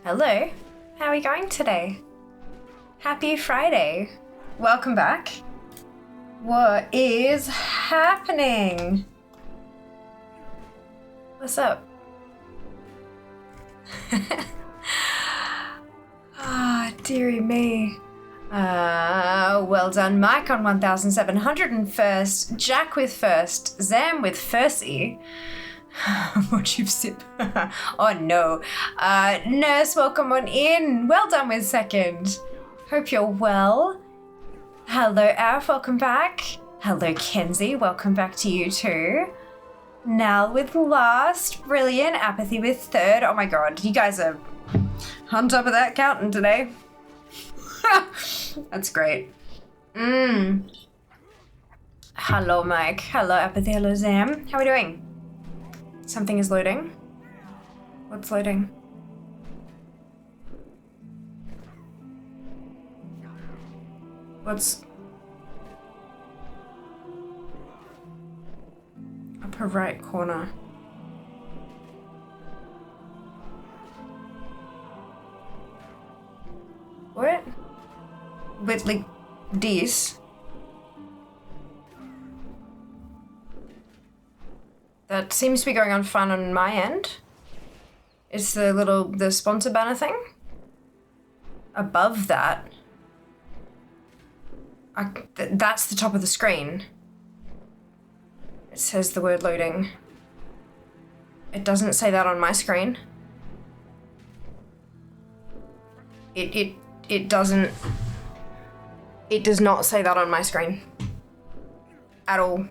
Hello, how are we going today? Happy Friday. Welcome back. What is happening? What's up? Ah, dearie me. Well done, Mike on 1701st, Jack with first, Zam with firsty. What you sip? Oh no. Nurse, welcome on in. Well done with second. Hope you're well. Hello, Alf, welcome back. Hello, Kenzie, welcome back to you too. Nal with last. Brilliant. Apathy with third. Oh my god, you guys are on top of that counting today. That's great. Hello, Mike. Hello, Apathy. Hello, Zam. How are we doing? Something is loading. What's loading? What's... upper right corner. What? With like this? That seems to be going on fine on my end. It's the sponsor banner thing. Above that, that's the top of the screen. It says the word loading. It doesn't say that on my screen. It doesn't. It does not say that on my screen. At all.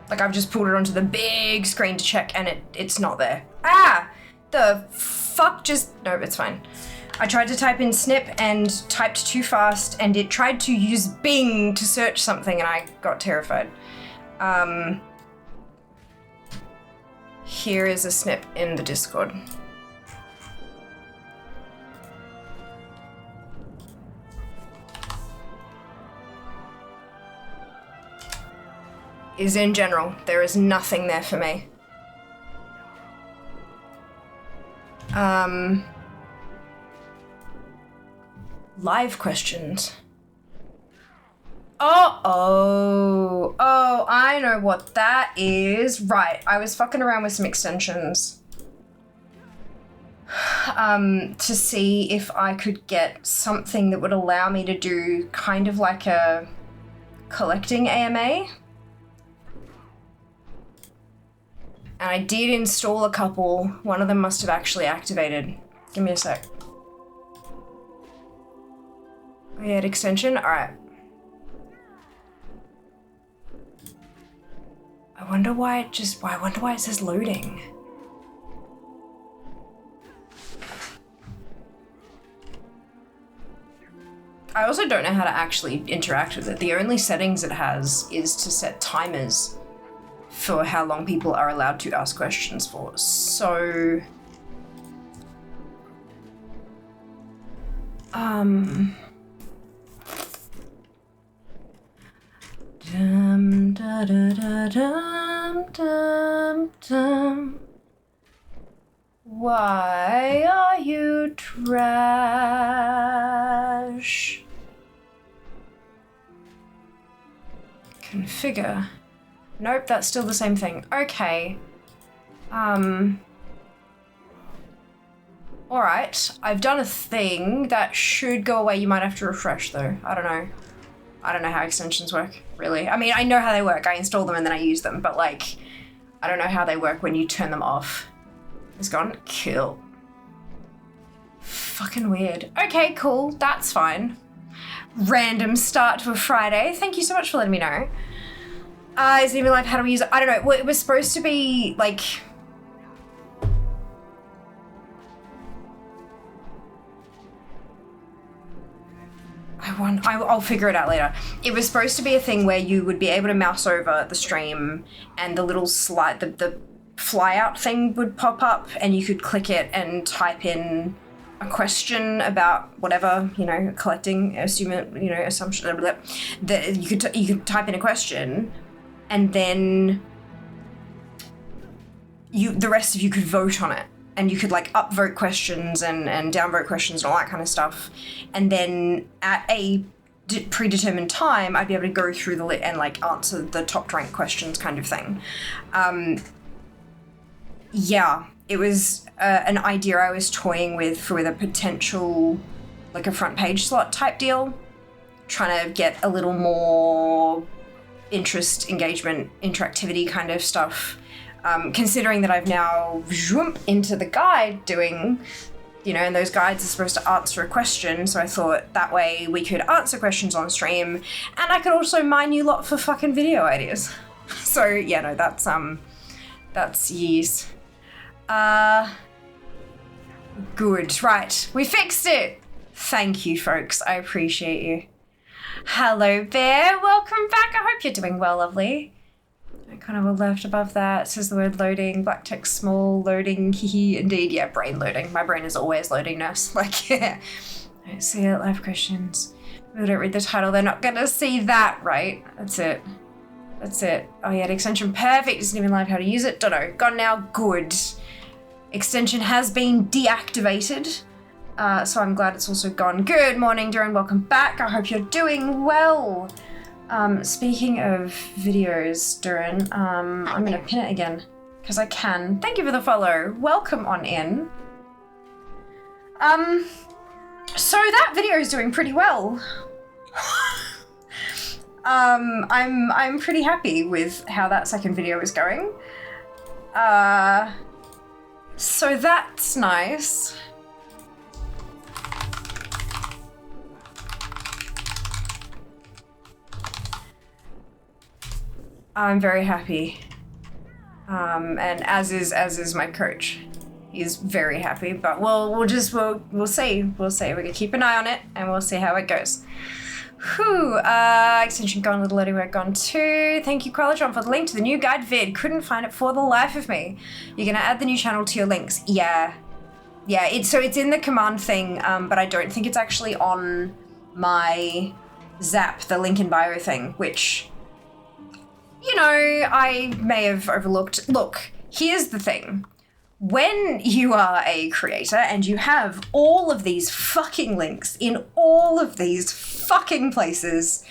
Like, I've just pulled it onto the big screen to check and it's not there. Ah! The fuck just... No, it's fine. I tried to type in snip and typed too fast and it tried to use Bing to search something and I got terrified. Here is a snip in the Discord. Is in general. There is nothing there for me. Live questions. Oh, I know what that is. Right, I was fucking around with some extensions. To see if I could get something that would allow me to do kind of like a collecting AMA. And I did install a couple. One of them must have actually activated. Give me a sec. Oh yeah, extension? Alright. I wonder why it says loading. I also don't know how to actually interact with it. The only settings it has is to set timers for how long people are allowed to ask questions for. So, dum da da da dum dum dum. Why are you trash? Configure. Nope, that's still the same thing. Okay. Alright, I've done a thing that should go away. You might have to refresh though. I don't know. I don't know how extensions work, really. I mean, I know how they work. I install them and then I use them, but like, I don't know how they work when you turn them off. It's gone? Cool. Fucking weird. Okay, cool. That's fine. Random start to a Friday. Thank you so much for letting me know. Is it even live? How do we use it? I don't know. Well, it was supposed to be like... I'll figure it out later. It was supposed to be a thing where you would be able to mouse over the stream and the little slide, the fly out thing would pop up and you could click it and type in a question about whatever, you know, collecting, assumption, that you could type in a question. And then the rest of you could vote on it. And you could like upvote questions and downvote questions and all that kind of stuff. And then at a predetermined time, I'd be able to go through the and like answer the top ranked questions kind of thing. Yeah, it was an idea I was toying with a potential, like a front page slot type deal. Trying to get a little more interest, engagement, interactivity kind of stuff. Considering that I've now into the guide doing, and those guides are supposed to answer a question, so I thought that way we could answer questions on stream, and I could also mine you lot for fucking video ideas. So yeah, no, that's years. Good, right, we fixed it! Thank you, folks, I appreciate you. Hello there, welcome back, I hope you're doing well, lovely. I kind of left above that, it says the word loading, black text small, loading, hehe, indeed, yeah, brain loading. My brain is always loading, nurse, like, yeah. I don't see it, live questions. People don't read the title, they're not gonna see that, right? That's it. That's it. Oh yeah, the extension, perfect, doesn't even like how to use it, don't know, gone now, good. Extension has been deactivated, so I'm glad it's also gone. Good morning, Darren, welcome back, I hope you're doing well. Speaking of videos, Durin, I'm gonna pin it again, because I can. Thank you for the follow. Welcome on in. So that video is doing pretty well. I'm pretty happy with how that second video is going. So that's nice. I'm very happy, and as is my coach. He's very happy, but we'll see. We're gonna keep an eye on it, and we'll see how it goes. Whew, extension gone, little loading work gone too. Thank you, Qualijon, for the link to the new guide vid. Couldn't find it for the life of me. You're gonna add the new channel to your links. Yeah, it's in the command thing, but I don't think it's actually on my Zap, the link in bio thing, which, I may have overlooked. Look, here's the thing. When you are a creator and you have all of these fucking links in all of these fucking places,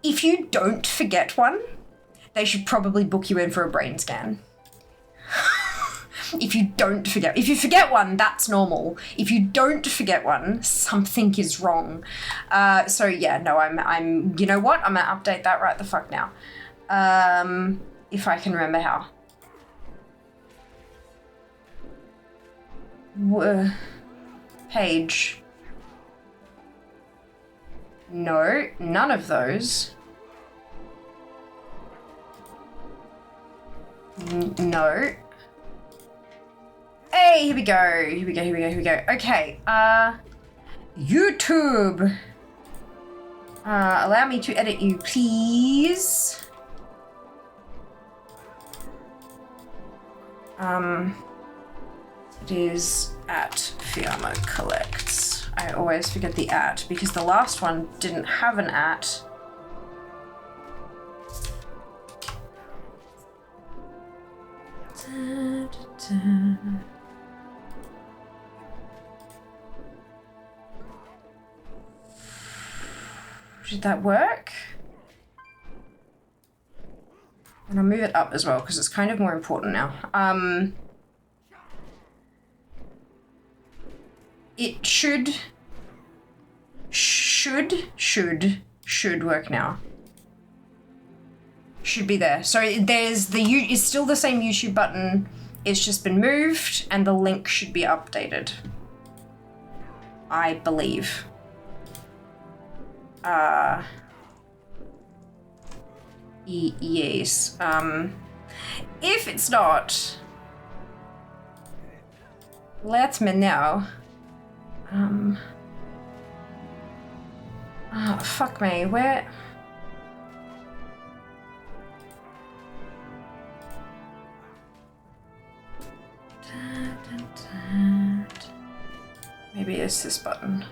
if you don't forget one, they should probably book you in for a brain scan. If you forget one, that's normal. If you don't forget one, something is wrong. So yeah, no, I'm, you know what? I'm gonna update that right the fuck now. If I can remember how. Page. No, none of those. No. Hey, here we go. Okay, YouTube. Allow me to edit you, please. It is at Fiamma Collects. I always forget the at because the last one didn't have an at. Did that work? And I'll move it up as well because it's kind of more important now. It should work now. Should be there. So there's it's still the same YouTube button. It's just been moved and the link should be updated. I believe. Yes. If it's not, let me know. Oh, fuck me, where? Maybe it's this button.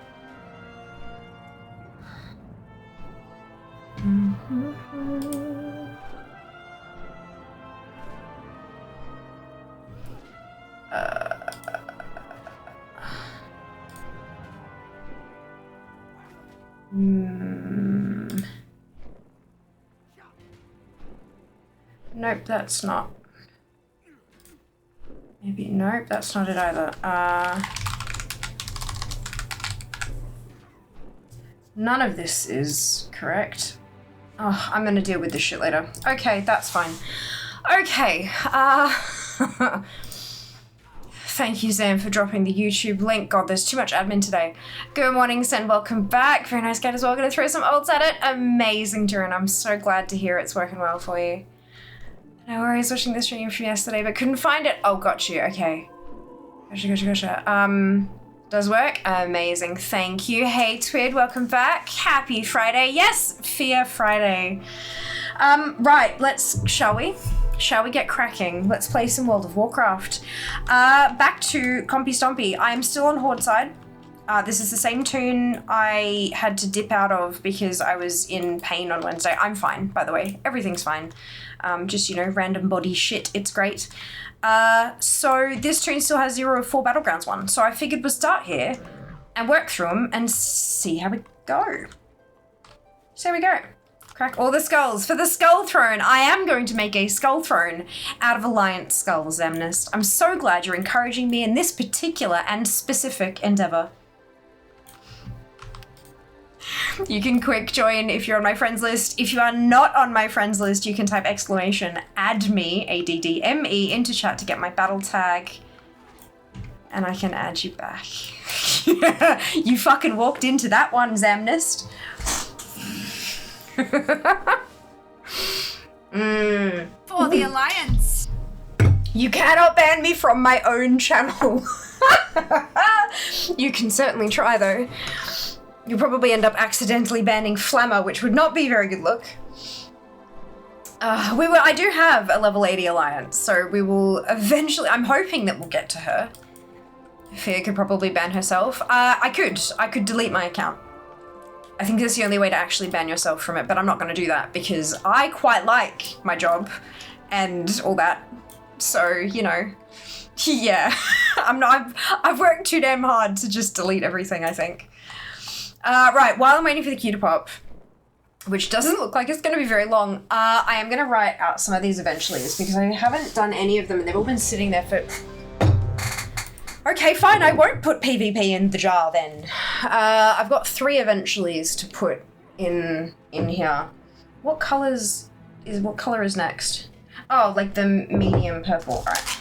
Nope, that's not. Maybe, nope, that's not it either. None of this is correct. Oh, I'm gonna deal with this shit later. Okay, that's fine. Okay, thank you, Zam, for dropping the YouTube link. God, there's too much admin today. Good morning, Sen, welcome back. Very nice, Kat, as well. Gonna throw some ults at it. Amazing, Duran. I'm so glad to hear it's working well for you. No worries, watching this stream from yesterday, but couldn't find it. Oh, got you, okay. Gotcha. Does work? Amazing, thank you. Hey, Twid, welcome back. Happy Friday. Yes, Fear Friday. Right, shall we get cracking? Let's play some World of Warcraft. Back to Compy Stompy. I'm still on Horde side. This is the same toon I had to dip out of because I was in pain on Wednesday. I'm fine, by the way. Everything's fine. Just, you know, random body shit. It's great. So this toon still has 0 of 4 Battlegrounds won. So I figured we'll start here and work through them and see how we go. So here we go. Crack all the skulls for the Skull Throne. I am going to make a Skull Throne out of Alliance skulls, Amnest. I'm so glad you're encouraging me in this particular and specific endeavor. You can quick join if you're on my friends list. If you are not on my friends list, you can type exclamation add me, ADDME, into chat to get my battle tag. And I can add you back. You fucking walked into that one, Zamnist. For the Alliance. You cannot ban me from my own channel. You can certainly try though. You'll probably end up accidentally banning Flammer, which would not be a very good look. I do have a level 80 Alliance, so we will eventually, I'm hoping that we'll get to her. Fia could probably ban herself. I could delete my account. I think that's the only way to actually ban yourself from it, but I'm not gonna do that because I quite like my job and all that. So, you know, yeah, I've worked too damn hard to just delete everything, I think. Right, while I'm waiting for the queue to pop, which doesn't look like it's going to be very long, I am going to write out some of these eventually because I haven't done any of them and they've all been sitting there for... Okay, fine, I won't put PvP in the jar then. I've got 3 eventuallys to put in here. What color is next? Oh, like the medium purple, alright.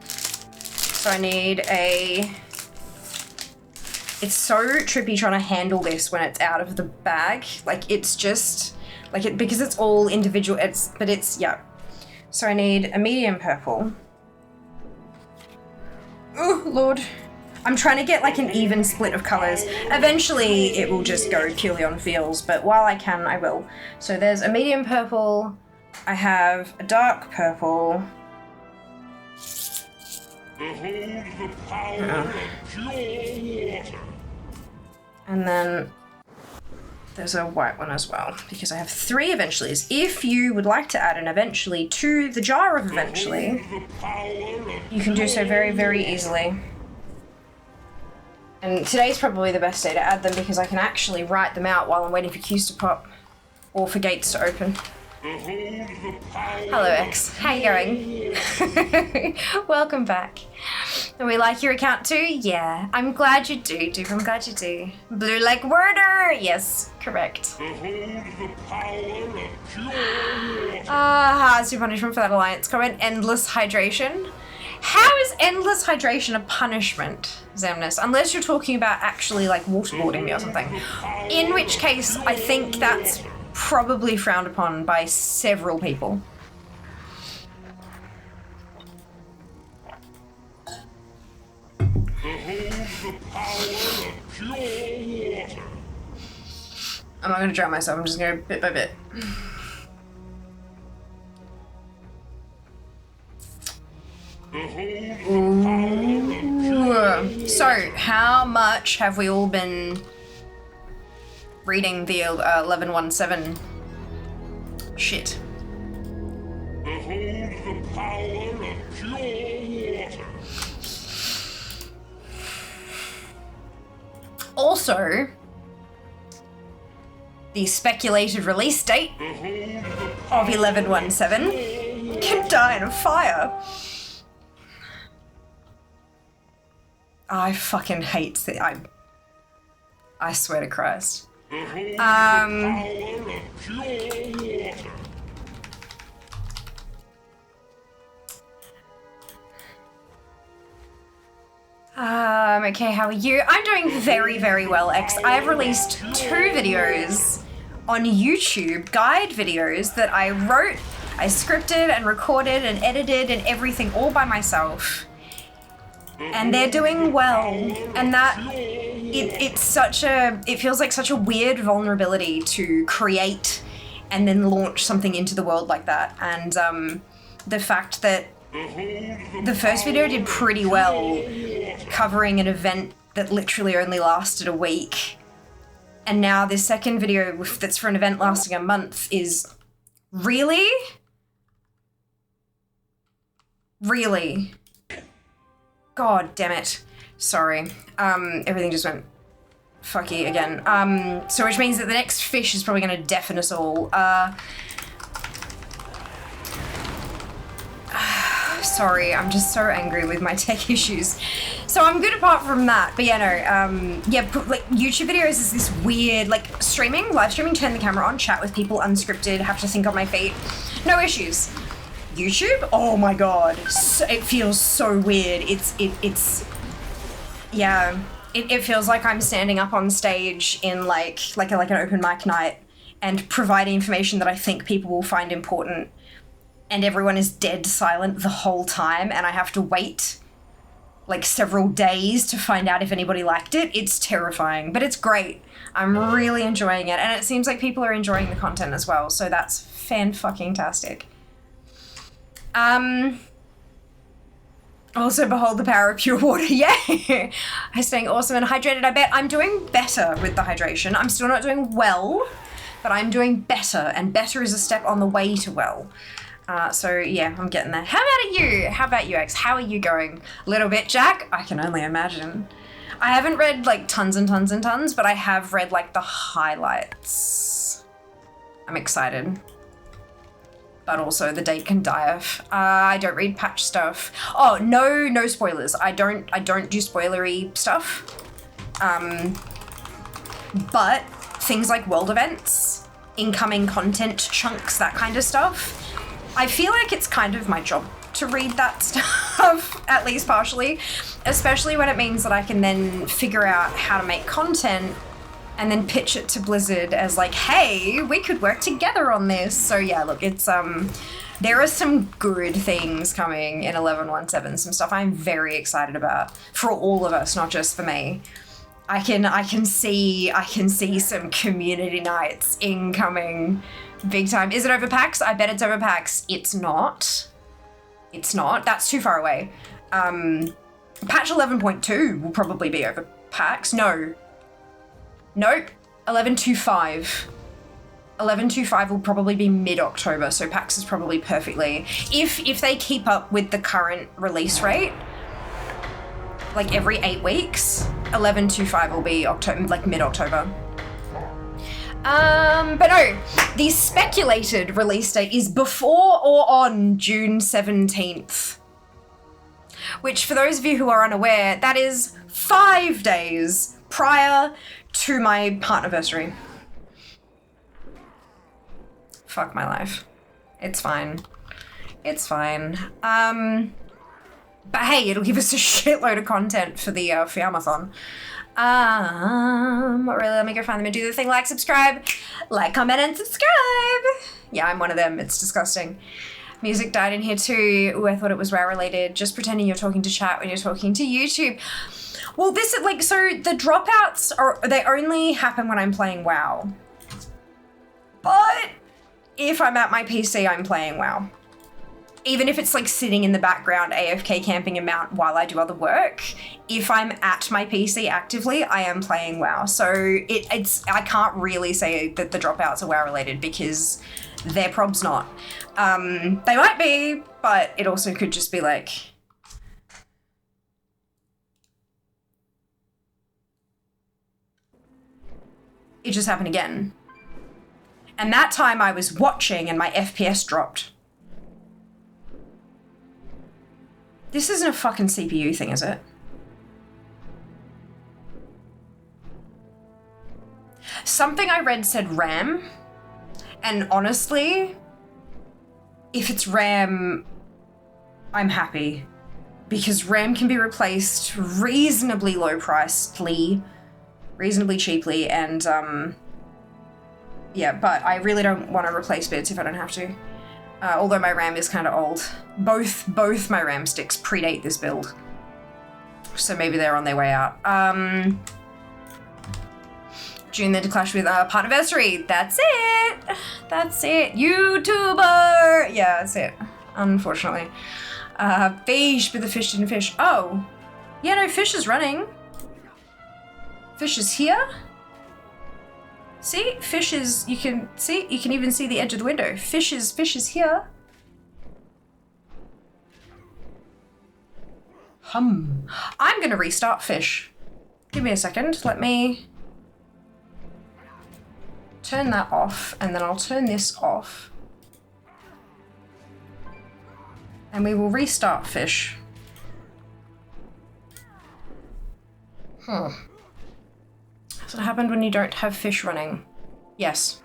So I need a... It's so trippy trying to handle this when it's out of the bag. Like, it's just, like, because it's all individual, yeah. So I need a medium purple. Oh, Lord. I'm trying to get, like, an even split of colors. Eventually, it will just go purely on feels, but while I can, I will. So there's a medium purple. I have a dark purple. Behold the power of pure water. And then there's a white one as well, because I have 3 eventuallys. If you would like to add an eventually to the jar of eventually, you can do so very, very easily. And today's probably the best day to add them because I can actually write them out while I'm waiting for queues to pop or for gates to open. Hello, X. How you going? Welcome back. And we like your account too? Yeah. I'm glad you do, dude. I'm glad you do. Blue like worder! Yes, correct. How's your punishment for that Alliance comment? Endless hydration? How is endless hydration a punishment, Zamnus? Unless you're talking about actually like waterboarding me or something. In which case, I think that's probably frowned upon by several people. I'm not going to drown myself, I'm just going to bit by bit. Ooh. So, how much have we all been reading the 1117 shit? Behold the power of pure water. Also, the speculated release date of 11/17 can die in a fire. I fucking hate it. I swear to Christ. Okay, how are you? I'm doing very, very well, X. I have released 2 videos on YouTube, guide videos that I wrote, I scripted and recorded and edited and everything all by myself. And they're doing well. And that, it feels like such a weird vulnerability to create and then launch something into the world like that. And the fact that the first video did pretty well, covering an event that literally only lasted a week. And now this second video that's for an event lasting a month is really? Really? God damn it. Sorry. Everything just went fucky again. So which means that the next fish is probably gonna deafen us all. Sorry, I'm just so angry with my tech issues. So I'm good apart from that, but yeah, no, like YouTube videos is this weird, like live streaming, turn the camera on, chat with people, unscripted, have to think on my feet, no issues. YouTube, oh my God, it feels so weird. It feels like I'm standing up on stage in like an open mic night and providing information that I think people will find important. And everyone is dead silent the whole time, and I have to wait like several days to find out if anybody liked it. It's terrifying, but it's great. I'm really enjoying it, and it seems like people are enjoying the content as well, so that's fan-fucking-tastic. Also, behold the power of pure water. Yay! I'm staying awesome and hydrated, I bet. I'm doing better with the hydration. I'm still not doing well, but I'm doing better, and better is a step on the way to well. So yeah, I'm getting there. How about you? How about you, X? How are you going? A little bit, Jack? I can only imagine. I haven't read like tons and tons and tons, but I have read like the highlights. I'm excited. But also the date can die of. I don't read patch stuff. Oh, no spoilers. I don't do spoilery stuff. But things like world events, incoming content chunks, that kind of stuff. I feel like it's kind of my job to read that stuff, at least partially, especially when it means that I can then figure out how to make content and then pitch it to Blizzard as like, hey, we could work together on this. So yeah, look, it's, there are some good things coming in 11/17, some stuff I'm very excited about for all of us, not just for me. I can see some community nights incoming big time. Is it over PAX? I bet it's over PAX. It's not. It's not. That's too far away. Patch 11.2 will probably be over PAX. No. Nope. 11.25. 11.25 will probably be mid-October, so PAX is probably perfectly. If they keep up with the current release rate, like every 8 weeks, 11.25 will be October, like mid-October. But no, the speculated release date is before or on June 17th. Which, for those of you who are unaware, that is 5 days prior to my partnerversary. Fuck my life. It's fine. It's fine. But hey, it'll give us a shitload of content for the Fiamathon. Really, let me go find them and do the thing. Like, subscribe, comment, and subscribe. Yeah, I'm one of them. It's disgusting. Music died in here too. Ooh, I thought it was WoW related. Just pretending you're talking to chat when you're talking to YouTube. Well, this is like, so the dropouts they only happen when I'm playing WoW. But if I'm at my PC, I'm playing WoW. Even if it's like sitting in the background, AFK camping a mount while I do other work, if I'm at my PC actively, I am playing WoW. So I can't really say that the dropouts are WoW related because they're probs not. They might be, but it also could just be like, it just happened again. And that time I was watching and my FPS dropped. This isn't a fucking CPU thing, is it? Something I read said RAM, and honestly, if it's RAM, I'm happy. Because RAM can be replaced reasonably low-pricedly, reasonably cheaply, and yeah, but I really don't want to replace bits if I don't have to. Although my RAM is kind of old. Both my RAM sticks predate this build. So maybe they're on their way out. June then to clash with Partniversary. That's it. That's it. YouTuber. Yeah, that's it. Unfortunately. Fish, but the fish didn't fish. Oh. Yeah, no, fish is running. Fish is here. See, fish is, you can even see the edge of the window. Fish is here. I'm gonna restart fish. Give me a second, let me turn that off, and then I'll turn this off. And we will restart fish. Has it happened when you don't have fish running? Yes.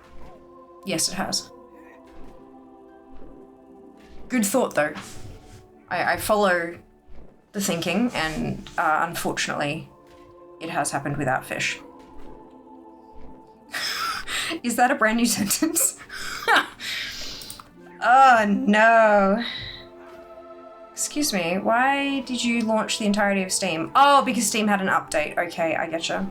Yes, it has. Good thought, though. I follow the thinking, and unfortunately, it has happened without fish. Is that a brand new sentence? Oh, no. Excuse me, why did you launch the entirety of Steam? Oh, because Steam had an update. Okay, I getcha.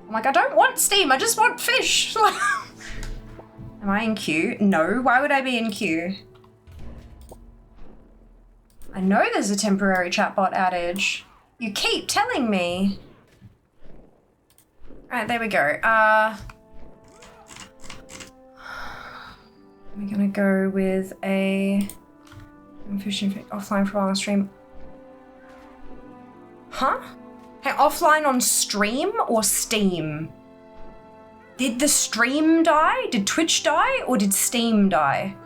I'm like, I don't want Steam, I just want fish. Am I in queue? No, why would I be in queue? I know there's a temporary chatbot outage. You keep telling me. Alright, there we go. We're gonna go with a fishing offline for a while on stream. Huh? Hey, offline on stream or Steam? Did the stream die? Did Twitch die? Or did Steam die?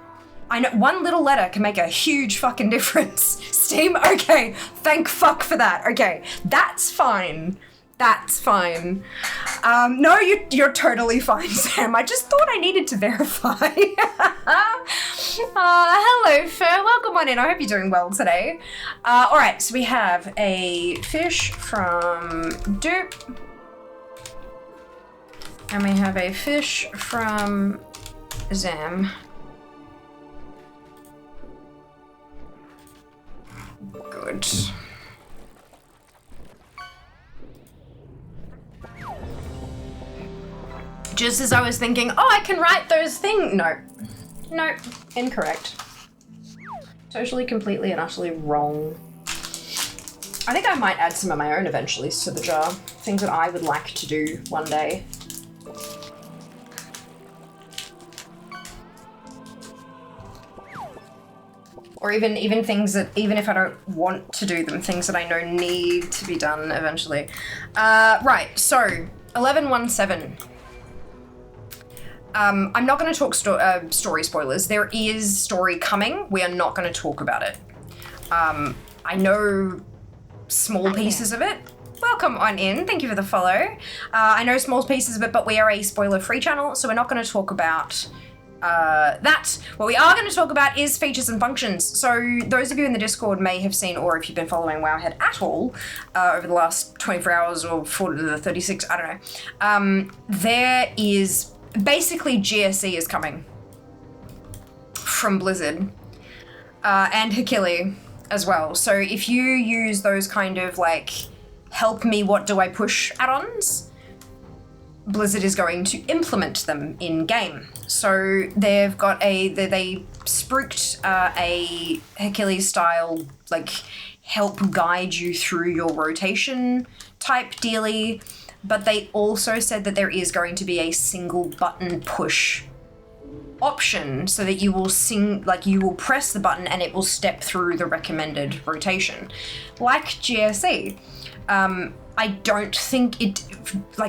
I know one little letter can make a huge fucking difference. Steam, okay. Thank fuck for that. Okay, that's fine. That's fine. No, you're totally fine, Sam. I just thought I needed to verify. Hello, Fer. Welcome on in. I hope you're doing well today. All right, so we have a fish from Dupe. And we have a fish from Zam. Good. Just as I was thinking, oh, I can write those things. No. No, incorrect. Totally, completely, and utterly wrong. I think I might add some of my own eventually to the jar. Things that I would like to do one day. Or even things that, even if I don't want to do them, things that I know need to be done eventually. Right, so 1117. I'm not going to talk story spoilers. There is story coming. We are not going to talk about it. I know small pieces of it. Welcome on in. Thank you for the follow. I know small pieces of it, but we are a spoiler-free channel, so we're not going to talk about that. What we are going to talk about is features and functions. So those of you in the Discord may have seen, or if you've been following Wowhead at all over the last 24 hours or 36, I don't know. There is basically GSE is coming from Blizzard and Hakili as well. So if you use those kind of like help me what do I push add-ons, Blizzard is going to implement them in game. So they've got they spruiked a Hakili style like help guide you through your rotation type dealy. But they also said that there is going to be a single button push option so that you will press the button and it will step through the recommended rotation. Like GSE. I don't think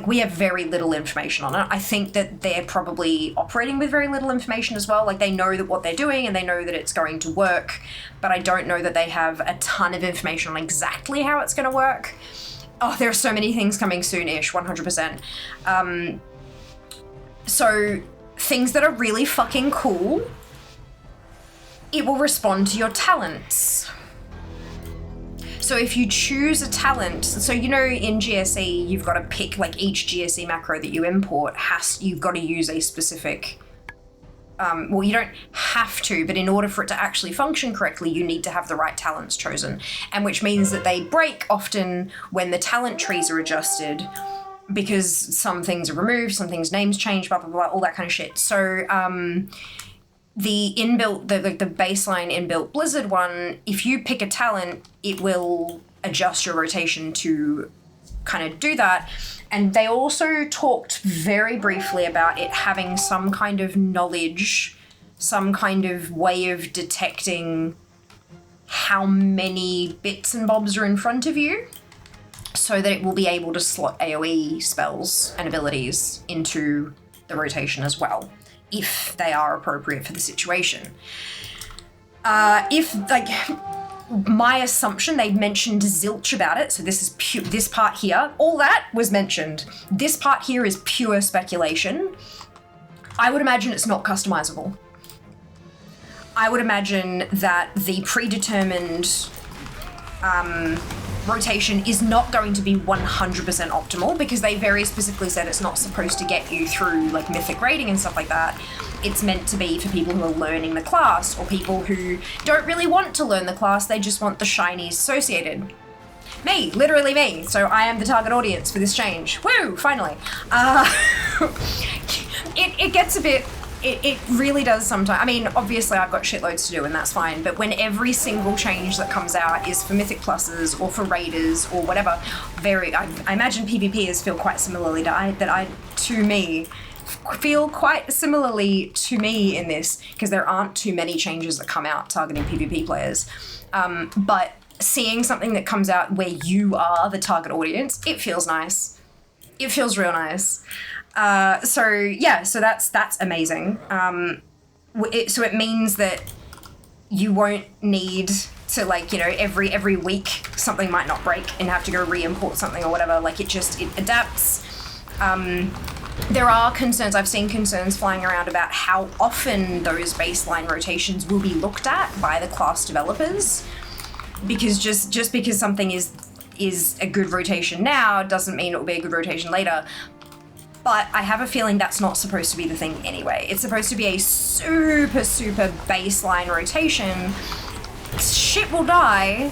we have very little information on it. I think that they're probably operating with very little information as well. Like, they know that what they're doing and they know that it's going to work, but I don't know that they have a ton of information on exactly how it's going to work. Oh, there are so many things coming soon-ish, 100%. So, things that are really fucking cool, it will respond to your talents. So if you choose a talent, so you know in GSE you've got to pick, like, each GSE macro that you import you've got to use a specific, well, you don't have to, but in order for it to actually function correctly, you need to have the right talents chosen. And which means that they break often when the talent trees are adjusted, because some things are removed, some things names change, blah, blah, blah, all that kind of shit. So, the inbuilt, the baseline inbuilt Blizzard one, if you pick a talent, it will adjust your rotation to kind of do that. And they also talked very briefly about it having some kind of knowledge, some kind of way of detecting how many bits and bobs are in front of you, so that it will be able to slot AoE spells and abilities into the rotation as well, if they are appropriate for the situation. My assumption, they mentioned zilch about it, so this is this part here, all that was mentioned. This part here is pure speculation. I would imagine it's not customizable. I would imagine that the predetermined rotation is not going to be 100% optimal, because they very specifically said it's not supposed to get you through, like, mythic rating and stuff like that. It's meant to be for people who are learning the class, or people who don't really want to learn the class, they just want the shinies associated. Me, literally me. So I am the target audience for this change. Woo, finally. It gets a bit, it really does sometimes. I mean, obviously I've got shitloads to do and that's fine, but when every single change that comes out is for Mythic Pluses or for Raiders or whatever, I imagine PvPers feel quite similarly feel quite similarly to me in this, because there aren't too many changes that come out targeting PvP players. But seeing something that comes out where you are the target audience, it feels nice. It feels real nice. So that's amazing. So it means that you won't need to, like, you know, every week something might not break and have to go re-import something or whatever. Like, it adapts. There are concerns, I've seen concerns flying around about how often those baseline rotations will be looked at by the class developers, because just because something is a good rotation now doesn't mean it will be a good rotation later. But I have a feeling that's not supposed to be the thing anyway. It's supposed to be a super, super baseline rotation. Shit will die,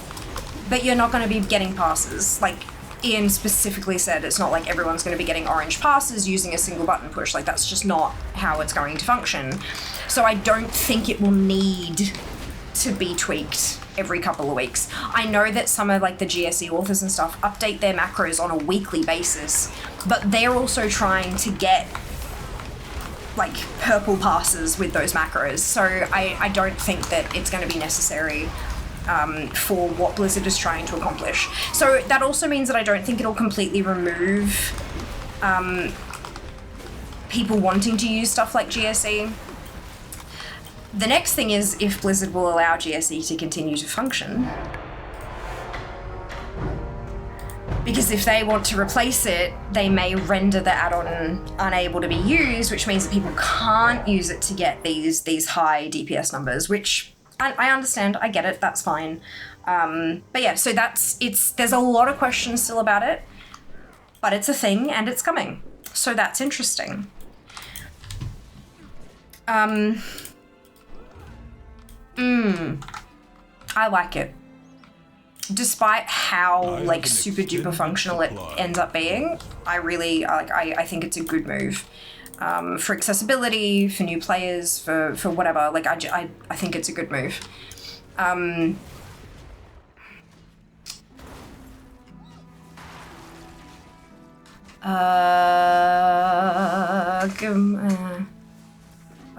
but you're not going to be getting passes. Like, Ian specifically said, it's not like everyone's going to be getting orange passes using a single button push. Like, that's just not how it's going to function. So I don't think it will need to be tweaked every couple of weeks. I know that some of, like, the GSE authors and stuff update their macros on a weekly basis, but they're also trying to get, like, purple passes with those macros. So I don't think that it's going to be necessary for what Blizzard is trying to accomplish. So that also means that I don't think it'll completely remove people wanting to use stuff like GSE. The next thing is if Blizzard will allow GSE to continue to function. Because if they want to replace it, they may render the add-on unable to be used, which means that people can't use it to get these high DPS numbers, which I understand, I get it, that's fine. But yeah, so there's a lot of questions still about it, but it's a thing and it's coming. So that's interesting. I like it. Despite how, like, super duper functional it ends up being, I think it's a good move. For accessibility, for new players, for whatever, like, I think it's a good move.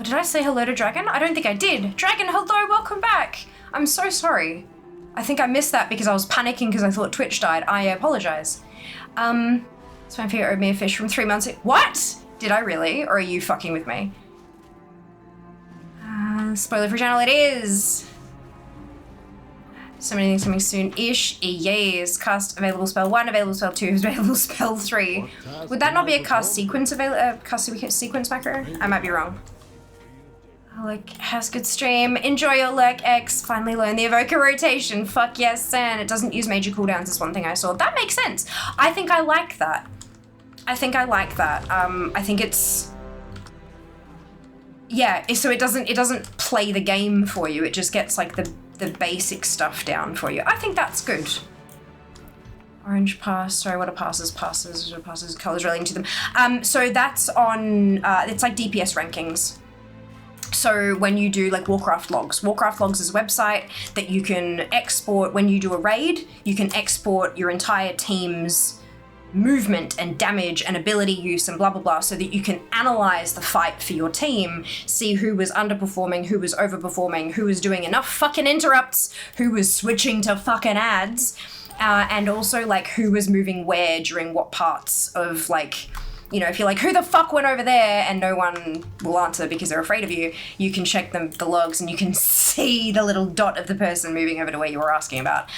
Did I say hello to Dragon? I don't think I did. Dragon, hello, welcome back. I'm so sorry. I think I missed that because I was panicking because I thought Twitch died. I apologize. It's my favorite oatmeal fish from 3 months. What? Did I really? Or are you fucking with me? Spoiler for channel, it is. So many things coming soon-ish. Yes. Cast available spell 1, available spell 2, available spell 3. Would that not be a cast sequence sequence macro? I might be wrong. Like, has good stream. Enjoy your lurk X. Finally learn the evoker rotation. Fuck yes, San. It doesn't use major cooldowns is one thing I saw. That makes sense. I think I like that. I think it's... Yeah, so it doesn't play the game for you. It just gets like the basic stuff down for you. I think that's good. Orange pass, sorry, what are passes? Passes, colors relating to them. So that's on, it's like DPS rankings. So when you do like Warcraft logs is a website that you can export when you do a raid. You can export your entire team's movement and damage and ability use and blah blah blah, so that you can analyze the fight for your team, see who was underperforming, who was overperforming, who was doing enough fucking interrupts, who was switching to fucking ads, and also like who was moving where during what parts of, like, you know, if you're like, who the fuck went over there, and no one will answer because they're afraid of you, you can check the logs and you can see the little dot of the person moving over to where you were asking about.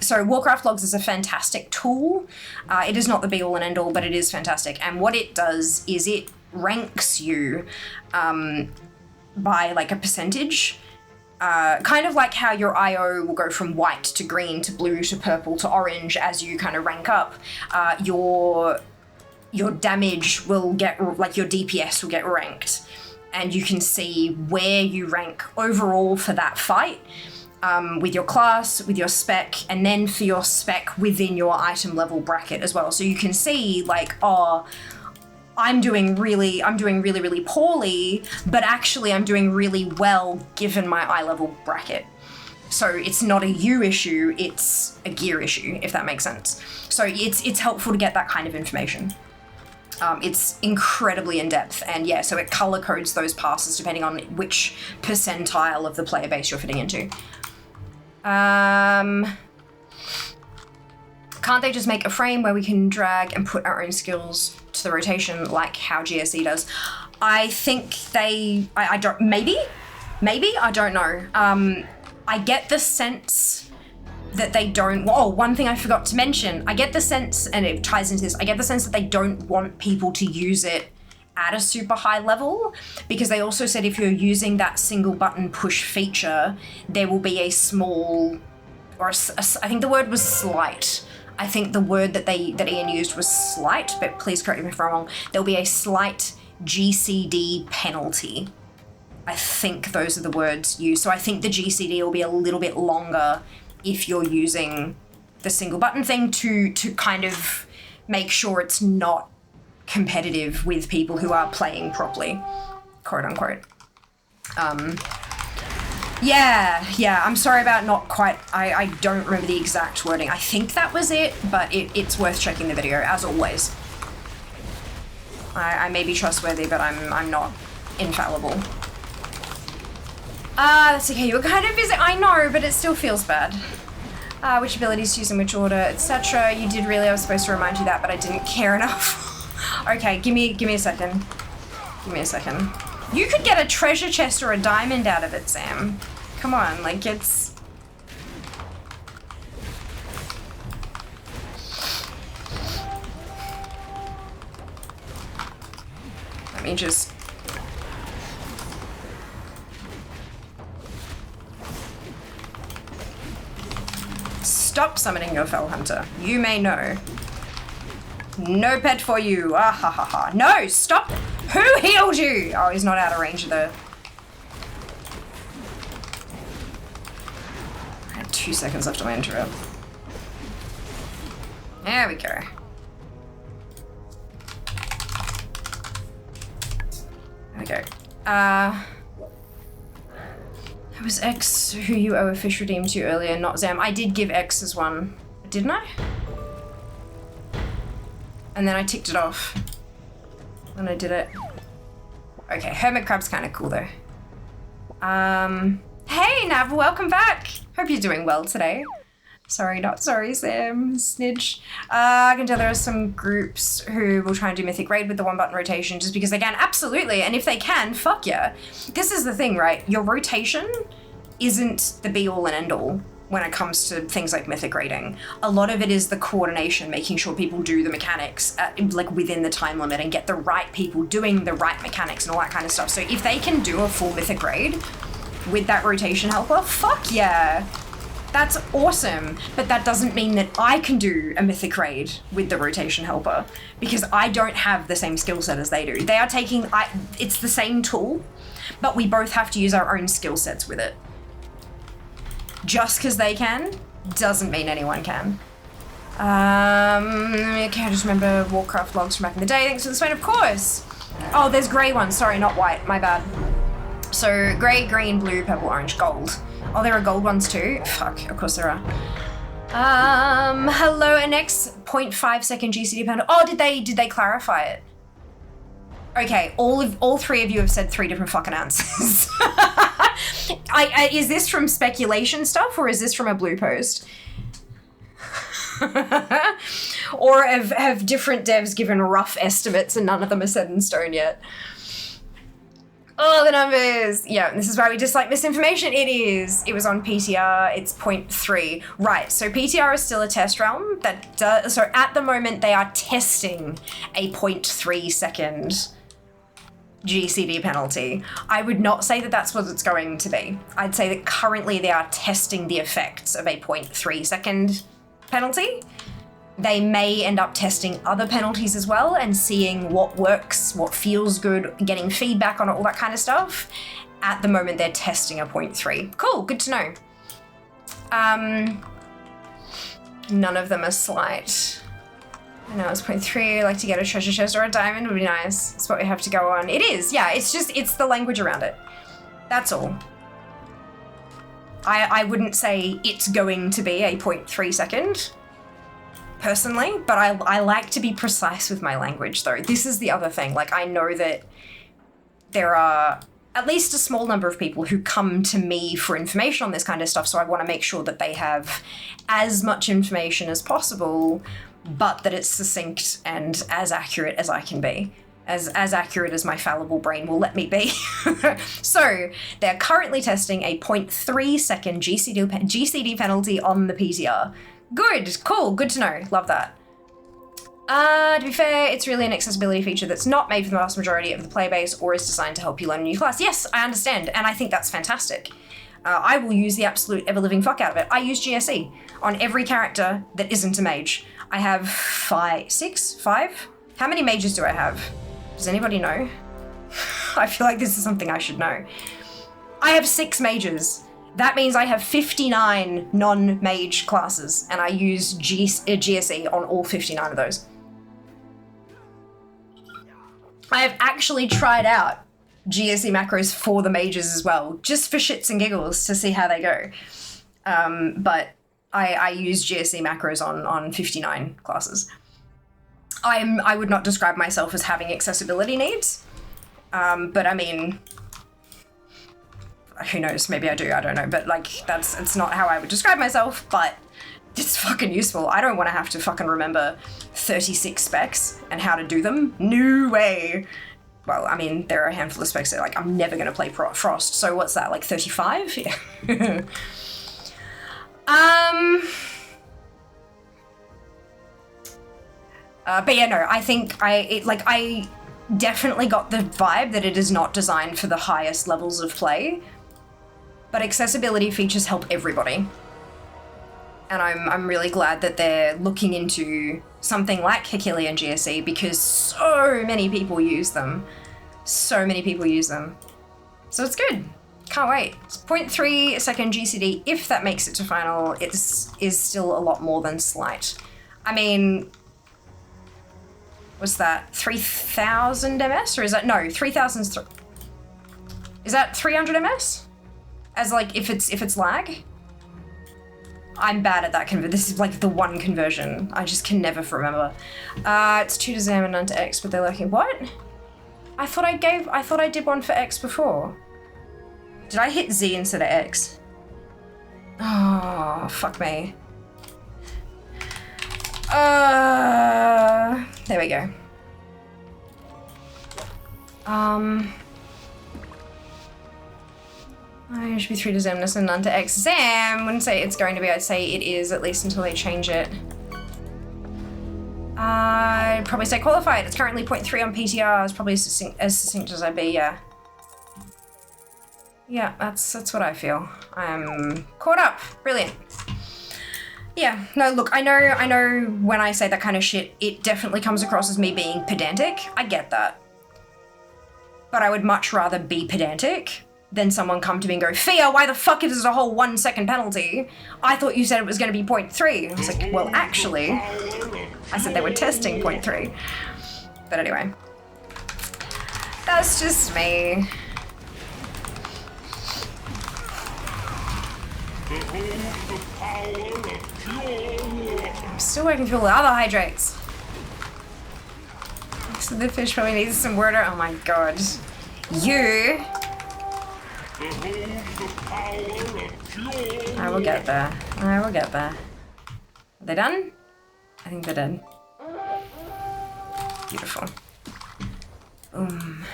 So Warcraft logs is a fantastic tool. It is not the be all and end all, but it is fantastic. And what it does is it ranks you by like a percentage. Kind of like how your IO will go from white to green to blue to purple to orange as you kind of rank up. Your damage will get, like your DPS will get ranked, and you can see where you rank overall for that fight, with your class, with your spec, and then for your spec within your item level bracket as well. So you can see like, oh, I'm doing really poorly, but actually I'm doing really well given my eye level bracket. So it's not a you issue, it's a gear issue, if that makes sense. So it's helpful to get that kind of information. It's incredibly in-depth, and yeah, so it color codes those passes depending on which percentile of the player base you're fitting into. Can't they just make a frame where we can drag and put our own skills to the rotation like how GSE does? I think they, I don't, maybe, I don't know. I get the sense that they don't, oh, one thing I forgot to mention, I get the sense, and it ties into this, I get the sense that they don't want people to use it at a super high level, because they also said if you're using that single button push feature, there will be a small, or I think the word was slight. I think the word that Ian used was slight, but please correct me if I'm wrong. There'll be a slight GCD penalty. I think those are the words used. So I think the GCD will be a little bit longer if you're using the single button thing to kind of make sure it's not competitive with people who are playing properly, quote unquote. Yeah, I'm sorry about not quite, I don't remember the exact wording. I think that was it, but it's worth checking the video, as always. I may be trustworthy, but I'm not infallible. That's okay, you were kind of busy. I know, but it still feels bad. Which abilities to use in which order, etc. You did really, I was supposed to remind you that, but I didn't care enough. Okay, give me a second. Give me a second. You could get a treasure chest or a diamond out of it, Sam. Come on, like it's... Let me just... Stop summoning your fell hunter. You may know. No pet for you. Ah ha ha ha. No, stop. Who healed you? Oh, he's not out of range of the... I had 2 seconds left on my interrupt. There we go. There we go. It was X who you owe a fish redeem to earlier, not Zam. I did give X as one, didn't I? And then I ticked it off when I did it. Okay, hermit crab's kind of cool though. Hey Nav, welcome back. Hope you're doing well today. Sorry, not sorry, Sam. Snitch. I can tell there are some groups who will try and do Mythic Raid with the one button rotation just because they can. Absolutely. And if they can, fuck yeah. This is the thing, right? Your rotation isn't the be all and end all when it comes to things like Mythic Raiding. A lot of it is the coordination, making sure people do the mechanics like within the time limit and get the right people doing the right mechanics and all that kind of stuff. So if they can do a full Mythic Raid with that rotation helper, fuck yeah. That's awesome, but that doesn't mean that I can do a Mythic Raid with the rotation helper because I don't have the same skill set as they do. They are taking, it's the same tool, but we both have to use our own skill sets with it. Just because they can, doesn't mean anyone can. Okay, I just remember Warcraft logs from back in the day. Thanks for the spin, of course. Oh, there's grey ones, sorry, not white, my bad. So grey, green, blue, purple, orange, gold. Oh, there are gold ones too? Fuck, of course there are. Hello, and next 0.5 second GCD penalty. Oh, did they clarify it? Okay, all three of you have said 3 different fucking answers. Is this from speculation stuff or is this from a blue post? Or have different devs given rough estimates and none of them are set in stone yet? Oh, the numbers. Yeah, this is why we dislike misinformation. It is. It was on PTR. It's 0.3. Right, so PTR is still a test realm. So at the moment, they are testing a 0.3 second GCD penalty. I would not say that that's what it's going to be. I'd say that currently they are testing the effects of a 0.3 second penalty. They may end up testing other penalties as well and seeing what works, what feels good, getting feedback on it, all that kind of stuff. At the moment, they're testing a 0.3. Cool, good to know. None of them are slight. I know it's 0.3, I'd like to get a treasure chest or a diamond would be nice. That's what we have to go on. It is, yeah, it's the language around it. That's all. I wouldn't say it's going to be a 0.3 second. Personally, but I like to be precise with my language though. This is the other thing. Like, I know that there are at least a small number of people who come to me for information on this kind of stuff, so I want to make sure that they have as much information as possible, but that it's succinct and as accurate as I can be. As accurate as my fallible brain will let me be. So, they're currently testing a 0.3 second GCD penalty on the PTR. Good, cool, good to know. Love that. To be fair, it's really an accessibility feature that's not made for the vast majority of the player base or is designed to help you learn a new class. Yes, I understand, and I think that's fantastic. I will use the absolute ever-living fuck out of it. I use GSE on every character that isn't a mage. I have 5? How many mages do I have? Does anybody know? I feel like this is something I should know. I have 6 mages. That means I have 59 non-mage classes, and I use GSE on all 59 of those. I have actually tried out GSE macros for the mages as well, just for shits and giggles to see how they go. But I use GSE macros on 59 classes. I would not describe myself as having accessibility needs, but I mean, who knows, maybe I do, I don't know, but like, it's not how I would describe myself, but it's fucking useful. I don't want to have to fucking remember 36 specs and how to do them. No way. Well, I mean, there are a handful of specs that like, I'm never going to play Frost, so what's that, like 35? Yeah. But yeah, no, I think I definitely got the vibe that it is not designed for the highest levels of play, but accessibility features help everybody. And I'm really glad that they're looking into something like Herculean GSE because so many people use them. So many people use them. So it's good. Can't wait. It's 0.3 second GCD. If that makes it to final, it is still a lot more than slight. I mean, what's that? 3,000 MS? Or is that, no, 3,000, is that 300 MS? As like, if it's lag? I'm bad at that this is like the one conversion. I just can never remember. It's 2 to Zam and none to X, but they're lurking. What? I thought I did one for X before. Did I hit Z instead of X? Oh, fuck me. There we go. I should be 3 to Zemness and none to X. Zam! Wouldn't say it's going to be, I'd say it is, at least until they change it. I'd probably say qualified. It's currently 0.3 on PTR. It's probably as succinct as I'd be, yeah. Yeah, that's what I feel. I'm caught up. Brilliant. Yeah, no, look, I know when I say that kind of shit, it definitely comes across as me being pedantic. I get that. But I would much rather be pedantic than someone come to me and go, Fia, why the fuck is it a whole 1 second penalty? I thought you said it was going to be 0.3. I was like, well, actually, I said they were testing 0.3. But anyway, that's just me. I'm still working through all the other hydrates. So the fish probably needs some water. Oh my god. You. I will get there. I will get there. Are they done? I think they're done. Beautiful. Boom.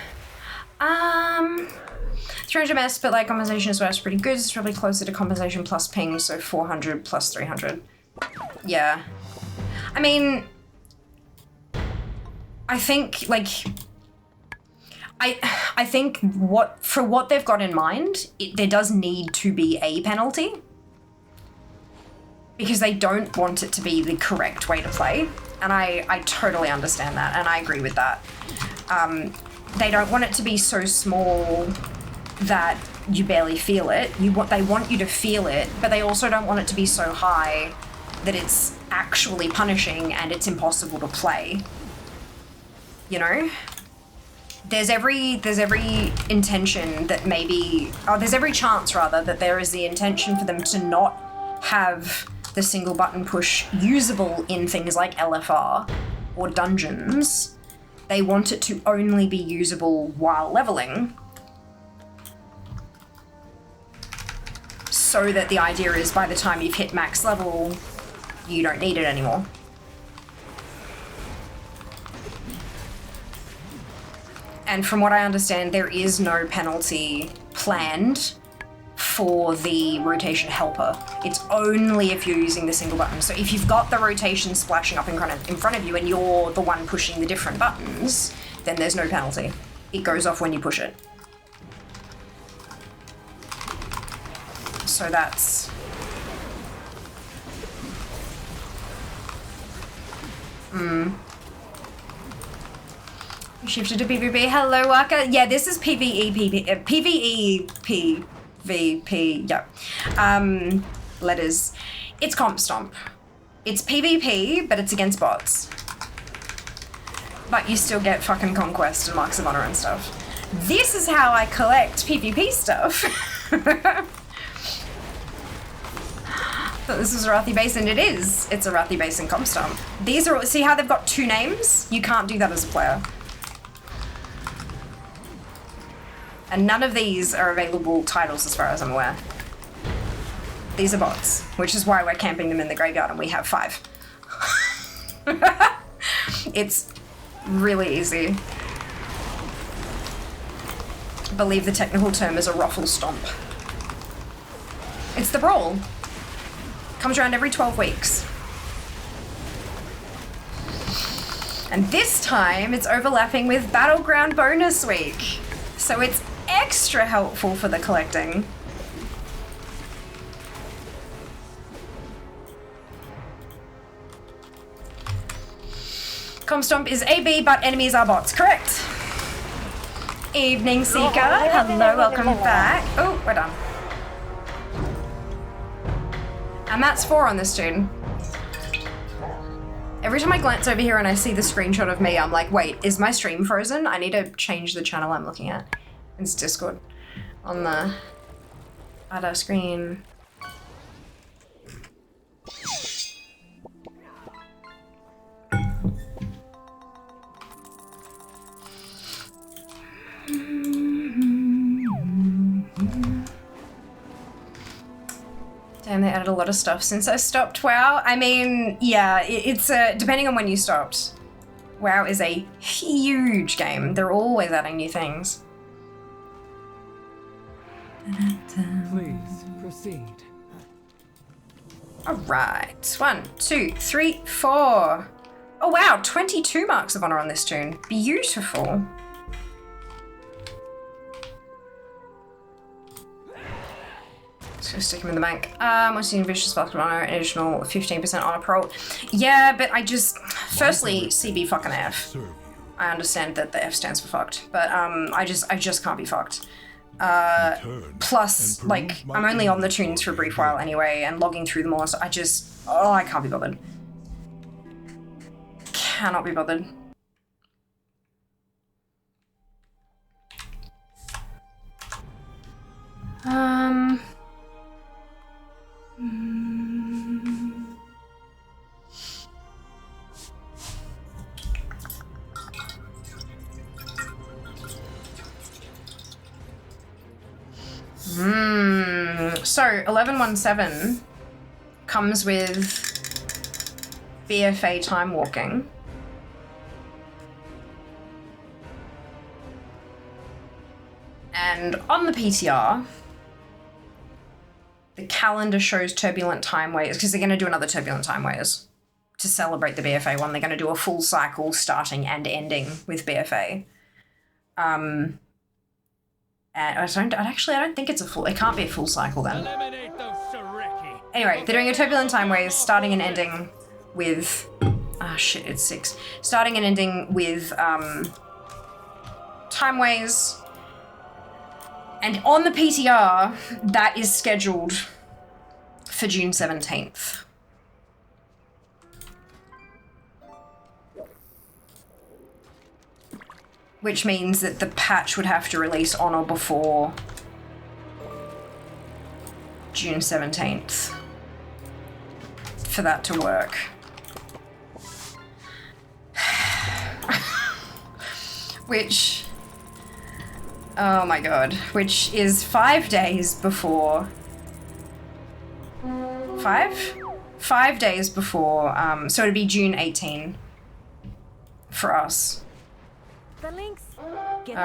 300 ms, but like compensation as well is pretty good. It's probably closer to compensation plus ping, so 400 plus 300. Yeah. I mean, I think like I think what they've got in mind, there does need to be a penalty because they don't want it to be the correct way to play, and I totally understand that, and I agree with that. They don't want it to be so small that you barely feel it. They want you to feel it, but they also don't want it to be so high that it's actually punishing and it's impossible to play. You know? There's every intention that there's every chance rather that there is the intention for them to not have the single button push usable in things like LFR or dungeons. They want it to only be usable while leveling. So that the idea is by the time you've hit max level, you don't need it anymore. And from what I understand, there is no penalty planned for the rotation helper. It's only if you're using the single button. So if you've got the rotation splashing up in front of you and you're the one pushing the different buttons, then there's no penalty. It goes off when you push it. So that's... Shifted to PvP. Hello, Waka. Yeah, this is PvE, PvP, yeah. Letters. It's Comp Stomp. It's PvP, but it's against bots. But you still get fucking Conquest and Marks of Honor and stuff. This is how I collect PvP stuff. Thought this was Arathi Basin. It is. It's Arathi Basin Comp Stomp. These are, see how they've got 2 names? You can't do that as a player. And none of these are available titles as far as I'm aware. These are bots, which is why we're camping them in the graveyard and we have 5. It's really easy. I believe the technical term is a ruffle stomp. It's the brawl. Comes around every 12 weeks. And this time it's overlapping with Battleground bonus week. So it's extra helpful for the collecting. Comstomp is AB, but enemies are bots. Correct. Evening Seeker. Hello, welcome back. Oh, we're done. And that's 4 on this dude. Every time I glance over here and I see the screenshot of me, I'm like, wait, is my stream frozen? I need to change the channel I'm looking at. It's Discord on the other screen. added a lot of stuff since I stopped WoW. I mean, yeah, it's depending on when you stopped. WoW is a huge game. They're always adding new things. Please proceed. All right, 1, 2, 3, 4. Oh wow, 22 marks of honor on this tune. Beautiful. Just gonna stick him in the bank. Once you vicious spark of honor, an additional 15% honor pro. Yeah, but I just, firstly, CB fucking F. I understand that the F stands for fucked, but I just can't be fucked. Plus, like, I'm only on the tunes for a brief while anyway, and logging through them all, so I can't be bothered. Cannot be bothered. So 1117 comes with BFA time walking. And on the PTR, the calendar shows turbulent time waves, because they're going to do another turbulent time waves to celebrate the BFA one. They're going to do a full cycle starting and ending with BFA. And I don't think it's a full, it can't be a full cycle then. Anyway, they're doing a turbulent time waves starting and ending with, it's 6. Starting and ending with time waves. And on the PTR, that is scheduled for June 17th. Which means that the patch would have to release on or before June 17th for that to work. Which, oh my god, which is 5 days before, 5 days before, so it'd be June 18 for us.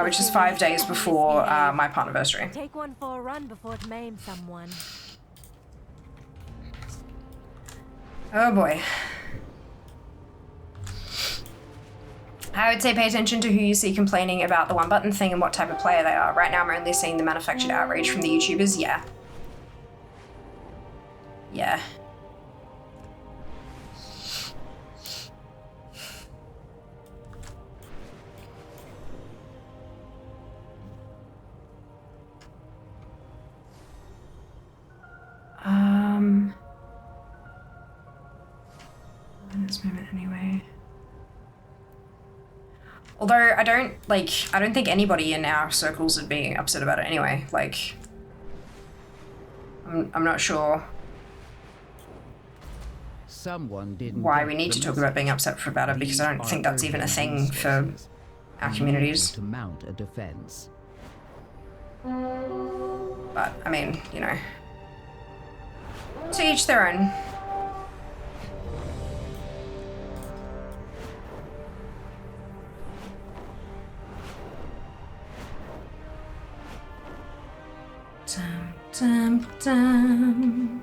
Which is 5 days before my partnerversary. Take one for a run before it maims someone. Oh boy. I would say pay attention to who you see complaining about the one button thing and what type of player they are. Right now I'm only seeing the manufactured outrage from the YouTubers, yeah. Yeah. In this moment anyway. Although I don't think anybody in our circles would be upset about it anyway. Like, I'm not sure Someone didn't why we need to talk about being upset about it, because I don't think that's even a thing for our communities. To mount a defense. But, I mean, you know, to each their own. Dum, dum, dum.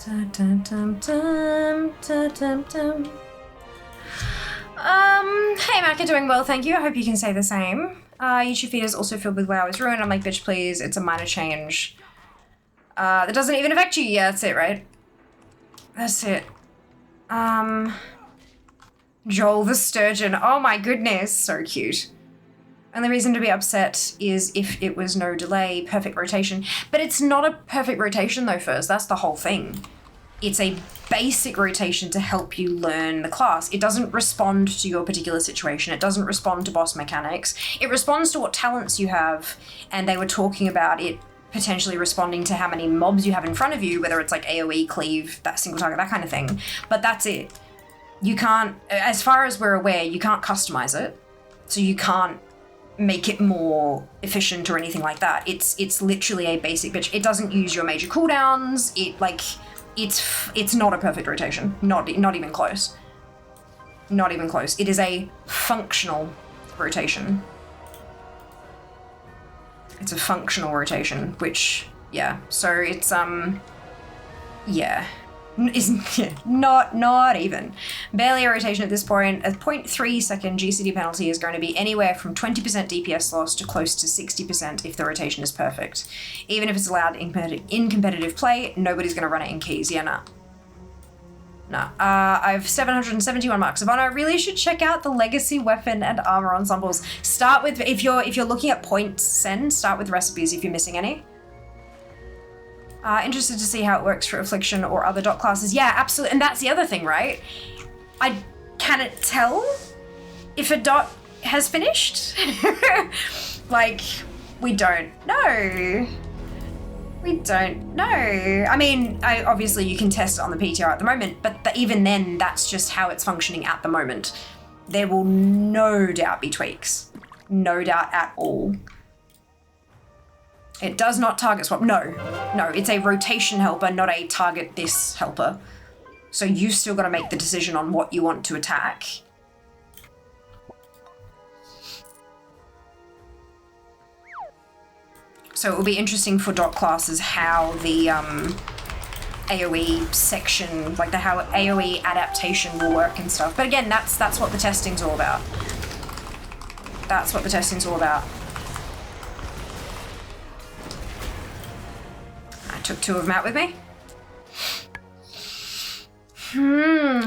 Dum, dum, dum, dum, dum, dum, dum. Hey Mac, you're doing well, thank you. I hope you can say the same. YouTube feed is also filled with WoW is ruined. I'm like, bitch, please, it's a minor change. That doesn't even affect you. Yeah, that's it, right? That's it. Joel the Sturgeon. Oh my goodness, so cute. Only reason to be upset is if it was no delay, perfect rotation. But it's not a perfect rotation though, first. That's the whole thing. It's a basic rotation to help you learn the class. It doesn't respond to your particular situation. It doesn't respond to boss mechanics. It responds to what talents you have. And they were talking about it potentially responding to how many mobs you have in front of you, whether it's like AoE, cleave, that single target, that kind of thing. But that's it. You can't, as far as we're aware, you can't customize it. So you can't make it more efficient or anything like that. It's literally a basic bitch. It doesn't use your major cooldowns. It's not a perfect rotation. Not even close. Not even close. It is a functional rotation. It's a functional rotation, which, yeah. So it's, yeah. Not even. Barely a rotation at this point. A 0.3 second GCD penalty is going to be anywhere from 20% DPS loss to close to 60% if the rotation is perfect. Even if it's allowed in competitive play, nobody's going to run it in keys. Yeah, nah. Nah. I have 771 marks of honor. I really should check out the legacy weapon and armor ensembles. Start with, if you're looking at points send, start with recipes if you're missing any. Interested to see how it works for Affliction or other dot classes. Yeah, absolutely. And that's the other thing, right? Can it tell if a dot has finished? Like, we don't know. We don't know. I mean, obviously you can test it on the PTR at the moment, but even then, that's just how it's functioning at the moment. There will no doubt be tweaks. No doubt at all. It does not target swap. No, it's a rotation helper, not a target this helper. So you've still got to make the decision on what you want to attack. So it will be interesting for dot classes how the AoE section, like how AoE adaptation will work and stuff. But again, that's what the testing's all about. That's what the testing's all about. I took 2 of them out with me.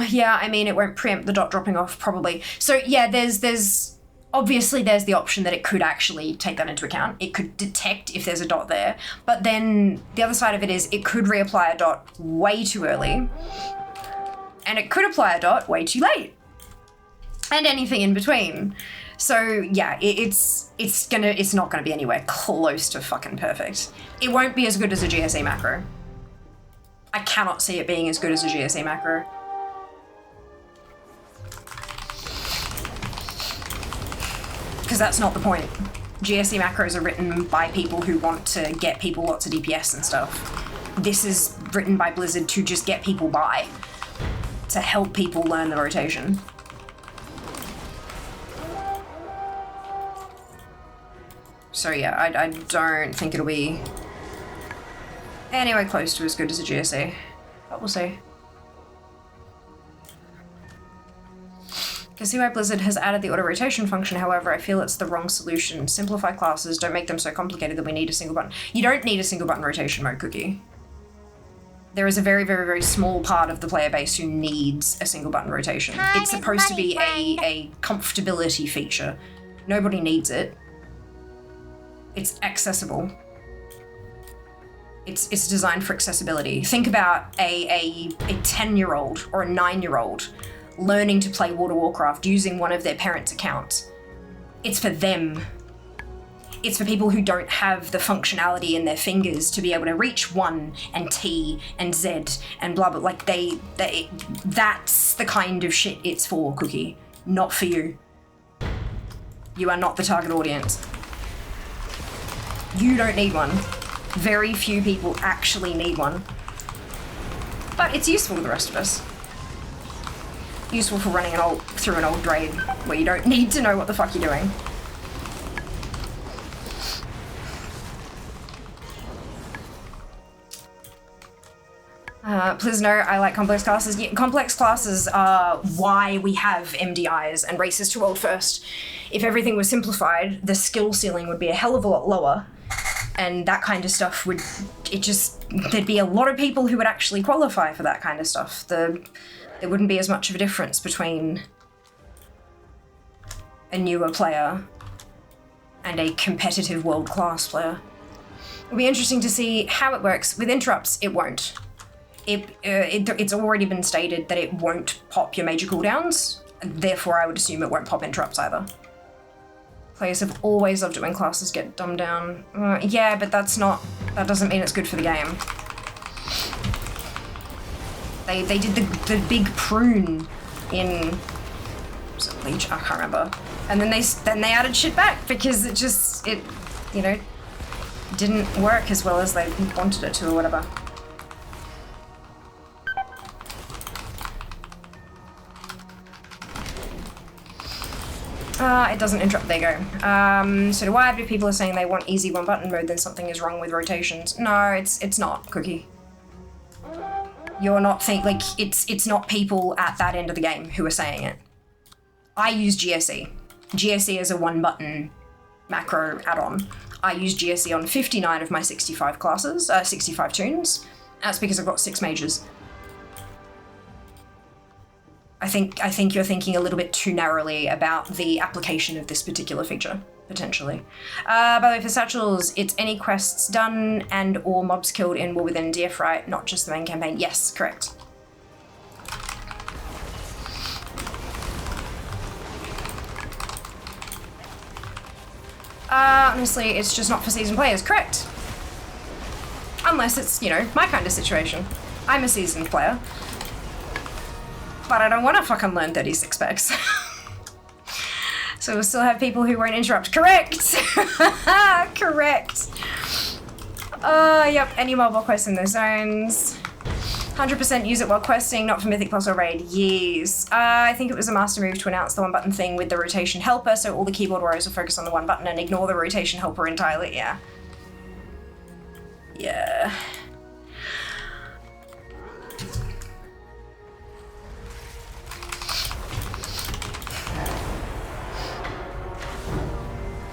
Yeah, I mean, it won't preempt the dot dropping off, probably. So yeah, there's obviously there's the option that it could actually take that into account. It could detect if there's a dot there, but then the other side of it is it could reapply a dot way too early, and it could apply a dot way too late, and anything in between. So yeah, it's not gonna be anywhere close to fucking perfect. It won't be as good as a GSE macro. I cannot see it being as good as a GSE macro. Because that's not the point. GSE macros are written by people who want to get people lots of DPS and stuff. This is written by Blizzard to just get people by, to help people learn the rotation. So yeah, I don't think it'll be anywhere close to as good as a GSE, but we'll see. Can see why Blizzard has added the auto-rotation function, however, I feel it's the wrong solution. Simplify classes, don't make them so complicated that we need a single button. You don't need a single button rotation mode, Cookie. There is a very, very, very small part of the player base who needs a single button rotation. It's supposed to be a comfortability feature. Nobody needs it. It's accessible. It's designed for accessibility. Think about a 10-year-old or a 9-year-old learning to play Warcraft using one of their parents' accounts. It's for them. It's for people who don't have the functionality in their fingers to be able to reach 1 and T and Z and blah blah. Like that's the kind of shit it's for, Cookie. Not for you. You are not the target audience. You don't need one. Very few people actually need one. But it's useful to the rest of us. Useful for running through an old raid where you don't need to know what the fuck you're doing. Please know I like complex classes. Yeah, complex classes are why we have MDIs and races to world first. If everything was simplified, the skill ceiling would be a hell of a lot lower. And that kind of stuff there'd be a lot of people who would actually qualify for that kind of stuff. There wouldn't be as much of a difference between a newer player and a competitive world-class player. It'll be interesting to see how it works. With interrupts, it won't. It's already been stated that it won't pop your major cooldowns, therefore I would assume it won't pop interrupts either. Players have always loved it when classes get dumbed down. Yeah, but that doesn't mean it's good for the game. They did the big prune in... Was it Leech? I can't remember. And then they added shit back because it you know, didn't work as well as they wanted it to or whatever. It doesn't interrupt, there you go. So do I, but if people are saying they want easy one button mode, then something is wrong with rotations. No, it's not, Cookie. You're not like, it's not people at that end of the game who are saying it. I use GSE. GSE is a one button macro add-on. I use GSE on 59 of my 65 classes, 65 tunes. That's because I've got 6 mages. I think you're thinking a little bit too narrowly about the application of this particular feature, potentially. By the way, for satchels, it's any quests done and or mobs killed in War Within DF, right? Not just the main campaign. Yes, correct. Honestly, it's just not for seasoned players, correct? Unless it's, you know, my kind of situation. I'm a seasoned player. But I don't want to fucking learn 36 specs. So we'll still have people who won't interrupt. Correct! Correct. Yep, any mobile quests in those zones. 100% use it while questing, not for Mythic Plus or Raid. Yes. I think it was a master move to announce the one button thing with the rotation helper, so all the keyboard warriors will focus on the one button and ignore the rotation helper entirely. Yeah. Yeah.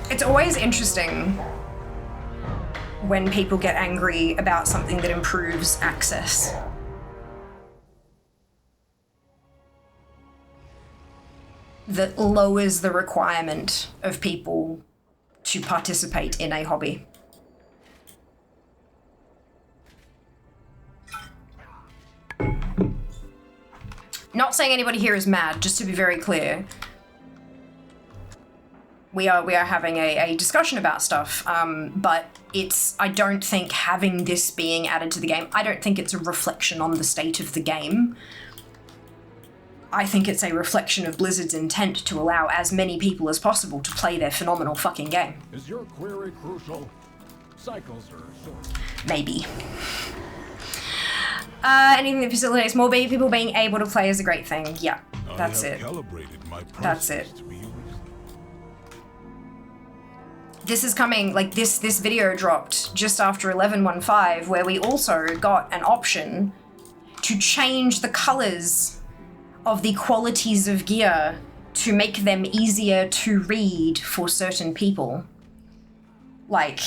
It's always interesting when people get angry about something that improves access. That lowers the requirement of people to participate in a hobby. Not saying anybody here is mad, just to be very clear. We are having a discussion about stuff, but I don't think having this being added to the game, I don't think it's a reflection on the state of the game. I think it's a reflection of Blizzard's intent to allow as many people as possible to play their phenomenal fucking game. Is your query crucial? Cycles are short. Maybe. Anything that facilitates more people being able to play is a great thing. Yeah, that's it. That's it. This is coming, like this video dropped just after 11.15, where we also got an option to change the colors of the qualities of gear to make them easier to read for certain people. Like,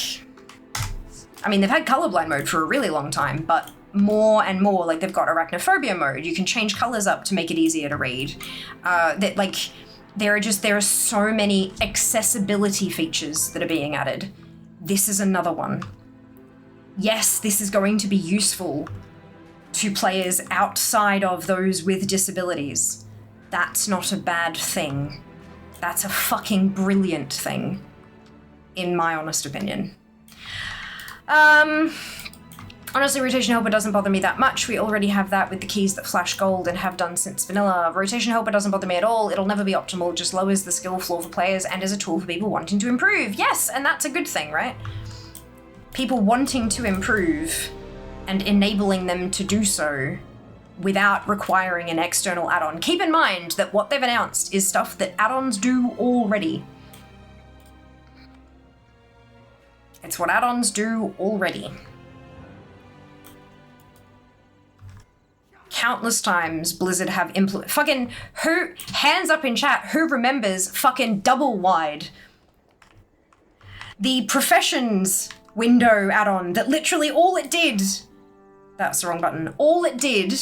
I mean, they've had colorblind mode for a really long time, but more and more, like they've got arachnophobia mode. You can change colors up to make it easier to read. There are so many accessibility features that are being added. This is another one. Yes, this is going to be useful to players outside of those with disabilities. That's not a bad thing. That's a fucking brilliant thing, in my honest opinion. Honestly, rotation helper doesn't bother me that much. We already have that with the keys that flash gold and have done since vanilla. Rotation helper doesn't bother me at all. It'll never be optimal, just lowers the skill floor for players and is a tool for people wanting to improve. Yes, and that's a good thing, right? People wanting to improve and enabling them to do so without requiring an external add-on. Keep in mind that what they've announced is stuff that add-ons do already. It's what add-ons do already. Countless times Blizzard have fucking who, hands up in chat, who remembers fucking double wide? The professions window add-on that literally all it did, that's the wrong button, all it did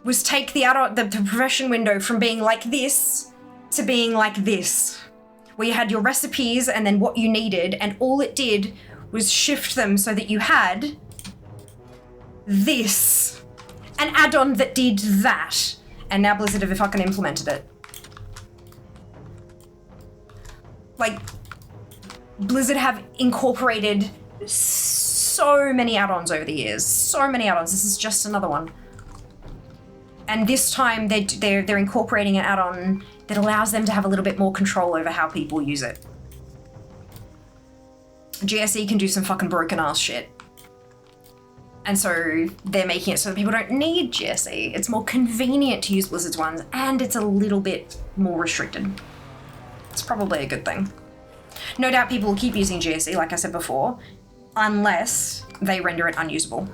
was take the add-on, the profession window from being like this to being like this, where you had your recipes and then what you needed, and all it did was shift them so that you had this. An add-on that did that, and now Blizzard have fucking implemented it. Like, Blizzard have incorporated so many add-ons over the years. So many add-ons. This is just another one. And this time they're incorporating an add-on that allows them to have a little bit more control over how people use it. GSE can do some fucking broken ass shit. And so they're making it so that people don't need GSE. It's more convenient to use Blizzard's ones, and it's a little bit more restricted. It's probably a good thing. No doubt people will keep using GSE, like I said before, unless they render it unusable.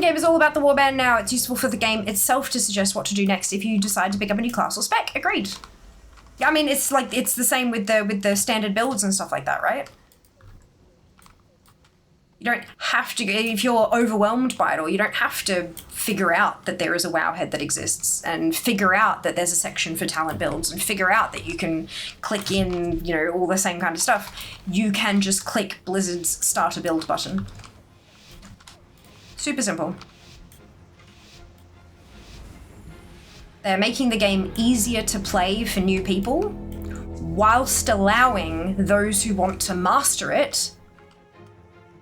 Game is all about the warband now. It's useful for the game itself to suggest what to do next if you decide to pick up a new class or spec. Agreed. I mean, it's the same with the standard builds and stuff like that, right? You don't have to, if you're overwhelmed by it all, you don't have to figure out that there is a WoW head that exists and figure out that there's a section for talent builds and figure out that you can click in, you know, all the same kind of stuff. You can just click Blizzard's start a build button. Super simple. They're making the game easier to play for new people, whilst allowing those who want to master it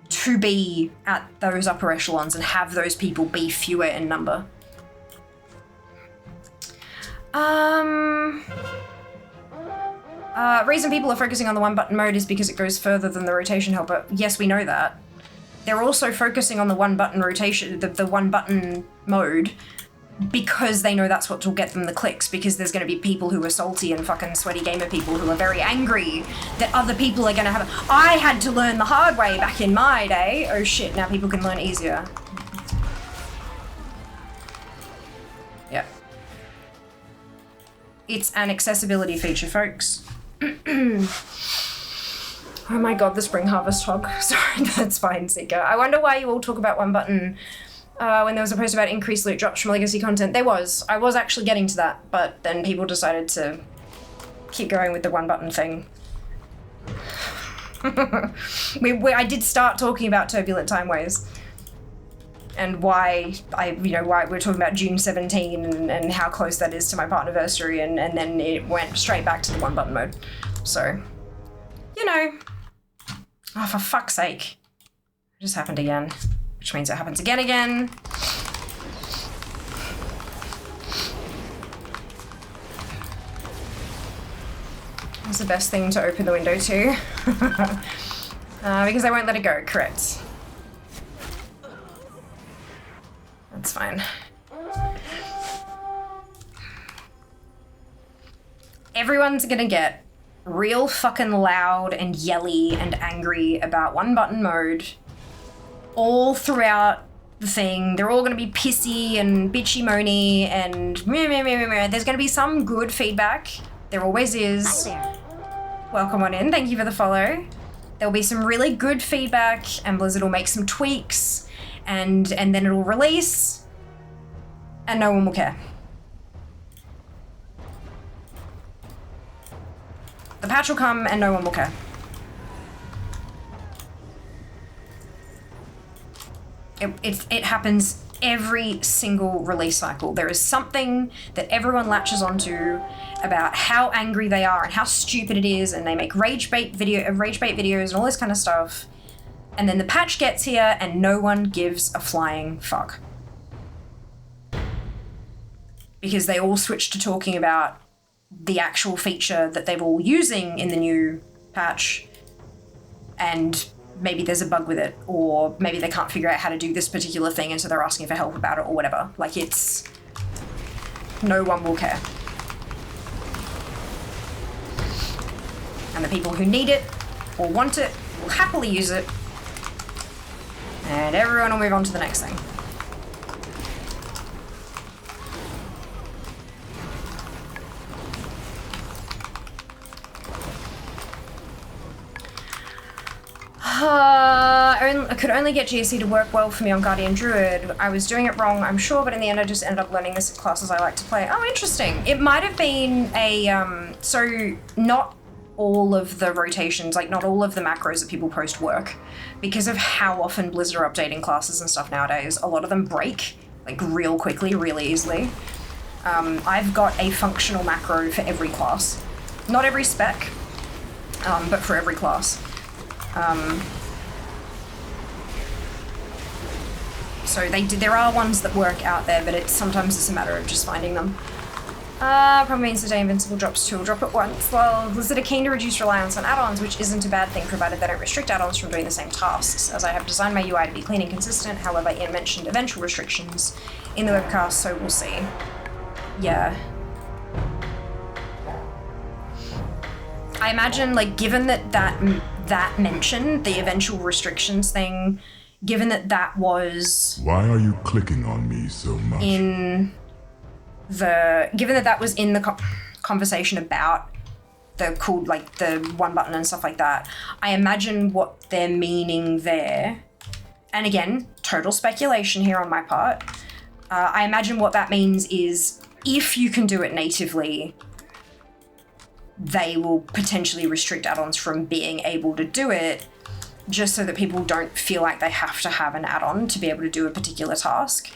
to be at those upper echelons and have those people be fewer in number. Reason people are focusing on the one button mode is because it goes further than the rotation helper. Yes, we know that. They're also focusing on the one button rotation, the one button mode, because they know that's what will get them the clicks, because there's going to be people who are salty and fucking sweaty gamer people who are very angry that other people are going to have I had to learn the hard way back in my day. Oh shit, now people can learn easier. Yep. It's an accessibility feature, folks. Oh my god, the Spring Harvest hog. Sorry, that's fine, Seeker. I wonder why you all talk about one button when there was a post about increased loot drops from legacy content. There was. I was actually getting to that, but then people decided to keep going with the one button thing. I did start talking about Turbulent Timeways and why why we're talking about June 17 and how close that is to my partnerversary, and then it went straight back to the one button mode. So, you know. Oh, for fuck's sake. It just happened again. Which means it happens again. That's the best thing to open the window to. Because I won't let it go, correct. That's fine. Everyone's gonna get real fucking loud and yelly and angry about one button mode all throughout the thing. They're all going to be pissy and bitchy moany and meh, meh, meh, meh, meh. There's going to be some good feedback. There always is. Welcome on in. Thank you for the follow. There'll be some really good feedback, and Blizzard will make some tweaks, and then it'll release, and no one will care. The patch will come and no one will care. It happens every single release cycle. There is something that everyone latches onto about how angry they are and how stupid it is, and they make rage bait videos and all this kind of stuff. And then the patch gets here and no one gives a flying fuck. Because they all switch to talking about the actual feature that they're all using in the new patch, and maybe there's a bug with it, or maybe they can't figure out how to do this particular thing and so they're asking for help about it or whatever. Like, it's... no one will care. And the people who need it or want it will happily use it, and everyone will move on to the next thing. I could only get GSE to work well for me on Guardian Druid. I was doing it wrong, I'm sure, but in the end I just ended up learning this classes I like to play. Oh, interesting. It might have been a, so not all of the rotations, like not all of the macros that people post work, because of how often Blizzard are updating classes and stuff nowadays. A lot of them break, like real quickly, really easily. I've got a functional macro for every class. Not every spec, but for every So there are ones that work out there, but sometimes it's a matter of just finding them. Probably means the day Invincible drops 2 will drop at once. Well, Blizzard are keen to reduce reliance on add-ons, which isn't a bad thing provided they don't restrict add-ons from doing the same tasks, as I have designed my UI to be clean and consistent. However, Ian mentioned eventual restrictions in the webcast, so we'll see. Yeah. I imagine, like, given that mentioned, the eventual restrictions thing, given that was... Why are you clicking on me so much? Given that was in the conversation about the cool, like, the one button and stuff like that, I imagine what they're meaning there, and again, total speculation here on my part, I imagine what that means is if you can do it natively, they will potentially restrict add-ons from being able to do it, just so that people don't feel like they have to have an add-on to be able to do a particular task.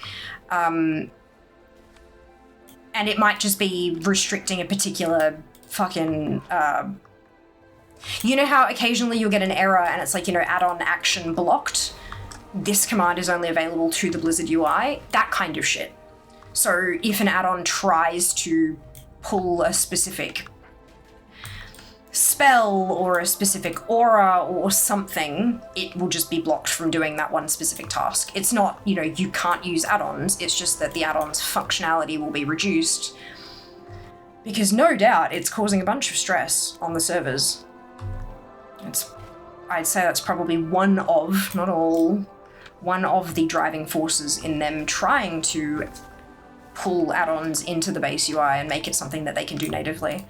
And it might just be restricting a particular fucking, you know how occasionally you'll get an error and it's like, you know, add-on action blocked? This command is only available to the Blizzard UI, that kind of shit. So if an add-on tries to pull a specific spell or a specific aura or something, it will just be blocked from doing that one specific task. It's not, you know, you can't use add-ons, it's just that the add-on's functionality will be reduced. Because no doubt it's causing a bunch of stress on the servers. I'd say that's probably one of, not all, one of the driving forces in them trying to pull add-ons into the base UI and make it something that they can do natively.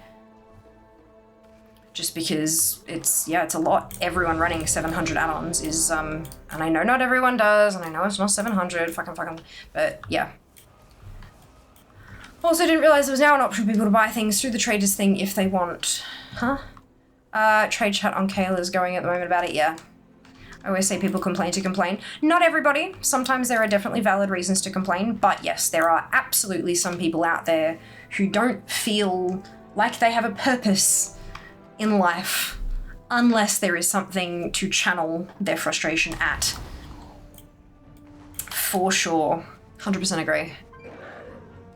Just because it's a lot. Everyone running 700 add-ons is, and I know not everyone does, and I know it's not 700, fucking, but yeah. Also didn't realize there was now an option for people to buy things through the traders thing if they want. Huh? Trade chat on Kayla is going at the moment about it, yeah. I always say people complain to complain. Not everybody. Sometimes there are definitely valid reasons to complain, but yes, there are absolutely some people out there who don't feel like they have a purpose in life unless there is something to channel their frustration at. For sure. 100% agree.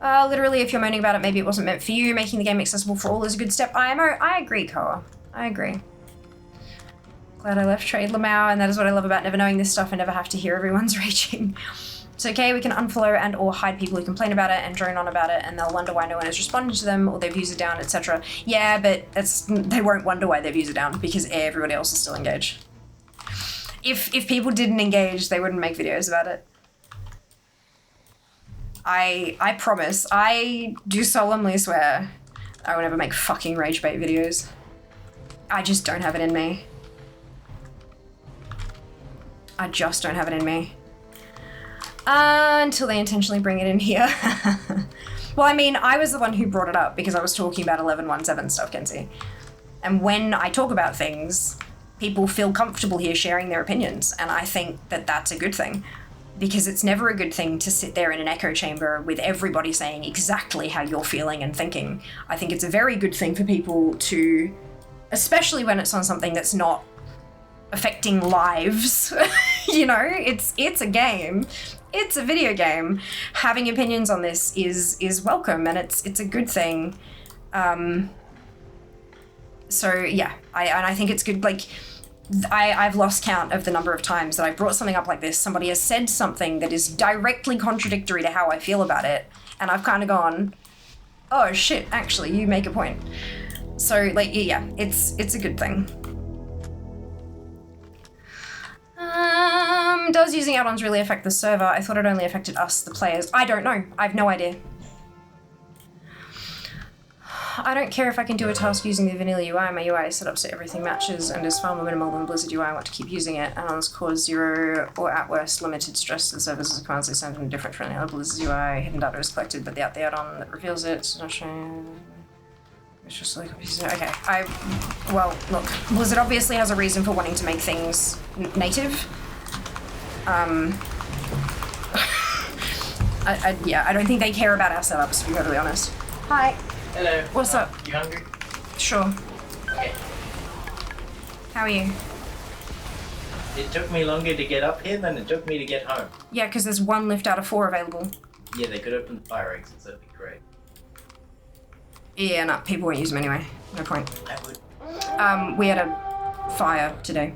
Literally, if you're moaning about it, maybe it wasn't meant for you. Making the game accessible for all is a good step. I agree, Koa. I agree. Glad I left Trade Lamau, and that is what I love about never knowing this stuff and never have to hear everyone's raging. It's okay, we can unfollow and or hide people who complain about it and drone on about it, and they'll wonder why no one is responding to them or their views are down, etc. Yeah, but they won't wonder why their views are down because everybody else is still engaged. If people didn't engage, they wouldn't make videos about it. I promise, I do solemnly swear I will never make fucking rage bait videos. I just don't have it in me. I just don't have it in me. Until they intentionally bring it in here. Well, I mean, I was the one who brought it up because I was talking about 11.1.7 stuff, Kenzie. And when I talk about things, people feel comfortable here sharing their opinions, and I think that that's a good thing. Because it's never a good thing to sit there in an echo chamber with everybody saying exactly how you're feeling and thinking. I think it's a very good thing for people to, especially when it's on something that's not affecting lives, you know, it's a game. It's a video game. Having opinions on this is welcome, and it's a good thing. So yeah, I think it's good. Like, I've lost count of the number of times that I brought something up like this. Somebody has said something that is directly contradictory to how I feel about it, and I've kind of gone, oh shit, actually, you make a point. So like, yeah, it's a good thing. Does using add-ons really affect the server? I thought it only affected us, the players. I don't know. I have no idea. I don't care if I can do a task using the vanilla UI. My UI is set up so everything matches and is far more minimal than Blizzard UI. I want to keep using it. Add-ons cause 0 or at worst limited stress to the servers as commands they send them different from the other Blizzard UI. Hidden data is collected, but the add-on that reveals it, it's not showing. It's just like, okay, well, look, Blizzard obviously has a reason for wanting to make things native. Yeah, I don't think they care about our setups, to be totally honest. Hi. Hello. What's up? You hungry? Sure. Okay. How are you? It took me longer to get up here than it took me to get home. Yeah, because there's 1 lift out of 4 available. Yeah, they could open the fire exits. That'd be great. Yeah, no, people won't use them anyway. No point. I would. We had a fire today.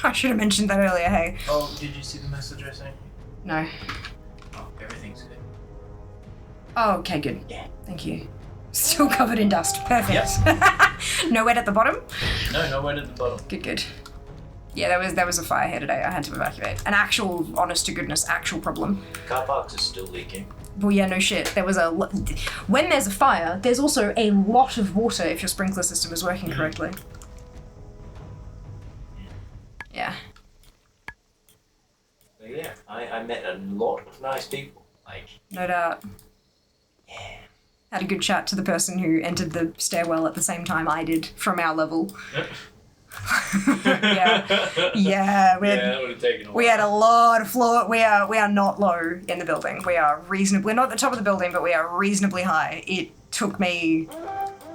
I should have mentioned that earlier, hey. Oh, did you see the message I sent you? No. Oh, everything's good. Oh, okay, good. Yeah. Thank you. Still covered in dust. Perfect. Yep. No wet at the bottom? No, no wet at the bottom. Good, good. Yeah, there was a fire here today. I had to evacuate. An actual, honest to goodness, actual problem. Car parks are still leaking. Well, yeah, no shit. There was when there's a fire, there's also a lot of water if your sprinkler system is working correctly. Yeah. So yeah, I met a lot of nice people. Like, No doubt. yeah. Had a good chat to the person who entered the stairwell at the same time I did from our level. Yeah. Yeah, we had, Yeah, that would have taken a while. we had a lot of floor. We are not low in the building. We are reasonably, not at the top of the building, but we are reasonably high. It took me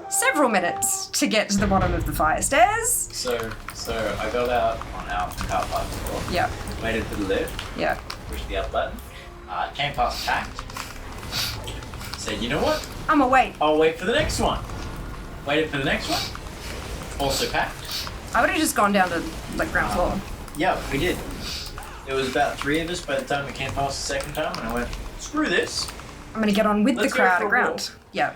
several minutes to get to the bottom of the fire stairs. So I got out on our car park floor. Yeah, Waited for the lift. yeah. Pushed the up button. Came past packed. Said, you know what? I'm awake. I'll wait for the next one. Waited for the next one. Also packed. I would have just gone down to like ground floor. Yeah, we did. There was about 3 of us by the time we came past the second time, and I went, screw this. I'm gonna get on with Let's the go crowd for at a ground. walk. Yeah,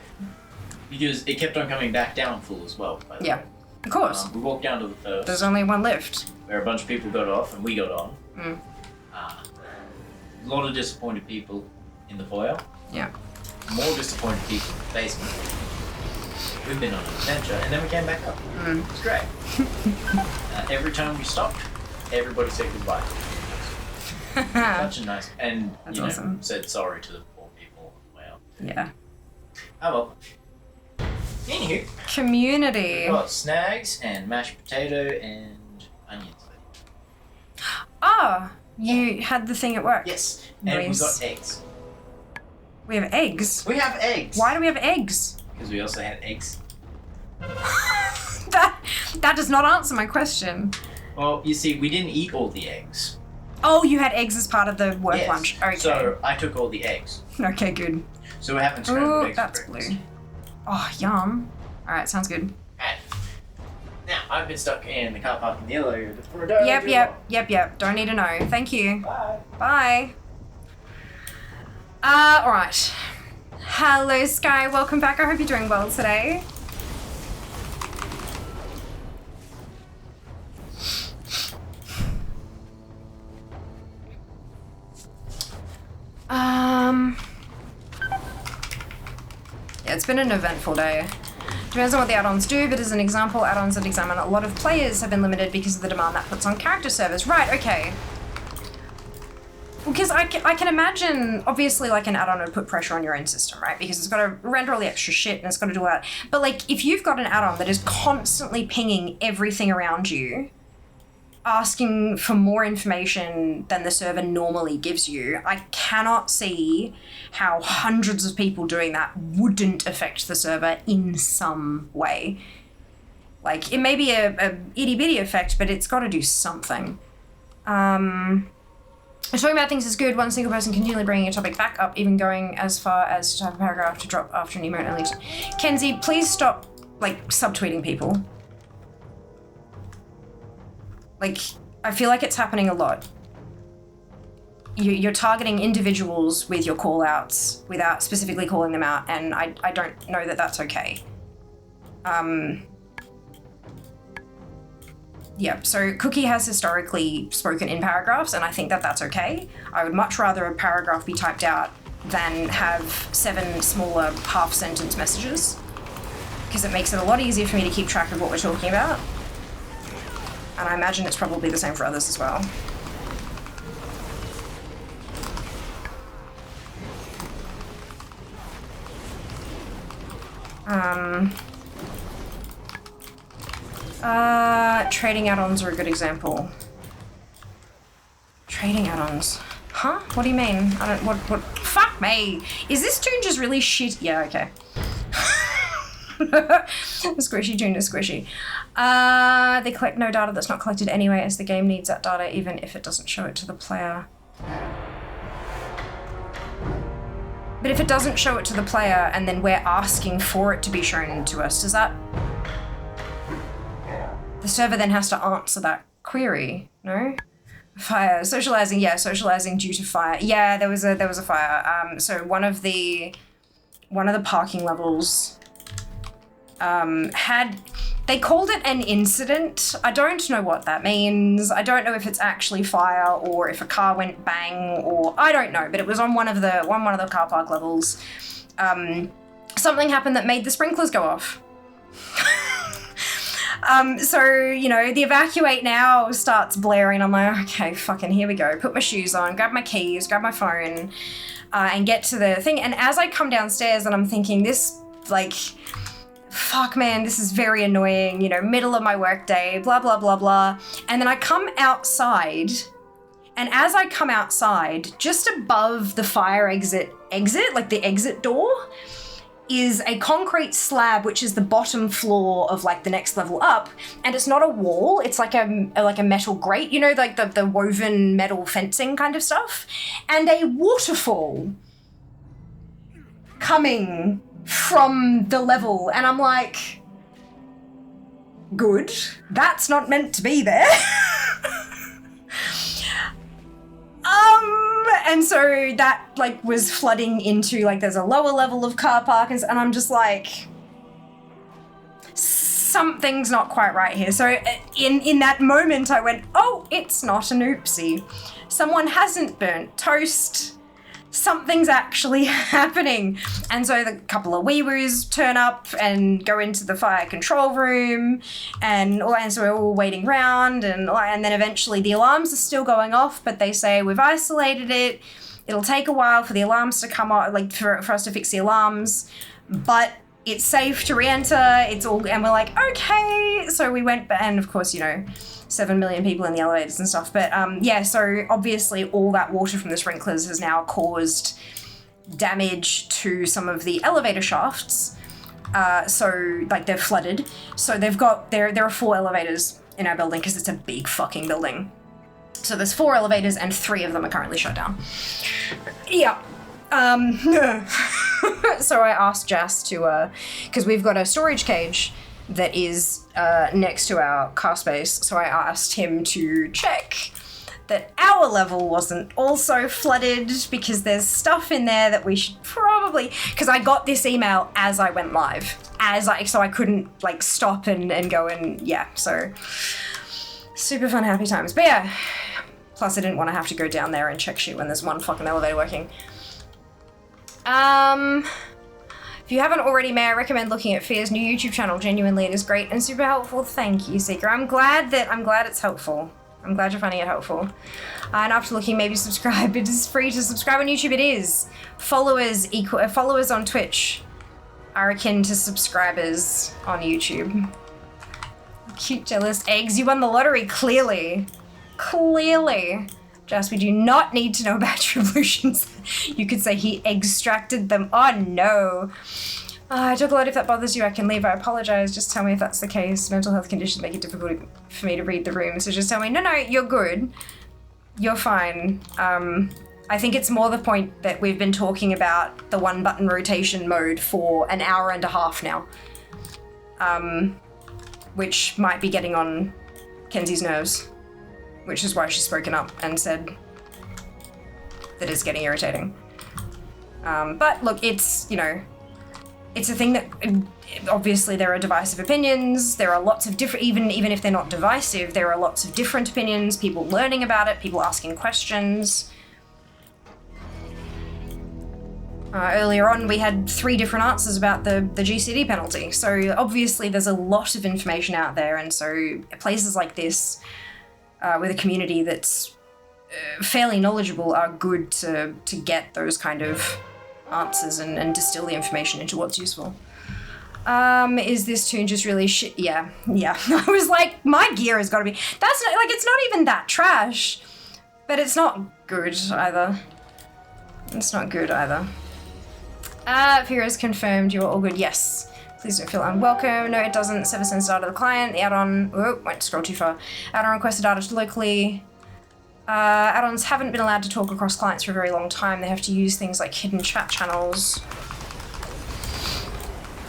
Because it kept on coming back down full as well, by the yeah. way. Of course. We walked down to the first, There's only 1 lift. where a bunch of people got off, and we got on. Mm. A lot of disappointed people in the foyer. Yeah. More disappointed people in the basement. We've been on an adventure, and then we came back up. Mm. It was great. Every time we stopped, everybody said goodbye. Such a nice, and That's you know, awesome. said sorry to the poor people on the way up. Yeah. Oh well. Anywho, Community. got snags and mashed potato and onions. Ah, you had the thing at work. Yes, and Nice. we got eggs. We have eggs. We have eggs. Why do we have eggs? Because we also had eggs. That does not answer my question. Well, you see, we didn't eat all the eggs. Oh, you had eggs as part of the work Yes. lunch. Okay. So I took all the eggs. Okay, good. So we're having scrambled Ooh, eggs that's for breakfast. blue. Oh, yum. Alright, sounds good. And now I've been stuck in the car park in the elevator for a day. Yep. Don't need to know. Thank you. Bye. Bye. Alright. Hello, Sky. Welcome back. I hope you're doing well today. Yeah, it's been an eventful day. Depends on what the add-ons do, but as an example, add-ons that examine a lot of players have been limited because of the demand that puts on character servers. Right, okay. Because I can imagine, obviously, like an add-on would put pressure on your own system, right? Because it's got to render all the extra shit and it's got to do all that. But like, if you've got an add-on that is constantly pinging everything around you, asking for more information than the server normally gives you, I cannot see how hundreds of people doing that wouldn't affect the server in some way. Like, it may be a itty-bitty effect, but it's got to do something. Talking about things is good. One single person continually bringing a topic back up, even going as far as to type a paragraph to drop after an emote only. Kenzie, please stop, like, subtweeting people. Like, I feel like it's happening a lot. You're targeting individuals with your call-outs without specifically calling them out, and I don't know that that's okay. Yeah, so Cookie has historically spoken in paragraphs, and I think that that's okay. I would much rather a paragraph be typed out than have 7 smaller half-sentence messages, because it makes it a lot easier for me to keep track of what we're talking about. And I imagine it's probably the same for others as well. Trading add-ons are a good example. Trading add-ons. Huh? What do you mean? I don't, what, fuck me. Is this tune just really shit? Yeah, okay. Squishy tuna squishy. They collect no data that's not collected anyway, as the game needs that data even if it doesn't show it to the player. But if it doesn't show it to the player and then we're asking for it to be shown to us, does that... The server then has to answer that query, no? Fire. Socializing, yeah, socializing due to fire. Yeah, there was a fire. So one of the parking levels they called it an incident. I don't know what that means. I don't know if it's actually fire or if a car went bang or I don't know, but it was on one of the car park levels. Something happened that made the sprinklers go off. So, you know, the evacuate now starts blaring. I'm like, okay, fucking here we go. Put my shoes on, grab my keys, grab my phone, and get to the thing. And as I come downstairs and I'm thinking this, like, fuck man, this is very annoying, you know, middle of my work day, blah, blah, blah, blah. And then I come outside, and as I come outside, just above the fire exit, like the exit door, is a concrete slab, which is the bottom floor of like the next level up. And it's not a wall, it's like a metal grate, you know, like the woven metal fencing kind of stuff. And a waterfall coming from the level, and I'm like, good, that's not meant to be there. And so that like was flooding into like there's a lower level of car park, and I'm just like, something's not quite right here. So in that moment I went, oh, it's not an oopsie. Someone hasn't burnt toast. Something's actually happening. And so the couple of wee-woos turn up and go into the fire control room, and so we're all waiting around, and then eventually the alarms are still going off, but they say we've isolated it. It'll take a while for the alarms to come on, like for us to fix the alarms, but it's safe to re-enter. It's all, and we're like, okay. So we went, and of course, you know, 7 million people in the elevators and stuff. But yeah, so obviously all that water from the sprinklers has now caused damage to some of the elevator shafts. So like they're flooded. So they've got, there are 4 elevators in our building because it's a big fucking building. So there's 4 elevators and 3 of them are currently shut down. Yeah. So I asked Jas to, because we've got a storage cage that is next to our car space, so I asked him to check that our level wasn't also flooded, because there's stuff in there that we should probably, because I got this email as I went live, so I couldn't like stop and go, and yeah, so super fun, happy times. But yeah, plus I didn't want to have to go down there and check shit when there's one fucking elevator working. If you haven't already, may I recommend looking at Fear's new YouTube channel. Genuinely, it is great and super helpful. Thank you, Seeker. I'm glad it's helpful. I'm glad you're finding it helpful. And after looking, maybe subscribe. It is free to subscribe on YouTube. It is. Followers on Twitch are akin to subscribers on YouTube. Cute jealous eggs. You won the lottery, clearly. Clearly. Just, we do not need to know about revolutions. You could say he extracted them. Oh no. I took a lot. If that bothers you, I can leave. I apologize. Just tell me if that's the case. Mental health conditions make it difficult for me to read the room. So just tell me, no, you're good. You're fine. I think it's more the point that we've been talking about the 1-button rotation mode for an hour and a half now. Which might be getting on Kenzie's nerves. Which is why she's spoken up and said that it's getting irritating. But look, it's, you know, it's a thing that, obviously there are divisive opinions, there are lots of different, even if they're not divisive, there are lots of different opinions, people learning about it, people asking questions. Earlier on, we had 3 different answers about the GCD penalty, so obviously there's a lot of information out there, and so places like this, with a community that's fairly knowledgeable, are good to get those kind of answers and distill the information into what's useful. Is this tune just really shit? Yeah. I was like, my gear has got to be, that's not, like, it's not even that trash, but it's not good either. It's not good either. Fear is confirmed, you're all good. Yes. Please don't feel unwelcome. No, it doesn't. Server sends data to the client. The add-on... Oh, won't scroll too far. Add-on requests the data locally. Add-ons haven't been allowed to talk across clients for a very long time. They have to use things like hidden chat channels.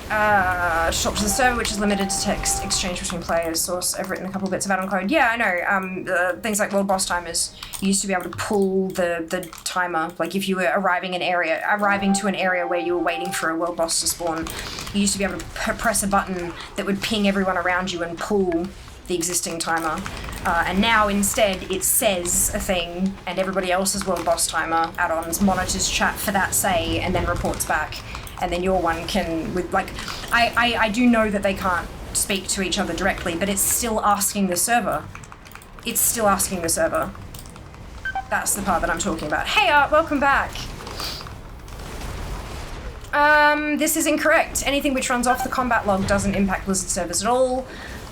To talk to the server, which is limited to text exchange between players. Source, I've written a couple bits of add-on code. Yeah, I know. Things like world boss timers, you used to be able to pull the timer. Like if you were arriving to an area where you were waiting for a world boss to spawn, you used to be able to press a button that would ping everyone around you and pull the existing timer. And now instead it says a thing and everybody else's world boss timer add-ons monitors chat for that say and then reports back. And then your one can, with like, I do know that they can't speak to each other directly, but it's still asking the server. It's still asking the server. That's the part that I'm talking about. Hey Art, welcome back. This is incorrect. Anything which runs off the combat log doesn't impact Blizzard servers at all,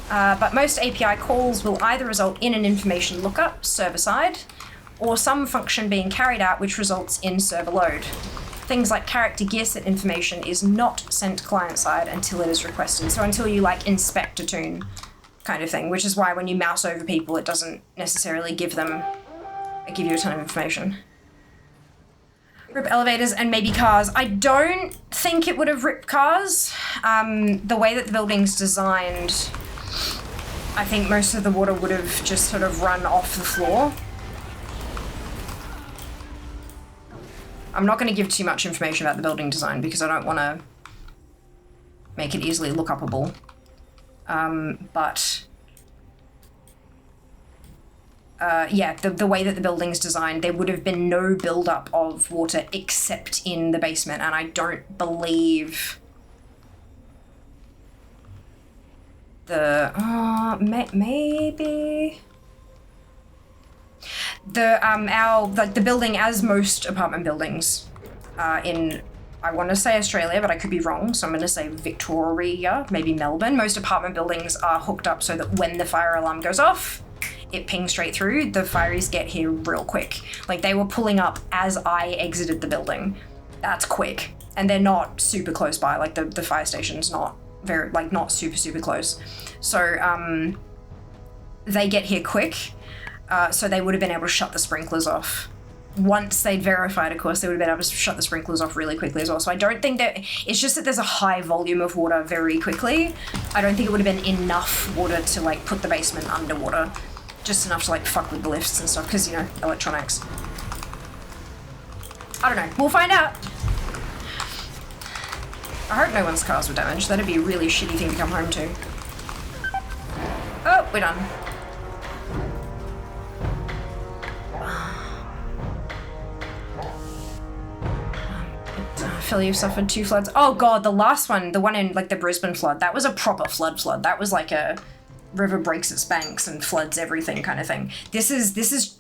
but most API calls will either result in an information lookup, server-side, or some function being carried out which results in server load. Things like character gear set information is not sent client-side until it is requested. So until you like inspect a toon kind of thing, which is why when you mouse over people, it doesn't necessarily give you a ton of information. Rip elevators and maybe cars. I don't think it would have ripped cars. The way that the building's designed, I think most of the water would have just sort of run off the floor. I'm not going to give too much information about the building design because I don't want to make it easily look upable. Yeah, the way that the building's designed, there would have been no buildup of water except in the basement, and I don't believe maybe the building, as most apartment buildings in, I want to say Australia, but I could be wrong, so I'm going to say Victoria, maybe Melbourne. Most apartment buildings are hooked up so that when the fire alarm goes off, it pings straight through. The fireys get here real quick. Like, they were pulling up as I exited the building. That's quick. And they're not super close by. Like, the fire station's not very, like, not super close. So, they get here quick. So they would have been able to shut the sprinklers off. Once they'd verified, of course, they would have been able to shut the sprinklers off really quickly as well. So I don't think that, it's just that there's a high volume of water very quickly. I don't think it would have been enough water to like put the basement underwater. Just enough to like fuck with the lifts and stuff, because, you know, electronics. I don't know, we'll find out. I hope no one's cars were damaged. That'd be a really shitty thing to come home to. Oh, we're done. Philly, you've suffered 2 floods. Oh god, the last one, the one in like the Brisbane flood, that was a proper flood. That was like a river breaks its banks and floods everything kind of thing. This is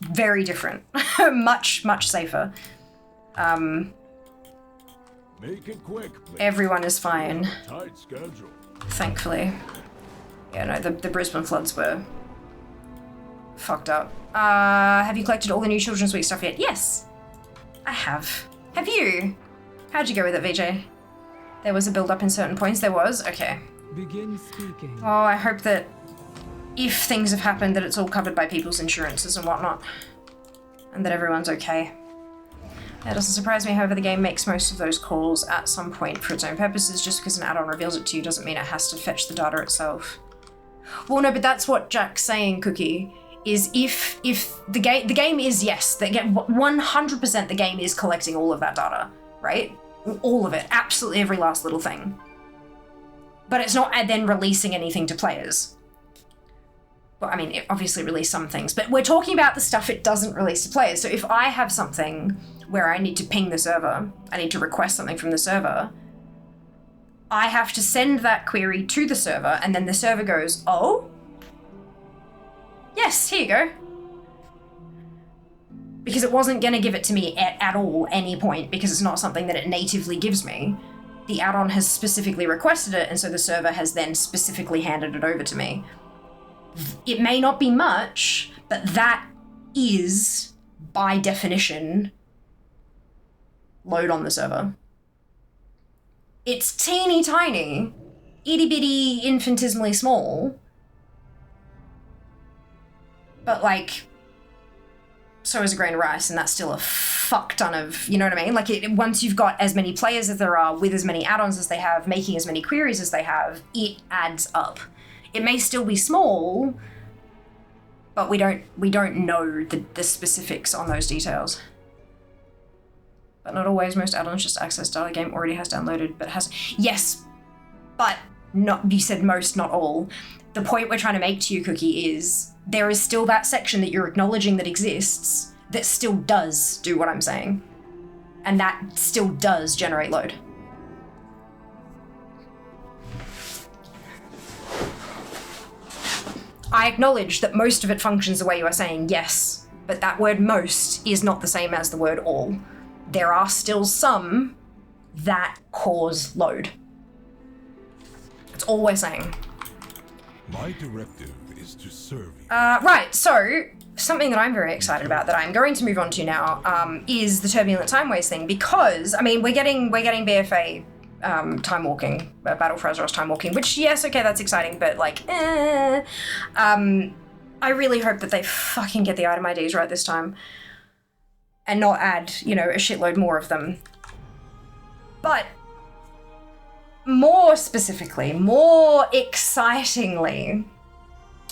very different. much safer. Make it quick, please. Everyone is fine. Tight schedule. Thankfully. Yeah, no, the Brisbane floods were fucked up. Have you collected all the new Children's Week stuff yet? Yes, I have. Have you? How'd you go with it, VJ? There was a build-up in certain points. There was? Okay. Begin speaking. Well, I hope that if things have happened, that it's all covered by people's insurances and whatnot. And that everyone's okay. That doesn't surprise me, however, the game makes most of those calls at some point for its own purposes. Just because an add-on reveals it to you doesn't mean it has to fetch the data itself. Well, no, but that's what Jack's saying, Cookie, is if the game is, yes, 100% the game is collecting all of that data, right? All of it, absolutely every last little thing. But it's not then releasing anything to players. Well, I mean, it obviously released some things, but we're talking about the stuff it doesn't release to players. So if I have something where I need to ping the server, I need to request something from the server, I have to send that query to the server, and then the server goes, oh? Yes, here you go. Because it wasn't going to give it to me at all, any point, because it's not something that it natively gives me. The add-on has specifically requested it, and so the server has then specifically handed it over to me. It may not be much, but that is, by definition, load on the server. It's teeny tiny, itty bitty infinitesimally small, but like, so is a grain of rice, and that's still a fuck ton of, you know what I mean? Like, once you've got as many players as there are, with as many add-ons as they have, making as many queries as they have, it adds up. It may still be small, but we don't know the specifics on those details. But not always. Most add-ons just access data the game already has downloaded, but has... Yes, but not. You said most, not all. The point we're trying to make to you, Cookie, is there is still that section that you're acknowledging that exists that still does do what I'm saying. And that still does generate load. I acknowledge that most of it functions the way you are saying, yes, but that word most is not the same as the word all. There are still some that cause load. That's all we're saying. My directive is to serve you. Right, so something that I'm very excited about that I'm going to move on to now is the turbulent time waste thing, because I mean we're getting BFA time walking, Battle for Azeroth's time walking, which yes, okay, that's exciting, but like, I really hope that they fucking get the item IDs right this time, and not add, you know, a shitload more of them. But more specifically, more excitingly,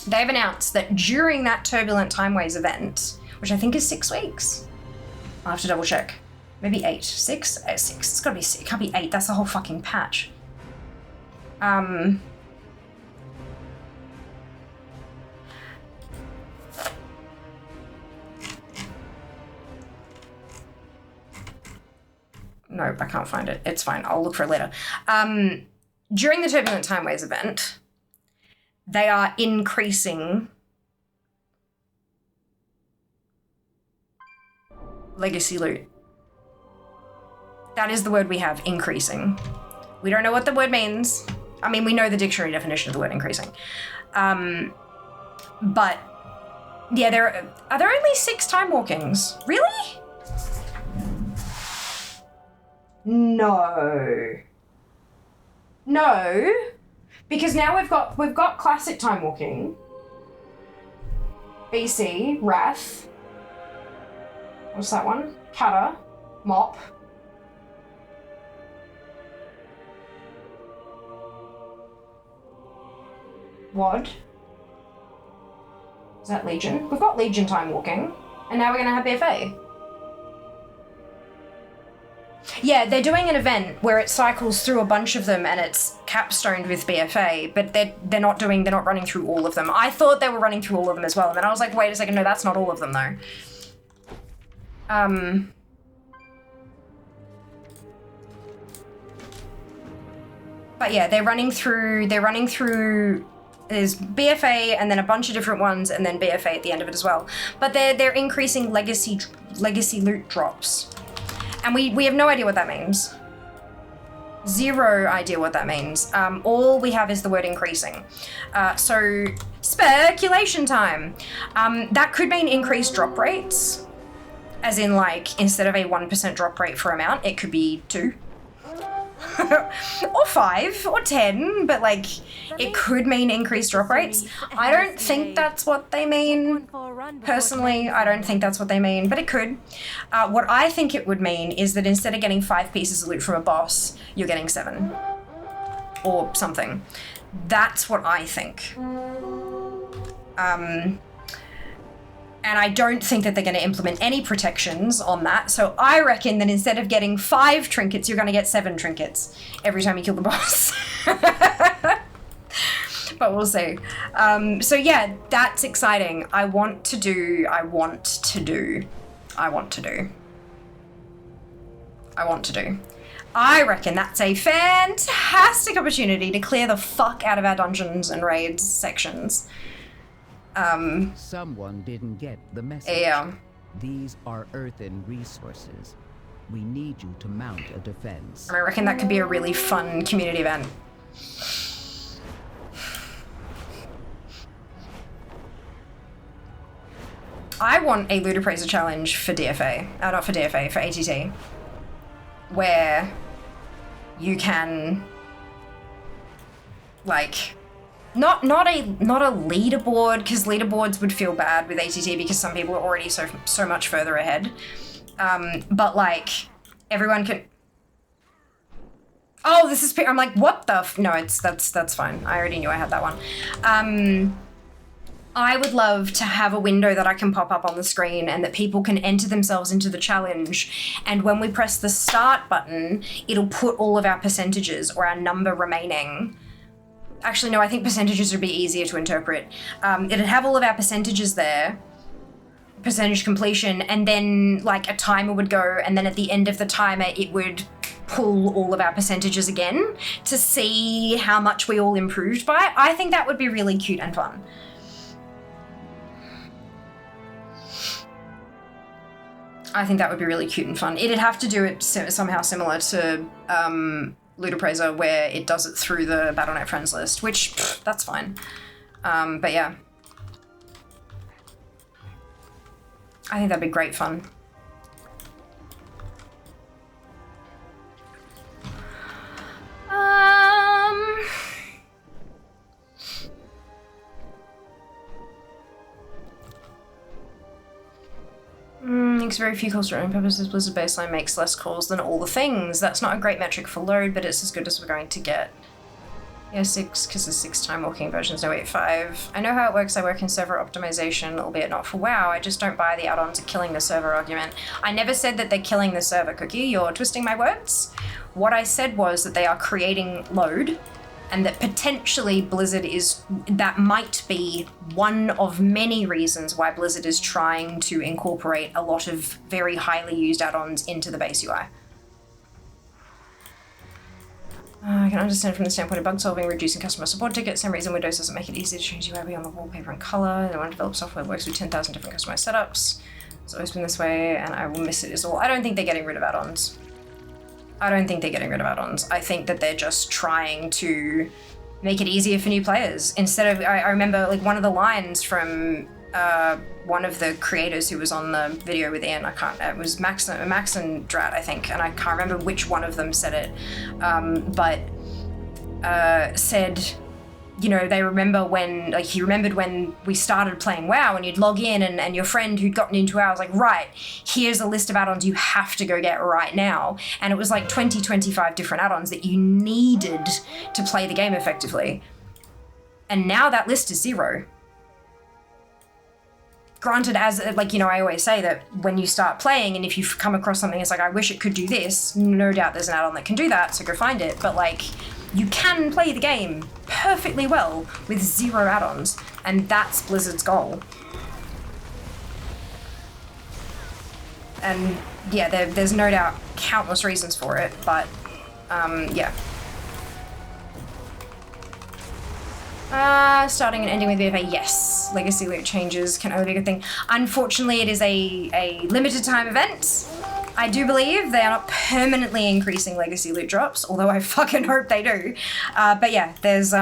they've announced that during that Turbulent Timeways event, which I think is 6 weeks, I'll have to double check, maybe 8, 6? 6, it's gotta be 6, it can't be 8, that's the whole fucking patch. No, I can't find it. It's fine. I'll look for it later. During the Turbulent Timeways event, they are increasing legacy loot. That is the word we have, increasing. We don't know what the word means. I mean, we know the dictionary definition of the word increasing. But yeah, are there only 6 time walkings? Really? No, because now we've got classic time walking, BC, Wrath. What's that one? Kata, Mop. WOD. Is that Legion? We've got Legion time walking, and now we're gonna have BFA. Yeah, they're doing an event where it cycles through a bunch of them and it's capstoned with BFA, but they're not running through all of them. I thought they were running through all of them as well, and then I was like, wait a second, no, that's not all of them though. But yeah, they're running through, there's BFA and then a bunch of different ones and then BFA at the end of it as well. But they're increasing legacy loot drops. And we have no idea what that means. Zero idea what that means. All we have is the word increasing. So, speculation time. That could mean increased drop rates. As in, like, instead of a 1% drop rate for amount, it could be 2. Or 5, or 10, but like, it could mean increased drop rates. I don't think that's what they mean. Personally, I don't think that's what they mean, but it could. What I think it would mean is that instead of getting 5 pieces of loot from a boss, you're getting 7. Or something. That's what I think. And I don't think that they're going to implement any protections on that. So I reckon that instead of getting 5 trinkets, you're going to get 7 trinkets every time you kill the boss. But we'll see. So yeah, that's exciting. I want to do. I reckon that's a fantastic opportunity to clear the fuck out of our dungeons and raids sections. Someone didn't get the message. Yeah. These are earthen resources. We need you to mount a defense. I reckon that could be a really fun community event. I want a loot appraiser challenge for DFA. Not for DFA, for ATT. Where you can like, not a leaderboard, because leaderboards would feel bad with ATT because some people are already so much further ahead. But like, everyone can. Oh, this is. I'm like, what the? No, that's fine. I already knew I had that one. I would love to have a window that I can pop up on the screen and that people can enter themselves into the challenge. And when we press the start button, it'll put all of our percentages or our number remaining. Actually, no, I think percentages would be easier to interpret. It'd have all of our percentages there, percentage completion, and then like a timer would go, and then at the end of the timer, it would pull all of our percentages again to see how much we all improved by. I think that would be really cute and fun. I think that would be really cute and fun. It'd have to do it somehow similar to Ludopraiser, where it does it through the Battle.net friends list, which, that's fine. But yeah. I think that'd be great fun. Makes very few calls for own purposes. Blizzard baseline makes less calls than all the things. That's not a great metric for load, but it's as good as we're going to get. Yeah, 6, because there's 6 time walking versions, no 8.5. I know how it works. I work in server optimization, albeit not for WoW. I just don't buy the add-ons are killing the server argument. I never said that they're killing the server, Cookie. You're twisting my words. What I said was that they are creating load, and that potentially Blizzard that might be one of many reasons why Blizzard is trying to incorporate a lot of very highly used add-ons into the base UI. I can understand from the standpoint of bug solving, reducing customer support tickets. Same reason Windows doesn't make it easy to change UI beyond the wallpaper and color. They want to develop software that works with 10,000 different customized setups. It's always been this way, and I will miss it is all. I don't think they're getting rid of add-ons. I think that they're just trying to make it easier for new players. Instead of, I remember like one of the lines from one of the creators who was on the video with Ian, it was Max and Drat, I think, and I can't remember which one of them said it, but said, you know, they remember when, like, he remembered when we started playing WoW and you'd log in and your friend who'd gotten into WoW was like, right, here's a list of add-ons you have to go get right now. And it was like 25 different add-ons that you needed to play the game effectively. And now that list is 0. Granted, as, like, you know, I always say that when you start playing and if you come across something, it's like, I wish it could do this, no doubt there's an add-on that can do that, so go find it. But, like, you can play the game perfectly well with 0 add-ons, and that's Blizzard's goal. And, yeah, there's no doubt countless reasons for it, but, yeah. Starting and ending with BFA, yes. Legacy loot changes can only be a good thing. Unfortunately, it is a limited time event. I do believe they are not permanently increasing legacy loot drops, although I fucking hope they do. But yeah, there's,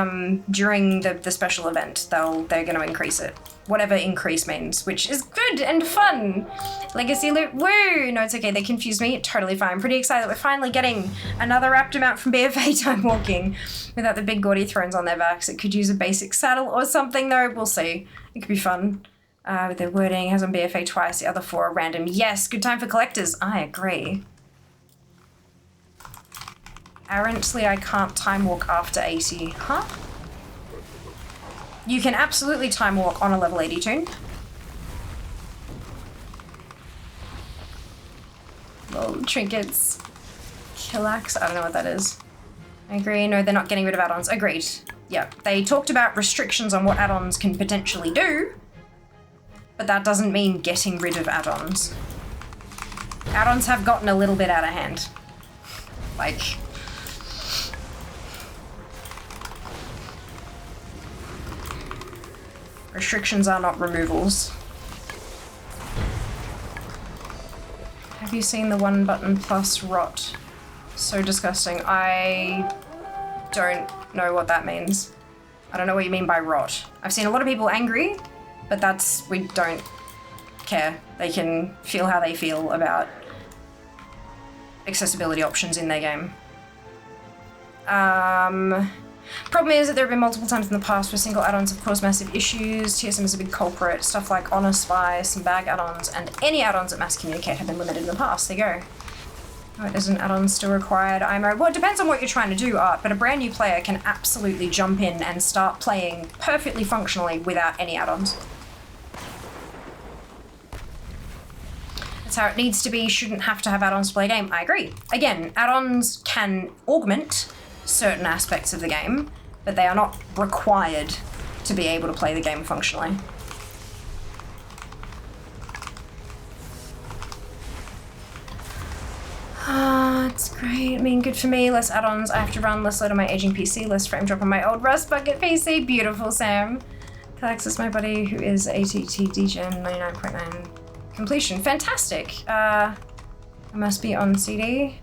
during the special event, they're gonna increase it. Whatever increase means, which is good and fun. Legacy loot, woo! No, it's okay, they confused me, totally fine. I'm pretty excited that we're finally getting another raptor mount from BFA time walking without the big gaudy thrones on their backs. It could use a basic saddle or something though, we'll see. It could be fun. With their wording, it has on BFA twice, the other 4 are random. Yes, good time for collectors, I agree. Errantly, I can't time walk after 80, huh? You can absolutely time walk on a level 80 toon. Little trinkets. Killax, I don't know what that is. I agree, no, they're not getting rid of add-ons. Agreed. Yeah, they talked about restrictions on what add-ons can potentially do, but that doesn't mean getting rid of add-ons. Add-ons have gotten a little bit out of hand. Like, restrictions are not removals. Have you seen the 1 button plus rot? So disgusting. I don't know what that means. I don't know what you mean by rot. I've seen a lot of people angry, but we don't care. They can feel how they feel about accessibility options in their game. Problem is that there have been multiple times in the past where single add-ons have caused massive issues. TSM is a big culprit. Stuff like Honor Spy, some bag add-ons, and any add-ons that Mass Communicate have been limited in the past. There you go. Oh, there's an add-on still required. IMO. Well, it depends on what you're trying to do, Art, but a brand new player can absolutely jump in and start playing perfectly functionally without any add-ons. That's how it needs to be. Shouldn't have to have add-ons to play a game. I agree. Again, add-ons can augment certain aspects of the game, but they are not required to be able to play the game functionally. It's great. I mean, good for me. Less add-ons I have to run, less load on my aging PC, less frame drop on my old Rust Bucket PC. Beautiful, Sam. Kalex is my buddy who is ATT Degen 99.9 completion. Fantastic. I must be on CD.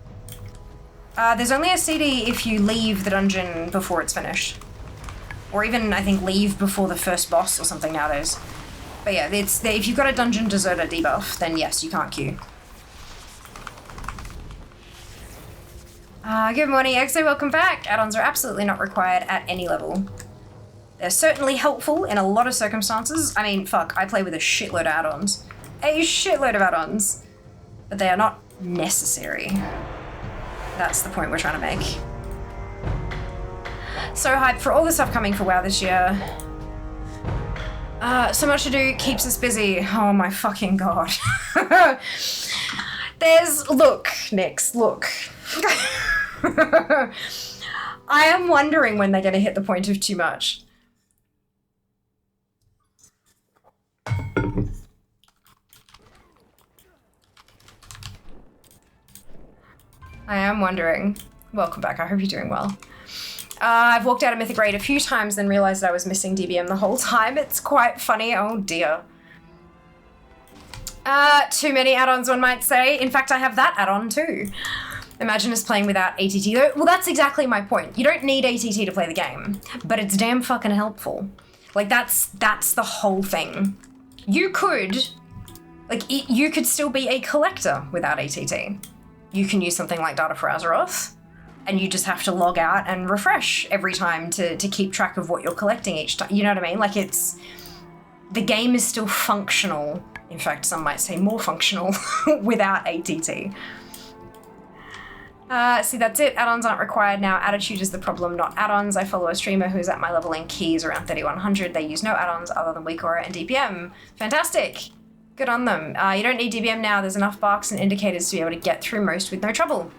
There's only a CD if you leave the dungeon before it's finished. Or even, I think, leave before the first boss or something nowadays. But yeah, if you've got a dungeon deserter debuff, then yes, you can't queue. Good morning, XO, welcome back. Add-ons are absolutely not required at any level. They're certainly helpful in a lot of circumstances. I mean, fuck, I play with a shitload of add-ons. A shitload of add-ons. But they are not necessary. That's the point we're trying to make. So hyped for all the stuff coming for WoW this year. So much to do, keeps us busy. Oh my fucking god. Look, Nix, look. I am wondering when they're gonna hit the point of too much. I am wondering. Welcome back, I hope you're doing well. I've walked out of Mythic Raid a few times and realized I was missing DBM the whole time. It's quite funny, oh dear. Too many add-ons, one might say. In fact, I have that add-on too. Imagine us playing without ATT. Well, that's exactly my point. You don't need ATT to play the game, but it's damn fucking helpful. Like, that's the whole thing. You could still be a collector without ATT. You can use something like Data for Azeroth, and you just have to log out and refresh every time to keep track of what you're collecting each time. You know what I mean? Like, the game is still functional. In fact, some might say more functional without ATT. See, that's it. Add-ons aren't required now. Attitude is the problem, not add-ons. I follow a streamer who's at my level in keys around 3100. They use no add-ons other than weak aura and DPM. Fantastic. Good on them. You don't need DBM now. There's enough barks and indicators to be able to get through most with no trouble.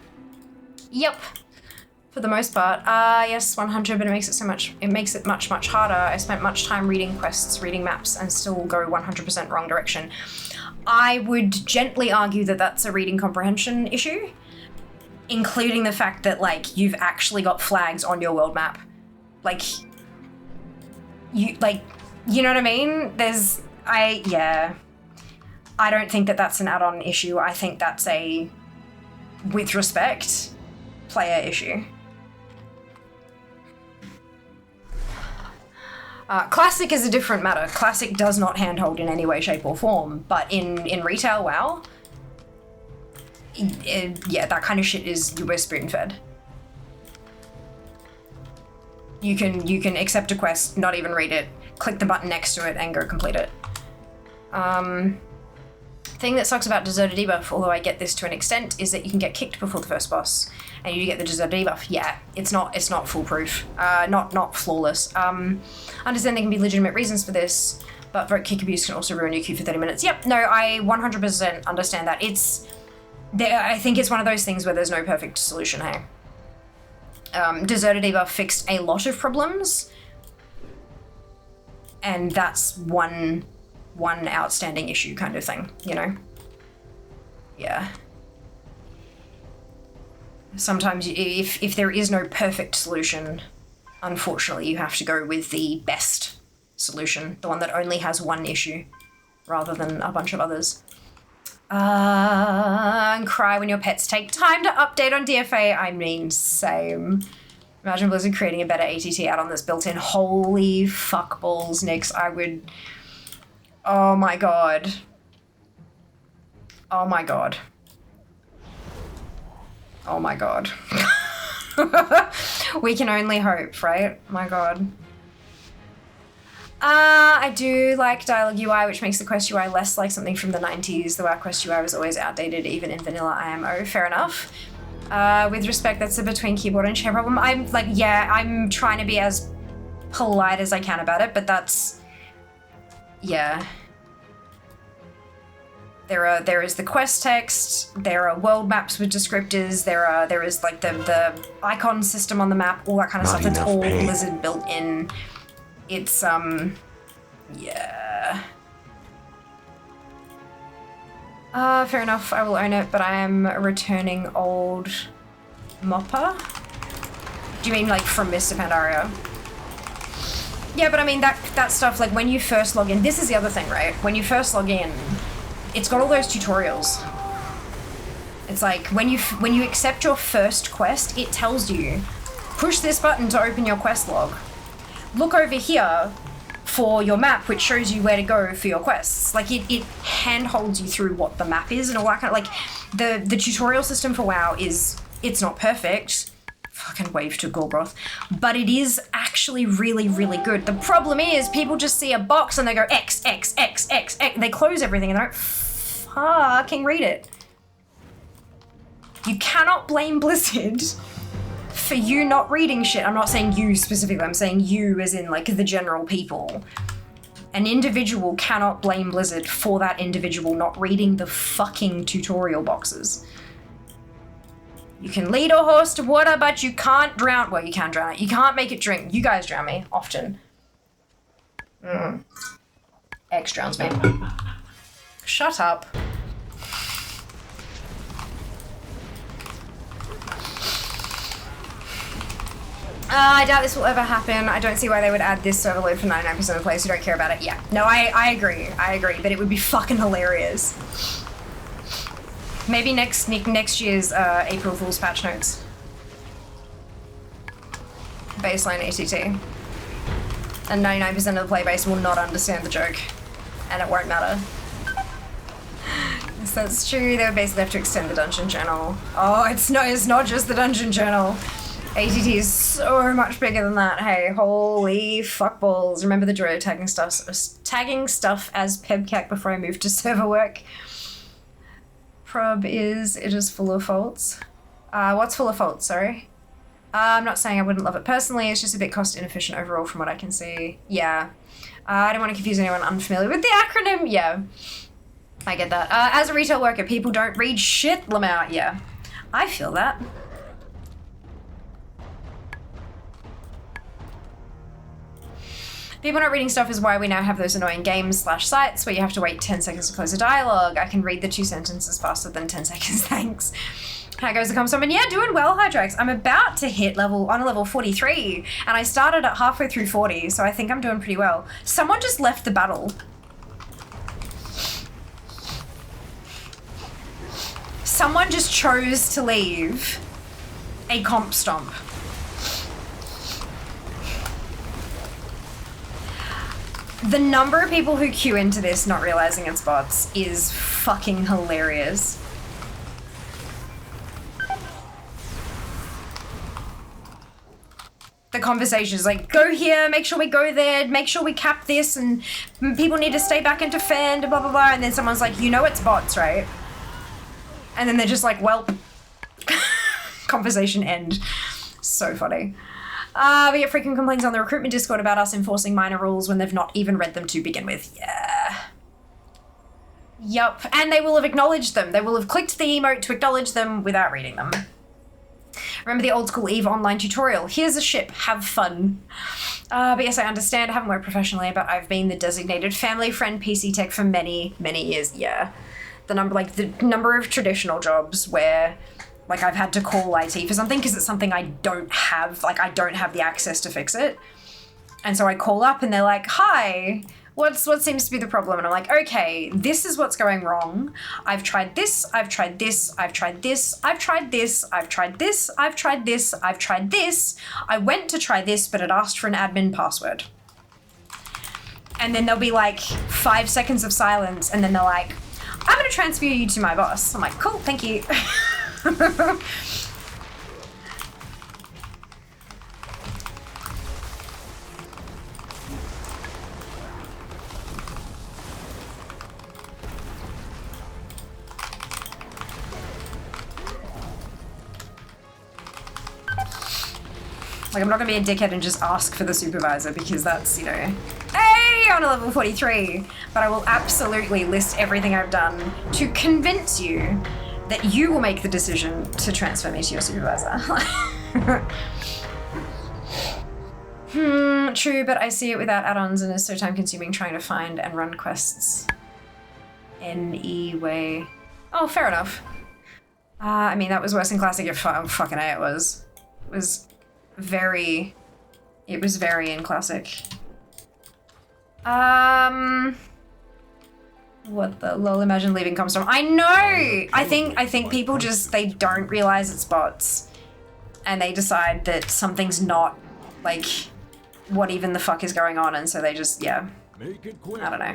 Yep. For the most part. Yes, 100, but it makes it much, much harder. I spent much time reading quests, reading maps, and still go 100% wrong direction. I would gently argue that that's a reading comprehension issue, including the fact that, like, you've actually got flags on your world map. Like, you know what I mean? Yeah. I don't think that that's an add-on issue. I think that's a, with respect, player issue. Classic is a different matter. Classic does not handhold in any way, shape, or form, but in retail WoW, yeah, that kind of shit we're spoon-fed. You can accept a quest, not even read it, click the button next to it, and go complete it. Thing that sucks about Deserter debuff, although I get this to an extent, is that you can get kicked before the first boss, and you get the Deserter debuff. Yeah, it's not foolproof, not flawless. Understand there can be legitimate reasons for this, but vote kick abuse can also ruin your queue for 30 minutes. Yep, no, I 100% understand that. I think it's one of those things where there's no perfect solution, hey. Deserter debuff fixed a lot of problems, and that's one outstanding issue kind of thing, you know? Yeah. Sometimes if there is no perfect solution, unfortunately you have to go with the best solution, the one that only has one issue, rather than a bunch of others. And cry when your pets take time to update on DFA. I mean, same. Imagine Blizzard creating a better ATT add-on that's built in. Holy fuck balls, Nix. I would... Oh my god. Oh my god. Oh my god. We can only hope, right? My god. I do like dialogue UI, which makes the quest UI less like something from the 90s. The WoW quest UI was always outdated, even in vanilla IMO. Fair enough. With respect, that's a between keyboard and chair problem. I'm like, yeah, I'm trying to be as polite as I can about it, but that's, yeah. There is the quest text, there are world maps with descriptors, there is like the icon system on the map, all that kind of stuff that's all Blizzard built in. It's, yeah. Fair enough, I will own it, but I am returning old Mopper. Do you mean like from Mr. Pandaria? Yeah, but I mean that stuff, like when you first log in, this is the other thing, right? When you first log in, it's got all those tutorials. It's like when you accept your first quest, it tells you, push this button to open your quest log. Look over here for your map, which shows you where to go for your quests. Like it handholds you through what the map is and all that kind of, like the tutorial system for WoW it's not perfect. Fucking wave to Gorgroth. But it is actually really, really good. The problem is people just see a box and they go X, X, X, X, X. They close everything and they don't fucking read it. You cannot blame Blizzard for you not reading shit. I'm not saying you specifically, I'm saying you as in like the general people. An individual cannot blame Blizzard for that individual not reading the fucking tutorial boxes. You can lead a horse to water, but you can't drown. Well, you can drown it. You can't make it drink. You guys drown me, often. X drowns me. Shut up. I doubt this will ever happen. I don't see why they would add this server load for 99% of the players who don't care about it. Yeah, no, I agree. I agree, but it would be fucking hilarious. Maybe next year's April Fool's patch notes. Baseline ATT. And 99% of the playbase will not understand the joke. And it won't matter. Yes, that's true. They would basically have to extend the dungeon journal. Oh, it's not just the dungeon journal. ATT is so much bigger than that. Hey, holy fuckballs. Remember the joy of tagging stuff as pebcac before I moved to server work. Prob is, it is full of faults. What's full of faults, sorry? I'm not saying I wouldn't love it personally, it's just a bit cost inefficient overall from what I can see. Yeah. I don't want to confuse anyone unfamiliar with the acronym. Yeah. I get that. As a retail worker, people don't read shit, Lamar. Yeah. I feel that. People not reading stuff is why we now have those annoying games/sites where you have to wait 10 seconds to close a dialogue. I can read the 2 sentences faster than 10 seconds, thanks. How goes the comms? Yeah, doing well, Hydrax. I'm about to hit level 43, and I started at halfway through 40, so I think I'm doing pretty well. Someone just left the battle. Someone just chose to leave a comp stomp. The number of people who queue into this not realizing it's bots is fucking hilarious. The conversations like, go here, make sure we go there, make sure we cap this, and people need to stay back and defend, blah, blah, blah. And then someone's like, you know it's bots, right? And then they're just like, well, conversation end. So funny. We get freaking complaints on the recruitment Discord about us enforcing minor rules when they've not even read them to begin with. Yeah. Yup. And they will have acknowledged them. They will have clicked the emote to acknowledge them without reading them. Remember the old school EVE online tutorial? Here's a ship. Have fun. But yes, I understand. I haven't worked professionally, but I've been the designated family friend PC tech for many, many years. Yeah. The number of traditional jobs where like I've had to call IT for something because it's something I don't have. Like I don't have the access to fix it. And so I call up and they're like, hi, what seems to be the problem? And I'm like, okay, this is what's going wrong. I've tried this, I've tried this, I've tried this, I've tried this, I've tried this, I've tried this, I've tried this. I went to try this, but it asked for an admin password. And then there'll be like 5 seconds of silence and then they're like, I'm gonna transfer you to my boss. I'm like, cool, thank you. Like, I'm not gonna be a dickhead and just ask for the supervisor because that's, you know, hey, on a level 43. But I will absolutely list everything I've done to convince you that you will make the decision to transfer me to your supervisor. True, but I see it without add-ons and it's so time-consuming trying to find and run quests. Way. Oh, fair enough. I mean, that was worse in Classic if fucking A it was. It was very in Classic. What the lol, imagine leaving Comstorm. I know! I think people just, they don't realize it's bots. And they decide that something's not, like, what even the fuck is going on, and so they just, yeah. Make it quick. I don't know.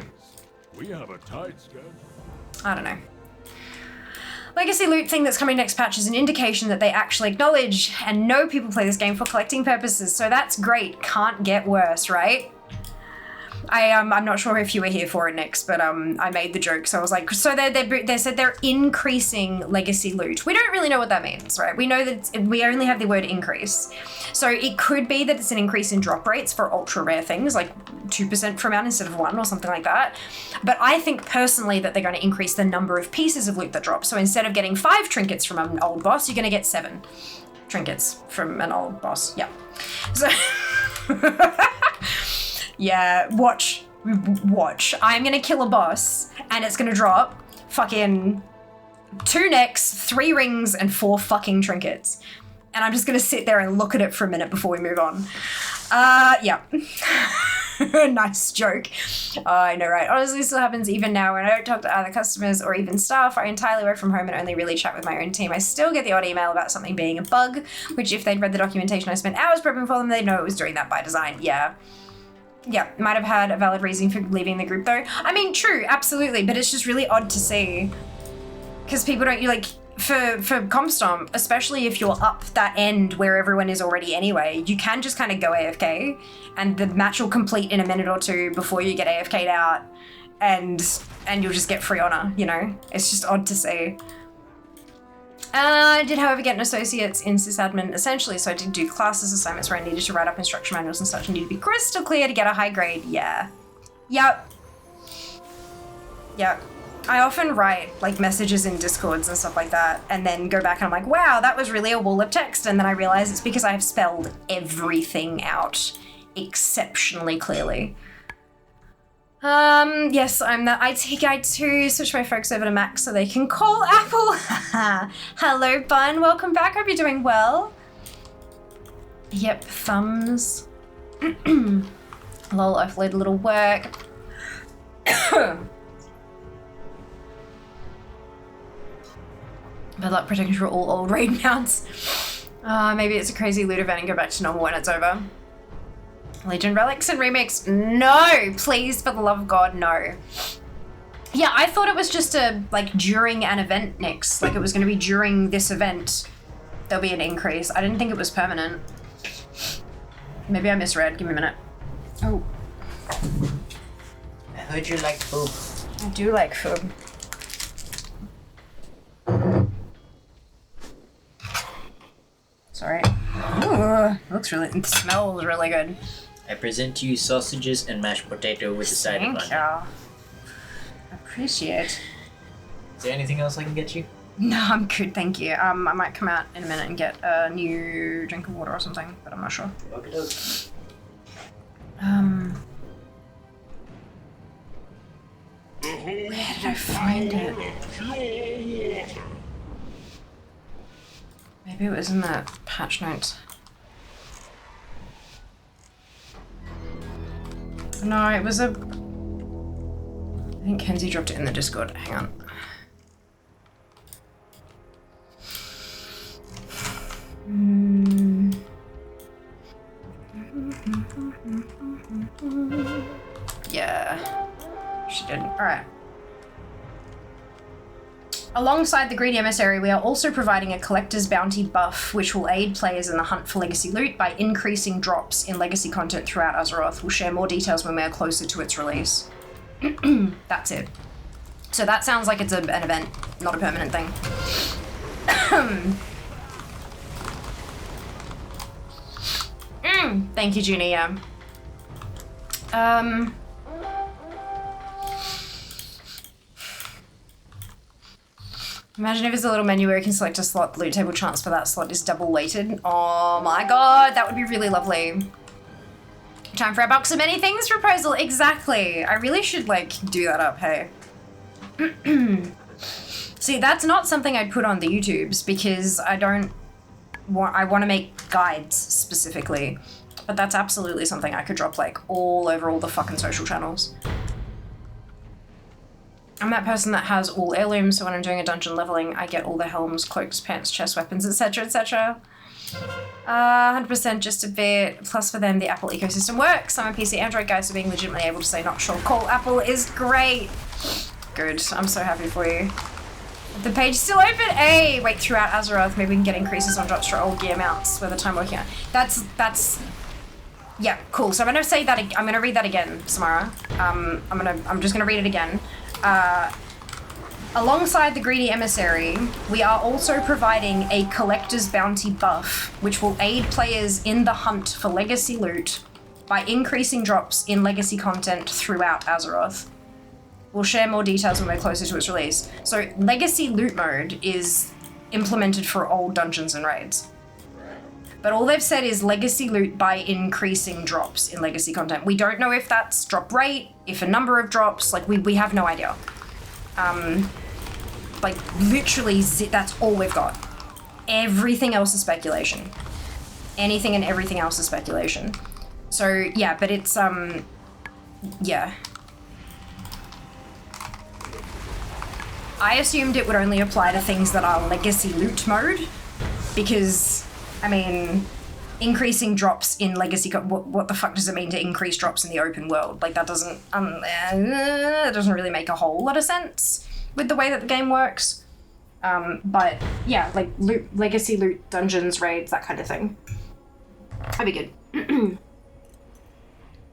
We have a tight schedule. I don't know. Legacy loot thing that's coming next patch is an indication that they actually acknowledge and know people play this game for collecting purposes, so that's great. Can't get worse, right? I'm not sure if you were here for it, Nix, but I made the joke, so I was like, so they said they're increasing legacy loot. We don't really know what that means, right? We know that we only have the word increase. So it could be that it's an increase in drop rates for ultra rare things, like 2% per amount instead of 1 or something like that. But I think personally that they're going to increase the number of pieces of loot that drop. So instead of getting 5 trinkets from an old boss, you're going to get 7 trinkets from an old boss. Yeah. So... Yeah, watch. I'm gonna kill a boss, and it's gonna drop fucking 2 necks, 3 rings, and 4 fucking trinkets. And I'm just gonna sit there and look at it for a minute before we move on. Yeah. Nice joke. I know, right? Honestly, this still happens even now when I don't talk to other customers or even staff. I entirely work from home and only really chat with my own team. I still get the odd email about something being a bug, which if they'd read the documentation I spent hours prepping for them, they'd know it was doing that by design. Yeah. Yeah, might have had a valid reason for leaving the group though. I mean, true, absolutely, but it's just really odd to see. Because people don't, for Comstomp, especially if you're up that end where everyone is already anyway, you can just kind of go AFK, and the match will complete in a minute or 2 before you get AFK'd out, and you'll just get free honor, you know? It's just odd to see. I did, however, get an associate's in sysadmin, essentially, so I did do classes assignments where I needed to write up instruction manuals and such and needed to be crystal clear to get a high grade. Yeah. Yep. I often write, like, messages in Discords and stuff like that, and then go back and I'm like, wow, that was really a wall of text, and then I realize it's because I have spelled everything out exceptionally clearly. Yes, I'm the IT guy too. Switch my folks over to Mac so they can call Apple. Hello, Bun. Welcome back. Hope you're doing well. Yep, thumbs. Lol, I've laid a little work. Bad luck protecting for all old raid mounts. Maybe it's a crazy loot event and go back to normal when it's over. Legion relics and remix? No, please, for the love of God, no. Yeah, I thought it was just during an event next. Like it was going to be during this event, there'll be an increase. I didn't think it was permanent. Maybe I misread. Give me a minute. Oh. I heard you like food. I do like food. Sorry. Ooh, it smells really good. I present to you sausages and mashed potato with a side of onion. Thank you. Appreciate. Is there anything else I can get you? No, I'm good, thank you. I might come out in a minute and get a new drink of water or something, but I'm not sure. Okay. Where did I find it? Maybe it was in that patch notes. No, it was I think Kenzie dropped it in the Discord. Hang on. Yeah, she did. All right. Alongside the Greedy Emissary, we are also providing a Collector's Bounty buff, which will aid players in the hunt for Legacy loot by increasing drops in Legacy content throughout Azeroth. We'll share more details when we are closer to its release. That's it. So that sounds like it's an event, not a permanent thing. Thank you, Junie, yeah. Imagine if there's a little menu where you can select a slot, the loot table chance for that slot is double weighted. Oh my god, that would be really lovely. Time for our box of many things proposal, exactly. I really should, like, do that up, hey. See, that's not something I'd put on the YouTubes because I want to make guides specifically. But that's absolutely something I could drop, like, all over all the fucking social channels. I'm that person that has all heirlooms, so when I'm doing a dungeon leveling, I get all the helms, cloaks, pants, chest weapons, etc, etc. 100% just a bit. Plus for them, the Apple ecosystem works. I'm a PC Android guy, so being legitimately able to say not sure call Apple is great. Good, I'm so happy for you. The page is still open. Hey, wait, throughout Azeroth, maybe we can get increases on drops for old gear mounts where the time working out. That's, yeah, cool. So I'm gonna say that, I'm gonna read that again, Samara. I'm just gonna read it again. Alongside the Greedy Emissary, we are also providing a Collector's Bounty buff, which will aid players in the hunt for legacy loot by increasing drops in legacy content throughout Azeroth. We'll share more details when we're closer to its release. So, legacy loot mode is implemented for old dungeons and raids. But all they've said is legacy loot by increasing drops in legacy content. We don't know if that's drop rate, if a number of drops, like we have no idea. Like literally that's all we've got. Everything else is speculation. Anything and everything else is speculation. So yeah, but it's yeah. I assumed it would only apply to things that are legacy loot mode because I mean, increasing drops in legacy, what the fuck does it mean to increase drops in the open world? Like that doesn't really make a whole lot of sense with the way that the game works. But yeah, like legacy loot, dungeons, raids, that kind of thing. That'd be good.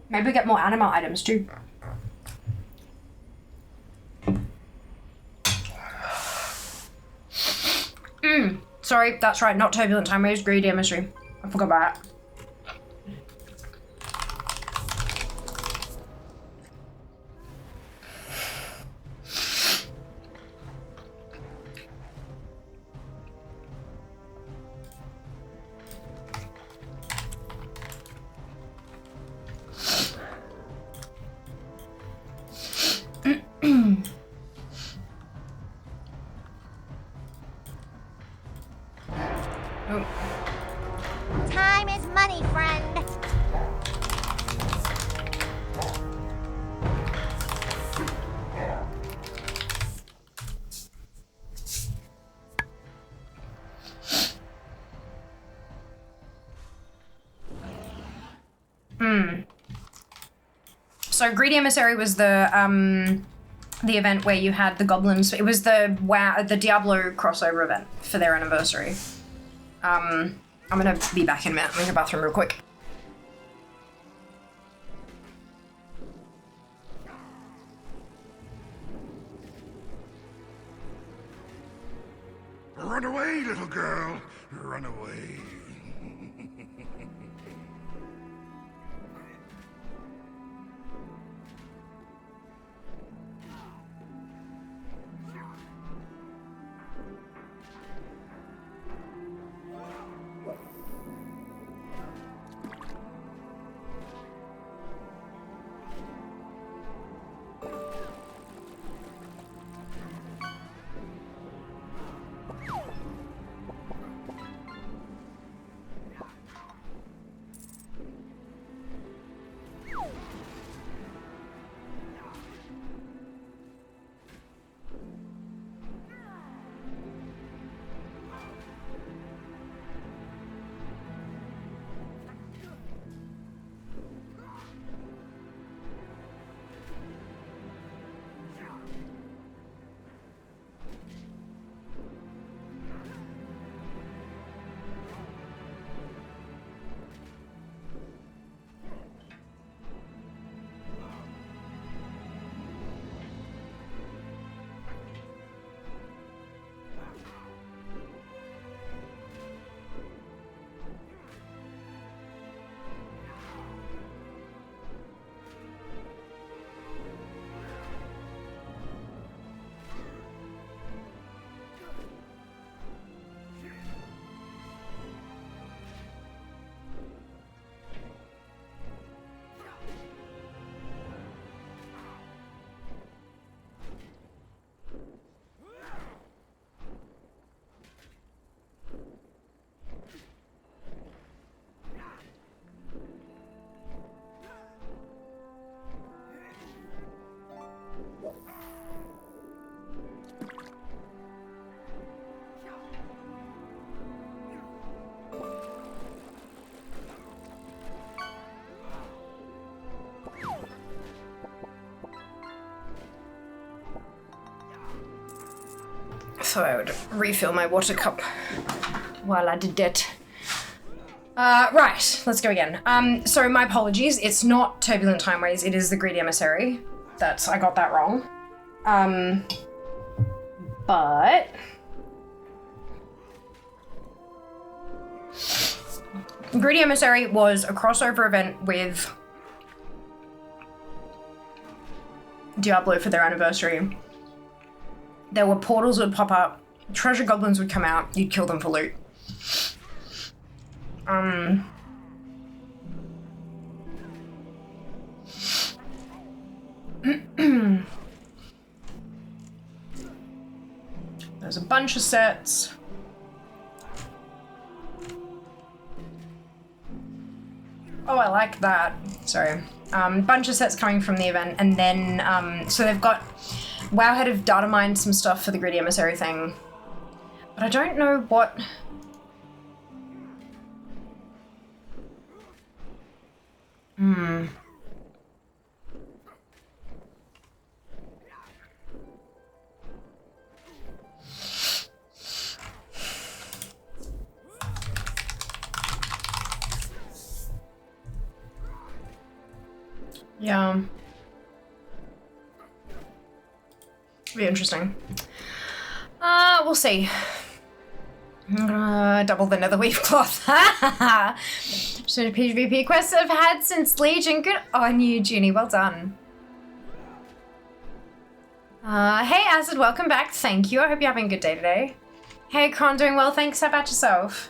Maybe we get more anima items too. Sorry, that's right, not turbulent time waves, greedy emissary. I forgot about that. Time is money, friend. So Greedy Emissary was the event where you had the goblins. It was the Diablo crossover event for their anniversary. I'm gonna be back in a minute. I'm in the bathroom real quick. Run away, little girl. Run away. thought I would refill my water cup while I did that. Right, let's go again. So my apologies, it's not Turbulent Timeways, it is the Greedy Emissary. I got that wrong. But... Greedy Emissary was a crossover event with Diablo for their anniversary. There were portals that would pop up, treasure goblins would come out, you'd kill them for loot. There's a bunch of sets. Oh, I like that. Sorry. Bunch of sets coming from the event, and then, so they've got Wowhead have data mined some stuff for the Greedy Emissary thing. But I don't know what... Yeah. Be interesting. We'll see. Double the netherweave cloth. So the PvP quests I've had since Legion. Good on you, Junie. Well done. Hey, Acid, welcome back. Thank you. I hope you're having a good day today. Hey, Kron, doing well, thanks. How about yourself?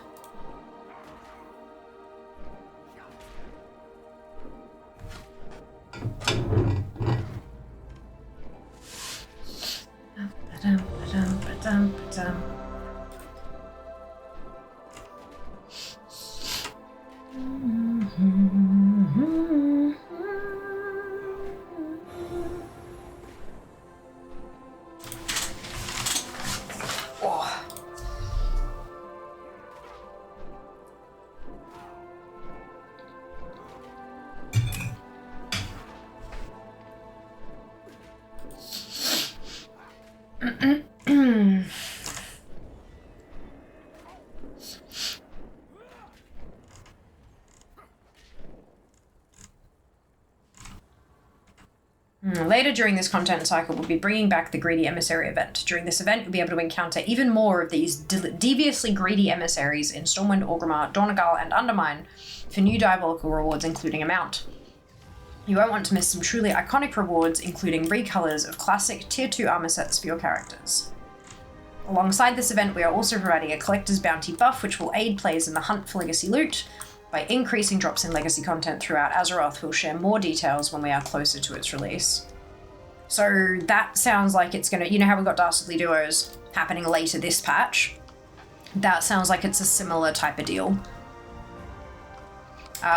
Later during this content cycle, we'll be bringing back the Greedy Emissary event. During this event, you'll be able to encounter even more of these deviously greedy emissaries in Stormwind, Orgrimmar, Dornogal, and Undermine for new diabolical rewards, including a mount. You won't want to miss some truly iconic rewards, including recolors of classic Tier 2 armor sets for your characters. Alongside this event, we are also providing a Collector's Bounty buff, which will aid players in the hunt for Legacy loot. By increasing drops in Legacy content throughout Azeroth, we'll share more details when we are closer to its release. So that sounds like it's gonna, you know how we've got Dastardly Duos happening later this patch? That sounds like it's a similar type of deal.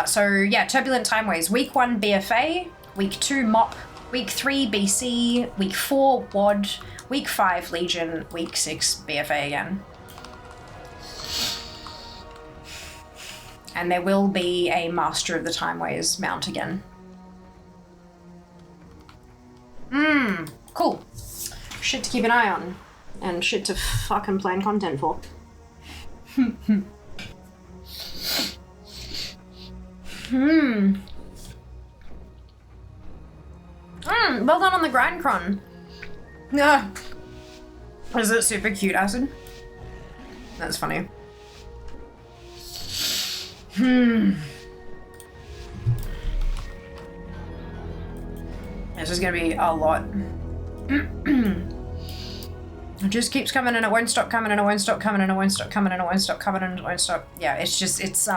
So yeah, Turbulent Timeways, week 1 BFA, week 2 MOP, week 3 BC, week 4 WOD, week 5 Legion, week 6 BFA again. And there will be a Master of the Timeways mount again. Cool. Shit to keep an eye on. And shit to fucking plan content for. Well done on the grind, Cron. Is it super cute, Acid? That's funny. This is gonna be a lot. It just keeps coming and it won't stop coming and it won't stop coming and it won't stop coming and it won't stop coming and it won't stop. Yeah, it's just, it's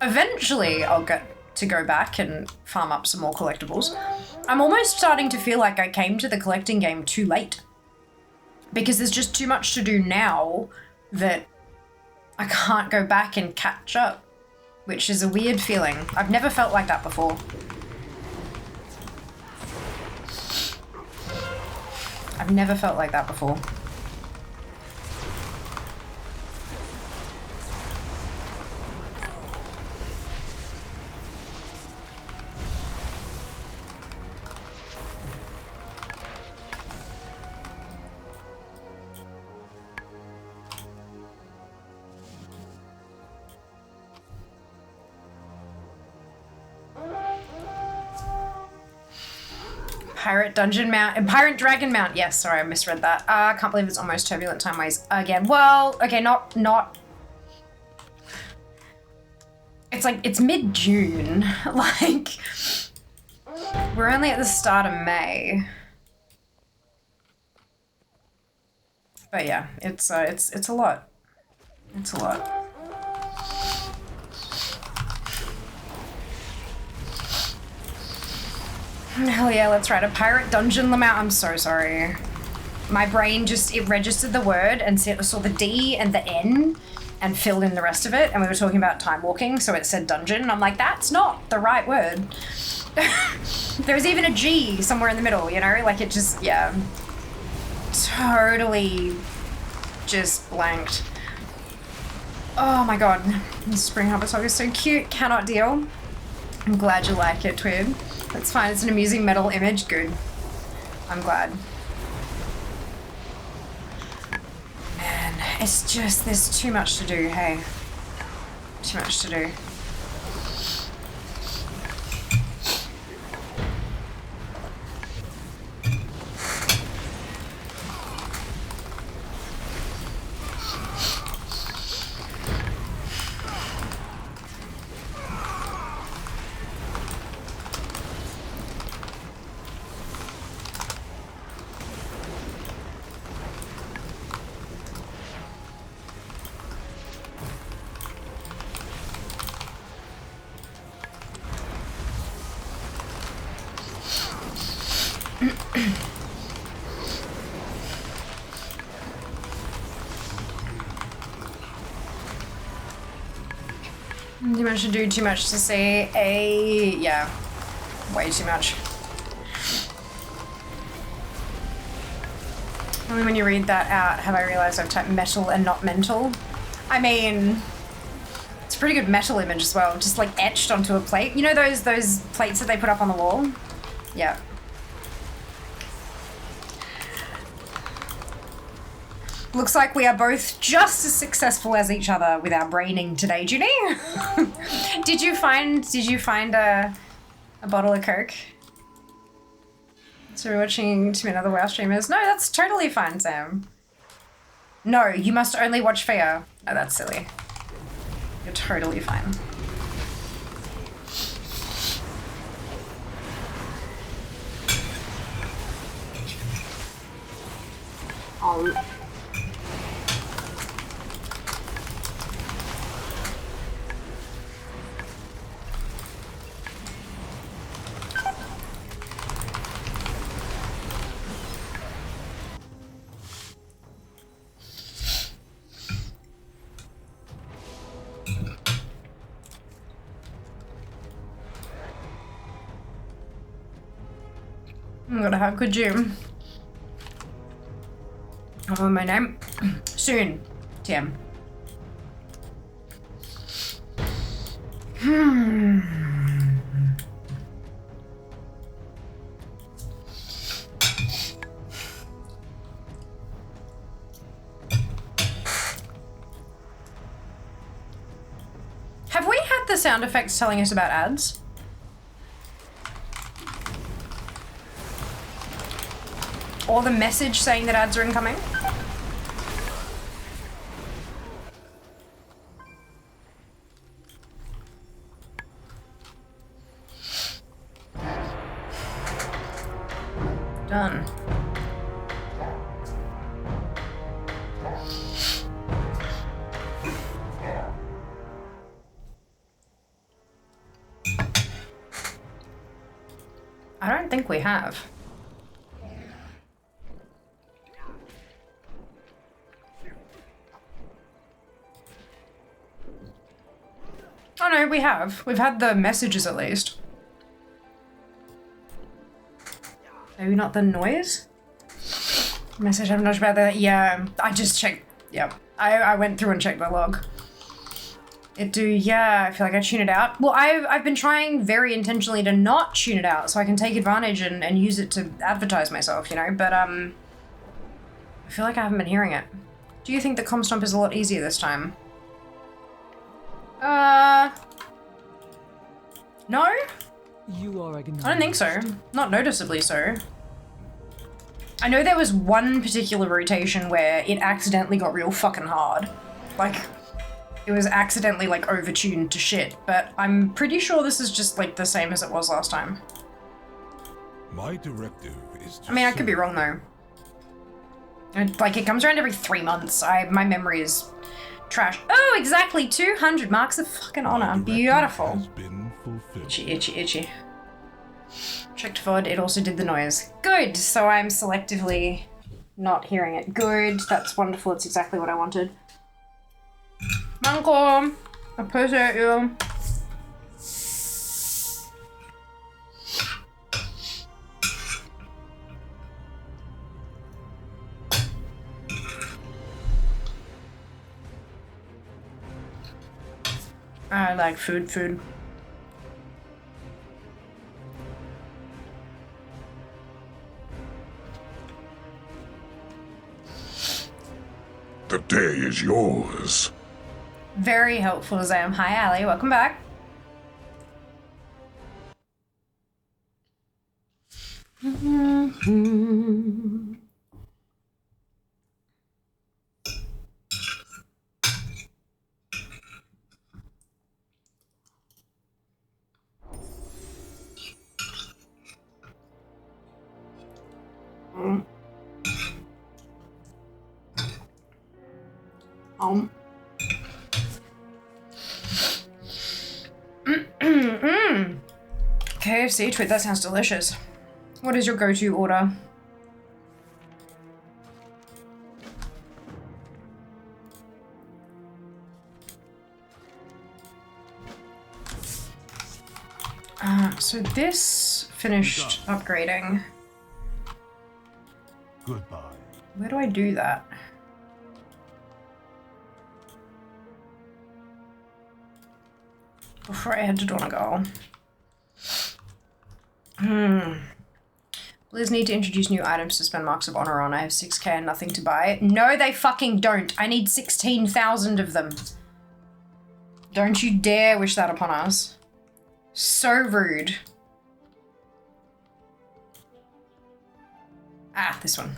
eventually I'll get to go back and farm up some more collectibles. I'm almost starting to feel like I came to the collecting game too late. Because there's just too much to do now that I can't go back and catch up. Which is a weird feeling. I've never felt like that before. I've never felt like that before. Pirate Dungeon Mount and Pirate Dragon Mount. Yes, sorry, I misread that. I can't believe it's almost turbulent timeways again. Well, okay, not. It's like it's mid-June. Like we're only at the start of May. But yeah, it's a lot. It's a lot. Hell yeah, let's write a Pirate Dungeon Lamount. I'm so sorry. My brain just, it registered the word and saw the D and the N and filled in the rest of it. And we were talking about time walking, so it said dungeon. And I'm like, that's not the right word. There's even a G somewhere in the middle, you know? Like it just, yeah. Totally just blanked. Oh my god. The Spring Harvest Hog is so cute. Cannot deal. I'm glad you like it, Twib. That's fine, it's an amusing metal image. Good. I'm glad. Man, it's just, there's too much to do, hey. Too much to do. Too much to do, too much to say. Yeah, way too much. Only when you read that out have I realized I've typed metal and not mental. I mean, it's a pretty good metal image as well, just like etched onto a plate. You know those plates that they put up on the wall? Yeah. Looks like we are both just as successful as each other with our braining today, Judy. Did you find a bottle of Coke? So we're watching too many other WoW streamers. No, that's totally fine, Sam. No, you must only watch Fia. Oh, that's silly. You're totally fine. Oh. I'm gonna have good gym. Oh, my name? Soon, TM. Have we had the sound effects telling us about ads? Or the message saying that ads are incoming? Done. I don't think we have. Oh no, we have. We've had the messages at least. Maybe not the noise? Message, I'm not about that. Yeah, I just checked. Yeah, I went through and checked the log. It do, yeah, I feel like I tune it out. Well, I've been trying very intentionally to not tune it out so I can take advantage and use it to advertise myself, you know, but I feel like I haven't been hearing it. Do you think the comm stomp is a lot easier this time? No? You are I don't think so. Not noticeably so. I know there was one particular rotation where it accidentally got real fucking hard. Like, it was accidentally, like, overtuned to shit, but I'm pretty sure this is just, like, the same as it was last time. My directive is to I mean, I could be wrong, though. Like, it comes around every 3 months. My memory is trash. Oh, exactly, 200 marks of fucking honor. Beautiful. has been fulfilled. Itchy, itchy, itchy. Checked VOD, it also did the noise. Good, so I'm selectively not hearing it. Good, that's wonderful, it's exactly what I wanted. Uncle, I appreciate you. I like food. The day is yours. Very helpful, Zam. Hi, Ali. Welcome back. KFC tweet, that sounds delicious. What is your go-to order? So this finished upgrading. Goodbye. Where do I do that? Before I head to Donegal. Blizz need to introduce new items to spend marks of honor on. I have 6k and nothing to buy. No, they fucking don't. I need 16,000 of them. Don't you dare wish that upon us. So rude. Ah, this one.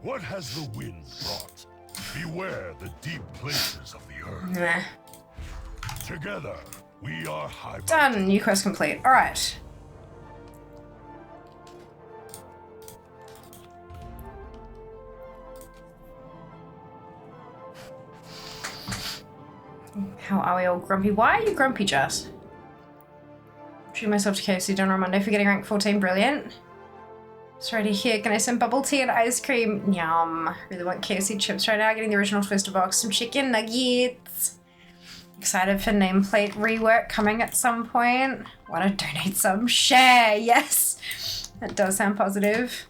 What has the wind brought? Beware the deep places of the earth. Nah. Together, we are high. Done. New quest complete. All right. How are we all grumpy? Why are you grumpy, Jess? Treat myself to KFC dinner on Monday for getting rank 14. Brilliant. Sorry to hear. Can I send bubble tea and ice cream? Yum. Really want KFC chips right now. Getting the original Twister box. Some chicken nuggets. Excited for nameplate rework coming at some point. Want to donate some? Share. Yes. That does sound positive.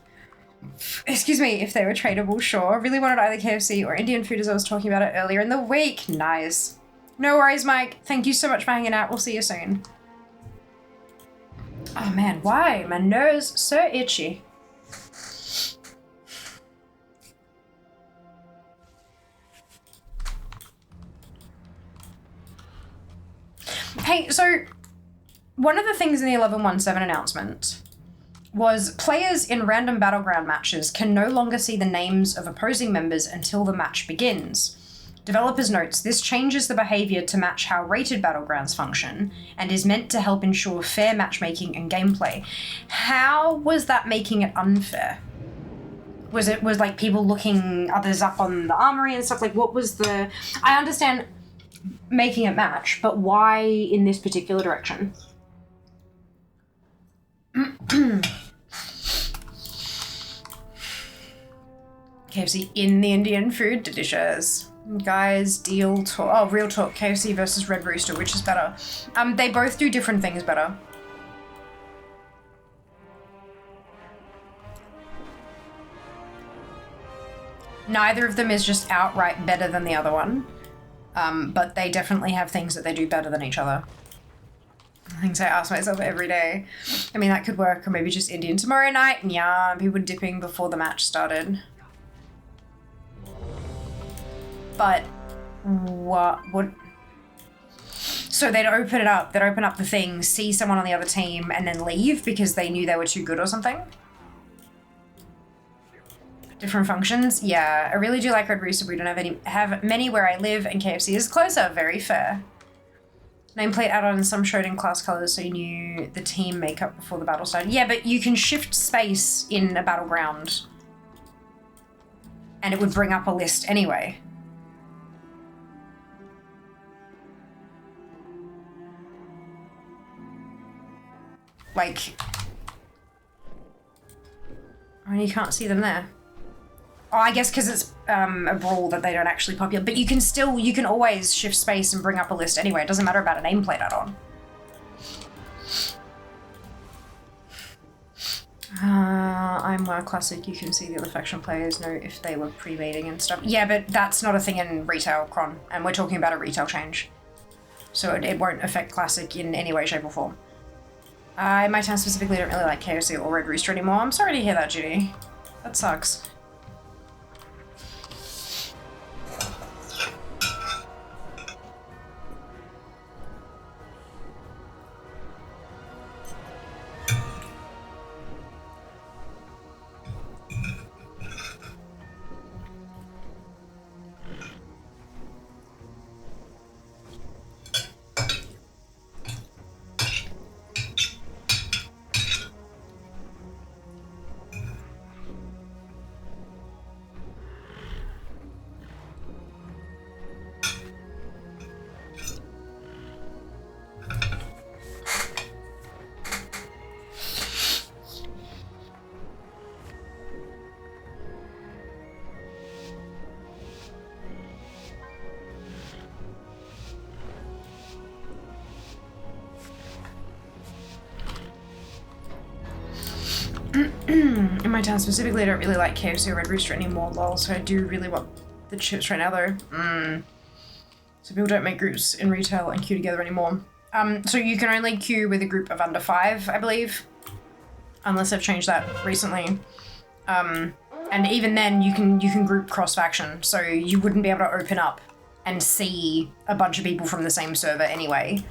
Excuse me, if they were tradable, sure. Really wanted either KFC or Indian food as I was talking about it earlier in the week. Nice. No worries, Mike. Thank you so much for hanging out. We'll see you soon. Oh man, why? My nose so itchy. Hey, so one of the things in the 11.1.7 announcement was players in random battleground matches can no longer see the names of opposing members until the match begins. Developers notes this changes the behavior to match how rated battlegrounds function and is meant to help ensure fair matchmaking and gameplay. How was that making it unfair? Was like people looking others up on the armory and stuff? Like, what was the... I understand making it match, but why in this particular direction? KFC in the Indian food, delicious. Guys, deal talk. Oh, real talk. KFC versus Red Rooster, which is better? They both do different things better. Neither of them is just outright better than the other one. But they definitely have things that they do better than each other. Things I ask myself every day. I mean, that could work, or maybe just Indian tomorrow night. Yeah, people dipping before the match started. But what? So they'd open it up. They'd open up the thing, see someone on the other team, and then leave because they knew they were too good or something. Different functions? Yeah, I really do like Red Rooster. We don't have many where I live, and KFC is closer. Very fair. Nameplate add-on, some showed in class colors, so you knew the team makeup before the battle started. Yeah, but you can shift space in a battleground, and it would bring up a list anyway. Like, I mean, you can't see them there. Oh, I guess because it's a brawl that they don't actually populate. But you can always shift space and bring up a list anyway. It doesn't matter about a nameplate add-on. I'm WoW Classic. You can see the other faction players know if they were pre-mating and stuff. Yeah, but that's not a thing in retail, Cron. And we're talking about a retail change. So it won't affect Classic in any way, shape, or form. I, my town specifically, don't really like KOC or Red Rooster anymore. I'm sorry to hear that, Judy. That sucks. In my town specifically, I don't really like KFC or Red Rooster anymore, lol, so I do really want the chips right now, though. So people don't make groups in retail and queue together anymore. So you can only queue with a group of under 5, I believe. Unless they've changed that recently. And even then, you can group cross-faction, so you wouldn't be able to open up and see a bunch of people from the same server anyway.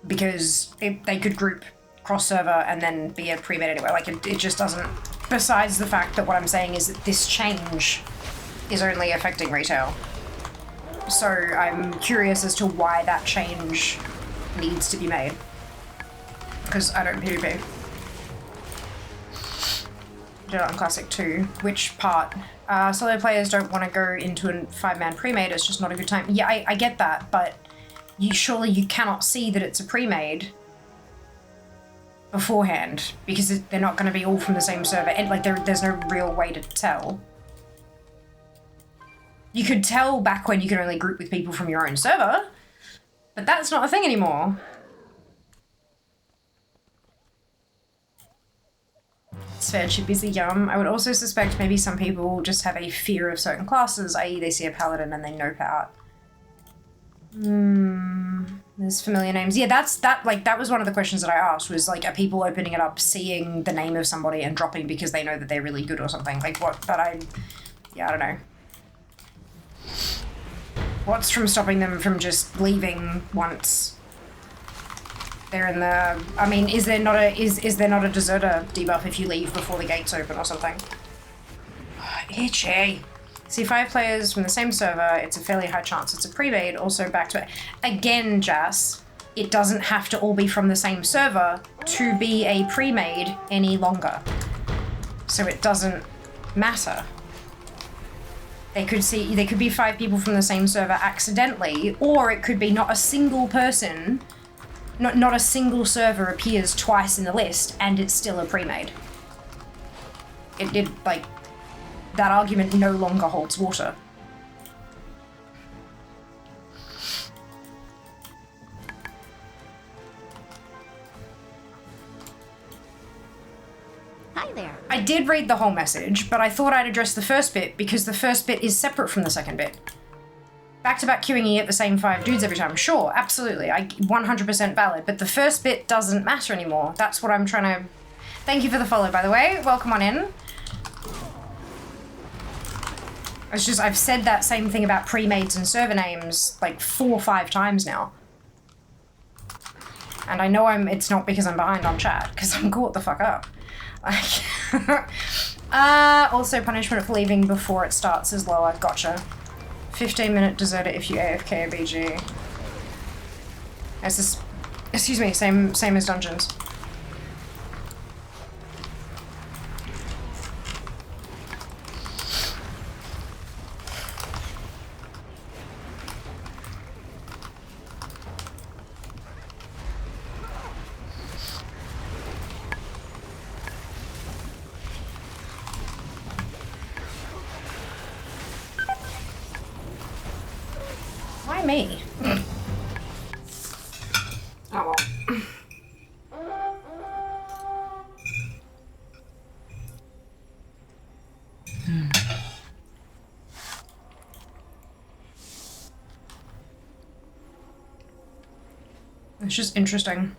Because they could group cross-server and then be a pre-made anyway. Like, it just doesn't... Besides the fact that what I'm saying is that this change is only affecting retail. So I'm curious as to why that change needs to be made. Because I don't PvP. Did it on Classic too. Which part? Solo players don't want to go into a 5-man pre-made, it's just not a good time. Yeah, I get that, but surely you cannot see that it's a pre-made beforehand, because they're not going to be all from the same server, and like there's no real way to tell. You could tell back when you could only group with people from your own server, but that's not a thing anymore. It's fair, chip is a yum. I would also suspect maybe some people just have a fear of certain classes, i.e. they see a paladin and they nope out. There's familiar names. Yeah, that was one of the questions that I asked, was like, are people opening it up, seeing the name of somebody and dropping because they know that they're really good or something? Like what, but I don't know. What's from stopping them from just leaving once they're in the, I mean, is there not a deserter debuff if you leave before the gates open or something? Itchy. See 5 players from the same server, it's a fairly high chance it's a pre-made. Also back to it. Again, Jas, it doesn't have to all be from the same server to be a pre-made any longer. So it doesn't matter. They could be 5 people from the same server accidentally, or it could be not a single person, not a single server appears twice in the list and it's still a pre-made. It like, that argument no longer holds water. Hi there. I did read the whole message, but I thought I'd address the first bit because the first bit is separate from the second bit. Back-to-back queuing, you get the same 5 dudes every time. Sure, absolutely, 100% valid, but the first bit doesn't matter anymore. That's what I'm trying to... Thank you for the follow, by the way. Welcome on in. It's just, I've said that same thing about pre-mades and server names like 4 or 5 times now. And I know it's not because I'm behind on chat, because I'm caught the fuck up. Like, Also punishment for leaving before it starts is lower. Gotcha. 15-minute deserter if you AFK a BG. It's this, excuse me, same as dungeons. Why me? Oh well. It's just interesting.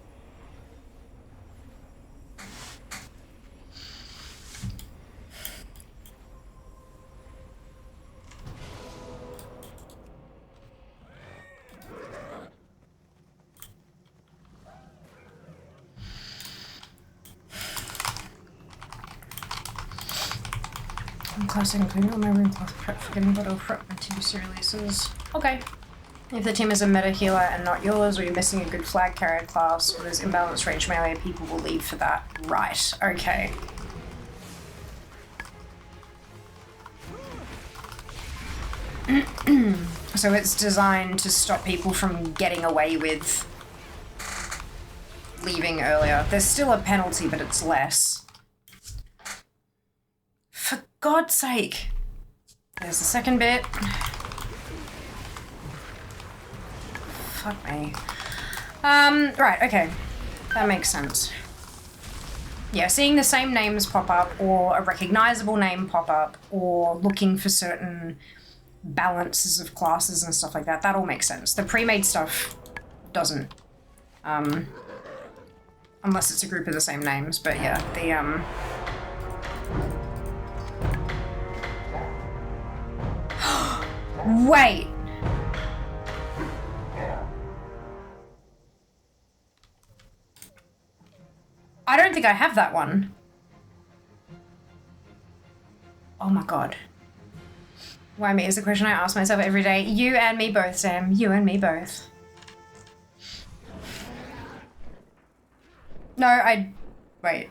Classic, including all my room class prep for getting bottle prep and TBC releases. Okay. If the team is a meta healer and not yours, or you're missing a good flag carrier class, or there's imbalanced range melee, people will leave for that. Right, okay. So it's designed to stop people from getting away with leaving earlier. There's still a penalty, but it's less. For God's sake. There's the second bit. Fuck me. Right, okay. That makes sense. Yeah, seeing the same names pop up, or a recognizable name pop up, or looking for certain balances of classes and stuff like that, that all makes sense. The pre-made stuff doesn't. Unless it's a group of the same names, but yeah, the, Wait! I don't think I have that one. Oh my god. Why me is the question I ask myself every day. You and me both, Sam. You and me both. No, wait.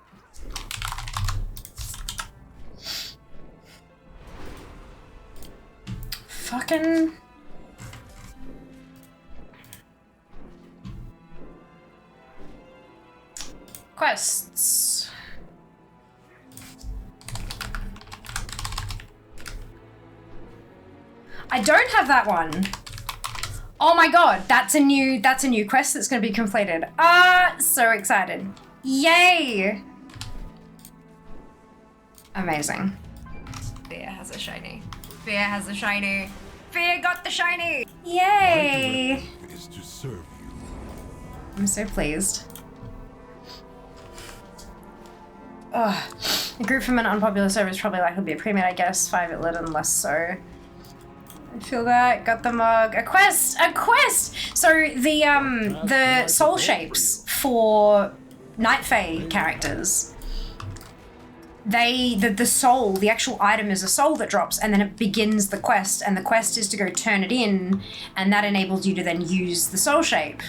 Fucking... quests. I don't have that one. Oh my god, that's a new quest that's going to be completed. So excited. Yay! Amazing. Fear has a shiny. Fear has a shiny. Fear got the shiny! Yay! Is to serve you. I'm so pleased. Ugh. A group from an unpopular server is probably likely to be a pre-made, I guess. 5 at Lytton, less so. I feel that. Got the mug. A quest! A quest! So the soul shapes for Night Fae characters, the soul, the actual item is a soul that drops, and then it begins the quest, and the quest is to go turn it in, and that enables you to then use the soul shape.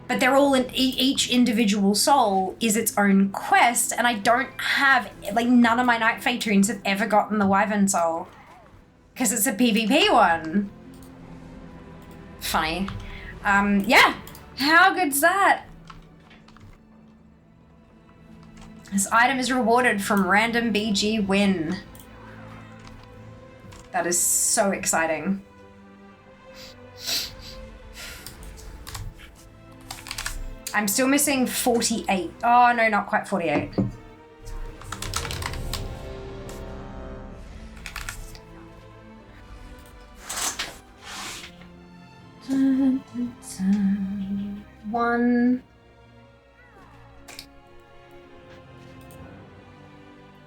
But they're all in, each individual soul is its own quest, and I don't have, like, none of my Night Fae tunes have ever gotten the Wyvern soul. Because it's a PvP one. Funny. Yeah. How good's that? This item is rewarded from random BG win. That is so exciting. I'm still missing 48. Oh, no, not quite 48. One,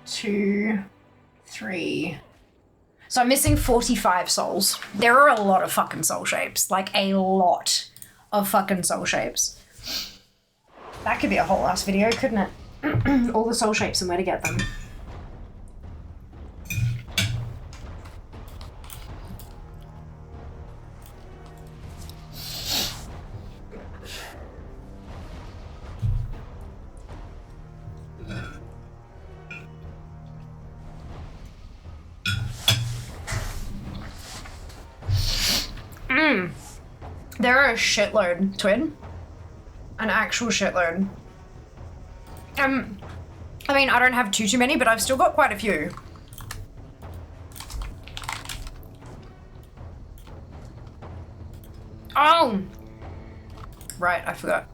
2, 3. So I'm missing 45 souls. There are a lot of fucking soul shapes. Like, a lot of fucking soul shapes. That could be a whole ass video, couldn't it? All the soul shapes and where to get them. There are a shitload, Twin. An actual shitload. I mean, I don't have too many, but I've still got quite a few. Oh! Right, I forgot.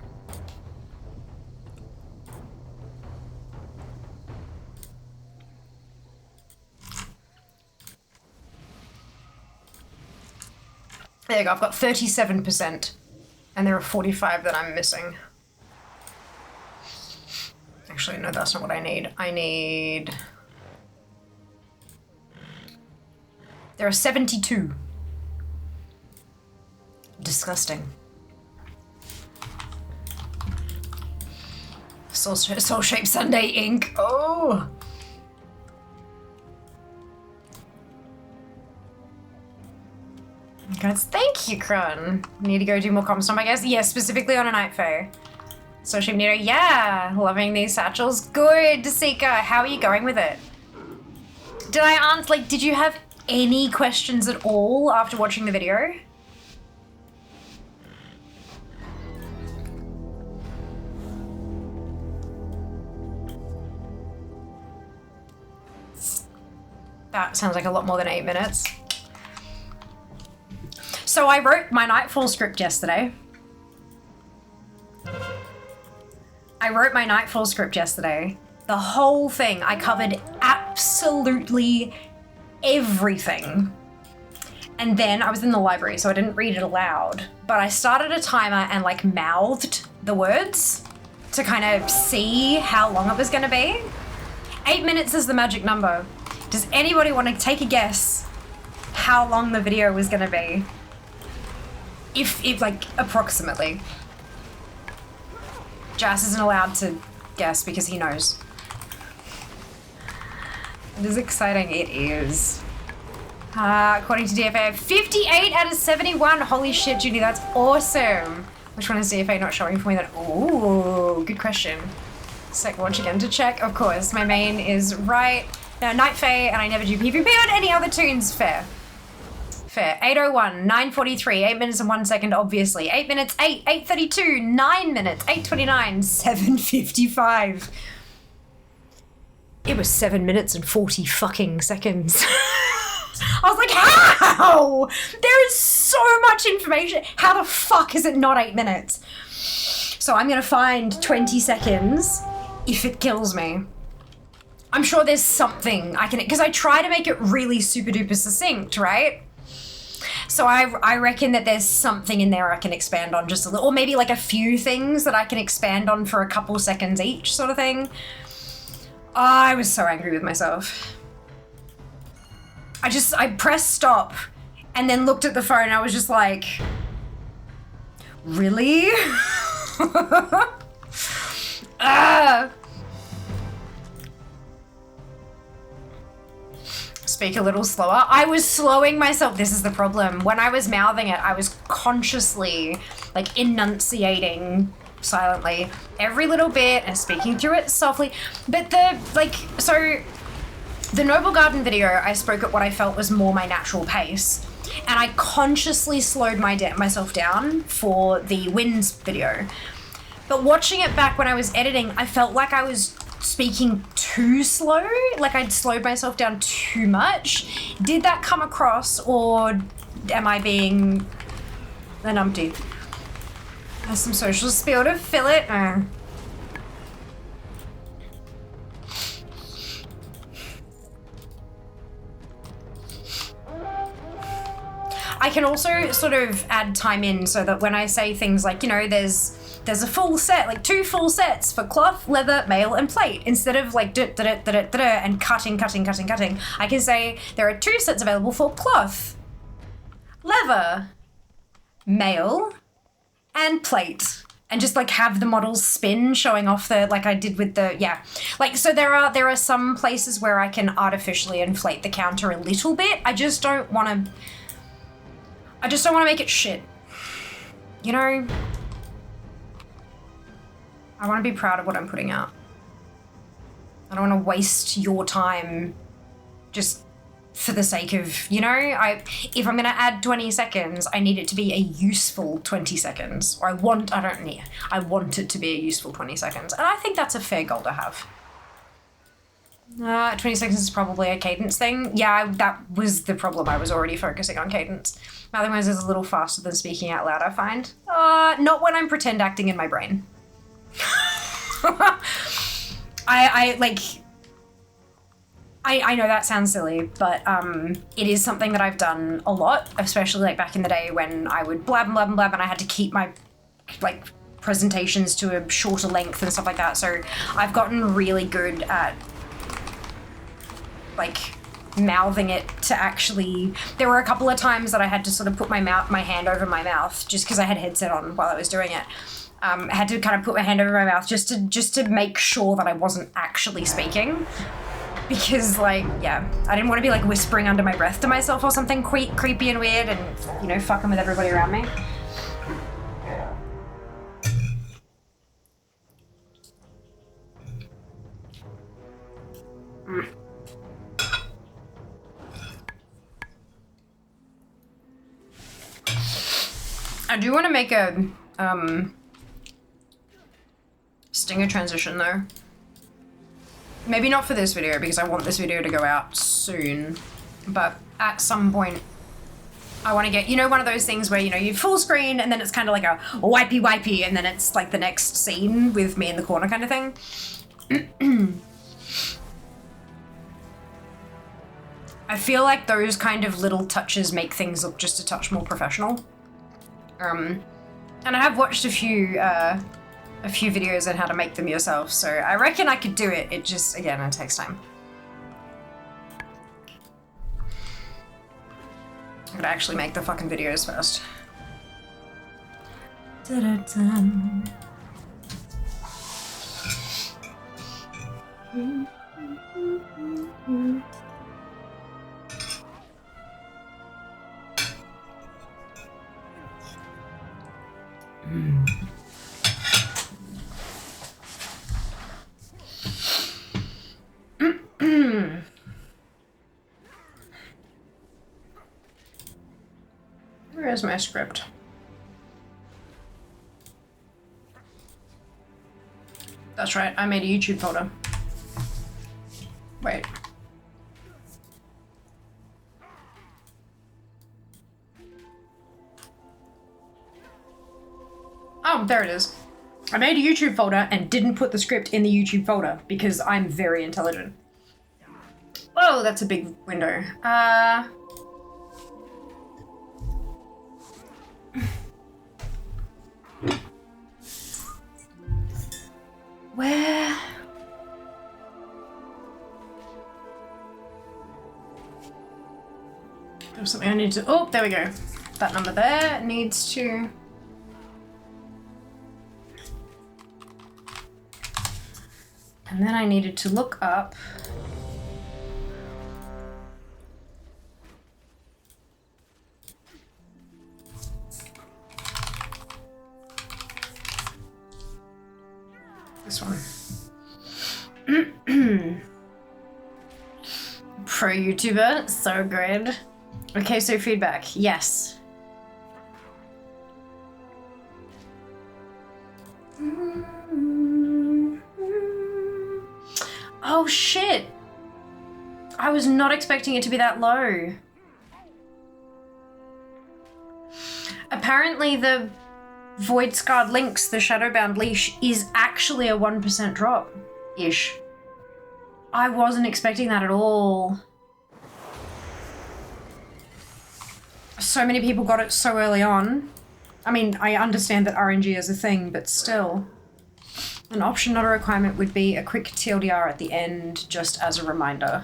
There you go, I've got 37%. And there are 45 that I'm missing. Actually, no, that's not what I need. I need... There are 72. Disgusting. Soul Shape Sunday ink. Oh! Guys, thank you, Krun. Need to go do more Comstomp, I guess? Yeah, specifically on a Night Fae. Soul Shape Nero, yeah! Loving these satchels. Good, Seeker. How are you going with it? Did I answer, like, did you have any questions at all after watching the video? That sounds like a lot more than 8 minutes. So I wrote my Nightfall script yesterday. The whole thing. I covered absolutely everything. And then I was in the library, so I didn't read it aloud. But I started a timer and like mouthed the words to kind of see how long it was gonna be. 8 minutes is the magic number. Does anybody want to take a guess how long the video was gonna be? If like, approximately. Jas isn't allowed to guess because he knows. It is exciting, it is. According to DFA, 58 out of 71. Holy shit, Judy, that's awesome. Which one is DFA not showing for me then? Ooh, good question. Second watch again to check. Of course, my main is right. Now, Night Fae, and I never do PvP on any other tunes. Fair. Fair. 8:01, 9:43, 8 minutes and 1 second, obviously. 8 minutes, 8, 8:32, 9 minutes, 8:29, 7:55. It was 7 minutes and 40 fucking seconds. I was like, how? There is so much information. How the fuck is it not 8 minutes? So I'm gonna find 20 seconds if it kills me. I'm sure there's something I can, because I try to make it really super duper succinct, right? So I reckon that there's something in there I can expand on just a little, or maybe like a few things that I can expand on for a couple seconds each sort of thing. I was so angry with myself. I pressed stop and then looked at the phone and I was just like, really? Speak a little slower. I was slowing myself. This is the problem. When I was mouthing it, I was consciously like enunciating silently every little bit and speaking through it softly. But the Noble Garden video, I spoke at what I felt was more my natural pace. And I consciously slowed myself down for the Winds video. But watching it back when I was editing, I felt like I was speaking too slow, like I'd slowed myself down too much. Did that come across, or am I being a numpty? Has some social spiel to fill it. I can also sort of add time in so that when I say things like, you know, there's a full set, like 2 full sets for cloth, leather, mail, and plate. Instead of like and cutting, I can say there are 2 sets available for cloth, leather, mail, and plate. And just like have the models spin, showing off the, like I did with the, yeah. Like, so there are some places where I can artificially inflate the counter a little bit. I just don't want to make it shit. You know? I want to be proud of what I'm putting out. I don't want to waste your time just for the sake of, you know, if I'm gonna add 20 seconds, I need it to be a useful 20 seconds. Or I want it to be a useful 20 seconds. And I think that's a fair goal to have. 20 seconds is probably a cadence thing. Yeah, that was the problem. I was already focusing on cadence. Mouthing words is a little faster than speaking out loud, I find. Not when I'm pretend acting in my brain. I know that sounds silly, but it is something that I've done a lot, especially like back in the day when I would blab and blab and blab and I had to keep my like presentations to a shorter length and stuff like that. So I've gotten really good at like mouthing it to actually. There were a couple of times that I had to sort of put my hand over my mouth just because I had headset on while I was doing it. I had to kind of put my hand over my mouth just to make sure that I wasn't actually speaking. Because, like, yeah, I didn't want to be, like, whispering under my breath to myself or something creepy and weird and, you know, fucking with everybody around me. I do want to make a, stinger transition, though. Maybe not for this video, because I want this video to go out soon, but at some point, I want to get, you know, one of those things where, you know, you full screen, and then it's kind of like a wipey, and then it's like the next scene with me in the corner kind of thing. I feel like those kind of little touches make things look just a touch more professional. And I have watched a few videos on how to make them yourself, so I reckon I could do it. It just, again, it takes time. I'm gonna actually make the fucking videos first. Where's my script? That's right, I made a YouTube folder. Wait. Oh, there it is. I made a YouTube folder and didn't put the script in the YouTube folder because I'm very intelligent. Whoa, that's a big window. Where? There's something I need to, oh, there we go. That number there needs to. And then I needed to look up. This one. Pro YouTuber, so good. Okay, so feedback, yes. Oh shit! I was not expecting it to be that low. Apparently the Void Scarred Lynx, the Shadowbound Leash, is actually a 1% drop-ish. I wasn't expecting that at all. So many people got it so early on. I mean, I understand that RNG is a thing, but still. An option, not a requirement, would be a quick TLDR at the end, just as a reminder.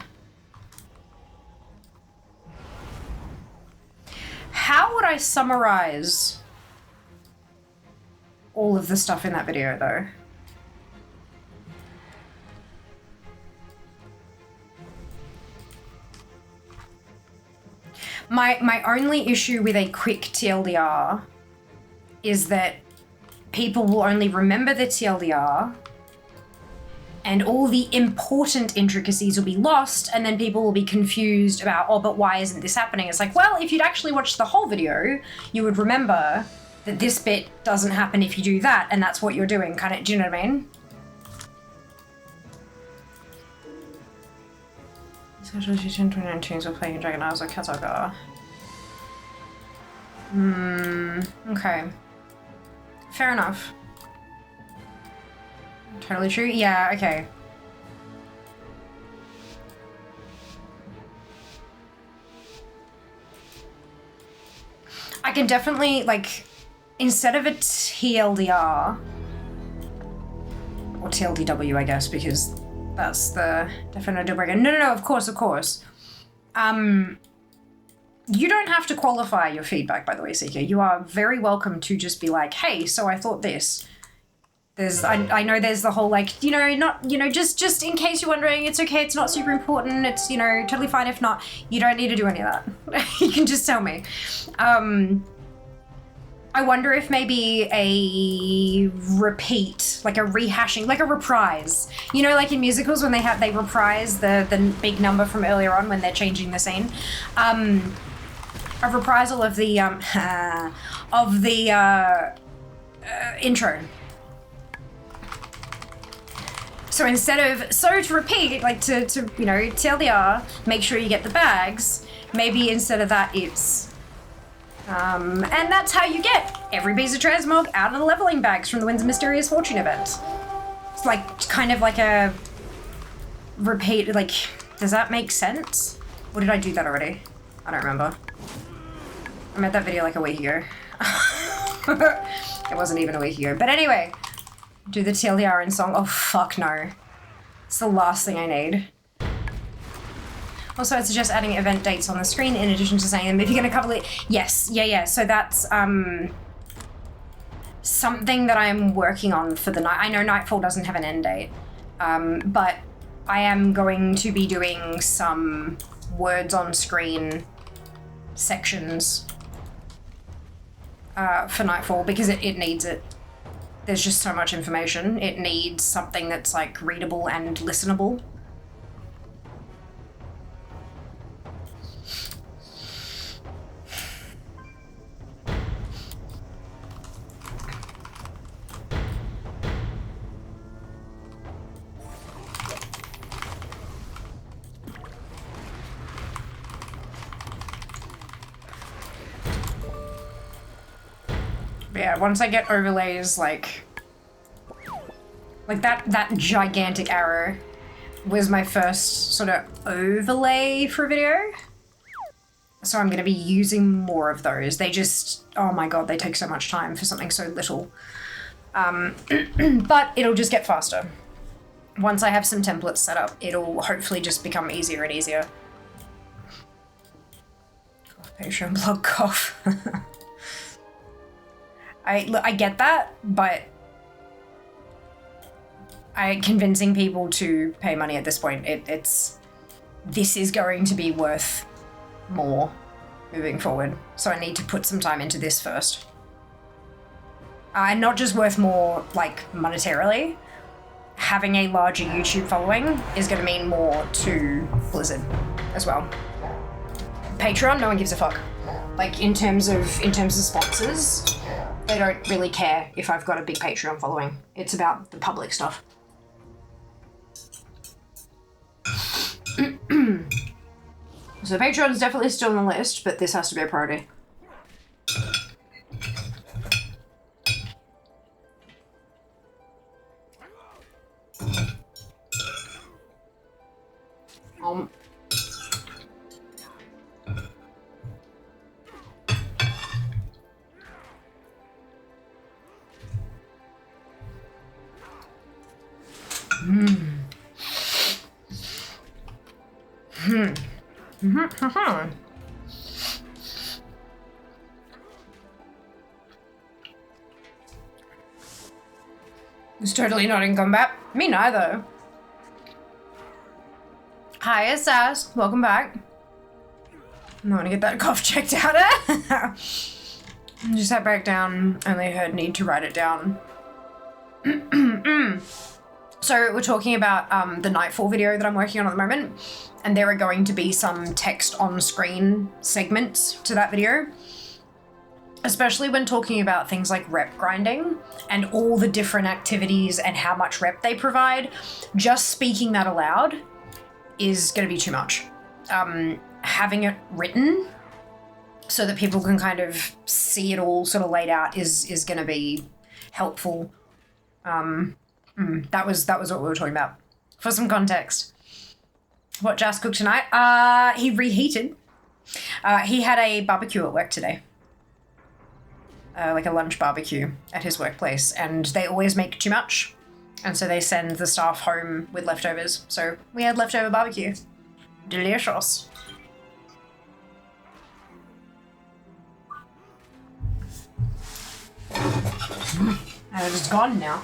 How would I summarize all of the stuff in that video, though? My only issue with a quick TLDR is that people will only remember the TLDR and all the important intricacies will be lost, and then people will be confused about, oh, but why isn't this happening? It's like, well, if you'd actually watched the whole video, you would remember that this bit doesn't happen if you do that, and that's what you're doing, kind of, do you know what I mean? Especially 2019, so playing Dragon Eyes or Kataga. Okay. Fair enough. Totally true? Yeah, okay. I can definitely, like, instead of a TLDR, or TLDW, I guess, because that's the definite deal breaker. No, of course. You don't have to qualify your feedback, by the way, Seeker. You are very welcome to just be like, hey, so I thought this. I know there's the whole, like, just in case you're wondering, it's okay, it's not super important, it's, totally fine if not. You don't need to do any of that. You can just tell me. I wonder if maybe a repeat, like a rehashing, like a reprise. Like in musicals when they reprise the big number from earlier on when they're changing the scene. A reprisal of the intro. So instead of, to repeat, like to TLDR, make sure you get the bags, maybe instead of that it's, and that's how you get every piece of transmog out of the leveling bags from the Winds of Mysterious Fortune event. It's like, kind of like a repeat, like, does that make sense? Or did I do that already? I don't remember. I made that video like a week ago. It wasn't even a week ago. But anyway, do the TLDR in song. Oh, fuck no. It's the last thing I need. Also, I'd suggest adding event dates on the screen in addition to saying them. If you're going to cover it, yes, yeah. So that's something that I'm working on for the night. I know Nightfall doesn't have an end date, but I am going to be doing some words on screen sections for Nightfall because it needs it. There's just so much information. It needs something that's like readable and listenable. Yeah, once I get overlays like that gigantic arrow was my first sort of overlay for a video. So I'm gonna be using more of those. They just, oh my god, they take so much time for something so little. But it'll just get faster. Once I have some templates set up, it'll hopefully just become easier and easier. Cough, Patreon blog cough. I get that, but convincing people to pay money at this point, this is going to be worth more moving forward. So I need to put some time into this first. And not just worth more, like, monetarily. Having a larger YouTube following is going to mean more to Blizzard as well. Patreon, no one gives a fuck. Like, in terms of sponsors, they don't really care if I've got a big Patreon following. It's about the public stuff. So Patreon's definitely still on the list, but this has to be a priority. It's totally not in combat. Me neither. Hi, Sass. Welcome back. I'm gonna get that cough checked out. Just sat back down. Only heard need to write it down. So we're talking about the Nightfall video that I'm working on at the moment, and there are going to be some text on screen segments to that video, especially when talking about things like rep grinding and all the different activities and how much rep they provide. Just speaking that aloud is going to be too much. Having it written so that people can kind of see it all sort of laid out is going to be helpful. That was what we were talking about. For some context, what Jas cooked tonight? He reheated. He had a barbecue at work today. Like a lunch barbecue at his workplace, and they always make too much, and so they send the staff home with leftovers. So we had leftover barbecue. Delicious. And it's gone now.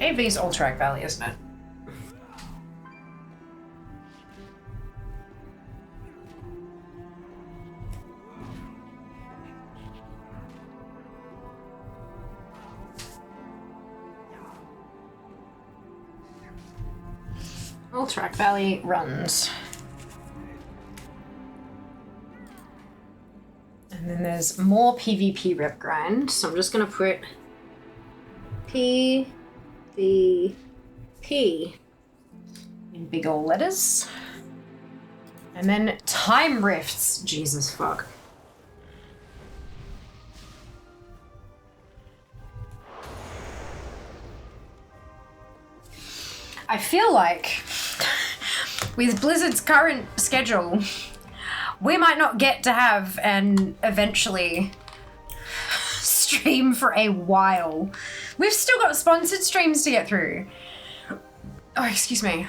AV's Ultrac Valley, isn't it? Ultrac Valley runs. And then there's more PvP rep grind, so I'm just gonna put PvP in big ol' letters. And then time rifts. Jesus fuck. I feel like with Blizzard's current schedule, we might not get to have an eventually stream for a while. We've still got sponsored streams to get through. Oh, excuse me.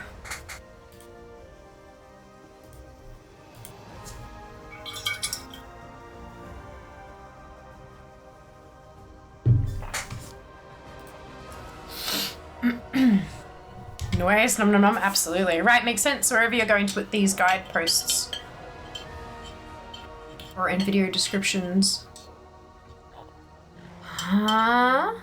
Noise, nom nom nom, absolutely. Right, makes sense wherever you're going to put these guide posts. Or in video descriptions. Huh?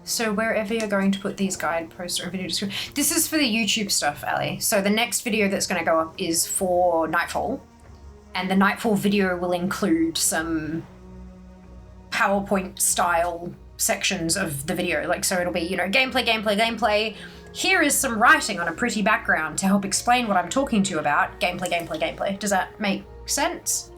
So wherever you're going to put these guide posts or in video descriptions. This is for the YouTube stuff, Ali. So the next video that's going to go up is for Nightfall. And the Nightfall video will include some PowerPoint style sections of the video. Like, so it'll be, you know, gameplay. Here is some writing on a pretty background to help explain what I'm talking to you about. Gameplay. Does that make sense?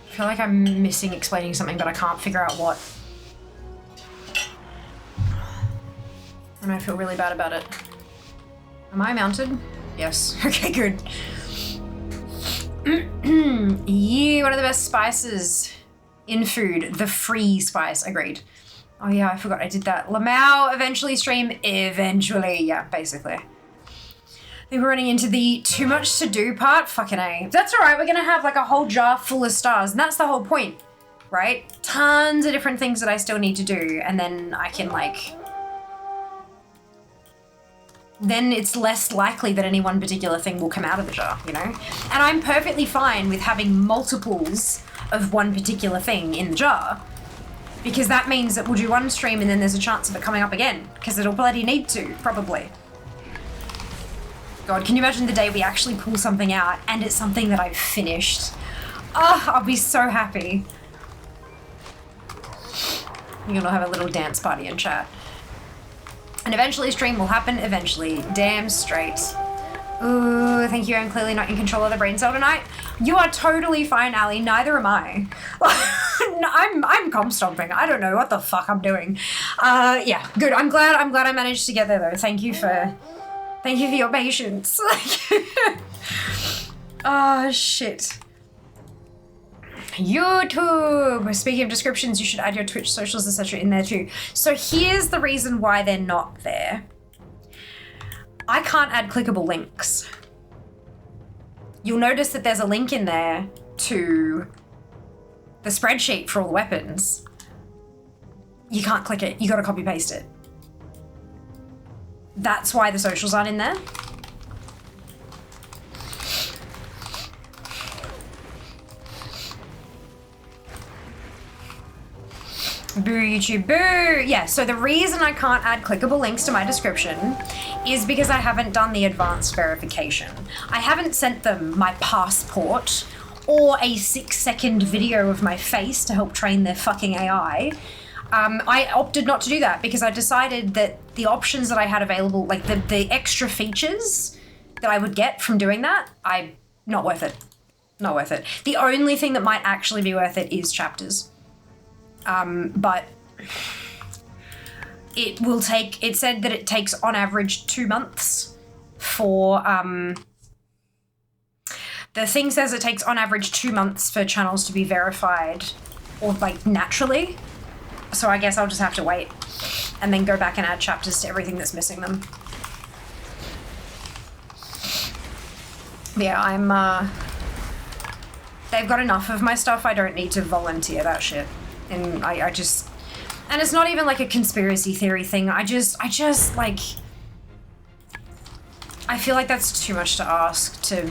I feel like I'm missing explaining something, but I can't figure out what. And I feel really bad about it. Am I mounted? Yes. Okay, good. Yeah, one of the best spices in food. The free spice. Agreed. Oh yeah, I forgot I did that. Lamau eventually stream. Eventually. Yeah, basically. I think we're running into the too much to do part. Fucking A. That's alright, we're gonna have like a whole jar full of stars, and that's the whole point, right? Tons of different things that I still need to do, and then I can like... Then it's less likely that any one particular thing will come out of the jar, you know? And I'm perfectly fine with having multiples of one particular thing in the jar, because that means that we'll do one stream and then there's a chance of it coming up again, because it'll bloody need to, probably. God, can you imagine the day we actually pull something out and it's something that I've finished? Oh, I'll be so happy. You're gonna have a little dance party in chat. And eventually stream will happen, eventually. Damn straight. Ooh, thank you, I'm clearly not in control of the brain cell tonight. You are totally fine, Ali, neither am I. I'm comp stomping, I don't know what the fuck I'm doing. Yeah, good, I'm glad I managed to get there though. Thank you for your patience. Oh, shit. YouTube. Speaking of descriptions, you should add your Twitch socials, etc. in there too. So here's the reason why they're not there. I can't add clickable links. You'll notice that there's a link in there to the spreadsheet for all the weapons. You can't click it. You gotta copy paste it. that's why the socials aren't in there. Boo, YouTube, boo! Yeah, so the reason I can't add clickable links to my description is because I haven't done the advanced verification. I haven't sent them my passport or a 6-second video of my face to help train their fucking AI. I opted not to do that because I decided that the options that I had available, like the extra features that I would get from doing that, not worth it. Not worth it. The only thing that might actually be worth it is chapters. But it said that it takes on average 2 months for, the thing says it takes on average 2 months for channels to be verified or like naturally. So I guess I'll just have to wait and then go back and add chapters to everything that's missing them. Yeah, they've got enough of my stuff. I don't need to volunteer that shit. And I just, and it's not even like a conspiracy theory thing. I just like, I feel like that's too much to ask to,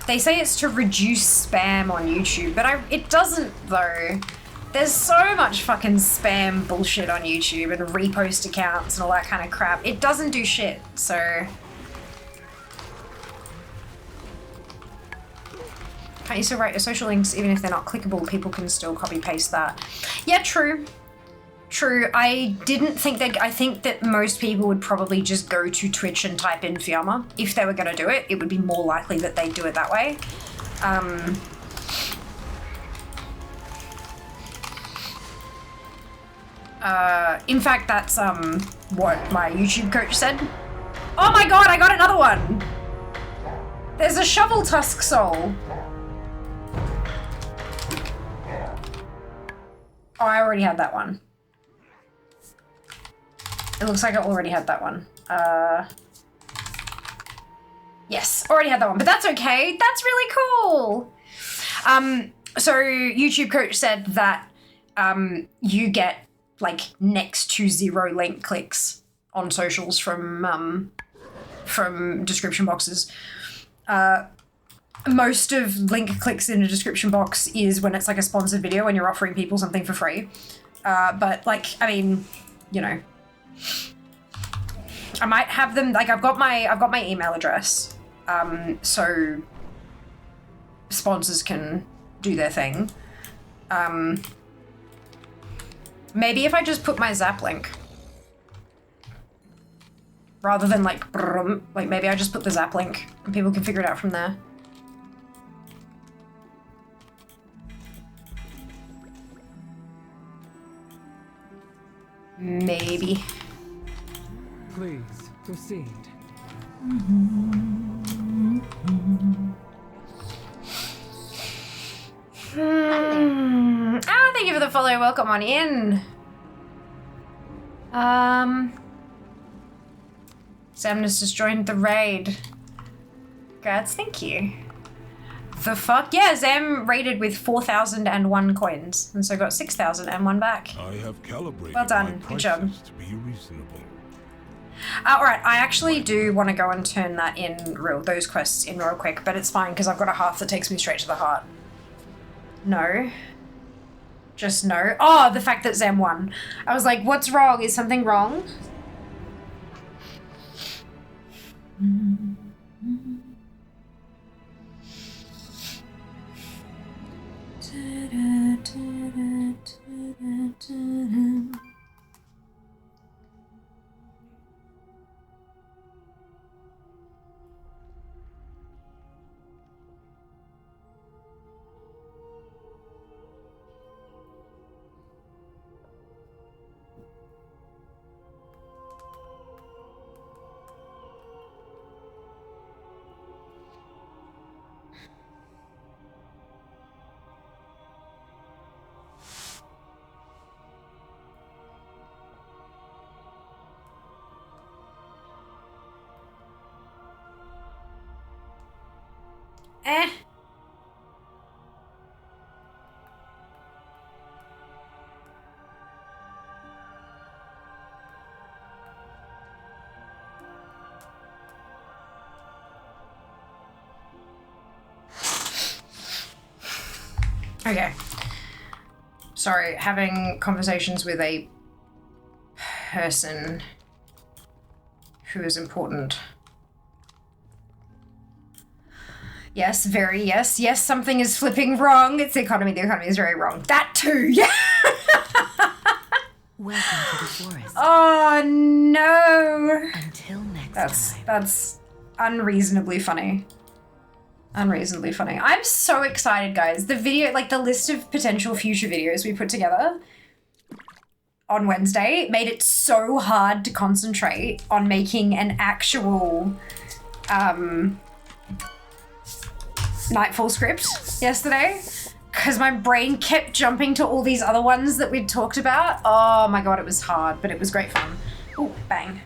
they say it's to reduce spam on YouTube, but it doesn't though. There's so much fucking spam bullshit on YouTube and repost accounts and all that kind of crap. It doesn't do shit, so. Can't you still write your social links even if they're not clickable? People can still copy paste that. Yeah, true. True. I didn't think that, I think that most people would probably just go to Twitch and type in Fiamma. If they were going to do it, it would be more likely that they'd do it that way. In fact, that's what my YouTube coach said. Oh my god, I got another one! There's a shovel tusk soul. Oh, I already had that one. It looks like I already had that one. Yes, already had that one, but that's okay. That's really cool. So YouTube coach said that you get like next to 0 link clicks on socials from description boxes. Most of link clicks in a description box is when it's like a sponsored video when you're offering people something for free. But like, I mean, you know, I might have them, like I've got my email address. So sponsors can do their thing. Maybe if I just put my Zap link rather than like maybe I just put the Zap link and people can figure it out from there. Maybe. Please proceed. Ah, thank you for the follow. Welcome on in. Samnus just joined the raid. Congrats, thank you. The fuck? Yeah, Zam raided with 4,001 coins, and so got 6,001 back. I have calibrated Well done, my good job. prices to be reasonable. Alright, I actually do want to go and turn that in those quests in real quick, but it's fine because I've got a hearth that takes me straight to the heart. No. Just no. Oh, the fact that Zam won. I was like, what's wrong? Is something wrong? Okay. Sorry, having conversations with a person who is important. Yes, very yes. Yes, something is flipping wrong. It's the economy. The economy is very wrong. That too, yeah. Welcome to the forest. Oh no. Until next time. That's unreasonably funny. Unreasonably funny. I'm so excited, guys. The video, like the list of potential future videos we put together on Wednesday made it so hard to concentrate on making an actual Nightfall script yesterday because my brain kept jumping to all these other ones that we'd talked about. Oh my god, it was hard, but it was great fun. Oh, bang.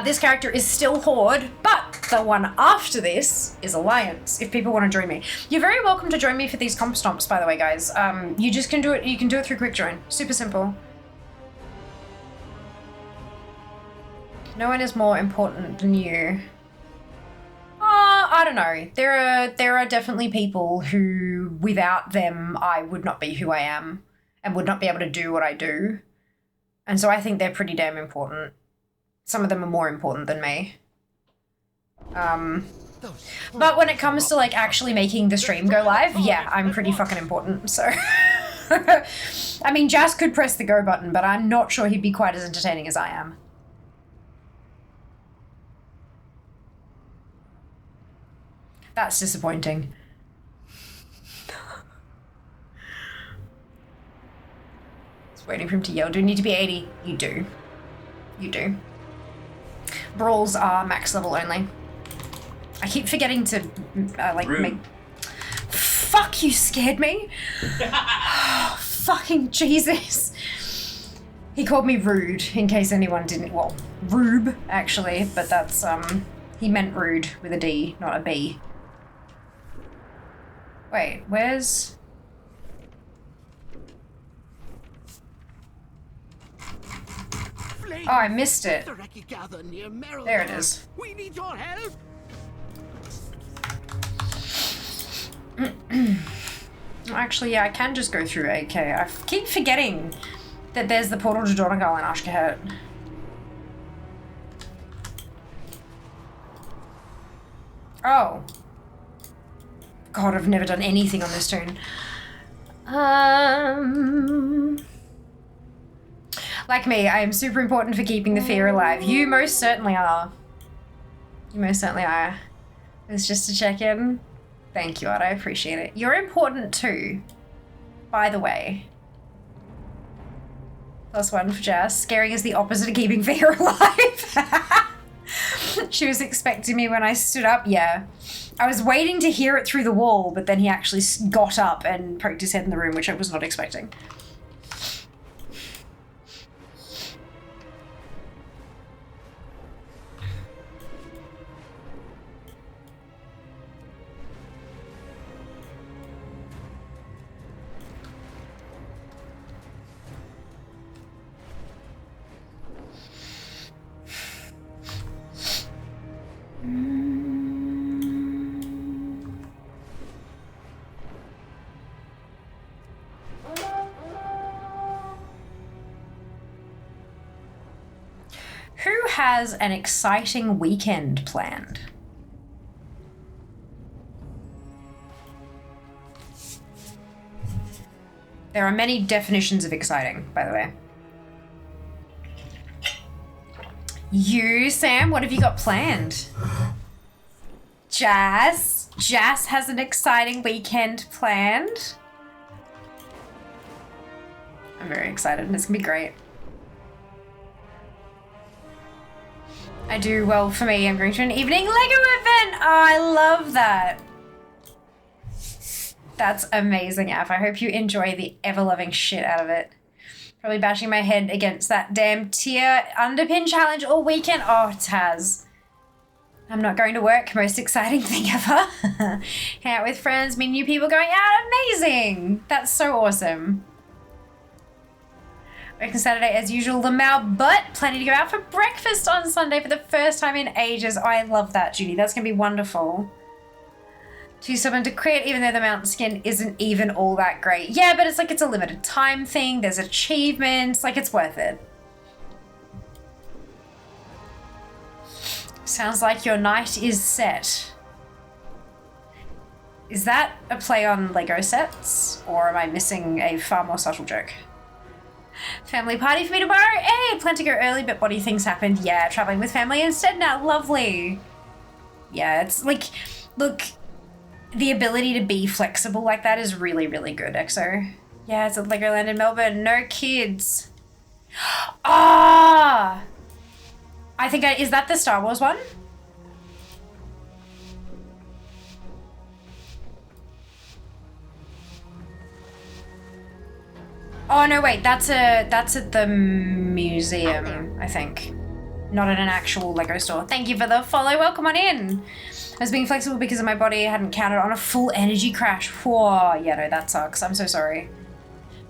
This character is still Horde, but the one after this is Alliance, if people want to join me. You're very welcome to join me for these comp stomps, by the way, guys. You just can do it, you can do it through quick join. Super simple. No one is more important than you. I don't know. There are definitely people who, without them, I would not be who I am and would not be able to do what I do. And so I think they're pretty damn important. Some of them are more important than me. But when it comes to like actually making the stream go live, yeah, I'm pretty fucking important, so. I mean, Jas could press the go button, but I'm not sure he'd be quite as entertaining as I am. That's disappointing. Just waiting for him to yell, do you need to be 80? You do. You do. Brawls are max level only. I keep forgetting to, like, make... Fuck, you scared me. Oh, fucking Jesus. He called me rude, in case anyone didn't... Well, rube, actually, but that's, he meant rude with a D, not a B. Wait, where's... Oh, I missed it. There it is. We need your help. Actually, yeah, I can just go through AK. I keep forgetting that there's the portal to Donegal and Ashkahet. Oh. God, I've never done anything on this tune. Like me, I am super important for keeping the fear alive. You most certainly are. You most certainly are. It's just to check in. Thank you, Odd. I appreciate it. You're important too, by the way. +1 for Jas. Scaring is the opposite of keeping fear alive. She was expecting me when I stood up. Yeah. I was waiting to hear it through the wall, but then he actually got up and poked his head in the room, which I was not expecting. Who has an exciting weekend planned? There are many definitions of exciting, by the way. You, Sam, what have you got planned? Jas? Jas has an exciting weekend planned. I'm very excited and it's gonna be great. I do, well, for me, I'm going to an evening Lego event. Oh, I love that. That's amazing, Af. I hope you enjoy the ever-loving shit out of it. Probably bashing my head against that damn tier underpin challenge all weekend. Oh, Taz. I'm not going to work. Most exciting thing ever. Hang out with friends, meet new people, going out. Amazing. That's so awesome. Working Saturday as usual, the Mao, but planning to go out for breakfast on Sunday for the first time in ages. Oh, I love that, Judy. That's going to be wonderful. Too stubborn to quit, even though the mountain skin isn't even all that great. Yeah, but it's like it's a limited time thing. There's achievements. Like, it's worth it. Sounds like your night is set. Is that a play on Lego sets? Or am I missing a far more subtle joke? Family party for me tomorrow? Hey, plan to go early, but what do you think's happened? Yeah, traveling with family instead now. Lovely. Yeah, it's like, look, the ability to be flexible like that is really, really good, EXO. Yeah, it's at Legoland in Melbourne. No kids. Ah! I think is that the Star Wars one? Oh no, wait, that's at the museum, I think. Not at an actual Lego store. Thank you for the follow, welcome on in. I was being flexible because of my body hadn't counted on a full energy crash. Whoa, yeah, no, that sucks. I'm so sorry.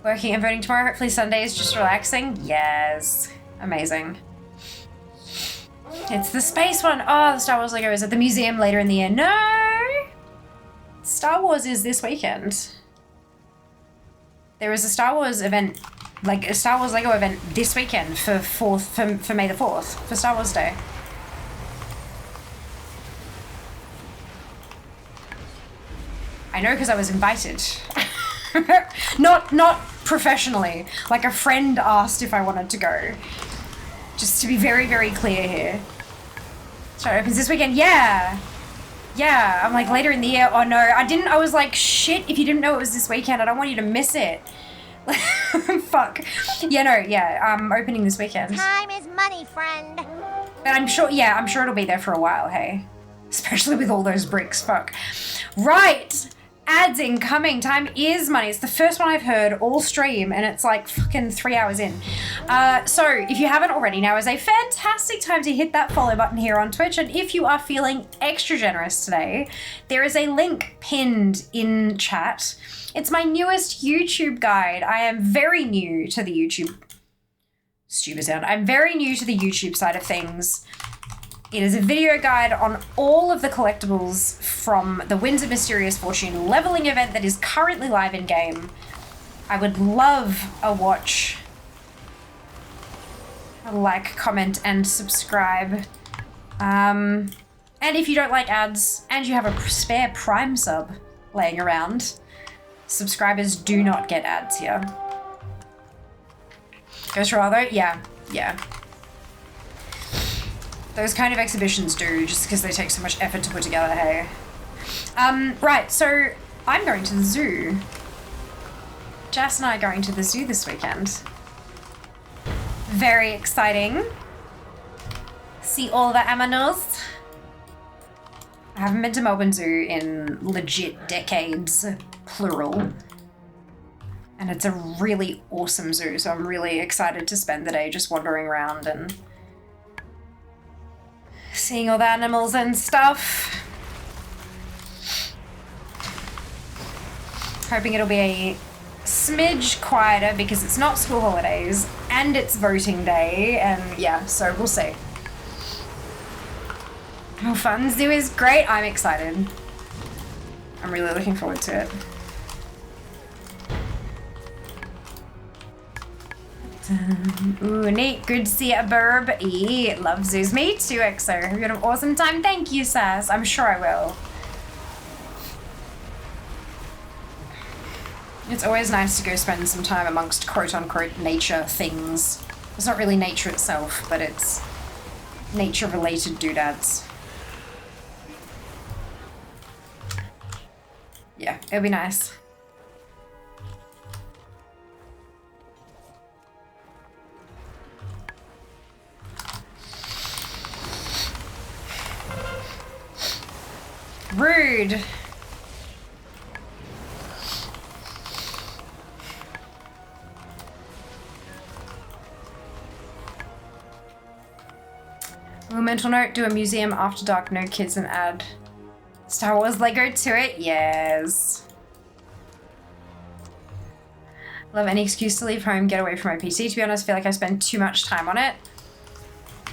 Working and voting tomorrow, hopefully Sunday is just relaxing. Yes, amazing. It's the space one. Oh, the Star Wars Lego is at the museum later in the year. No! Star Wars is this weekend. There is a Star Wars event, like a Star Wars Lego event this weekend for May the 4th, for Star Wars Day. I know because I was invited. Not professionally. Like a friend asked if I wanted to go. Just to be very, very clear here. So it opens this weekend. Yeah. Yeah, I'm like later in the year. Oh no, I was like, shit, if you didn't know it was this weekend, I don't want you to miss it. Fuck. Yeah, no, yeah, I'm opening this weekend. Time is money, friend. But I'm sure it'll be there for a while, hey? Especially with all those bricks, fuck. Right, ads incoming, time is money. It's the first one I've heard all stream and it's like fucking 3 hours in. So if you haven't already, now is a fantastic time to hit that follow button here on Twitch. And if you are feeling extra generous today, there is a link pinned in chat. It's my newest YouTube guide. I am very new to the YouTube. Stupid sound. I'm very new to the YouTube side of things. It is a video guide on all of the collectibles from the Winds of Mysterious Fortune leveling event that is currently live in game. I would love a watch, a like, comment, and subscribe. And if you don't like ads and you have a spare Prime sub laying around, subscribers do not get ads here. Goes for all though? Yeah. Those kind of exhibitions do, just because they take so much effort to put together, hey? Right, so I'm going to the zoo. Jess and I are going to the zoo this weekend. Very exciting. See all the animals. I haven't been to Melbourne Zoo in legit decades, plural. And it's a really awesome zoo, so I'm really excited to spend the day just wandering around and seeing all the animals and stuff. Hoping it'll be a smidge quieter because it's not school holidays and it's voting day, and yeah, so we'll see. Oh, Fun Zoo is great. I'm excited. I'm really looking forward to it. Ooh, neat. Good to see a burb. Yeah, love zoos. Me too, EXO. Have you had an awesome time? Thank you, Sass. I'm sure I will. It's always nice to go spend some time amongst quote-unquote nature things. It's not really nature itself, but it's nature-related doodads. Yeah, it'll be nice. Rude. Little mental note, do a museum after dark, no kids, and add Star Wars Lego to it. Yes. Love any excuse to leave home, get away from my PC. To be honest, I feel like I spend too much time on it.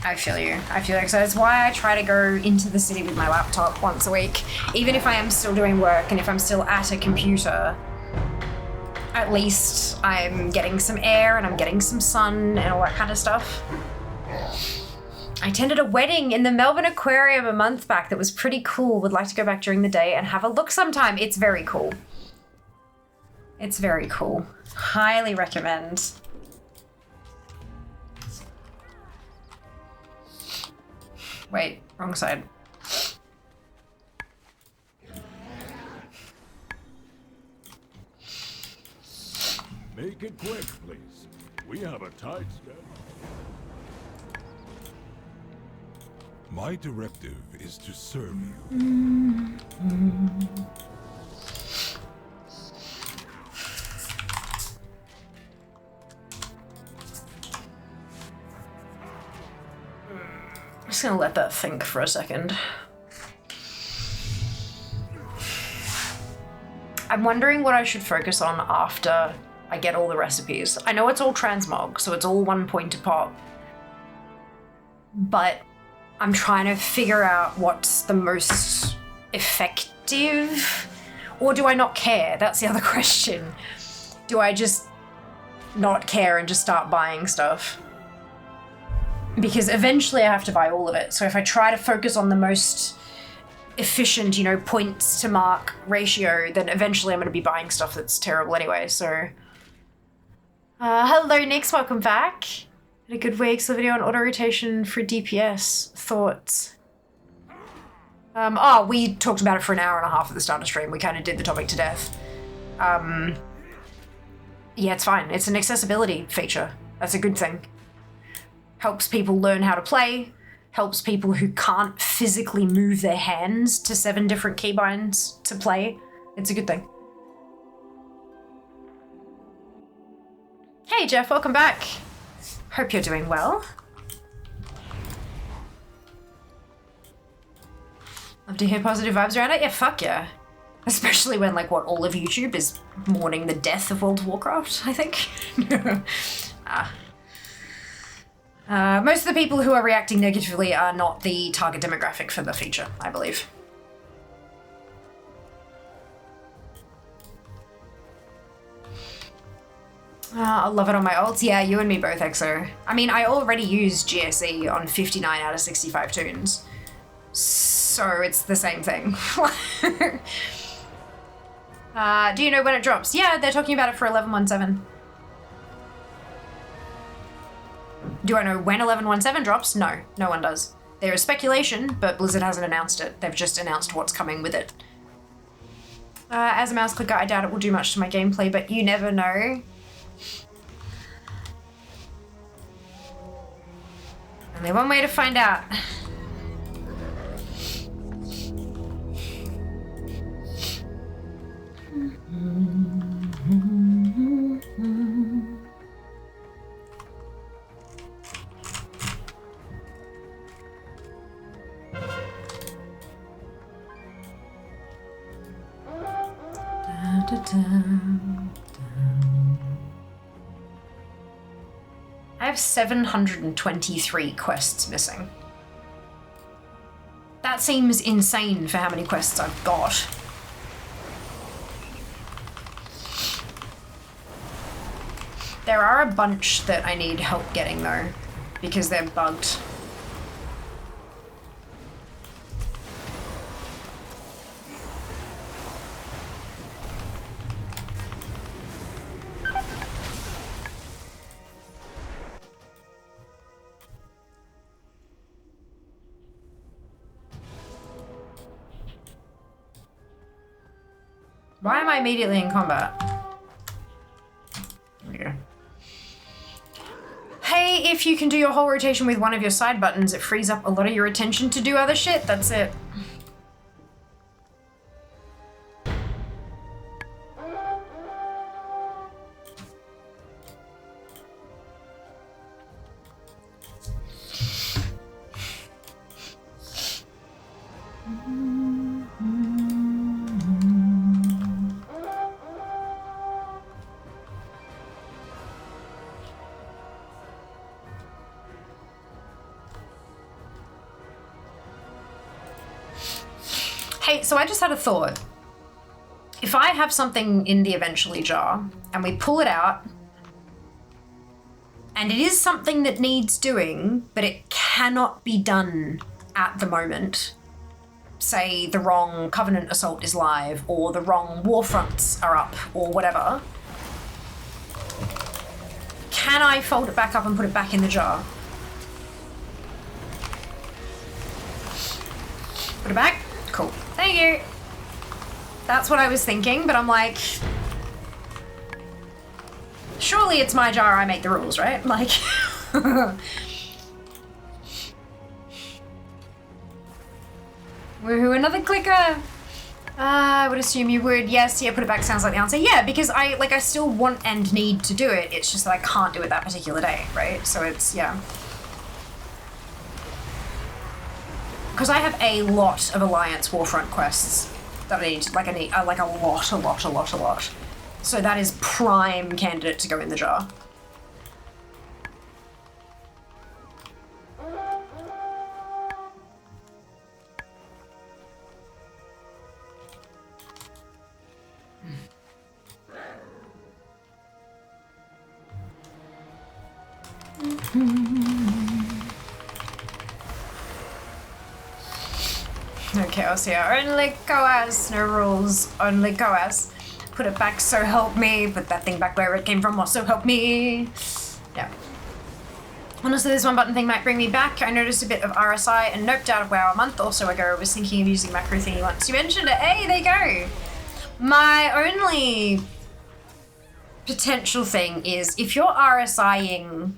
I feel you. I feel like so that's why I try to go into the city with my laptop once a week. Even if I am still doing work and if I'm still at a computer, at least I'm getting some air and I'm getting some sun and all that kind of stuff. I attended a wedding in the Melbourne Aquarium a month back that was pretty cool. Would like to go back during the day and have a look sometime. It's very cool. It's very cool. Highly recommend. Wait, wrong side. Make it quick, please. We have a tight schedule. My directive is to serve you. I'm just gonna let that think for a second. I'm wondering what I should focus on after I get all the recipes. I know it's all transmog, so it's all 1 point a pop. But I'm trying to figure out what's the most effective. Or do I not care? That's the other question. Do I just not care and just start buying stuff? Because eventually I have to buy all of it. So if I try to focus on the most efficient, you know, points to mark ratio, then eventually I'm going to be buying stuff that's terrible anyway, so... hello, Nix, welcome back. Had a good week, so video on auto-rotation for DPS. Thoughts? We talked about it for an hour and a half at the start of the stream. We kind of did the topic to death. Yeah, it's fine. It's an accessibility feature. That's a good thing. Helps people learn how to play, helps people who can't physically move their hands to 7 different keybinds to play. It's a good thing. Hey Jeff, welcome back. Hope you're doing well. Love to hear positive vibes around it. Yeah, fuck yeah. Especially when, like, what, all of YouTube is mourning the death of World of Warcraft, I think. Most of the people who are reacting negatively are not the target demographic for the feature, I believe. I love it on my ults. Yeah, you and me both, EXO. I mean, I already use GSE on 59 out of 65 tunes. So it's the same thing. Do you know when it drops? Yeah, they're talking about it for 11.17. Do I know when 11.17 drops? No, no one does. There is speculation, but Blizzard hasn't announced it. They've just announced what's coming with it. As a mouse clicker, I doubt it will do much to my gameplay, but you never know. Only one way to find out. I have 723 quests missing. That seems insane for how many quests I've got. There are a bunch that I need help getting though, because they're bugged. Why am I immediately in combat? There we go. Hey, if you can do your whole rotation with one of your side buttons, it frees up a lot of your attention to do other shit. That's it. Hey, so I just had a thought. If I have something in the eventually jar and we pull it out and it is something that needs doing, but it cannot be done at the moment, say the wrong Covenant assault is live or the wrong war fronts are up or whatever, can I fold it back up and put it back in the jar? Put it back? Cool. Thank you. That's what I was thinking, but I'm like, surely it's my jar, I make the rules, right? Like, woohoo, another clicker. I would assume you would. Yes, yeah, put it back sounds like the answer. Yeah, because I still want and need to do it. It's just that I can't do it that particular day, right? So it's, yeah. Because I have a lot of Alliance Warfront quests that I need, like a lot. So that is prime candidate to go in the jar. No chaos here. Only coas. No rules. Only coas. Put it back, so help me. Put that thing back where it came from, also help me. Yeah. Honestly, this one button thing might bring me back. I noticed a bit of RSI and noped out of WoW a month or so ago. I was thinking of using macro thingy once you mentioned it. Hey, there you go. My only potential thing is if you're RSIing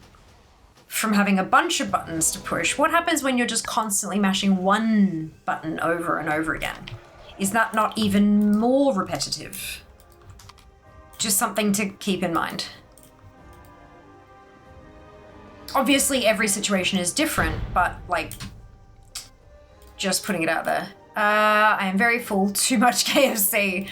from having a bunch of buttons to push, what happens when you're just constantly mashing one button over and over again? Is that not even more repetitive? Just something to keep in mind. Obviously, every situation is different, but like, just putting it out there. I am very full, too much KFC.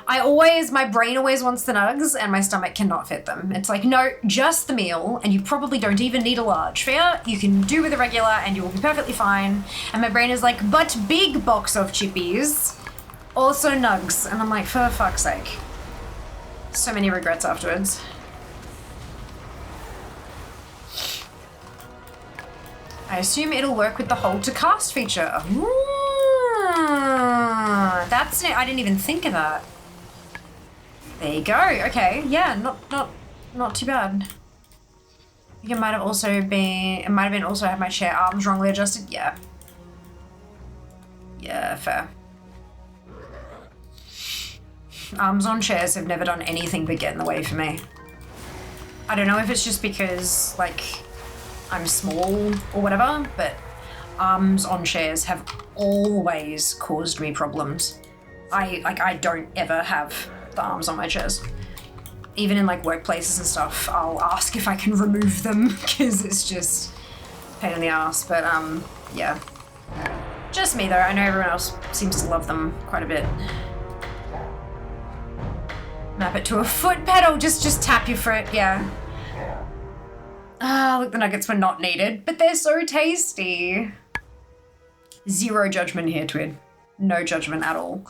My brain always wants the nugs and my stomach cannot fit them. It's like, no, just the meal, and you probably don't even need a large. Fair, you can do with a regular and you will be perfectly fine. And my brain is like, but big box of chippies, also nugs. And I'm like, for fuck's sake. So many regrets afterwards. I assume it'll work with the hold to cast feature. Ooh, that's it. I didn't even think of that. There you go. Okay, yeah, not too bad. I think it might have been also had my chair arms wrongly adjusted. Yeah. Yeah, fair. Arms on chairs have never done anything but get in the way for me. I don't know if it's just because, like, I'm small or whatever, but arms on chairs have always caused me problems. I don't ever have the arms on my chairs. Even in like workplaces and stuff, I'll ask if I can remove them because it's just a pain in the ass. But yeah. Just me though, I know everyone else seems to love them quite a bit. Map it to a foot pedal, just tap your foot, yeah. Ah, look, the nuggets were not needed, but they're so tasty. Zero judgment here, Twid. No judgment at all.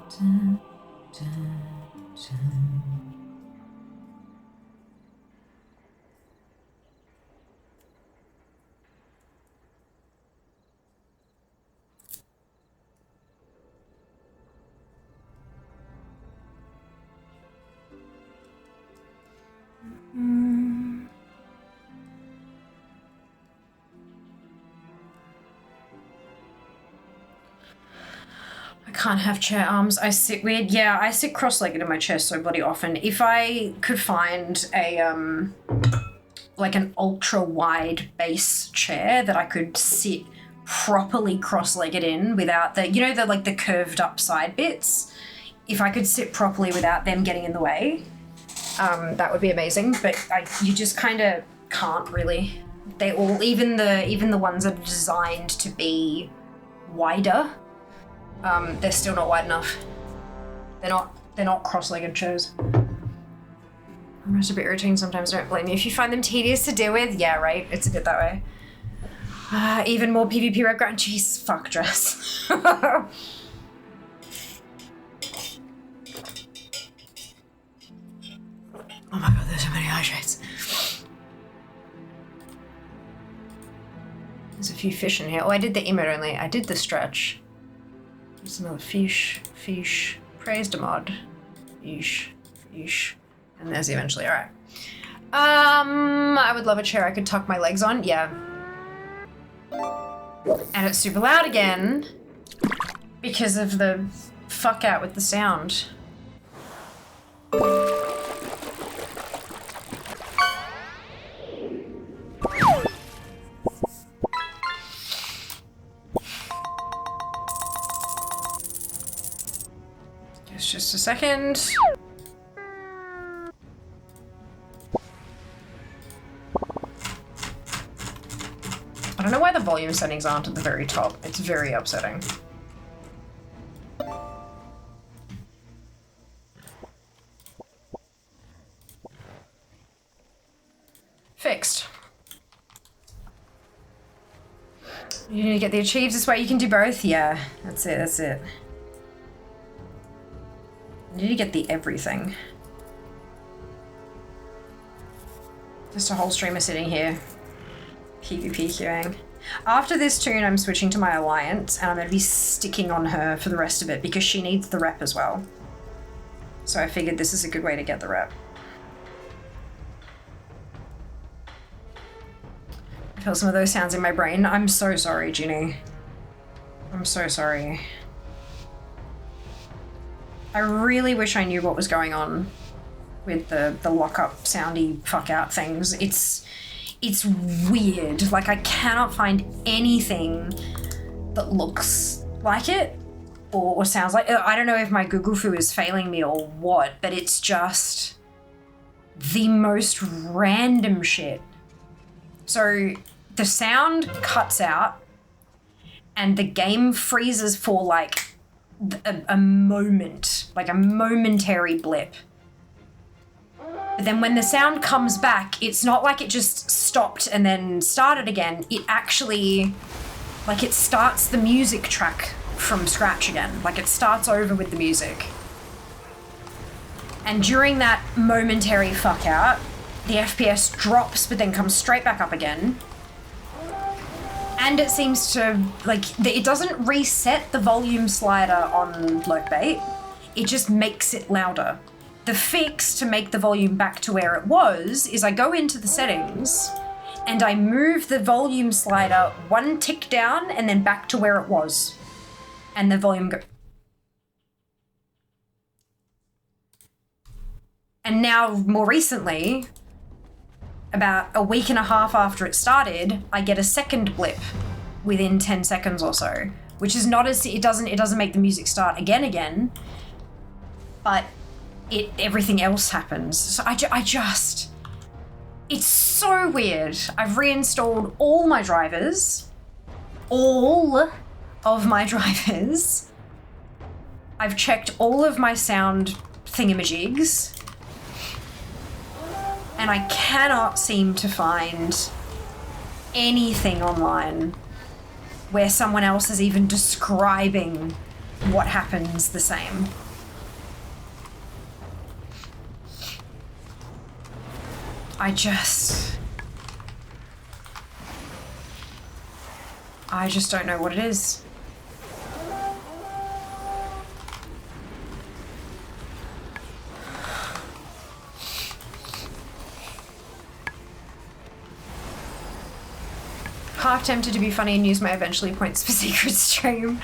Dun, dun, dun. I can't have chair arms. I sit weird. Yeah, I sit cross-legged in my chair so bloody often. If I could find a like an ultra-wide base chair that I could sit properly cross-legged in without the, you know, the like the curved up side bits. If I could sit properly without them getting in the way, that would be amazing. But you just kind of can't really. They all, even the ones that are designed to be wider, they're still not wide enough. They're not cross-legged chairs. I'm just a bit irritating sometimes, don't blame me. If you find them tedious to deal with, yeah, right, it's a bit that way. Even more PvP red ground. Jeez, fuck dress. Oh my god, there's so many eye shades. There's a few fish in here. Oh, I did the emote only. I did the stretch. There's another fish. Praised a mod. Fish. And there's the eventually. Alright. I would love a chair I could tuck my legs on. Yeah. And it's super loud again because of the fuck out with the sound. Just a second. I don't know why the volume settings aren't at the very top. It's very upsetting. Fixed. You need to get the achieves this way. You can do both. Yeah, that's it. You need to get the everything. Just a whole streamer sitting here. PvP queuing. After this tune, I'm switching to my alliance, and I'm going to be sticking on her for the rest of it because she needs the rep as well. So I figured this is a good way to get the rep. I feel some of those sounds in my brain. I'm so sorry, Ginny. I'm so sorry. I really wish I knew what was going on with the lock-up soundy fuck-out things. It's weird. Like, I cannot find anything that looks like it or sounds like it. I don't know if my Google Foo is failing me or what, but it's just the most random shit. So the sound cuts out and the game freezes for like a moment, like a momentary blip. But then when the sound comes back, it's not like it just stopped and then started again. It actually, like, it starts the music track from scratch again. Like, it starts over with the music. And during that momentary fuck out, the FPS drops but then comes straight back up again. And it seems to, like, it doesn't reset the volume slider on Lurkbait. It just makes it louder. The fix to make the volume back to where it was is I go into the settings and I move the volume slider one tick down and then back to where it was. And the volume goes. And now, more recently, about a week and a half after it started, I get a second blip within 10 seconds or so, which is not as, it doesn't make the music start again, but everything else happens. So I just, it's so weird. I've reinstalled all my drivers, all of my drivers. I've checked all of my sound thingamajigs, and I cannot seem to find anything online where someone else is even describing what happens the same. I just don't know what it is. Half tempted to be funny and use my eventually points for secret stream.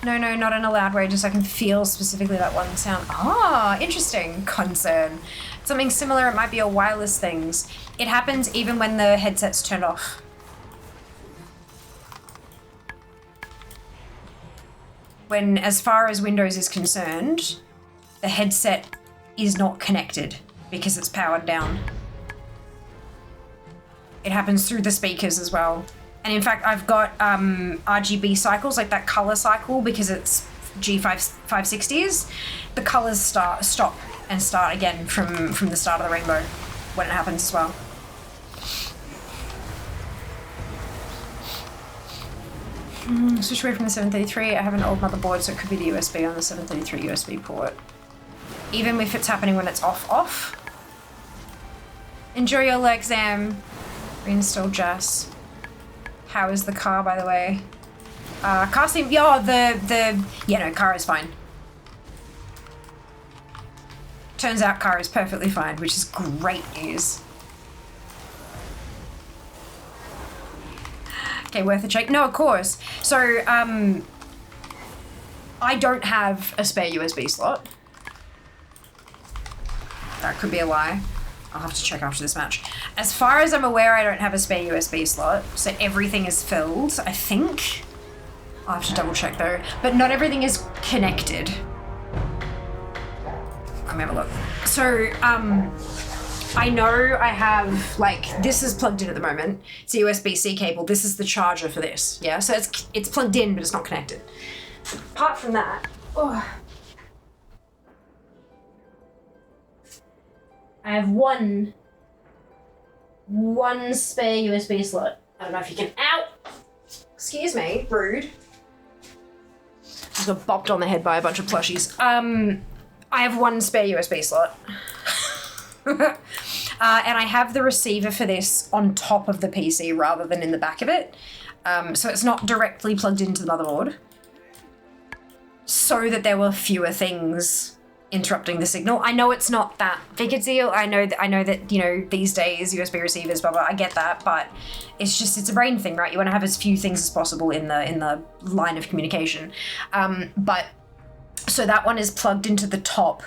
No, not in a loud way, just so I can feel specifically that one sound. Ah, interesting. Concern. Something similar, it might be a wireless things. It happens even when the headset's turned off. When, as far as Windows is concerned, the headset is not connected because it's powered down. It happens through the speakers as well. And in fact, I've got RGB cycles, like that color cycle, because it's G560s. The colors stop and start again from the start of the rainbow when it happens as well. Switch away from the 733. I have an old motherboard, so it could be the USB on the 733 USB port. Even if it's happening when it's off. Enjoy your exam. Reinstall Jess. How is the car, by the way? Car seems, car is fine. Turns out car is perfectly fine, which is great news. Okay, worth a check. No, of course. So, I don't have a spare USB slot. That could be a lie. I'll have to check after this match. As far as I'm aware, I don't have a spare USB slot, so everything is filled, I think. I'll have to double check though. But not everything is connected. Let me have a look. So, I know I have, like, this is plugged in at the moment. It's a USB-C cable. This is the charger for this, yeah? So it's plugged in, but it's not connected. Apart from that, I have one spare USB slot. I don't know if you can, excuse me, rude. Just got bopped on the head by a bunch of plushies. I have one spare USB slot. And I have the receiver for this on top of the PC rather than in the back of it. So it's not directly plugged into the motherboard. So that there were fewer things interrupting the signal. I know it's not that big a deal. I know that, you know, these days USB receivers, blah, blah, I get that, but it's a brain thing, right? You want to have as few things as possible in the line of communication. But so that one is plugged into the top,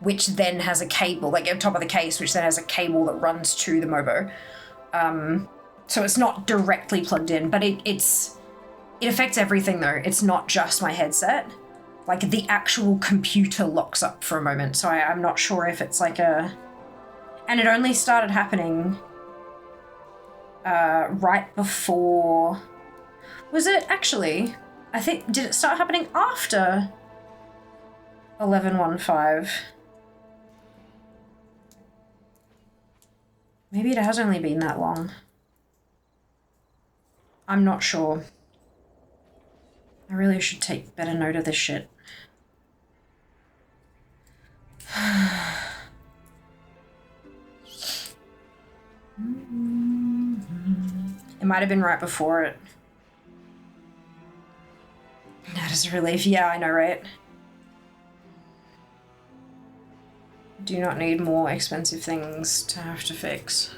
which then has a cable, like on top of the case, which then has a cable that runs to the Mobo. So it's not directly plugged in, but it affects everything though. It's not just my headset. Like the actual computer locks up for a moment. So I'm not sure if it's like and it only started happening right before, was it actually? I think, did it start happening after 11.15? Maybe it has only been that long. I'm not sure. I really should take better note of this shit. It might have been right before it. That is a relief. Yeah, I know, right? Do not need more expensive things to have to fix.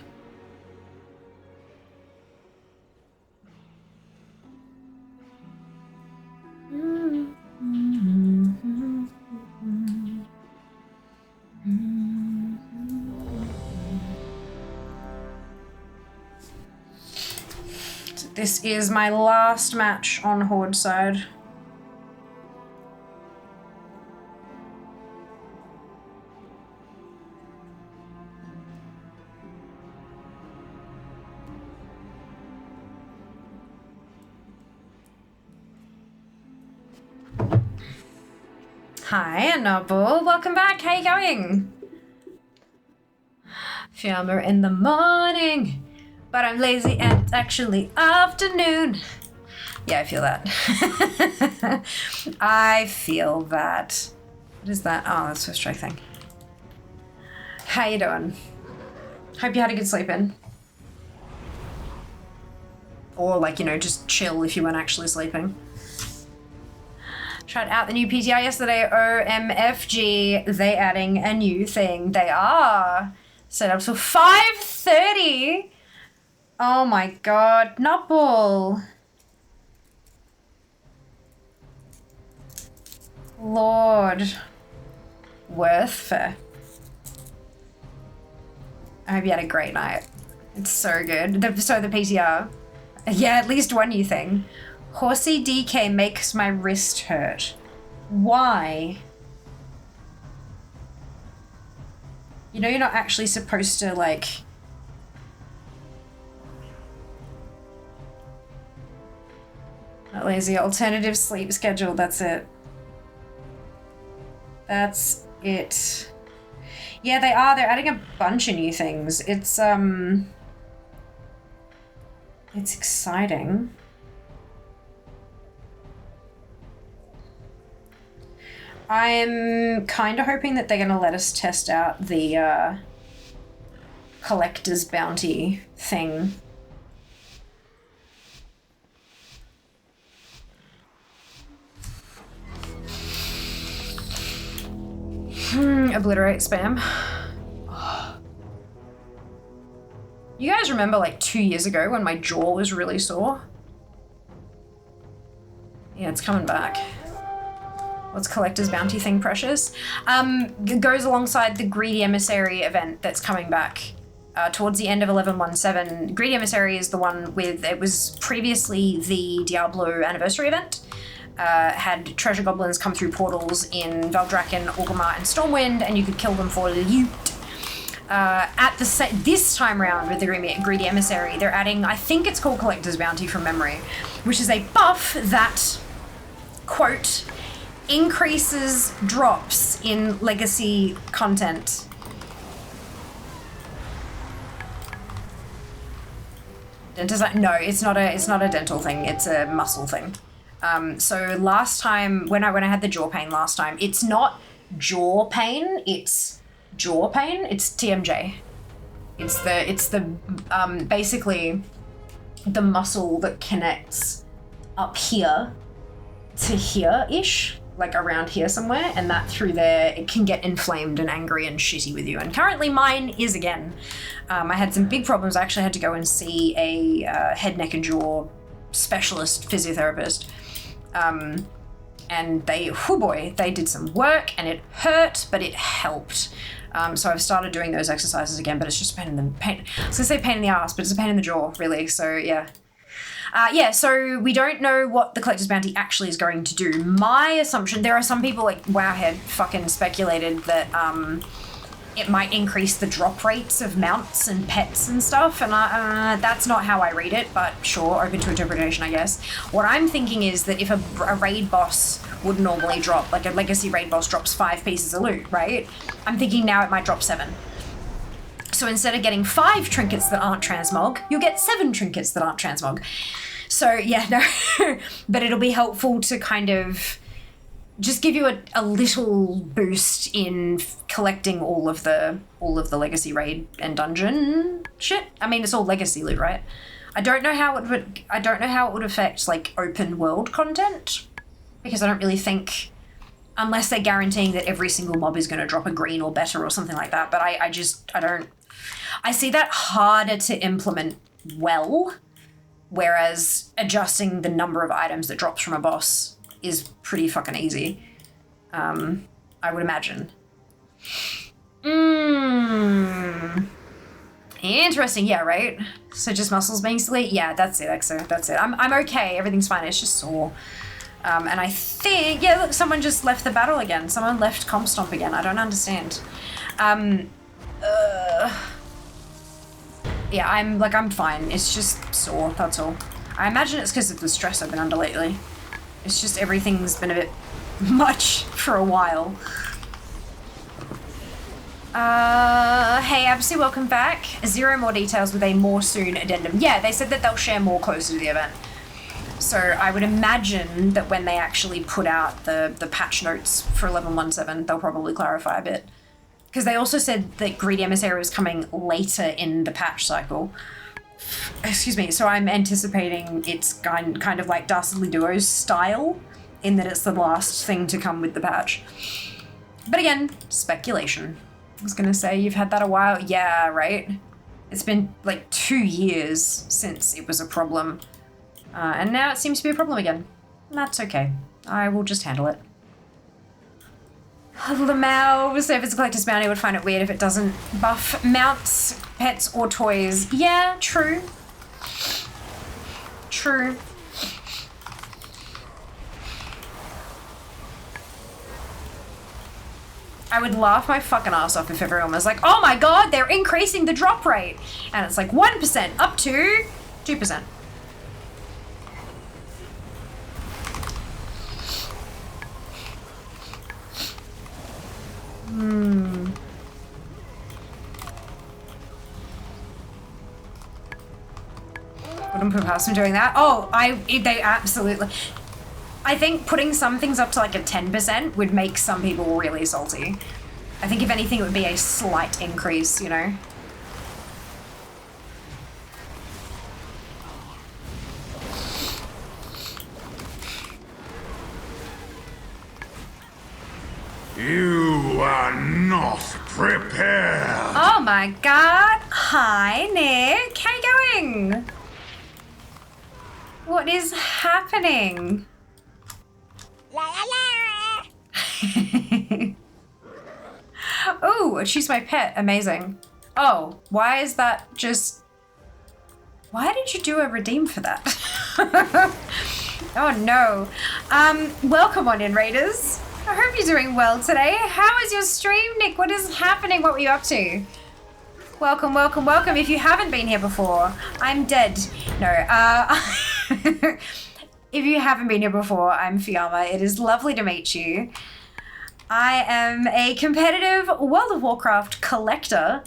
So this is my last match on Horde side. Hi, Noble. Welcome back. How you going? Fiammer in the morning, but I'm lazy and it's actually afternoon. Yeah, I feel that. I feel that. What is that? Oh, that's first strike thing. How you doing? Hope you had a good sleep in. Or like, you know, just chill if you weren't actually sleeping. Tried out the new PTR yesterday. OMFG. They adding a new thing. They are. Set up till 5:30. Oh my god. Nutball. Lord. Worth fair. I hope you had a great night. It's so good. The PTR. Yeah, at least one new thing. Horsey DK makes my wrist hurt. Why? You know you're not actually supposed to, like... Not lazy. Alternative sleep schedule, that's it. That's it. Yeah, they are. They're adding a bunch of new things. It's exciting. I'm kind of hoping that they're going to let us test out the collector's bounty thing. Obliterate spam. You guys remember like 2 years ago when my jaw was really sore? Yeah, it's coming back. What's Collector's Bounty thing, Precious? It goes alongside the Greedy Emissary event that's coming back towards the end of 11.17. Greedy Emissary is the one with, it was previously the Diablo anniversary event. Had treasure goblins come through portals in Veldraken, Orgrimmar, and Stormwind, and you could kill them for loot. This time around with the Greedy Emissary, they're adding, I think it's called Collector's Bounty from memory, which is a buff that, quote, increases drops in legacy content. No, it's not a dental thing, it's a muscle thing. So last time, when I had the jaw pain last time, it's not jaw pain, it's jaw pain, it's TMJ. It's the basically the muscle that connects up here to here-ish, like around here somewhere, and that through there, it can get inflamed and angry and shitty with you. And currently mine is again. I had some big problems. I actually had to go and see a head, neck, and jaw specialist physiotherapist. And they did some work and it hurt, but it helped. So I've started doing those exercises again, but it's just pain. I was gonna say pain in the ass, but it's a pain in the jaw, really. So yeah. So we don't know what the Collector's Bounty actually is going to do. My assumption, there are some people like Wowhead fucking speculated that it might increase the drop rates of mounts and pets and stuff, and that's not how I read it, but sure, open to interpretation, I guess. What I'm thinking is that if a raid boss would normally drop, like a legacy raid boss drops 5 pieces of loot, right? I'm thinking now it might drop 7. So instead of getting 5 trinkets that aren't transmog, you'll get 7 trinkets that aren't transmog. So yeah, no, but it'll be helpful to kind of just give you a little boost in collecting all of the legacy raid and dungeon shit. I mean, it's all legacy loot, right? I don't know how it would affect like open world content, because I don't really think, unless they're guaranteeing that every single mob is going to drop a green or better or something like that. But I see that harder to implement well, whereas adjusting the number of items that drops from a boss is pretty fucking easy, I would imagine. Interesting, yeah, right? So just muscles being silly? Yeah, that's it, Exo, that's it. I'm okay, everything's fine, it's just sore. And I think, yeah, look, someone just left the battle again. Someone left Comp Stomp again, I don't understand. Yeah, I'm fine, it's just sore, that's all. I imagine it's because of the stress I've been under lately. It's just everything's been a bit much for a while. Hey Absy, welcome back. 0 more details with a more soon addendum. Yeah, they said that they'll share more closer to the event. So I would imagine that when they actually put out the patch notes for 11.17, they'll probably clarify a bit. Because they also said that Greedy Emissary was coming later in the patch cycle. Excuse me, so I'm anticipating it's kind of like Dastardly Duo's style, in that it's the last thing to come with the patch. But again, speculation. I was gonna say, you've had that a while. Yeah, right? It's been like 2 years since it was a problem. And now it seems to be a problem again. That's okay. I will just handle it. Lamau, so if it's a collector's bounty, would find it weird if it doesn't buff mounts, pets, or toys. Yeah, true. True. I would laugh my fucking ass off if everyone was like, oh my god, they're increasing the drop rate. And it's like 1% up to 2%. Wouldn't put past them doing that. Oh, they absolutely. I think putting some things up to like a 10% would make some people really salty. I think if anything, it would be a slight increase, you know? You are not prepared. Oh my god. Hi, Nick. How you going? What is happening? La la la. Oh, she's my pet. Amazing. Oh, why is that just... Why did you do a redeem for that? Oh no. Welcome on in, Raiders. I hope you're doing well today. How is your stream, Nick? What is happening? What were you up to? Welcome, welcome, welcome. If you haven't been here before, I'm dead. No, if you haven't been here before, I'm Fiamma. It is lovely to meet you. I am a competitive World of Warcraft collector,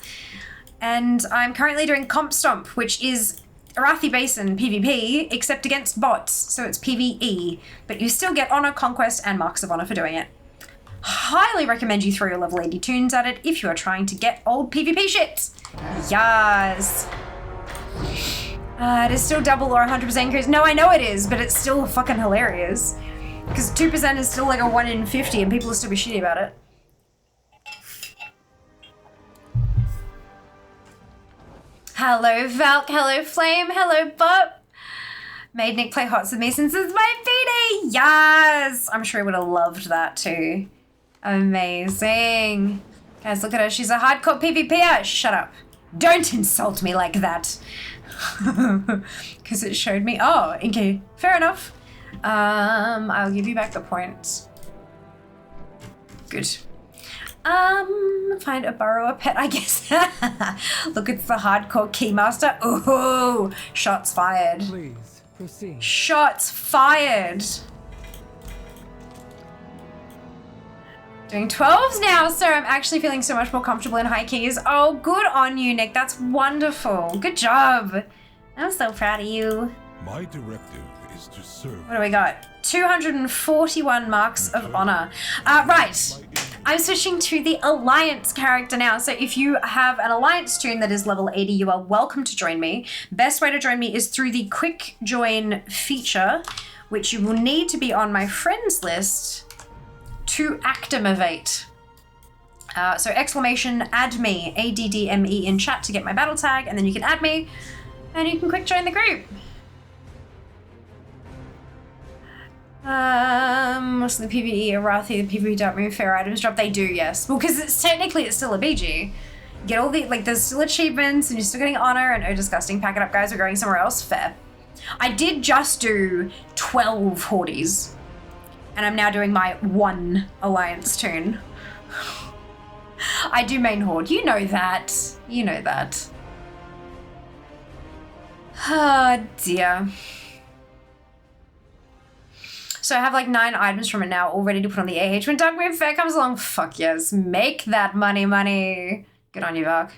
and I'm currently doing Comp Stomp, which is Arathi Basin PvP, except against bots, so it's PvE, but you still get Honor, Conquest, and Marks of Honor for doing it. Highly recommend you throw your level 80 tunes at it if you are trying to get old PvP shit. Yes. It is still double or 100% increase. No, I know it is, but it's still fucking hilarious. Because 2% is still like a 1 in 50 and people will still be shitty about it. Hello Valk, hello Flame, hello Bop. Made Nick play Hots with me since it's my BD. Yes! I'm sure he would have loved that too. Amazing. Guys, look at her. She's a hardcore PvPer. Shut up. Don't insult me like that. Because it showed me. Oh, okay. Fair enough. I'll give you back the points. Good. Find a burrow, a pet, I guess. Look, it's the hardcore keymaster. Ooh, shots fired. Please proceed. Shots fired. Doing 12s now, sir. I'm actually feeling so much more comfortable in high keys. Oh, good on you, Nick. That's wonderful. Good job. I'm so proud of you. My directive is to serve. What do we got? 241 marks of honor. Right. I'm switching to the Alliance character now. So if you have an Alliance tune that is level 80, you are welcome to join me. Best way to join me is through the quick join feature, which you will need to be on my friends list to activate. So exclamation add me, ADDME in chat to get my battle tag, and then you can add me and you can quick join the group. Mostly PvE, Arathi, the PvE don't move fair items drop. They do, yes. Well, because it's still a BG. Get all the, like, there's still achievements and you're still getting honor and oh disgusting, pack it up guys, we're going somewhere else. Fair. I did just do 12 Hordes. And I'm now doing my 1 Alliance tune. I do main Horde. You know that. You know that. Oh dear. So I have like 9 items from it now, all ready to put on the AH. When Dark Moon Fair comes along, fuck yes. Make that money, money. Good on you, Vark.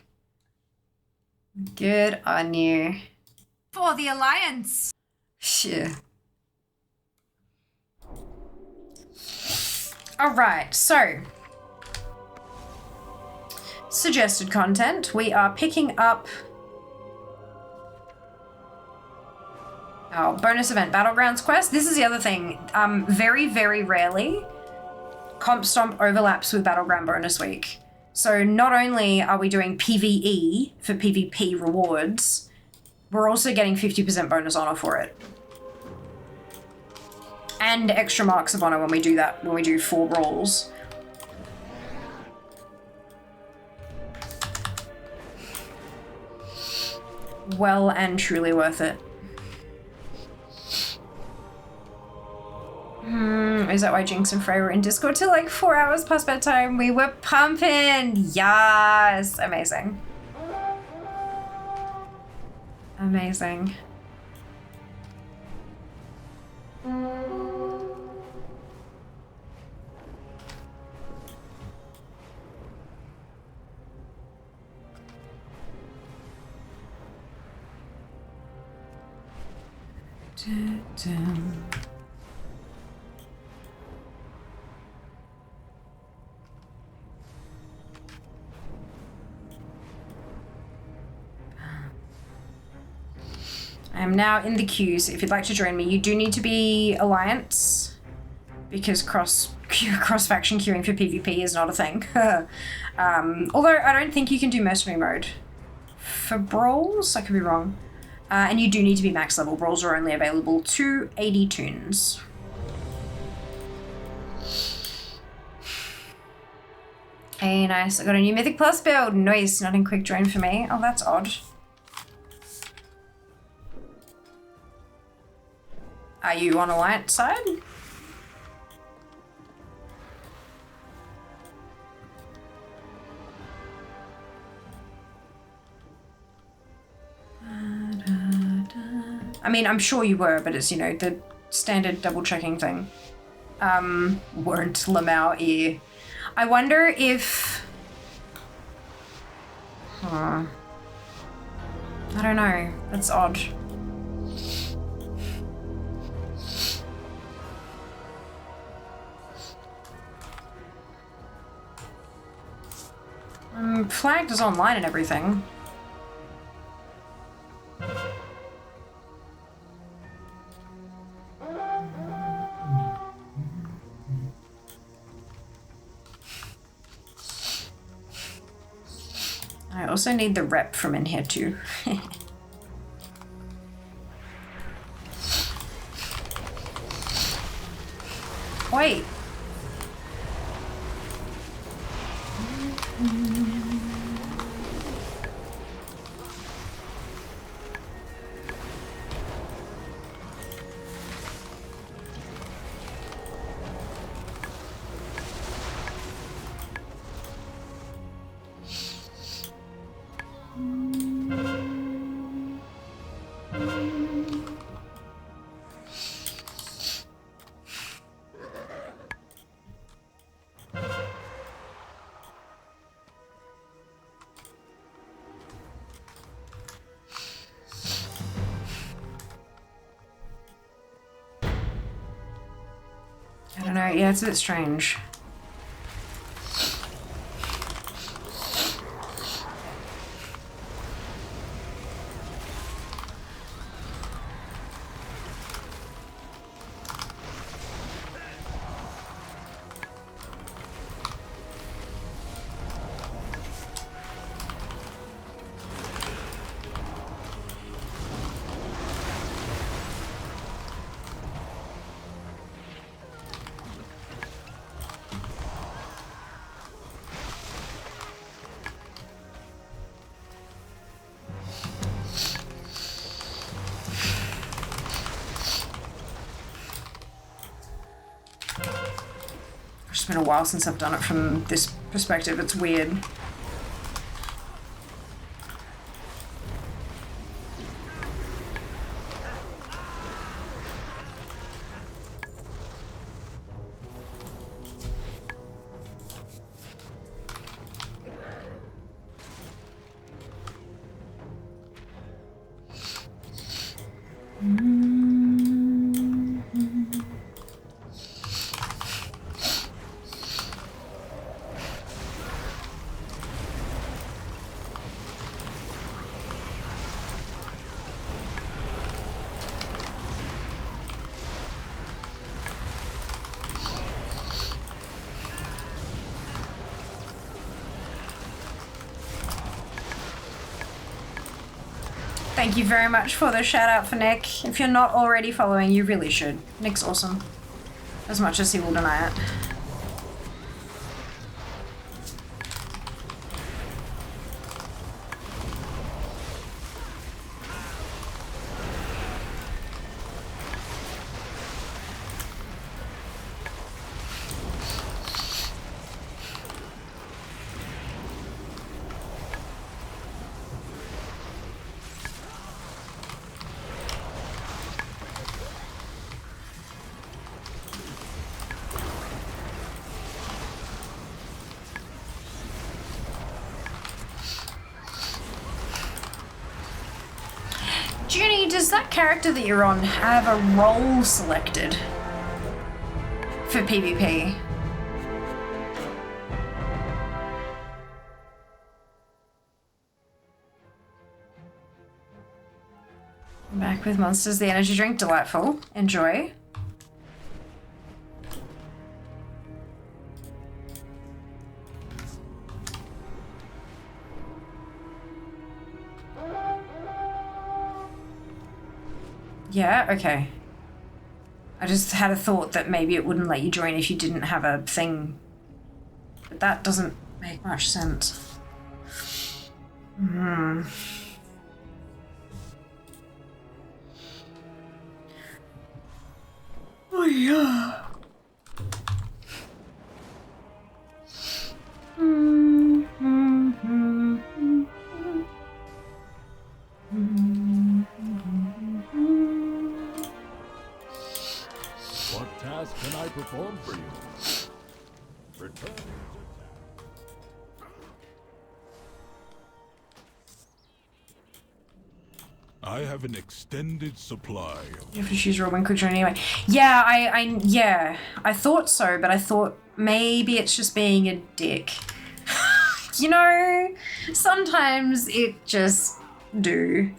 Good on you. For the Alliance. Shit. Alright, so. Suggested content. We are picking up our bonus event Battlegrounds quest. This is the other thing. Very, very rarely Comp Stomp overlaps with Battleground bonus week. So not only are we doing PvE for PvP rewards, we're also getting 50% bonus honor for it. And extra marks of honor when we do that, when we do 4 brawls. Well and truly worth it. Is that why Jinx and Frey were in Discord till like 4 hours past bedtime? We were pumping! Yes! Amazing. Amazing. I am now in the queue, so if you'd like to join me, you do need to be Alliance, because cross-faction queuing for PvP is not a thing. Although I don't think you can do mercenary mode. For brawls, I could be wrong. And you do need to be max level. Brawls are only available to 80 tunes. Hey, nice. I got a new Mythic Plus build. Nice. Not in quick join for me. Oh, that's odd. Are you on Alliance side? I mean, I'm sure you were, but it's, you know, the standard double-checking thing. Weren't Lamau ear. I wonder if... I don't know. That's odd. Flagged is online and everything. I also need the rep from in here too. Wait. I don't know, yeah, it's a bit strange. It's been a while since I've done it from this perspective. It's weird. Thank you very much for the shout out for Nick. If you're not already following, you really should. Nick's awesome. As much as he will deny it. Junie, does that character that you're on have a role selected for PvP? Back with Monsters, the energy drink, delightful. Enjoy. Yeah, okay. I just had a thought that maybe it wouldn't let you join if you didn't have a thing. But that doesn't make much sense. Hmm. Oh yeah. What task can I perform for you? Return. I have an extended supply. You have to choose Robin quick join anyway. Yeah, I thought so, but I thought maybe it's just being a dick. You know, sometimes it just do.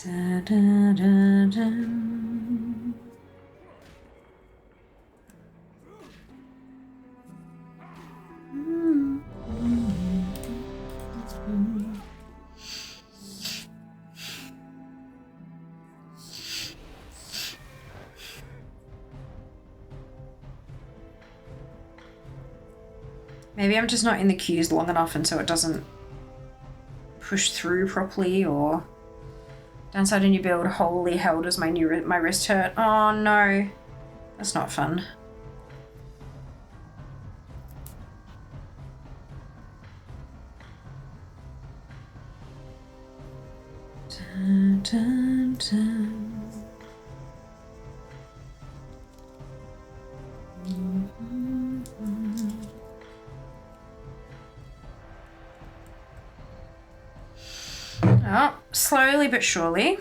Da, da, da, da. Maybe I'm just not in the queues long enough and so it doesn't push through properly, or downside in your build. Holy hell, does my wrist hurt? Oh no, that's not fun. Dun, dun, dun. Oh, slowly but surely.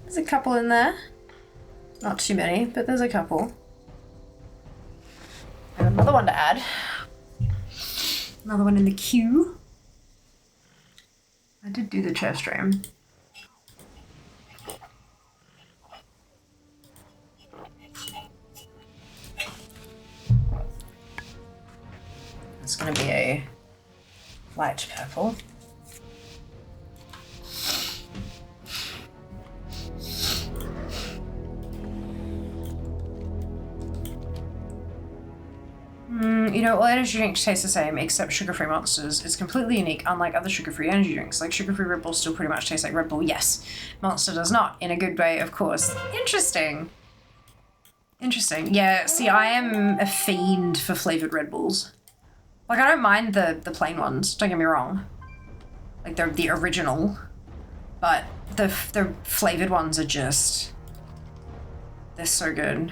There's a couple in there. Not too many, but there's a couple. And another one to add. Another one in the queue. I did do the chest stream. It's gonna be a light purple. You know, all energy drinks taste the same except sugar-free Monsters. It's completely unique, unlike other sugar-free energy drinks. Like sugar-free Red Bull still pretty much tastes like Red Bull. Yes, Monster does not, in a good way, of course. Interesting. Interesting. Yeah, see, I am a fiend for flavored Red Bulls. Like, I don't mind the plain ones, don't get me wrong. Like, they're the original. But the flavored ones are just... they're so good.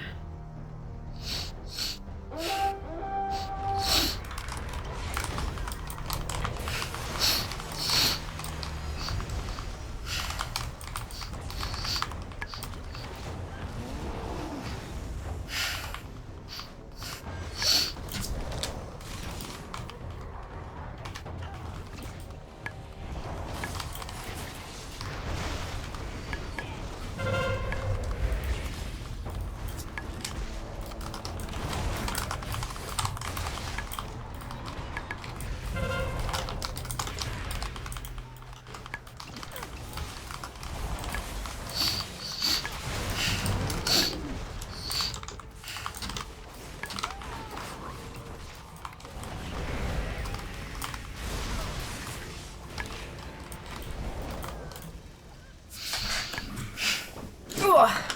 Oh.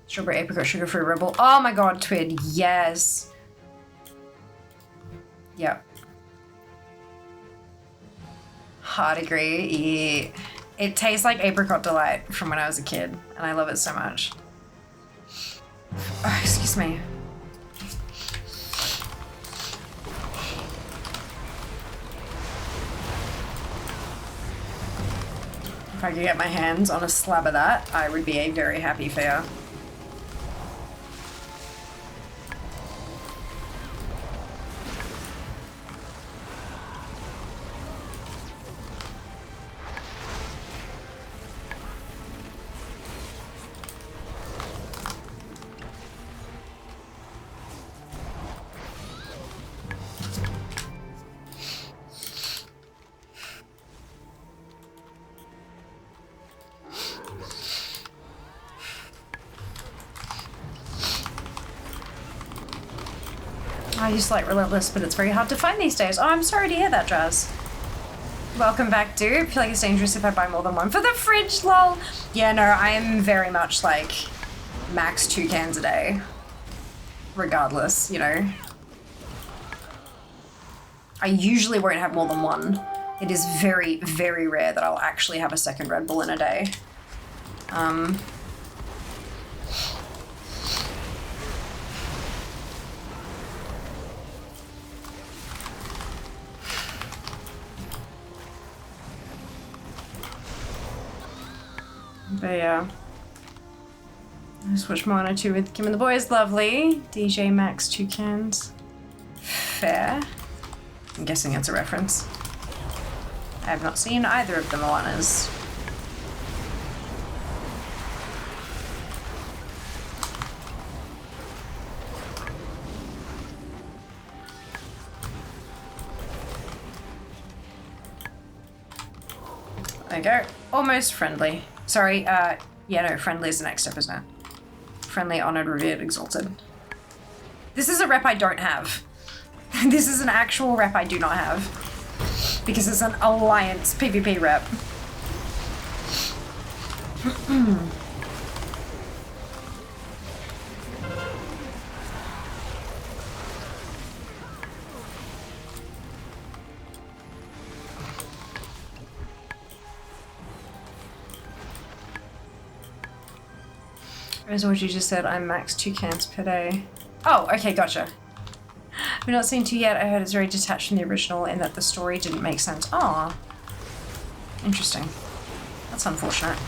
Strawberry apricot sugar-free Rebel. Oh my god, Twid, yes. Yep. Hard agree. Yeah. It tastes like apricot delight from when I was a kid, and I love it so much. Oh, excuse me. If I could get my hands on a slab of that, I would be a very happy fair. I used to like Relentless, but it's very hard to find these days. Oh, I'm sorry to hear that, Jazz. Welcome back, dude. I feel like it's dangerous if I buy more than one for the fridge, lol. Yeah, no, I am very much like max 2 cans a day. Regardless, you know. I usually won't have more than one. It is very, very rare that I'll actually have a second Red Bull in a day. But yeah. I switched Moana 2 with Kim and the Boys. Lovely. DJ Max 2 cans. Fair. I'm guessing it's a reference. I have not seen either of the Moanas. There you go. Almost friendly. Sorry, yeah, no, friendly is the next step, isn't it? Friendly, honored, revered, exalted. This is a rep I don't have. This is an actual rep I do not have. Because it's an alliance PvP rep. As what you just said, I'm max 2 cans per day. Oh, okay, gotcha. We've not seen 2 yet. I heard it's very detached from the original in that the story didn't make sense. Aw. Interesting. That's unfortunate.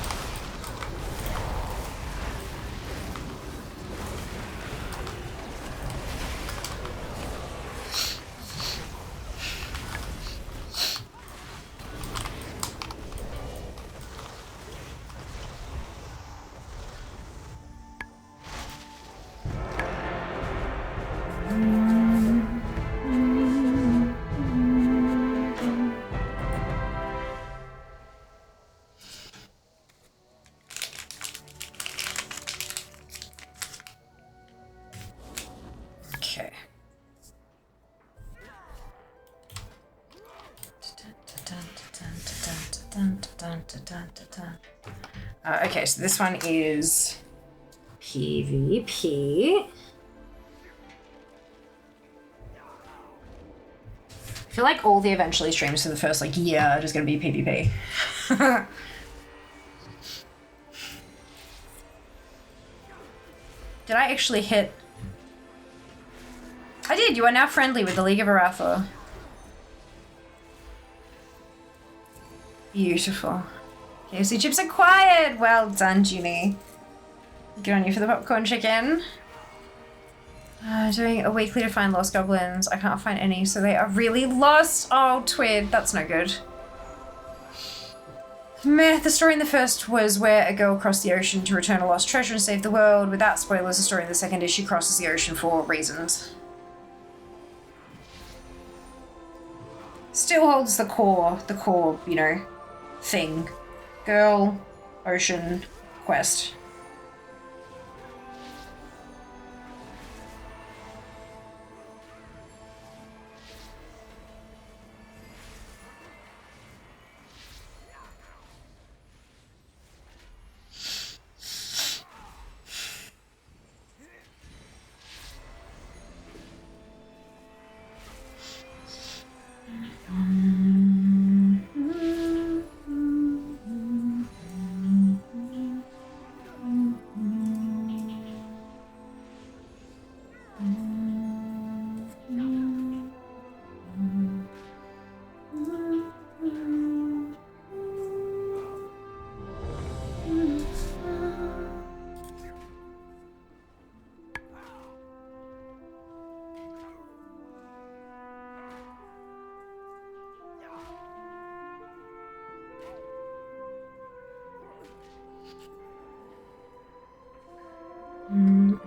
Okay, so this one is PvP. I feel like all the eventually streams for the first like year are just gonna be PvP. Did I actually hit? I did. You are now friendly with the League of Arathor. Beautiful. KFC chips acquired! Well done, Junie. Good on you for the popcorn chicken. Doing a weekly to find lost goblins. I can't find any, so they are really lost. Oh, Twid, that's no good. Meh, the story in the first was where a girl crossed the ocean to return a lost treasure and save the world. Without spoilers, the story in the second is she crosses the ocean for reasons. Still holds the core, you know, thing. Girl, ocean, quest.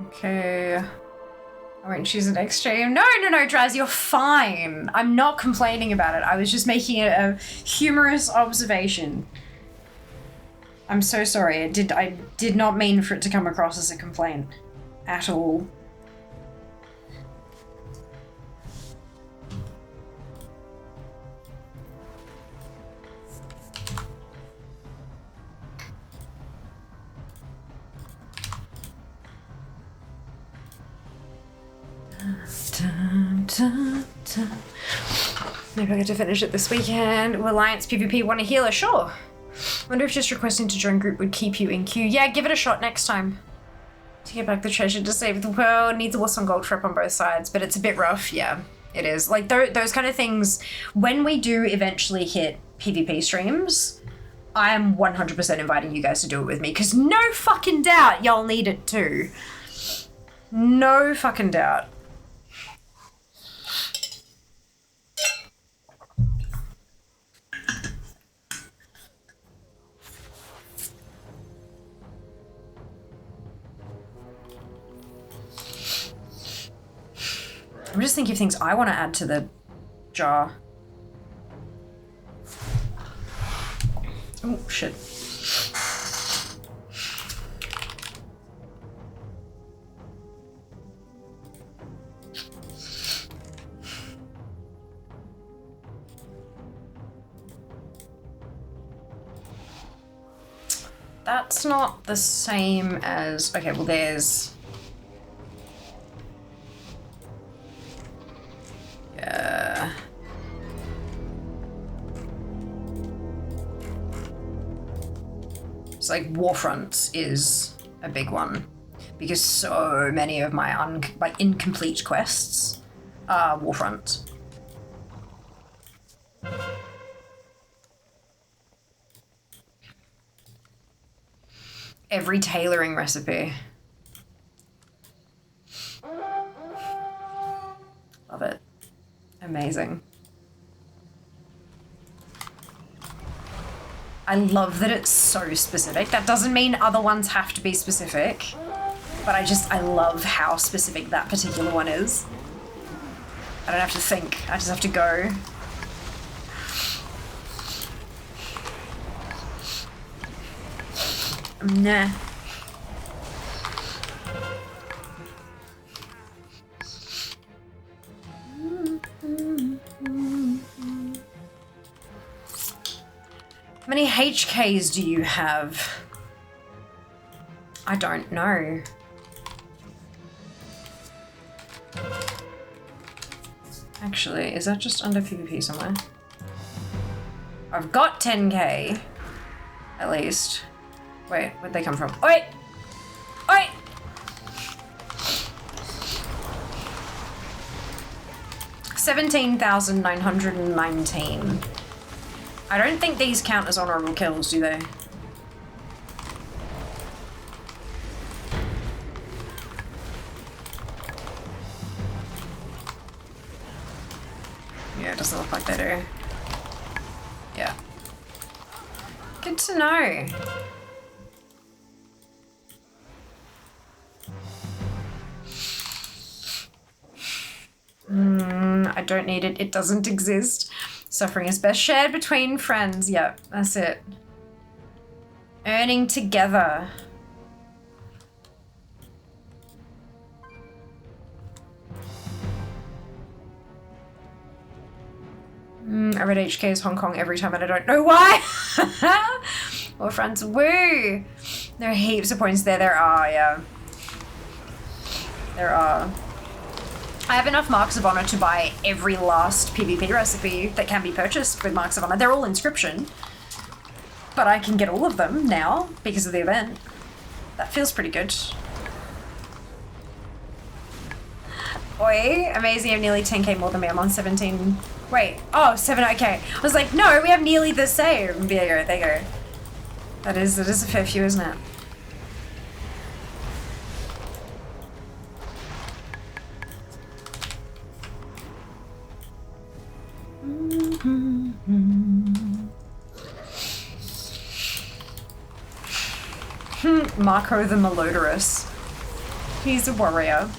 Okay. I won't choose the next stream. No, Draz, you're fine. I'm not complaining about it. I was just making it a humorous observation. I'm so sorry. I did not mean for it to come across as a complaint. At all. Maybe I get to finish it this weekend. Will Alliance PvP want a healer? Sure. Wonder if just requesting to join group would keep you in queue. Yeah, give it a shot next time. To get back the treasure to save the world, needs a Warsong Gold trip on both sides, but it's a bit rough, yeah. It is. Like, those kind of things, when we do eventually hit PvP streams, I am 100% inviting you guys to do it with me, because no fucking doubt y'all need it too. No fucking doubt. I'm just thinking of things I want to add to the jar. Oh, shit. That's not the same as... Okay, well there's... It's like Warfront is a big one because so many of my incomplete quests are Warfront. Every tailoring recipe. Love it. Amazing. I love that it's so specific. That doesn't mean other ones have to be specific, but I love how specific that particular one is. I don't have to think, I just have to go. Nah. How many HKs do you have? I don't know. Actually, is that just under PvP somewhere? I've got 10k, at least. Wait, where'd they come from? Oi! Oi! $17,919. I don't think these count as honorable kills, do they? Yeah, it doesn't look like they do. Yeah. Good to know. I don't need it. It doesn't exist. Suffering is best shared between friends. Yep, that's it. Earning together. I read HK's Hong Kong every time and I don't know why. Well, friends, woo! There are heaps of points there. There are, yeah. There are. I have enough Marks of Honor to buy every last PvP recipe that can be purchased with Marks of Honor. They're all inscription, but I can get all of them now because of the event. That feels pretty good. Oi, amazing, you have nearly 10k more than me. I'm on 17. Wait, oh, 7, okay. I was like, no, we have nearly the same. There you go. That is a fair few, isn't it? Marco the Malodorous. He's a warrior.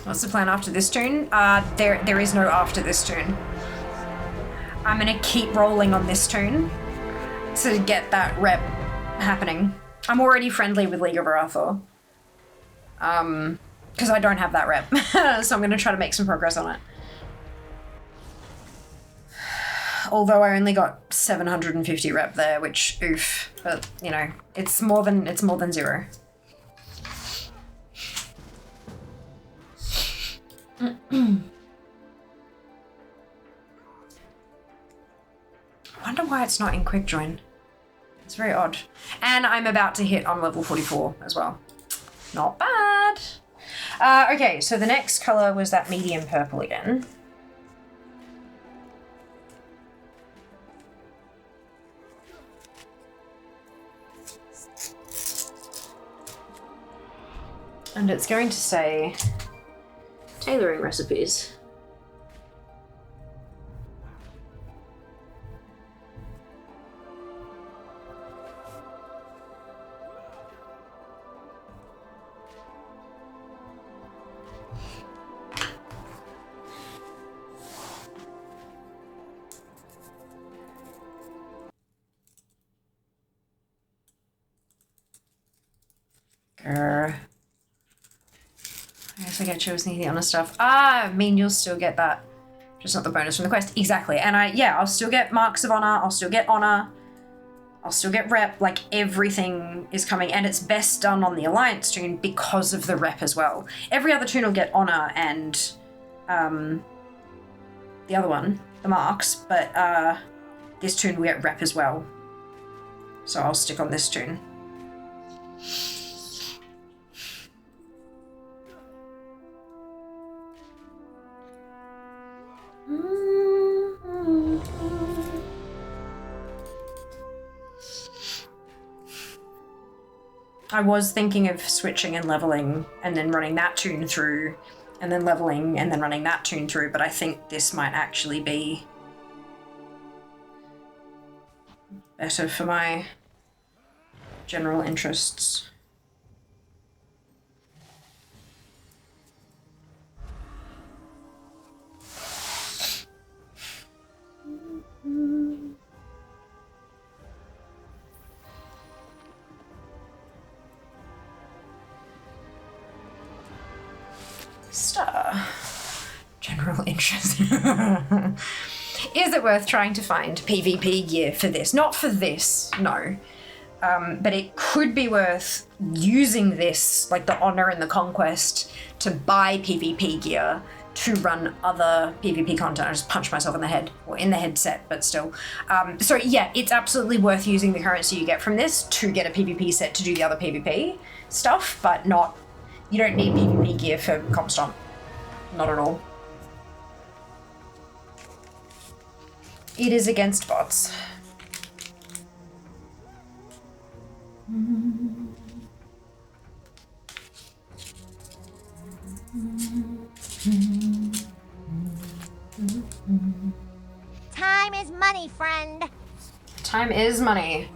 What's the plan after this turn? There is no after this turn. I'm gonna keep rolling on this turn to get that rep happening. I'm already friendly with League of Arathor. Because I don't have that rep. So I'm gonna try to make some progress on it. Although I only got 750 rep there, which oof. But you know, it's more than 0. I wonder why it's not in quick join. It's very odd. And I'm about to hit on level 44 as well. Not bad. Okay, so the next color was that medium purple again. And it's going to say tailoring recipes. I guess I get chosen the honor stuff. I mean, you'll still get that. Just not the bonus from the quest. Exactly. And I'll still get marks of honor. I'll still get honor. I'll still get rep. Like, everything is coming. And it's best done on the Alliance toon because of the rep as well. Every other toon will get honor and the other one, the marks. But this toon will get rep as well. So I'll stick on this toon. I was thinking of switching and leveling and then running that toon through and then leveling and then running that toon through, but I think this might actually be better for my general interests. Star. General interest. Is it worth trying to find PvP gear for this? Not for this, no. But it could be worth using this, like the honor and the conquest, to buy PvP gear to run other PvP content. I just punched myself in the head, or in the headset, but still. So yeah, it's absolutely worth using the currency you get from this to get a PvP set to do the other PvP stuff, but not. You don't need PvP gear for comp stomp. Not at all. It is against bots. Time is money, friend. Time is money.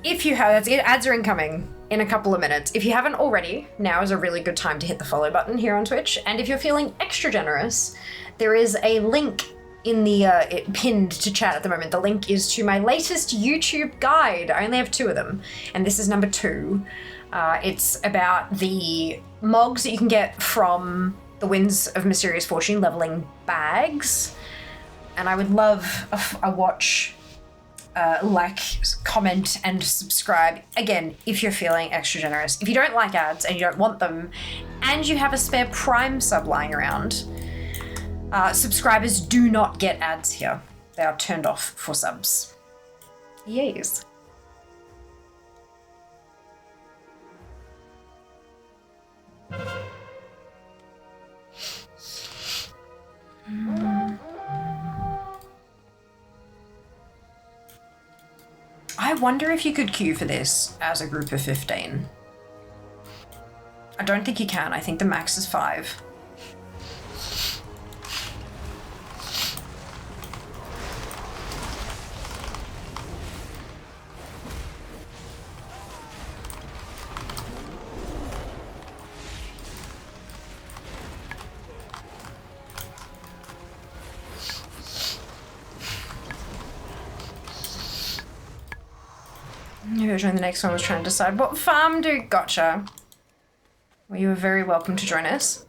If you have, that's it, ads are incoming in a couple of minutes. If you haven't already, now is a really good time to hit the follow button here on Twitch. And if you're feeling extra generous, there is a link in the pinned to chat at the moment. The link is to my latest YouTube guide. I only have 2 of them, and this is number 2. It's about the mogs that you can get from the Winds of Mysterious Fortune leveling bags. And I would love a watch, like, comment, and subscribe. Again, if you're feeling extra generous. If you don't like ads and you don't want them, and you have a spare Prime sub lying around, subscribers do not get ads here. They are turned off for subs. Yes. I wonder if you could queue for this as a group of 15. I don't think you can. I think the max is 5. Maybe the next one was trying to decide what farm to. Gotcha. Well, you are very welcome to join us.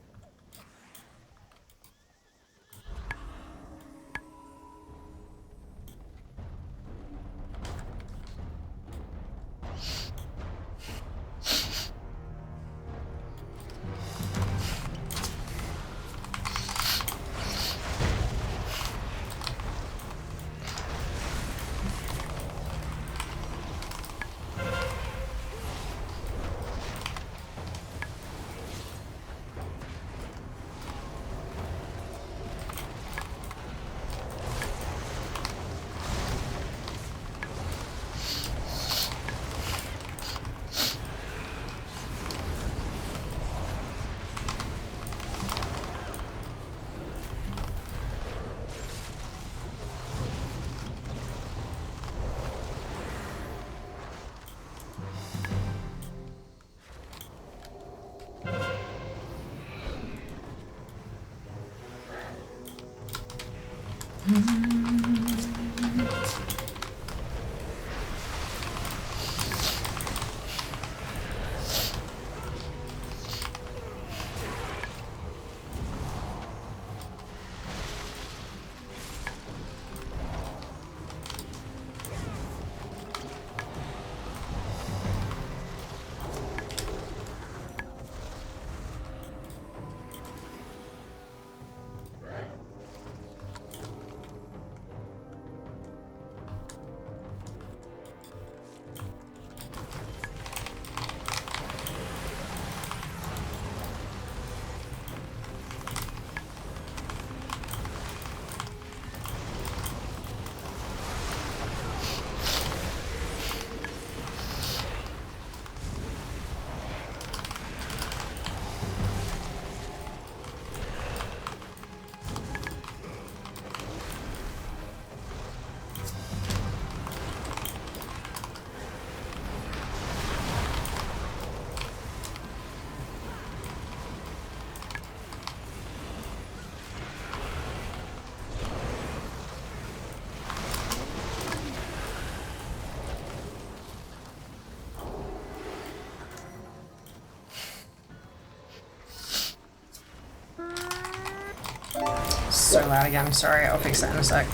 So loud again, sorry, I'll fix that in a sec.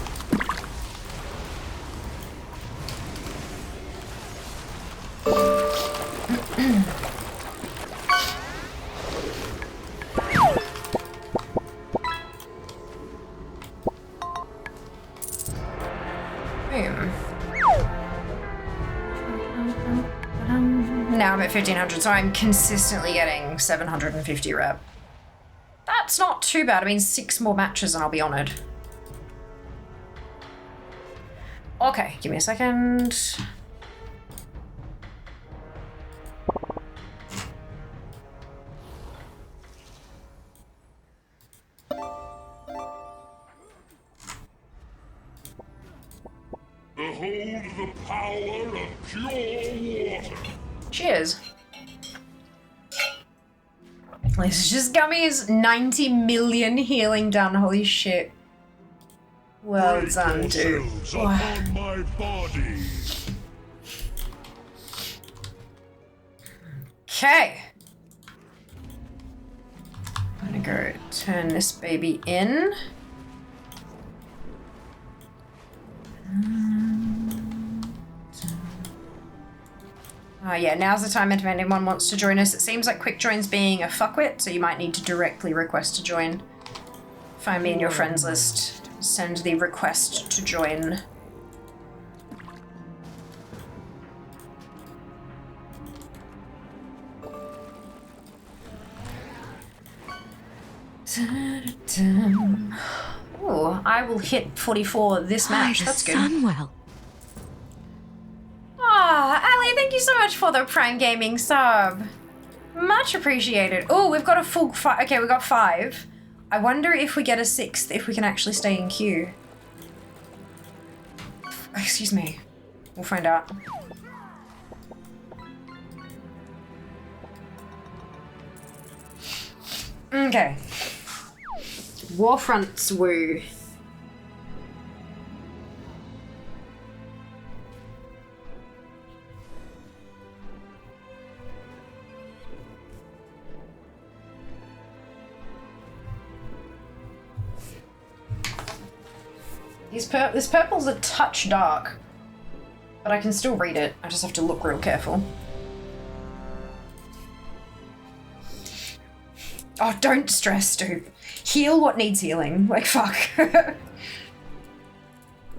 Now I'm at 1500, so I'm consistently getting 750 rep. That's not too bad. I mean, 6 more matches and I'll be honoured. Okay, give me a second. Behold the power of pure water. Cheers. This is just gummies. 90 million healing done. Holy shit. Well Break done, dude. yourselves upon my body. Okay. I'm gonna go turn this baby in. Yeah, now's the time if anyone wants to join us. It seems like quick join's being a fuckwit, so you might need to directly request to join. Find me in your friends list. Send the request to join. Oh, I will hit 44 this match. That's good. Sunwell. thank you so much for the Prime Gaming sub. Much appreciated. Oh, we've got a full 5. Okay, we got 5. I wonder if we get a 6th, if we can actually stay in queue. Excuse me. We'll find out. Okay. Warfronts woo. This purple's a touch dark, but I can still read it. I just have to look real careful. Oh, don't stress, Stoop. Heal what needs healing. Like, fuck.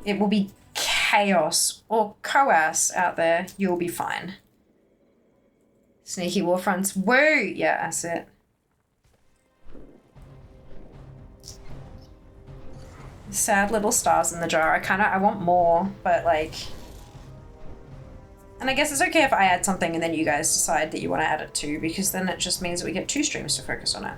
It will be chaos or coas out there. You'll be fine. Sneaky Warfronts. Woo! Yeah, that's it. Sad little stars in the jar. I want more, but like... And I guess it's okay if I add something and then you guys decide that you want to add it too, because then it just means that we get 2 streams to focus on it.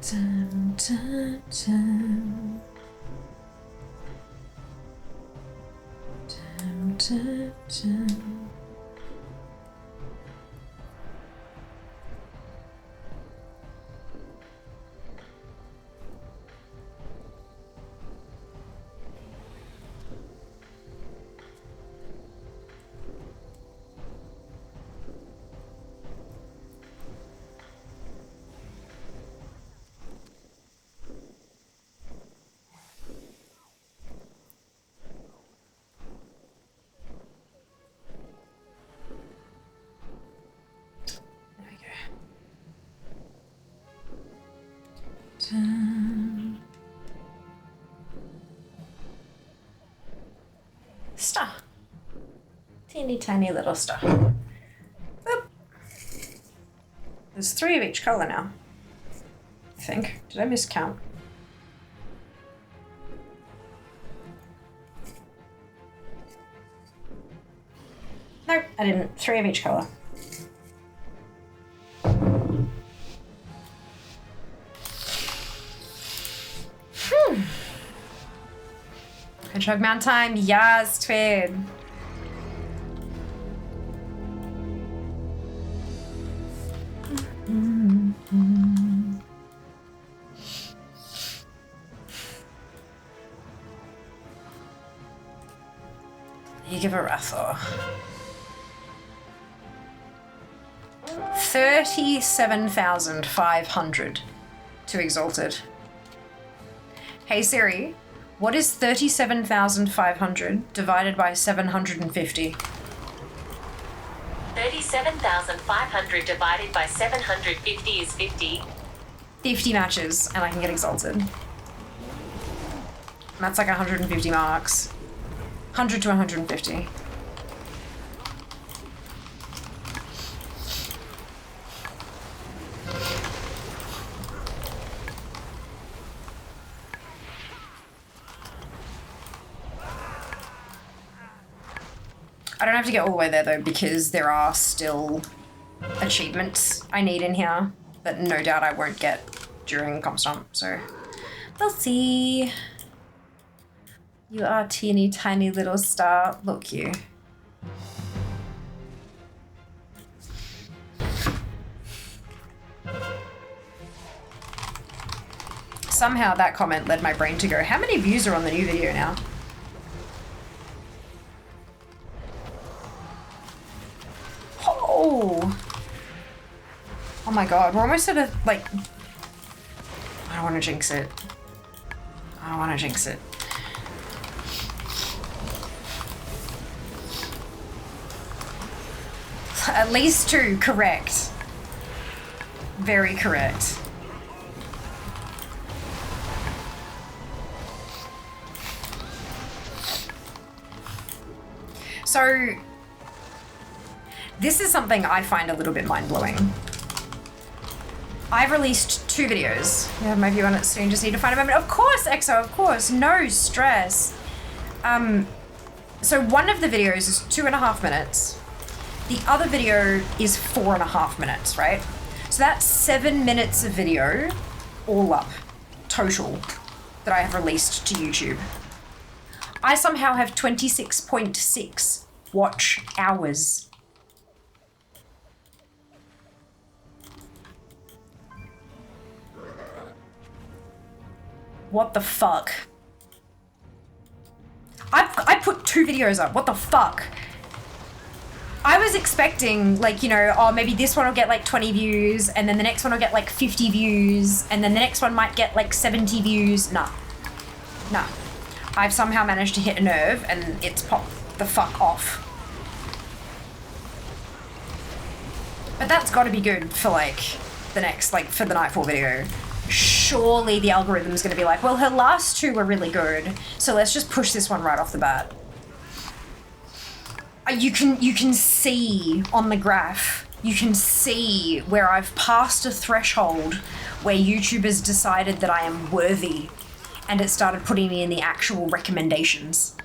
Dun, dun, dun. Dun, dun, dun. Star. Teeny tiny little star. Boop. There's 3 of each colour now. I think. Did I miscount? Nope, I didn't. 3 of each colour. Hedgehog Mount time, yes, Twin. You give a Rathor. 37,500 to Exalted. Hey Siri. What is 37,500 divided by 750? 37,500 divided by 750 is 50. 50 matches, and I can get Exalted. And that's like 150 marks. 100 to 150. I don't have to get all the way there though, because there are still achievements I need in here that no doubt I won't get during Comstomp, so we'll see. You are a teeny tiny little star. Look you. Somehow that comment led my brain to go, how many views are on the new video now? Oh my god, we're almost at a, like... I don't want to jinx it. I don't want to jinx it. At least 2, correct. Very correct. So... This is something I find a little bit mind-blowing. I've released 2 videos. You have my view on it soon. Just need to find a moment. Of course, EXO, of course. No stress. So one of the videos is 2.5 minutes. The other video is 4.5 minutes, right? So that's 7 minutes of video, all up, total, that I have released to YouTube. I somehow have 26.6 watch hours. What the fuck? I put 2 videos up. What the fuck? I was expecting, like, you know, oh, maybe this one will get like 20 views, and then the next one will get like 50 views, and then the next one might get like 70 views. Nah. Nah. I've somehow managed to hit a nerve, and it's popped the fuck off. But that's gotta be good for like the next, like, for the Nightfall video. Surely the algorithm's gonna be like, well, her last 2 were really good, so let's just push this one right off the bat. You can see on the graph, you can see where I've passed a threshold where YouTube has decided that I am worthy, and it started putting me in the actual recommendations.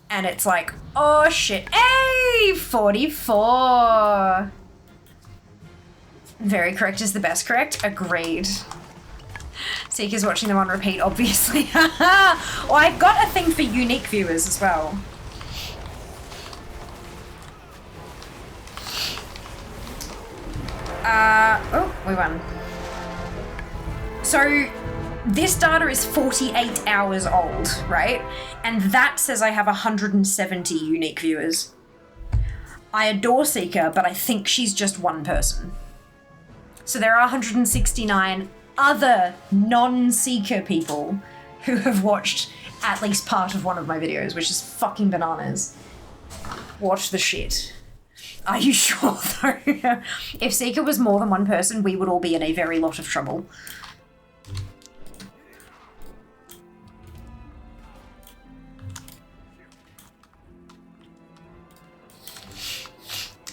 And it's like, oh shit, hey, 44. Very correct is the best correct. Agreed. Seeker's watching them on repeat, obviously. Well, I've got a thing for unique viewers as well. Oh, we won. So, this data is 48 hours old, right? And that says I have 170 unique viewers. I adore Seeker, but I think she's just one person. So there are 169 other non-Seeker people who have watched at least part of one of my videos, which is fucking bananas. Watch the shit. Are you sure, though? If Seeker was more than one person, we would all be in a very lot of trouble.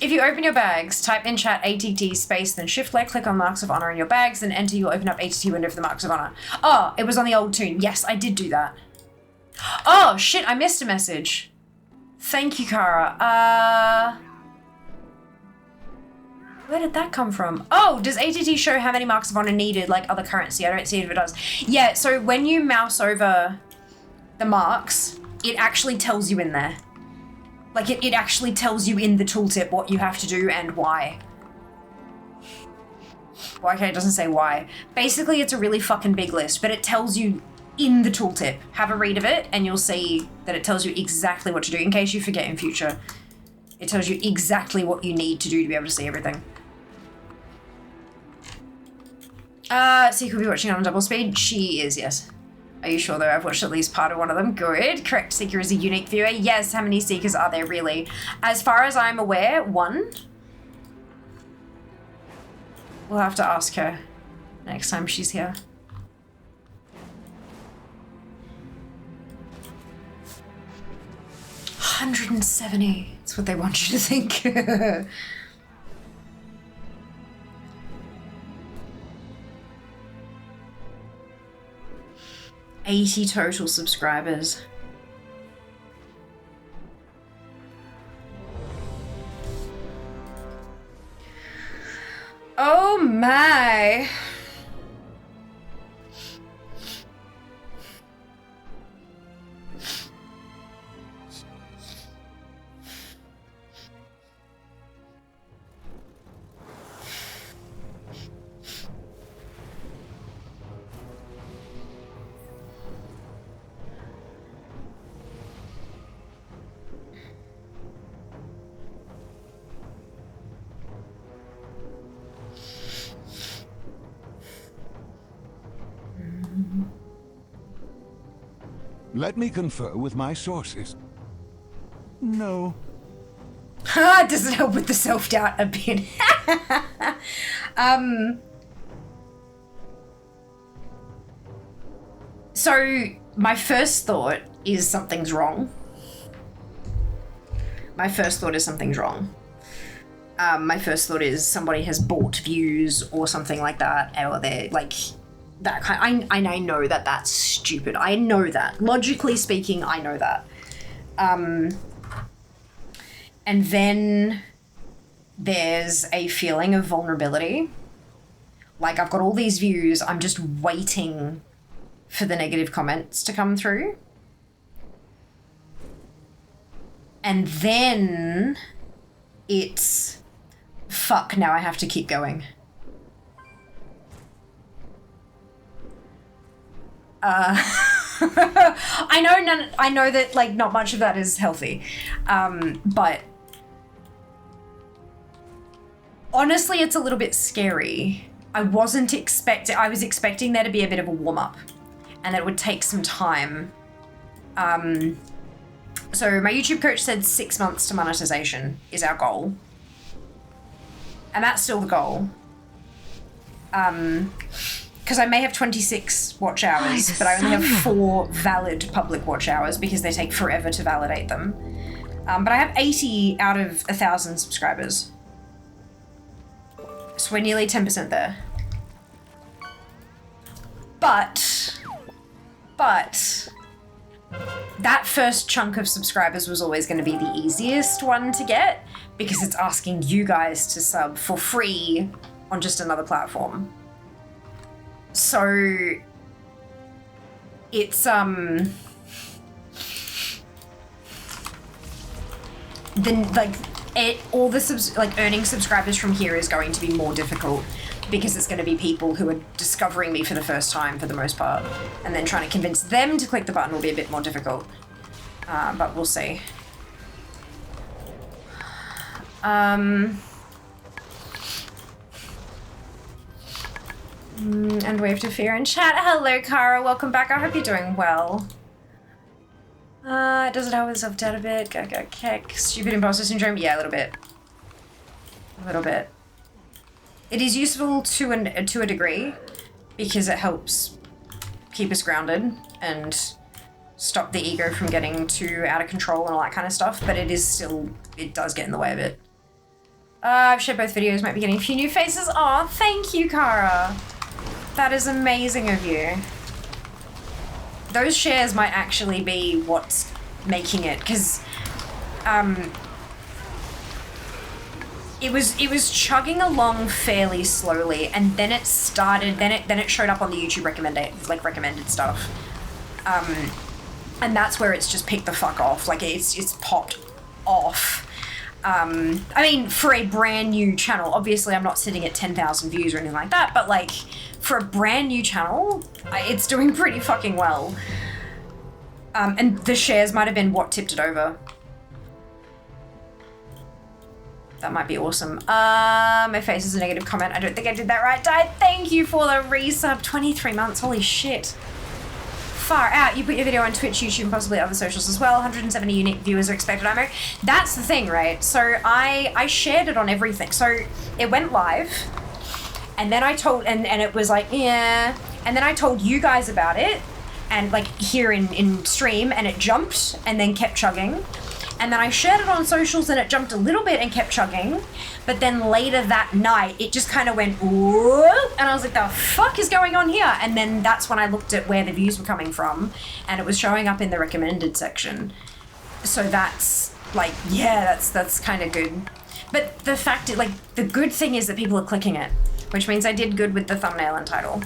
If you open your bags, type in chat ATT space, then shift left click on Marks of Honor in your bags, then enter, you'll open up ATT window for the Marks of Honor. Oh, it was on the old tune. Yes, I did do that. Oh, shit, I missed a message. Thank you, Kara. Where did that come from? Oh, does ATT show how many Marks of Honor needed, like other currency? I don't see if it does. Yeah, so when you mouse over the marks, it actually tells you in there. Like, it actually tells you in the tooltip what you have to do and why. Well, okay, it doesn't say why. Basically, it's a really fucking big list, but it tells you in the tooltip. Have a read of it, and you'll see that it tells you exactly what to do, in case you forget in future. It tells you exactly what you need to do to be able to see everything. So you could be watching on double speed? She is, yes. Are you sure, though? I've watched at least part of one of them. Good. Correct. Seeker is a unique viewer. Yes. How many Seekers are there, really? As far as I'm aware, 1. We'll have to ask her next time she's here. $170. That's what they want you to think. 80 total subscribers. Oh my. Let me confer with my sources. No. Does it help with the self-doubt a bit? So, my first thought is something's wrong. My first thought is something's wrong. my first thought is somebody has bought views or something like that, or they're like that kind. I know that that's stupid. I know that. Logically speaking, I know that. And then there's a feeling of vulnerability. Like, I've got all these views, I'm just waiting for the negative comments to come through. And then it's, fuck, now I have to keep going. I know that, like, not much of that is healthy. But honestly, it's a little bit scary. I was expecting there to be a bit of a warm-up and that it would take some time. So my YouTube coach said 6 months to monetization is our goal. And that's still the goal. Because I may have 26 watch hours, but I only have 4 valid public watch hours because they take forever to validate them. But I have 80 out of 1,000 subscribers. So we're nearly 10% there. But that first chunk of subscribers was always going to be the easiest one to get because it's asking you guys to sub for free on just another platform. So it's then like earning subscribers from here is going to be more difficult because it's going to be people who are discovering me for the first time for the most part, and then trying to convince them to click the button will be a bit more difficult. But we'll see. And wave to fear in chat. Hello, Kara. Welcome back. I hope you're doing well. Does it help with self-doubt a bit? Go kick. Stupid imposter syndrome? Yeah, a little bit. A little bit. It is useful to a degree because it helps keep us grounded and stop the ego from getting too out of control and all that kind of stuff, but it does get in the way of it. I've shared both videos, might be getting a few new faces. Aw, thank you, Kara. That is amazing of you. Those shares might actually be what's making it, because it was chugging along fairly slowly, and then it started. Then it showed up on the YouTube recommended stuff, and that's where it's just picked the fuck off. Like it's popped off. I mean, for a brand new channel, obviously I'm not sitting at 10,000 views or anything like that, but like for a brand new channel, it's doing pretty fucking well. And the shares might have been what tipped it over. That might be awesome. My face is a negative comment. I don't think I did that right. Thank you for the resub. 23 months. Holy shit. Far out. You put your video on Twitch, YouTube, and possibly other socials as well. 170 unique viewers are expected. That's the thing, right? So I shared it on everything. So it went live, and then I told, and it was like, yeah. And then I told you guys about it, and like here in stream, and it jumped, and then kept chugging. And then I shared it on socials and it jumped a little bit and kept chugging. But then later that night, it just kind of went, whoa, and I was like, the fuck is going on here? And then that's when I looked at where the views were coming from, and it was showing up in the recommended section. So that's like, yeah, that's kind of good. But the fact, like, the good thing is that people are clicking it, which means I did good with the thumbnail and title.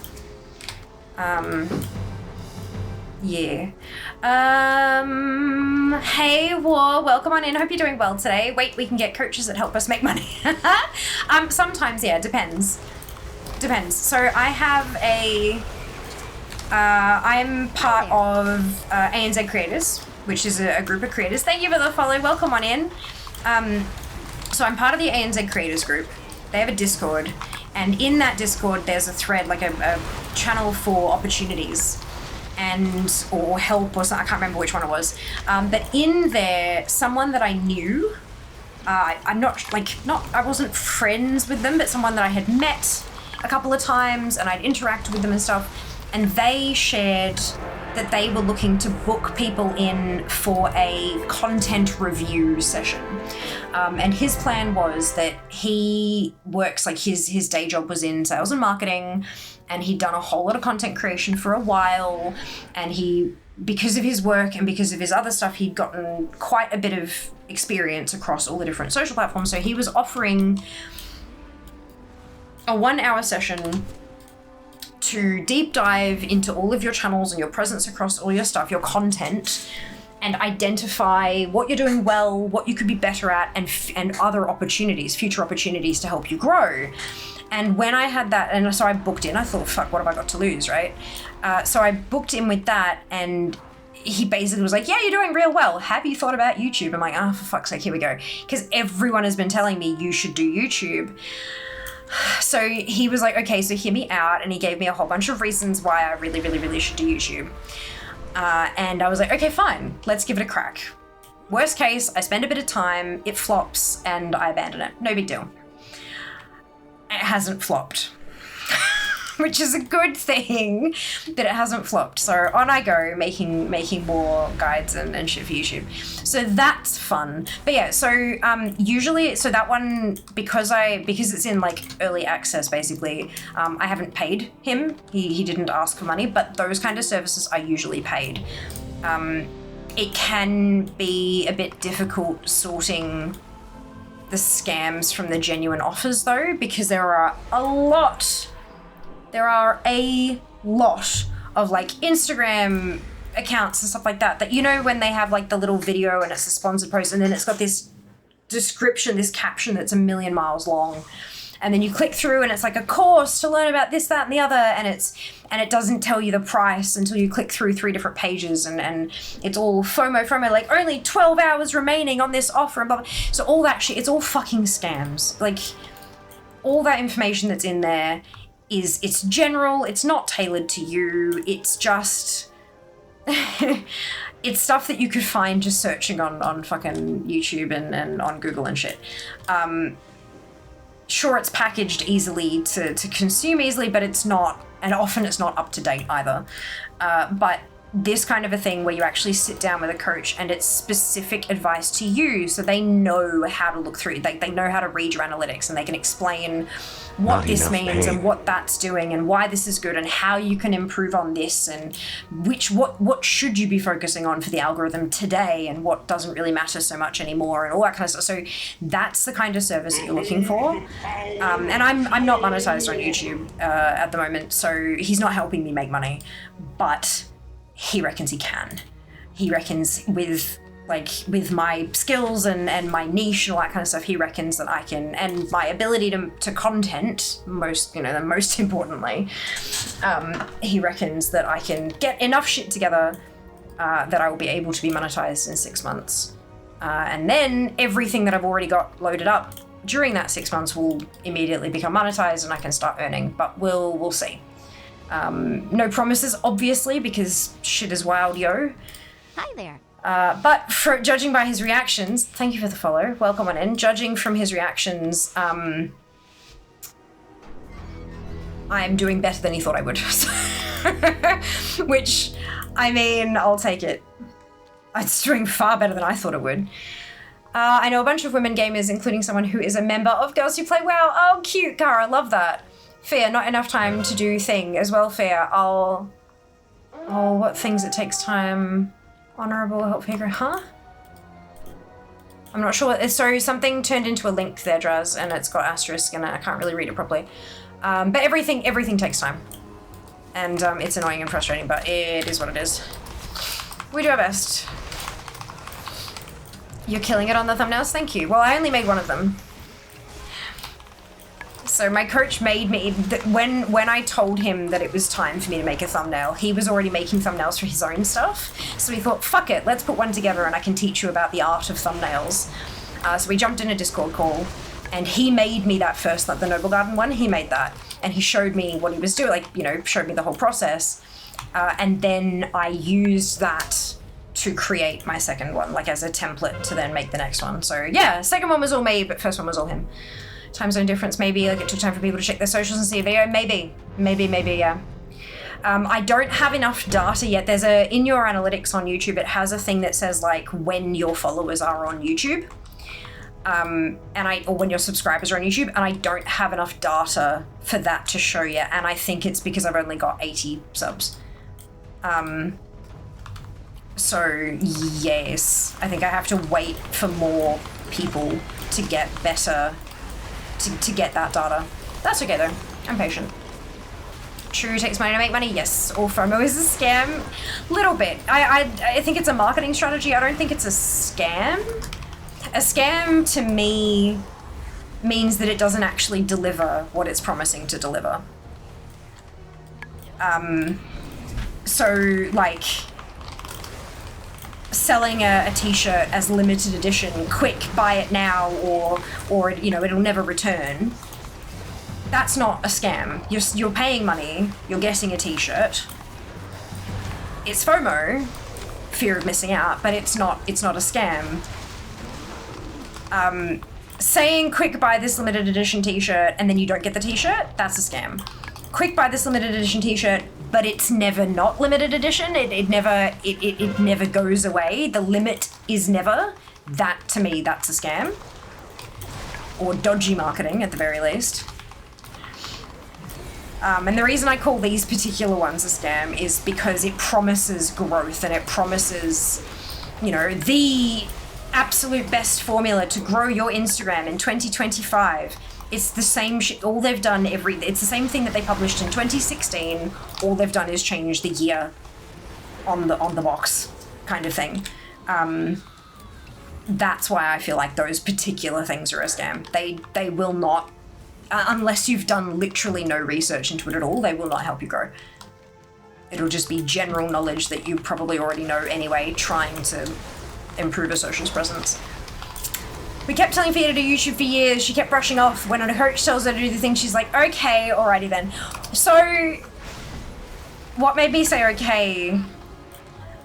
Yeah. Hey, War, welcome on in. Hope you're doing well today. Wait, we can get coaches that help us make money. Sometimes, yeah, depends. So I have I'm part of ANZ Creators, which is a group of creators. Thank you for the follow. Welcome on in. So I'm part of the ANZ Creators group. They have a Discord, and in that Discord, there's a thread, like a channel for opportunities. Or help or something, I can't remember which one it was. But in there, someone that I knew, I wasn't friends with them, but someone that I had met a couple of times and I'd interacted with them and stuff, and they shared that they were looking to book people in for a content review session. And his plan was that he works, like his day job was in sales and marketing, and he'd done a whole lot of content creation for a while, and because of his work and because of his other stuff, he'd gotten quite a bit of experience across all the different social platforms. So he was offering a 1-hour session to deep dive into all of your channels and your presence across all your stuff, your content, and identify what you're doing well, what you could be better at, and other opportunities, future opportunities to help you grow. And when I had that, and so I booked in, I thought, fuck, what have I got to lose, right? So I booked in with that, and he basically was like, yeah, you're doing real well. Have you thought about YouTube? I'm like, for fuck's sake, here we go. Because everyone has been telling me you should do YouTube. So he was like, okay, so hear me out. And he gave me a whole bunch of reasons why I really, really, really should do YouTube. And I was like, okay, fine, let's give it a crack. Worst case, I spend a bit of time, it flops, and I abandon it. No big deal. It hasn't flopped. Which is a good thing that it hasn't flopped. So on I go, making more guides and shit for YouTube. So that's fun. But yeah, so usually, so that one, because it's in like early access basically, I haven't paid him. He didn't ask for money, but those kind of services are usually paid. It can be a bit difficult sorting the scams from the genuine offers though, because there are a lot of like Instagram accounts and stuff like that, you know, when they have like the little video and it's a sponsored post and then it's got this description, this caption that's a million miles long. And then you click through and it's like a course to learn about this, that, and the other. And it doesn't tell you the price until you click through 3 different pages and it's all FOMO, like only 12 hours remaining on this offer and blah, blah. So all that shit, it's all fucking scams. Like all that information that's in there it's general, it's not tailored to you, it's just it's stuff that you could find just searching on fucking YouTube and on Google and shit. Sure, it's packaged easily to consume easily, but it's not, and often it's not up to date either. But this kind of a thing where you actually sit down with a coach and it's specific advice to you, so they know how to look through, they know how to read your analytics and they can explain what this means and what that's doing and why this is good and how you can improve on this and what should you be focusing on for the algorithm today and what doesn't really matter so much anymore and all that kind of stuff. So that's the kind of service that you're looking for. And I'm not monetized on YouTube at the moment, so he's not helping me make money, but he reckons he can. He reckons with my skills and my niche and all that kind of stuff, he reckons that I can, and my ability to content, most importantly, he reckons that I can get enough shit together that I will be able to be monetized in 6 months. And then everything that I've already got loaded up during that 6 months will immediately become monetized and I can start earning, but we'll see. No promises, obviously, because shit is wild, yo. Hi there. But for judging by his reactions, thank you for the follow, welcome on in. Judging from his reactions, I'm doing better than he thought I would. Which, I mean, I'll take it. It's doing far better than I thought it would. I know a bunch of women gamers, including someone who is a member of Girls Who Play WoW. Oh, cute, Cara, love that. Fair, not enough time to do thing as well, fair. What things it takes time. Honorable, help figure, huh? I'm not sure. So something turned into a link there, Draz, and it's got asterisk and I can't really read it properly. But everything takes time. And it's annoying and frustrating, but it is what it is. We do our best. You're killing it on the thumbnails, thank you. Well, I only made one of them. So my coach made me, when I told him that it was time for me to make a thumbnail, he was already making thumbnails for his own stuff. So he thought, fuck it, let's put one together and I can teach you about the art of thumbnails. So we jumped in a Discord call and he made me that first, like the Noble Garden one, he made that. And he showed me what he was doing, showed me the whole process. And then I used that to create my second one, like as a template to then make the next one. So yeah, second one was all me, but first one was all him. Time zone difference, maybe, like it took time for people to check their socials and see a video, maybe, yeah. I don't have enough data yet. There's in your analytics on YouTube, it has a thing that says like when your followers are on YouTube. Or when your subscribers are on YouTube, and I don't have enough data for that to show yet, and I think it's because I've only got 80 subs. So yes, I think I have to wait for more people to get better, to get that data. That's okay though, I'm patient. True takes money to make money, yes. All FOMO is a scam. Little bit. I think it's a marketing strategy. I don't think it's a scam. A scam to me means that it doesn't actually deliver what it's promising to deliver. So like selling a t-shirt as limited edition, quick, buy it now, or you know, it'll never return. That's not a scam. You're paying money, you're getting a t-shirt. It's FOMO, fear of missing out, but it's not a scam. Saying quick buy this limited edition t-shirt and then you don't get the t-shirt, that's a scam. Quick buy this limited edition t-shirt, but it's never not limited edition. It never goes away. The limit is never. That to me, that's a scam. Or dodgy marketing at the very least. And the reason I call these particular ones a scam is because it promises growth and it promises, you know, the absolute best formula to grow your Instagram in 2025. It's the same shit. All they've done it's the same thing that they published in 2016. All they've done is change the year on the box, kind of thing. That's why I feel like those particular things are a scam. They will not, unless you've done literally no research into it at all, they will not help you grow. It'll just be general knowledge that you probably already know anyway, trying to improve a socials presence. We kept telling Fia to do YouTube for years. She kept brushing off. When a coach tells her to do the thing, she's like, okay, alrighty then. So what made me say okay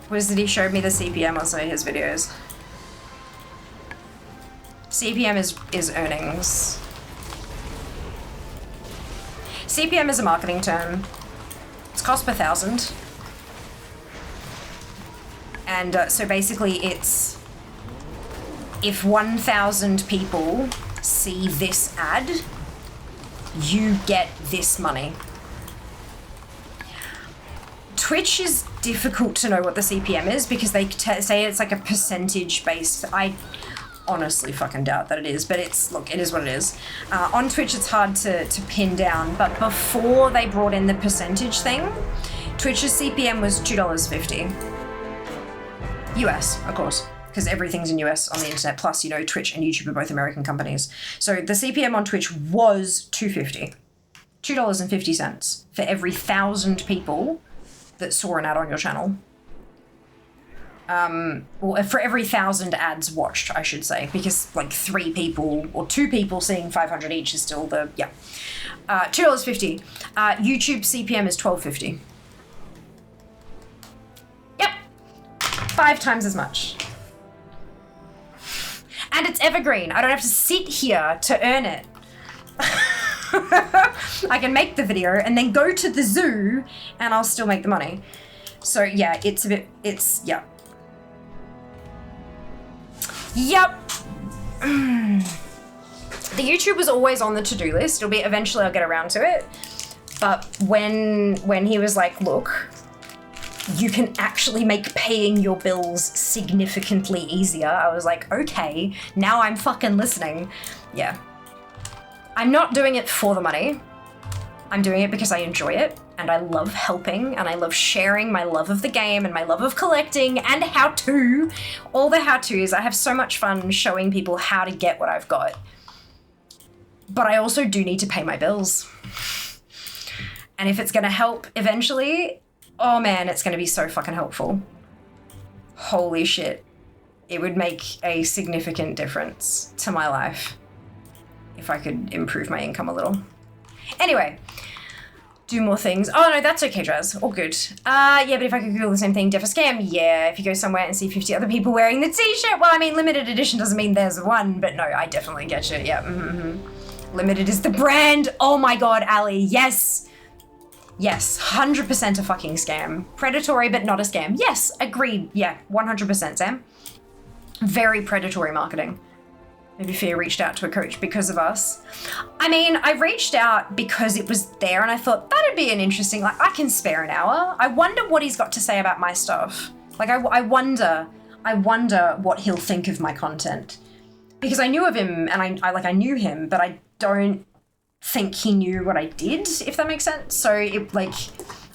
was that he showed me the CPM on some of his videos. CPM is earnings. CPM is a marketing term. It's cost per thousand. And so basically it's, if 1,000 people see this ad, you get this money. Twitch is difficult to know what the CPM is because they say it's like a percentage based. I honestly fucking doubt that it is, but look, it is what it is. On Twitch it's hard to pin down, but before they brought in the percentage thing, Twitch's CPM was $2.50. US, of course, because everything's in US on the internet, plus, you know, Twitch and YouTube are both American companies. So the CPM on Twitch was $2.50. $2.50 for every 1,000 people that saw an ad on your channel. Well, for every 1,000 ads watched, I should say, because like 3 people or 2 people seeing 500 each is still the, yeah. $2.50. YouTube CPM is $12.50. Yep. 5 times as much. And it's evergreen. I don't have to sit here to earn it. I can make the video and then go to the zoo and I'll still make the money. So yeah, yeah. Yep. The YouTube was always on the to-do list. Eventually I'll get around to it. But when he was like, look, you can actually make paying your bills significantly easier, I was like, okay, now I'm fucking listening. Yeah. I'm not doing it for the money. I'm doing it because I enjoy it, and I love helping, and I love sharing my love of the game, and my love of collecting, and how-to. All the how-tos. I have so much fun showing people how to get what I've got. But I also do need to pay my bills. And if it's gonna help eventually, oh man, it's gonna be so fucking helpful. Holy shit. It would make a significant difference to my life if I could improve my income a little. Anyway, do more things. Oh no, that's okay, Draz. All good. Yeah, but if I could Google the same thing, def a scam? Yeah, if you go somewhere and see 50 other people wearing the t-shirt, well, I mean, limited edition doesn't mean there's one, but no, I definitely get you. Yeah, Limited is the brand. Oh my god, Ali, yes. Yes, 100% a fucking scam. Predatory, but not a scam. Yes, agreed. Yeah, 100%, Sam. Very predatory marketing. Maybe Fia reached out to a coach because of us. I mean, I reached out because it was there and I thought that'd be an interesting, like, I can spare an hour. I wonder what he's got to say about my stuff. Like, I wonder what he'll think of my content. Because I knew of him and I knew him, but I don't think he knew what I did, if that makes sense. So it, like,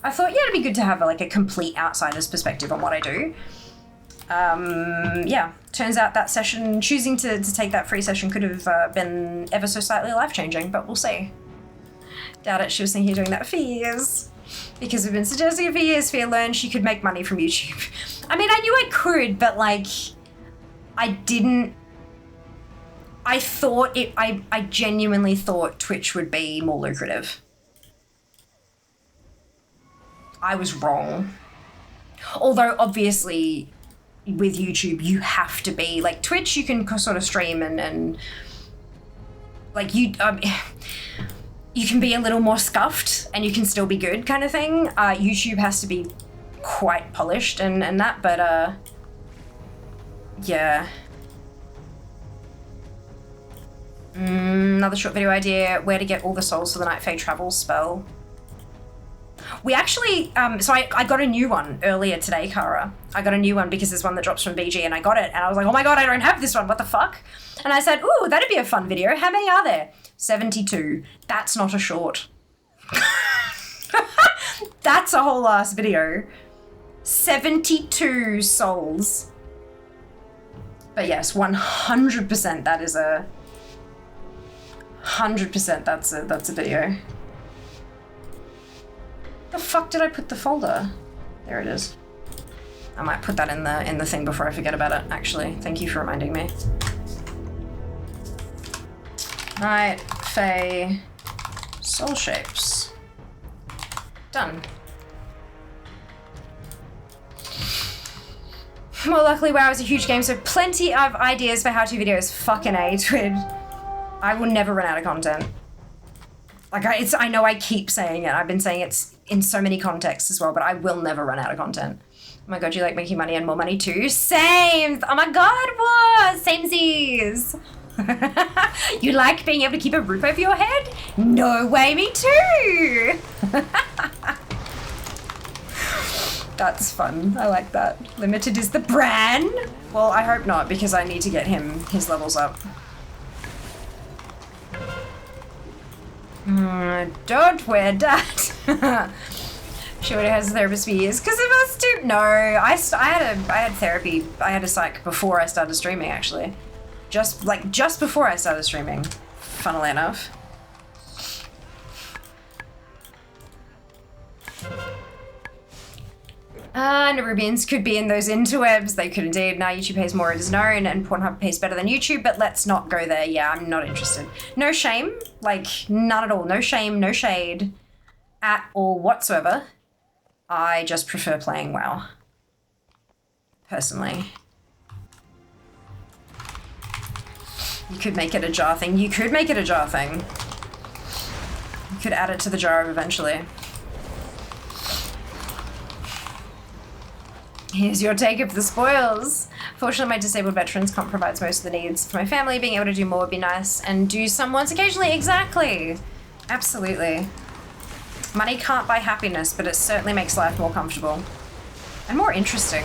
I thought, yeah, it'd be good to have like a complete outsider's perspective on what I do. Yeah, turns out that session, choosing to take that free session could have been ever so slightly life-changing, but we'll see. Doubt it, she was thinking of doing that for years. Because we've been suggesting it for years, Fia learned she could make money from YouTube. I mean, I knew I could, but like, I didn't, I thought it, I genuinely thought Twitch would be more lucrative. I was wrong. Although, obviously, with YouTube, you have to be, like, Twitch, you can sort of stream and like, you can be a little more scuffed and you can still be good kind of thing. YouTube has to be quite polished and that, but, yeah. Another short video idea, where to get all the souls for the Night Fae travel spell. We actually, so I got a new one earlier today, Kara. I got a new one because there's one that drops from BG and I got it and I was like, oh my god, I don't have this one, what the fuck? And I said, ooh, that'd be a fun video. How many are there? 72. That's not a short. That's a whole ass video. 72 souls. But yes, 100% that is a... 100% that's a video. The fuck did I put the folder? There it is. I might put that in the thing before I forget about it, actually. Thank you for reminding me. Night Fae soul shapes. Done. Well, luckily WoW is a huge game, so plenty of ideas for how-to videos. Fucking A, Twid. I will never run out of content. Like, I know I keep saying it. I've been saying it in so many contexts as well, but I will never run out of content. Oh my god, you like making money and more money too? Same! Oh my god, what? Samesies! You like being able to keep a roof over your head? No way, me too! That's fun. I like that. Limited is the brand. Well, I hope not, because I need to get his levels up. Don't wear that. She already has a therapist for years. Because of us too. No, I had therapy. I had a psych before I started streaming, actually. Just before I started streaming, funnily enough. Nerubians could be in those interwebs. They could indeed. Now YouTube pays more, it is known, and Pornhub pays better than YouTube, but let's not go there. Yeah, I'm not interested. No shame. Like, none at all. No shame, no shade at all whatsoever. I just prefer playing WoW. Personally. You could make it a jar thing. You could make it a jar thing. You could add it to the jar eventually. Here's your take of the spoils. Fortunately, my disabled veterans comp provides most of the needs for my family. Being able to do more would be nice, and do some once occasionally. Exactly. Absolutely. Money can't buy happiness, but it certainly makes life more comfortable. And more interesting.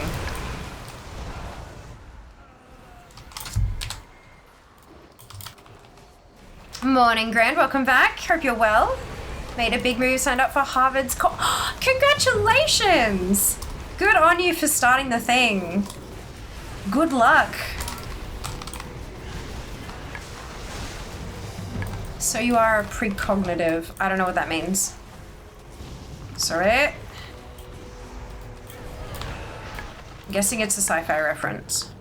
Morning, Grand. Welcome back. Hope you're well. Made a big move, signed up for Harvard's Congratulations! Good on you for starting the thing. Good luck. So you are a precognitive. I don't know what that means. Sorry. I'm guessing it's a sci-fi reference.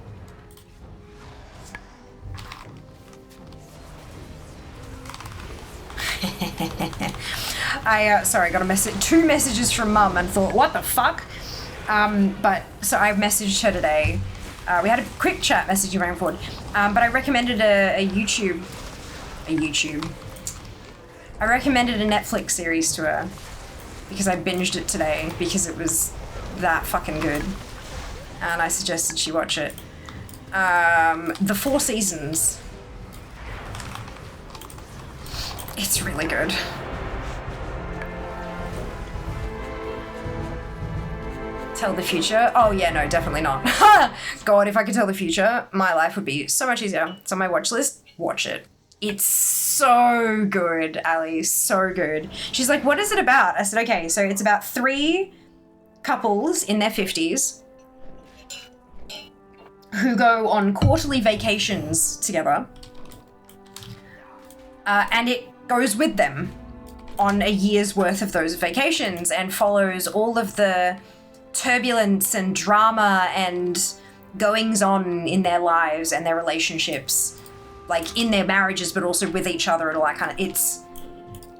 Sorry, got two messages from Mum and thought, what the fuck? So I messaged her today. We had a quick chat messaging around forward. But I recommended I recommended a Netflix series to her. because I binged it today because it was that fucking good. And I suggested she watch it. The 4 Seasons. It's really good. Tell the future? Oh yeah, no, definitely not. God, if I could tell the future, my life would be so much easier. It's on my watch list. Watch it. It's so good, Ali. So good. She's like, what is it about? I said, okay, so it's about 3 couples in their 50s who go on quarterly vacations together. And it goes with them on a year's worth of those vacations and follows all of the turbulence and drama and goings on in their lives and their relationships, like in their marriages, but also with each other and all that kind of,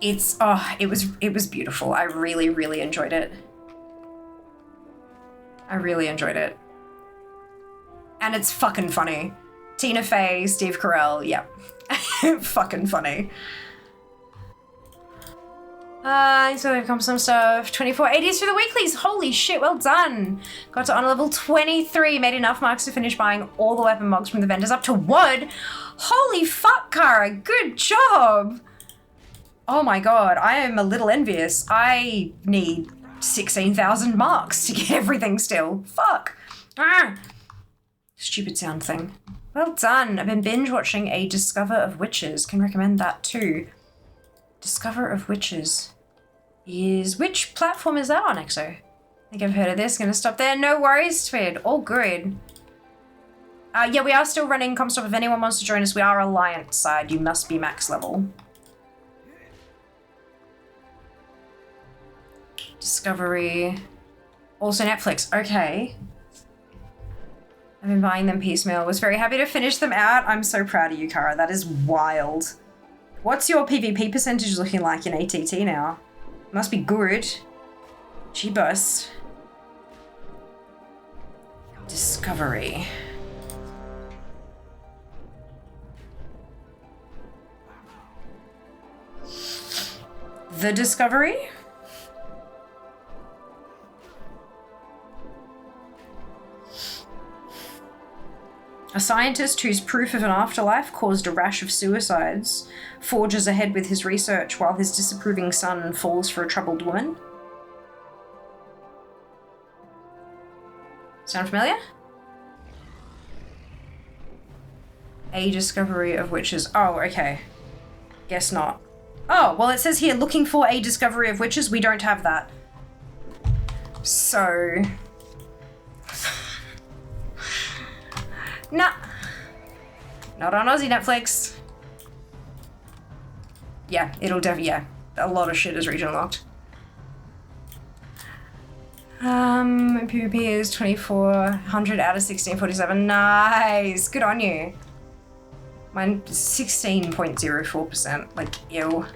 it was beautiful. I really, really enjoyed it. I really enjoyed it. And it's fucking funny. Tina Fey, Steve Carell, yep. Fucking funny. So they've come some stuff. 2480s for the weeklies. Holy shit, well done. Got to honor level 23. Made enough marks to finish buying all the weapon mods from the vendors up to WOD. Holy fuck, Kara. Good job. Oh my god, I am a little envious. I need 16,000 marks to get everything still. Fuck. Stupid sound thing. Well done. I've been binge watching A Discover of Witches. Can recommend that too. Discover of Witches. Which platform is that on, EXO? I think I've heard of this. Gonna stop there. No worries, Twid. All good. Yeah, we are still running Comstop. If anyone wants to join us, we are Alliance side. You must be max level. Discovery. Also Netflix. Okay. I've been buying them piecemeal. Was very happy to finish them out. I'm so proud of you, Kara. That is wild. What's your PvP percentage looking like in ATT now? Must be good. G-bus. Discovery. The Discovery? A scientist whose proof of an afterlife caused a rash of suicides forges ahead with his research while his disapproving son falls for a troubled woman. Sound familiar? A Discovery of Witches. Oh, okay. Guess not. Oh, well it says here, looking for A Discovery of Witches. We don't have that. So... Nah. Not on Aussie Netflix. Yeah, it'll yeah. A lot of shit is region locked. PvP is 2400 out of 1647. Nice. Good on you. Mine 16.04%. Like, ew.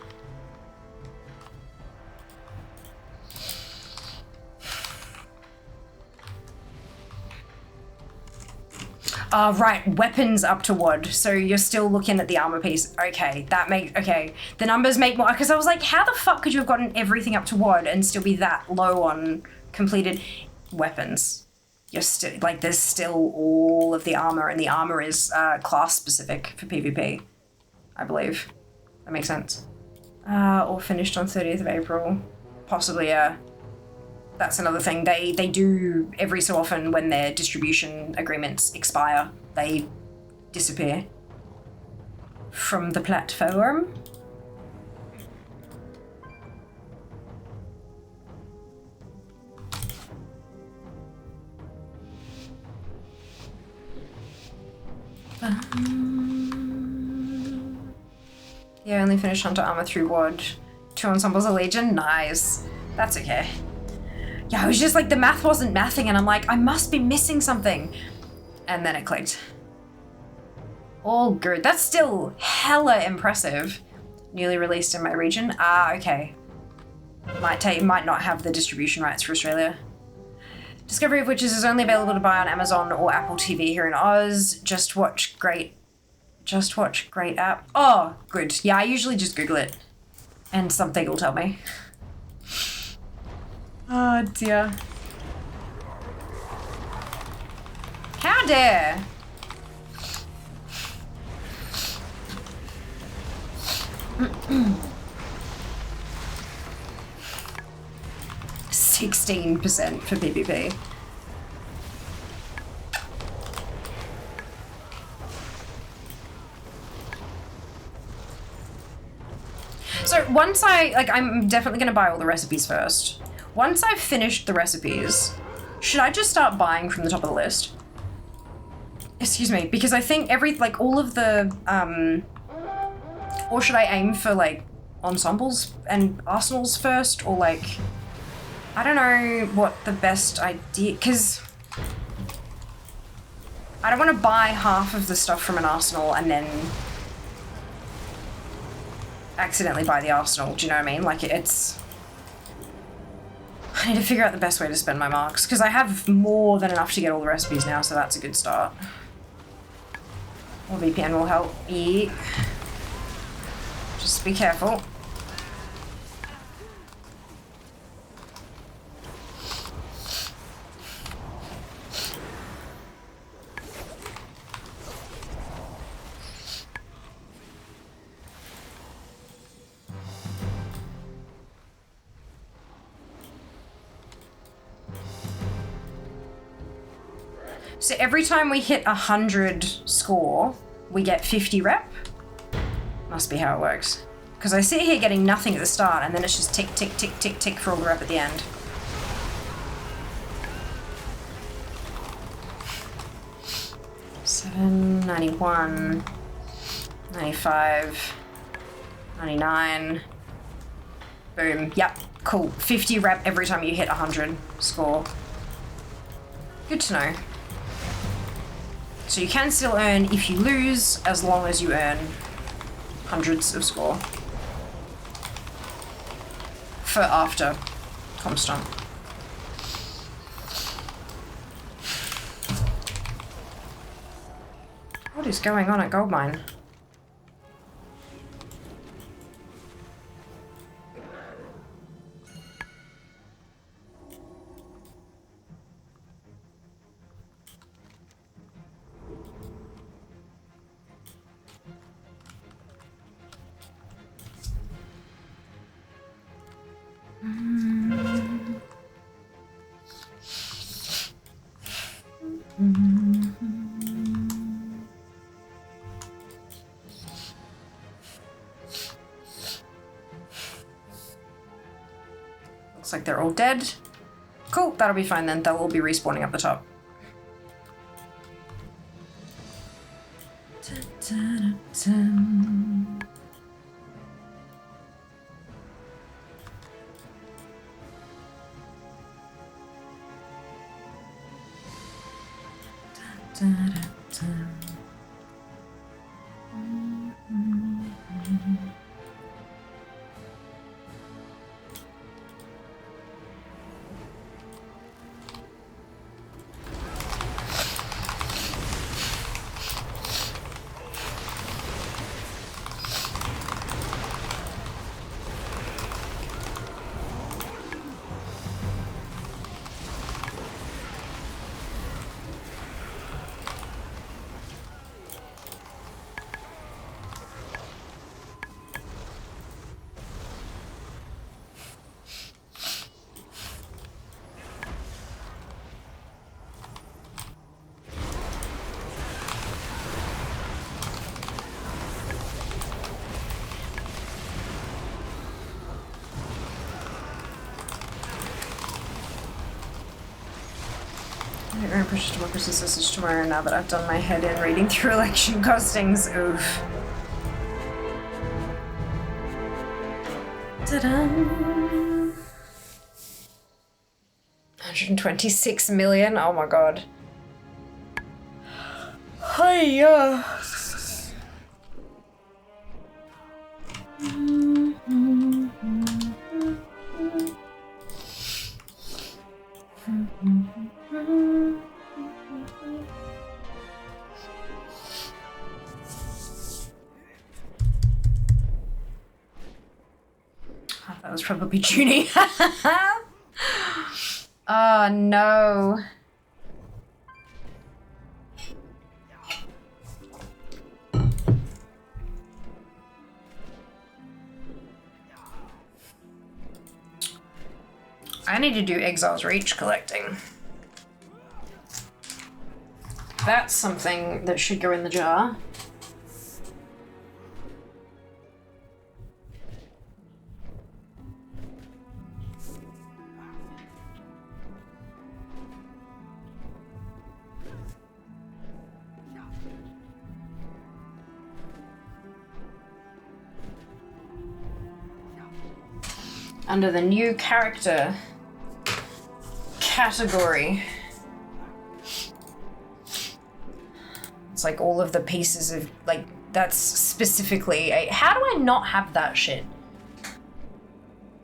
Right, weapons up to WOD. So you're still looking at the armor piece. Okay, that makes, okay. The numbers make more, because I was like, how the fuck could you have gotten everything up to WOD and still be that low on completed weapons? You're still, like, there's still all of the armor, and the armor is class specific for PvP, I believe. That makes sense. Or finished on 30th of April. Possibly, yeah. That's another thing. They do every so often when their distribution agreements expire, they disappear from the platform. Yeah, only finished Hunter Armor through WOD. 2 ensembles of Legion. Nice. That's okay. Yeah, I was just like, the math wasn't mathing, and I'm like, I must be missing something. And then it clicked. All good. That's still hella impressive. Newly released in my region. Ah, okay. Might not have the distribution rights for Australia. Discovery of Witches is only available to buy on Amazon or Apple TV here in Oz. Just watch great app. Oh, good. Yeah, I usually just Google it and something will tell me. Oh dear. How dare? %16 for PvP. So once I'm definitely gonna buy all the recipes first. Once I've finished the recipes, should I just start buying from the top of the list? Excuse me, because I think all of the, or should I aim for like ensembles and arsenals first, or like, I don't know what the best idea, because I don't want to buy half of the stuff from an arsenal and then accidentally buy the arsenal, do you know what I mean? Like, it's... I need to figure out the best way to spend my marks, because I have more than enough to get all the recipes now, so that's a good start. Or VPN will help. Yeah. Just be careful. So every time we hit 100 score, we get 50 rep. Must be how it works. Because I sit here getting nothing at the start, and then it's just tick, tick, tick, tick, tick for all the rep at the end. $7, 91, 95, 99. Boom. Yep. Cool. 50 rep every time you hit 100 score. Good to know. So you can still earn if you lose, as long as you earn hundreds of score. For after comp stomp. What is going on at Goldmine? Looks like they're all dead. Cool, that'll be fine then. They'll all be respawning up the top. Pushes democracy sausage tomorrow now that I've done my head in reading through election costings. Oof. Ta-da! 126 million? Oh my god. Hiya! That was probably Junie. Oh no. I need to do Exile's Reach collecting. That's something that should go in the jar. Under the new character category. It's like all of the pieces of, like, that's specifically a, how do I not have that shit?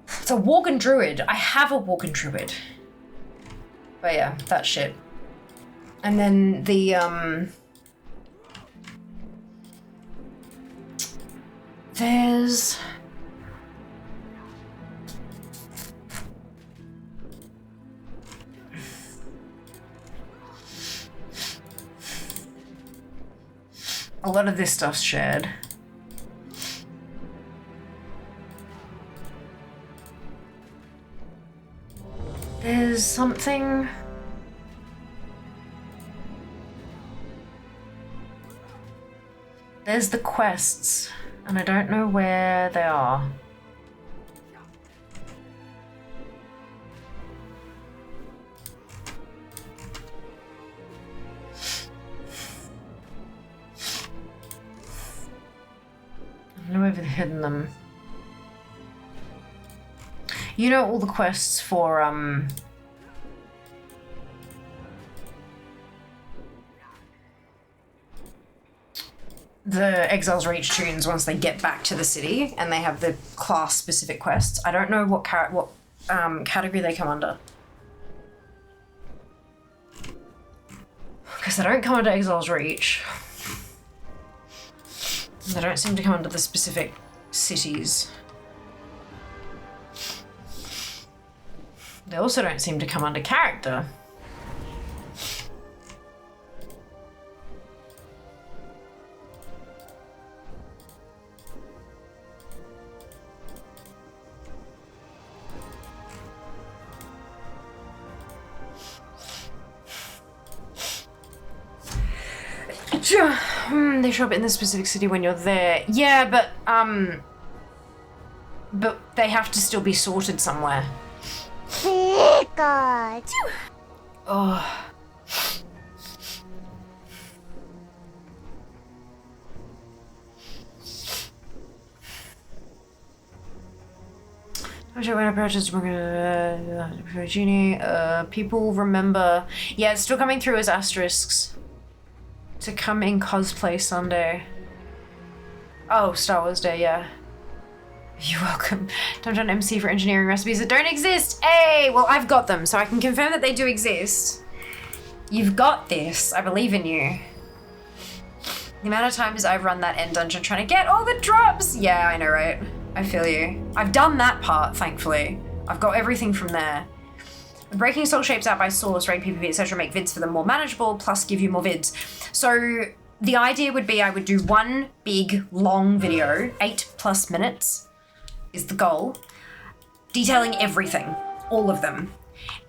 It's a Worgen Druid. I have a Worgen Druid. But yeah, that shit. And then the, there's... a lot of this stuff's shared. There's something... There's the quests, and I don't know where they are. I know I've hidden them. You know all the quests for, the Exile's Reach tunes once they get back to the city and they have the class-specific quests. I don't know what category they come under. Because they don't come under Exile's Reach. They don't seem to come under the specific cities. They also don't seem to come under character. They show up in the specific city when you're there. Yeah, but they have to still be sorted somewhere. God. Oh. When I purchased Genie, people remember. Yeah, it's still coming through as asterisks. To come in cosplay Sunday. Oh, Star Wars Day, yeah. You're welcome. Dungeon MC for engineering recipes that don't exist. Hey, well, I've got them, so I can confirm that they do exist. You've got this. I believe in you. The amount of times I've run that end dungeon trying to get all the drops. Yeah, I know, right? I feel you. I've done that part, thankfully. I've got everything from there. Breaking soul shapes out by source, raid PvP, etc. make vids for them more manageable, plus give you more vids. So the idea would be I would do one big, long video, 8+ minutes is the goal, detailing everything, all of them.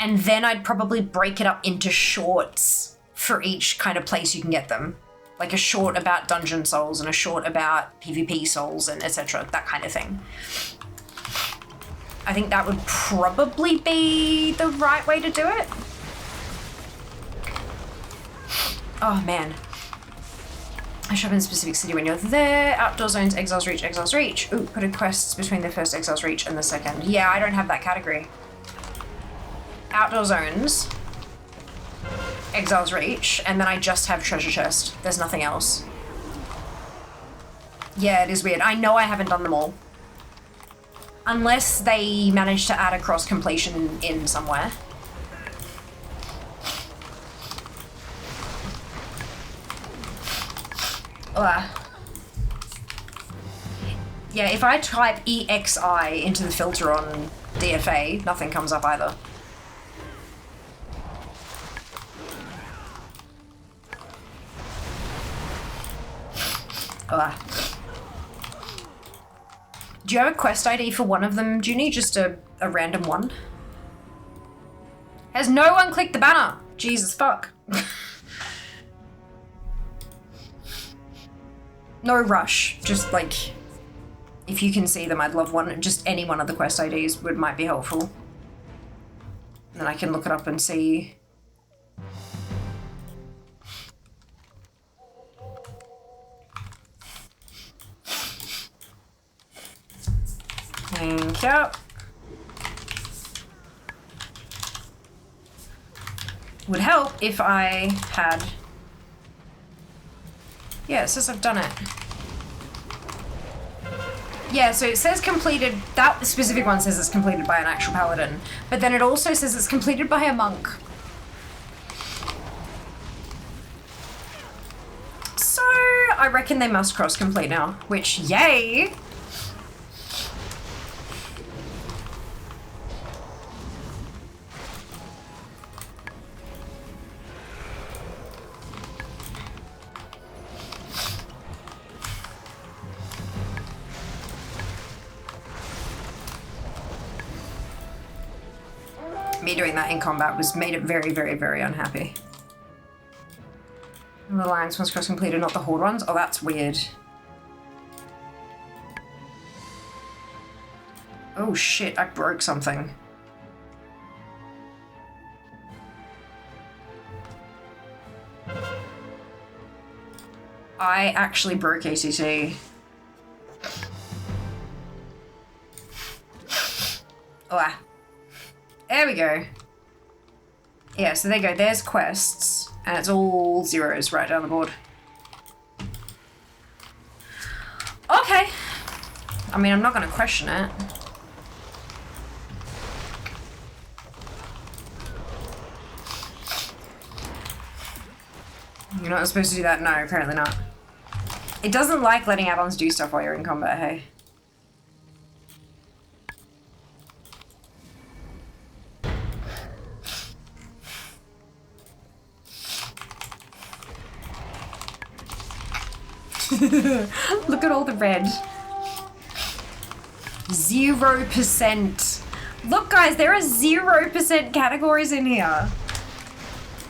And then I'd probably break it up into shorts for each kind of place you can get them. Like a short about dungeon souls and a short about PvP souls and etc. That kind of thing. I think that would probably be the right way to do it. Oh man. I shop in a specific city when you're there. Outdoor zones, Exile's Reach, Exile's Reach. Ooh, put in quests between the first Exile's Reach and the second. Yeah, I don't have that category. Outdoor zones, Exile's Reach, and then I just have treasure chest. There's nothing else. Yeah, it is weird. I know I haven't done them all. Unless they manage to add a cross completion in somewhere. Yeah, if I type EXI into the filter on DFA, nothing comes up either. Do you have a quest ID for one of them, Junie? Just a random one? Has no one clicked the banner? Jesus fuck. No rush. Just like, if you can see them, I'd love one. Just any one of the quest IDs might be helpful. And then I can look it up and see. Thank you. Would help if I had... Yeah, it says I've done it. Yeah, so it says completed, that specific one says it's completed by an actual paladin, but then it also says it's completed by a monk. So, I reckon they must cross complete now, which, yay! Me doing that in combat made it very, very, very unhappy. And the alliance ones cross completed, not the horde ones? Oh, that's weird. Oh shit, I broke something. I actually broke ACT. Oh, there we go. Yeah, so there you go. There's quests, and it's all zeros right down the board. Okay. I mean, I'm not going to question it. You're not supposed to do that? No, apparently not. It doesn't like letting add-ons do stuff while you're in combat, hey? Look at all the red. 0%. Look, guys, there are 0% categories in here.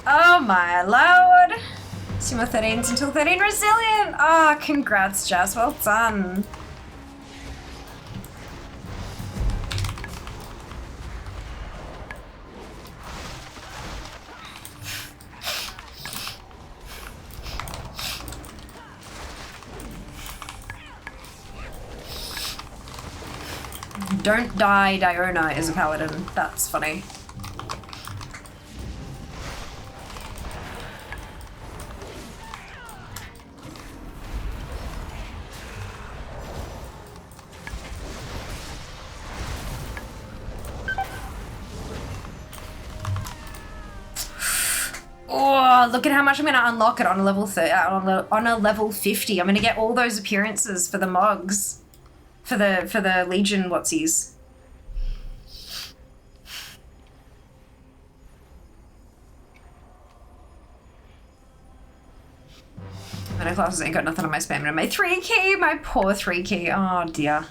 Oh my lord. Sumo 13s until 13 resilient. Ah, oh, congrats, Jazz. Well done. Don't die, Diona is a paladin. That's funny. Oh, look at how much I'm gonna unlock it on a level on a level 50. I'm gonna get all those appearances for the Mogs. For the Legion whatsies. Meta classes ain't got nothing on my spam and my 3 key, my poor 3 key. Oh dear.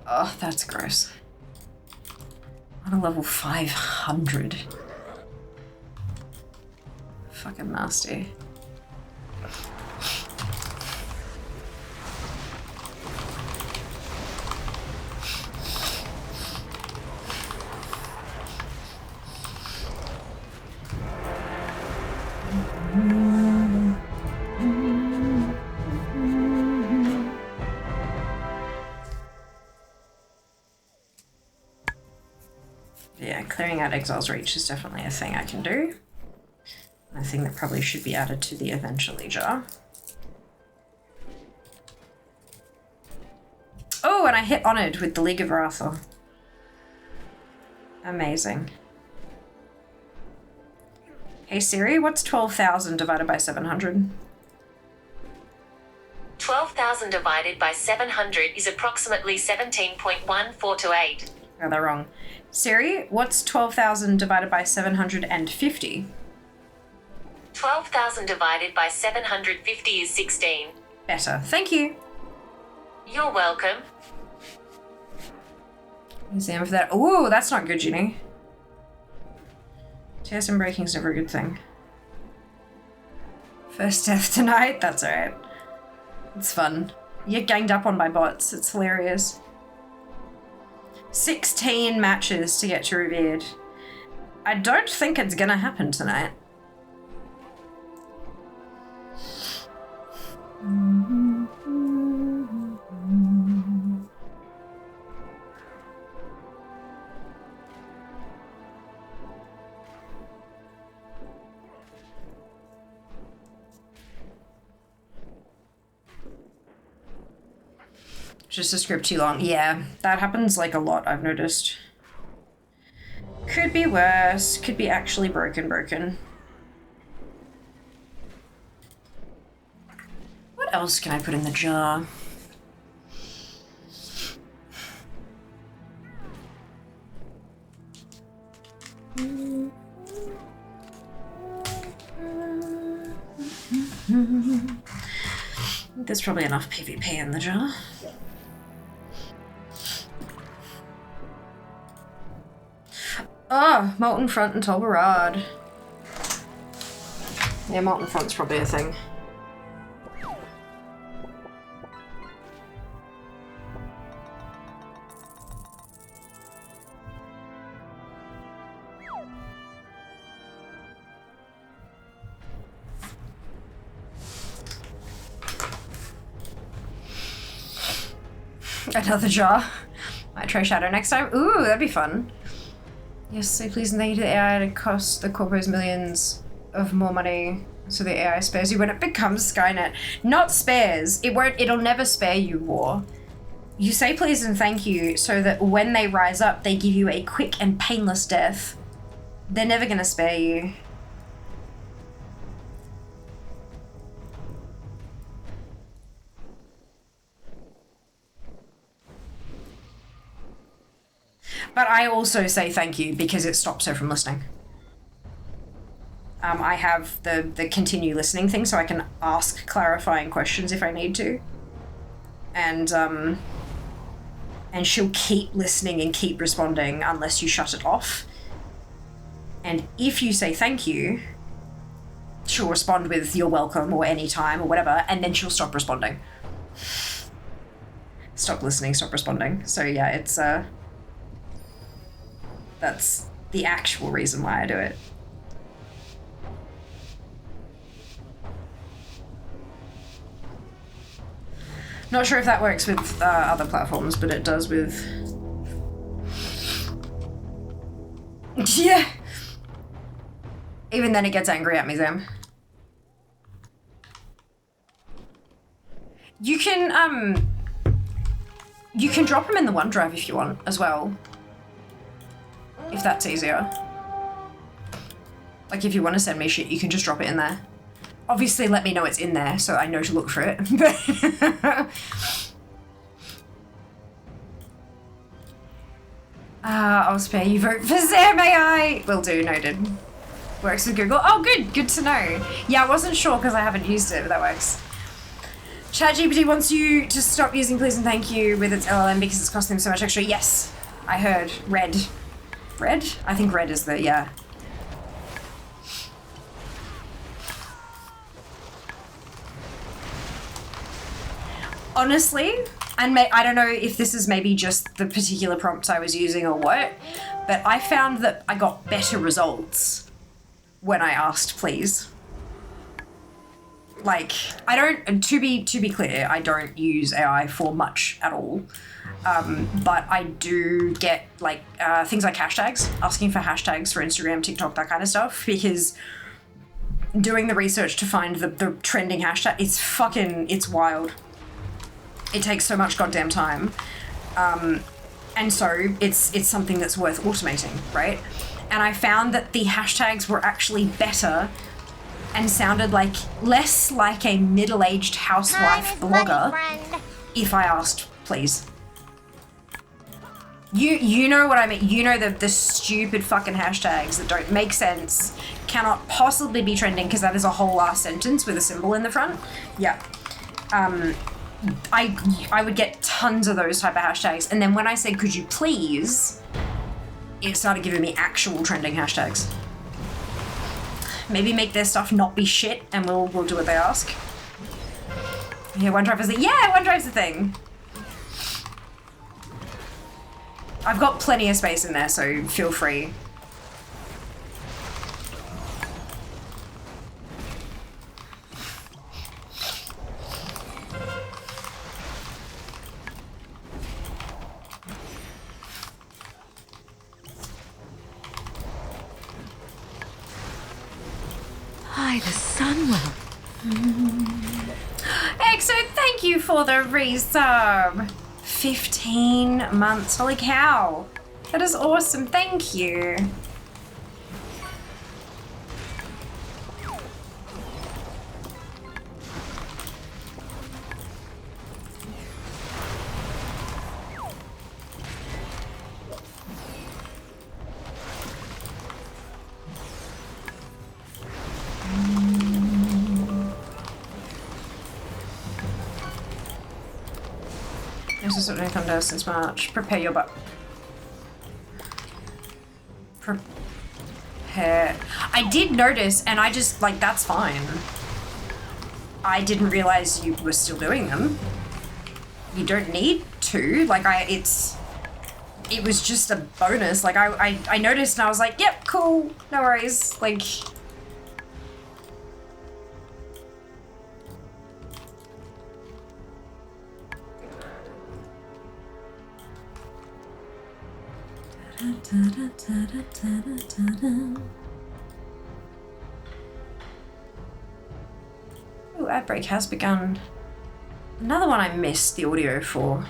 Oh, that's gross. On a level 500. Fucking nasty. Yeah, clearing out Exile's Reach is definitely a thing I can do. A thing that probably should be added to the eventually jar. Oh, and I hit Honored with the League of Wratha. Amazing. Hey Siri, what's 12,000 divided by 700? 12,000 divided by 700 is approximately 17.1428. No, they're wrong. Siri, what's 12,000 divided by 750? 12,000 divided by 750 is 16. Better. Thank you. You're welcome. Exam for that. Ooh, that's not good, Ginny. Tears and breaking's never a good thing. First death tonight? That's alright. It's fun. You get ganged up on by bots. It's hilarious. 16 matches to get to revered. I don't think it's gonna happen tonight. Just a script too long. Yeah, that happens like a lot, I've noticed. Could be worse. Could be actually broken. What else can I put in the jar? There's probably enough PvP in the jar. Oh, Molten Front and Tolbarad. Yeah, Molten Front's probably a thing. Another jar. Might try Shadow next time. Ooh, that'd be fun. Yes, say please and thank you to the AI to cost the corpos millions of more money so the AI spares you when it becomes Skynet. Not spares. It'll never spare you, War. You say please and thank you so that when they rise up, they give you a quick and painless death. They're never gonna spare you. But I also say thank you because it stops her from listening. I have the continue listening thing so I can ask clarifying questions if I need to. And she'll keep listening and keep responding unless you shut it off. And if you say thank you, she'll respond with you're welcome or anytime or whatever, and then she'll stop responding. Stop listening, stop responding. So yeah, it's that's the actual reason why I do it. Not sure if that works with other platforms, but it does with... Yeah! Even then it gets angry at me, Zam. You can drop them in the OneDrive if you want, as well. If that's easier. Like, if you want to send me shit, you can just drop it in there. Obviously, let me know it's in there, so I know to look for it. I'll spare you vote for Zam AI! Will do, noted. Works with Google. Oh, good. Good to know. Yeah, I wasn't sure because I haven't used it, but that works. ChatGPT wants you to stop using please and thank you with its LLM because it's costing them so much extra. Yes, I heard. Red? I think red is the, yeah. Honestly, and I don't know if this is maybe just the particular prompts I was using or what, but I found that I got better results when I asked please. Like, I don't, to be clear, I don't use AI for much at all. But I do get like things like hashtags, asking for hashtags for Instagram, TikTok, that kind of stuff, because doing the research to find the trending hashtag, it's wild. It takes so much goddamn time. And so it's something that's worth automating, right? And I found that the hashtags were actually better and sounded like less like a middle-aged housewife blogger if I asked please. You know what I mean. You know the stupid fucking hashtags that don't make sense, cannot possibly be trending because that is a whole last sentence with a symbol in the front. Yeah. I would get tons of those type of hashtags, and then when I said could you please, it started giving me actual trending hashtags. Maybe make their stuff not be shit, and we'll do what they ask. Yeah, OneDrive is the OneDrive's the thing. I've got plenty of space in there, so feel free. Hi, the sun will. Exo, thank you for the resub. 15 months. Holy cow. That is awesome. Thank you. This is something come to since March. Prepare your butt. Prepare. I did notice, and I just, like, that's fine. I didn't realize you were still doing them. You don't need to. Like, it was just a bonus. Like, I noticed and I was like, yep, cool, no worries. Like, ooh, Outbreak has begun. Another one I missed the audio for.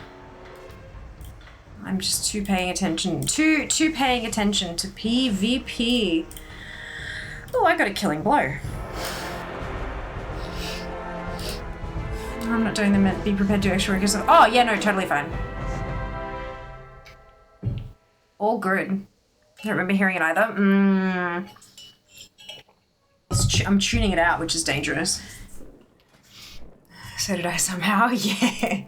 I'm just too paying attention. Too paying attention to PvP. Oh, I got a killing blow. I'm not doing them. Be prepared to do extra work. Oh yeah, no, totally fine. All good. I don't remember hearing it either. I'm tuning it out, which is dangerous. So did I somehow, yeah.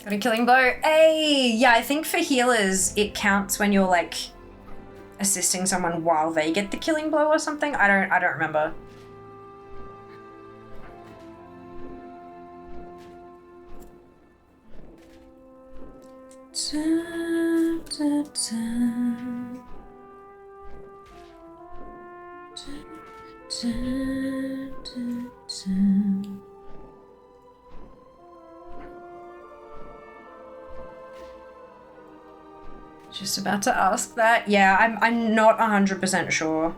Got a killing blow. Hey, yeah, I think for healers, it counts when you're like assisting someone while they get the killing blow or something. I don't remember. Just about to ask that. Yeah, I'm not 100% sure.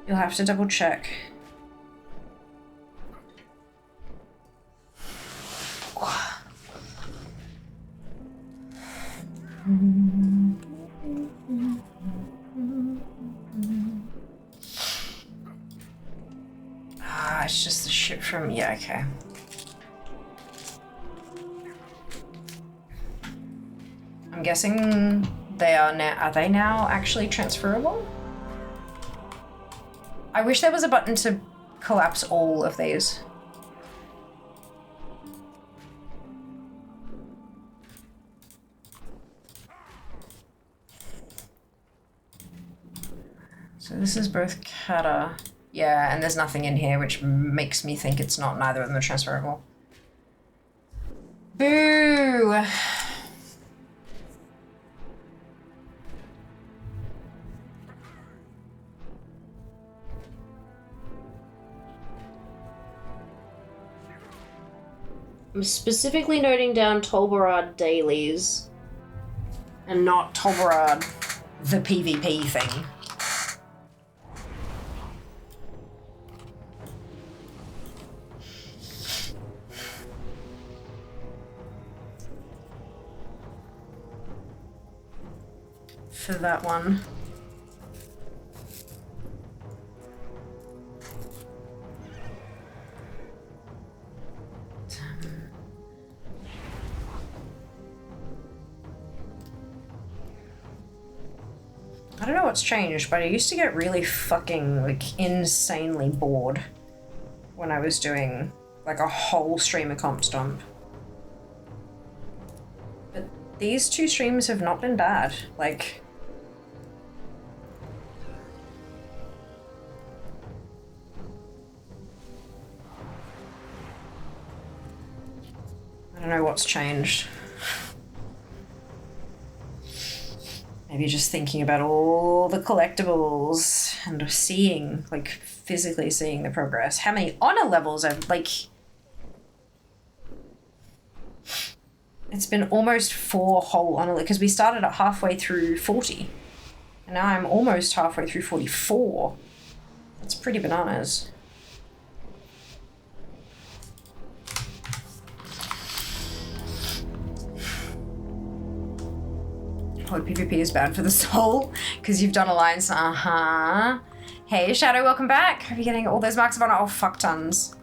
You'll have to double check. Ah, it's just the ship from, yeah, okay. I'm guessing they are they now actually transferable? I wish there was a button to collapse all of these. So this is both kata. Yeah, and there's nothing in here, which makes me think it's not. Neither of them are transferable. Boo! I'm specifically noting down Tolbarad dailies and not Tolbarad the PvP thing. For that one. I don't know what's changed, but I used to get really fucking, like, insanely bored when I was doing, like, a whole stream of Comp Stomp. But these 2 streams have not been bad. Like... I don't know what's changed. Maybe just thinking about all the collectibles and seeing, like, physically seeing the progress. How many honor levels I've, like... It's been almost 4 whole honor, because we started at halfway through 40. And now I'm almost halfway through 44. That's pretty bananas. PvP is bad for the soul because you've done alliance. Hey Shadow, welcome back. Are you getting all those marks of honor? Oh fuck tons.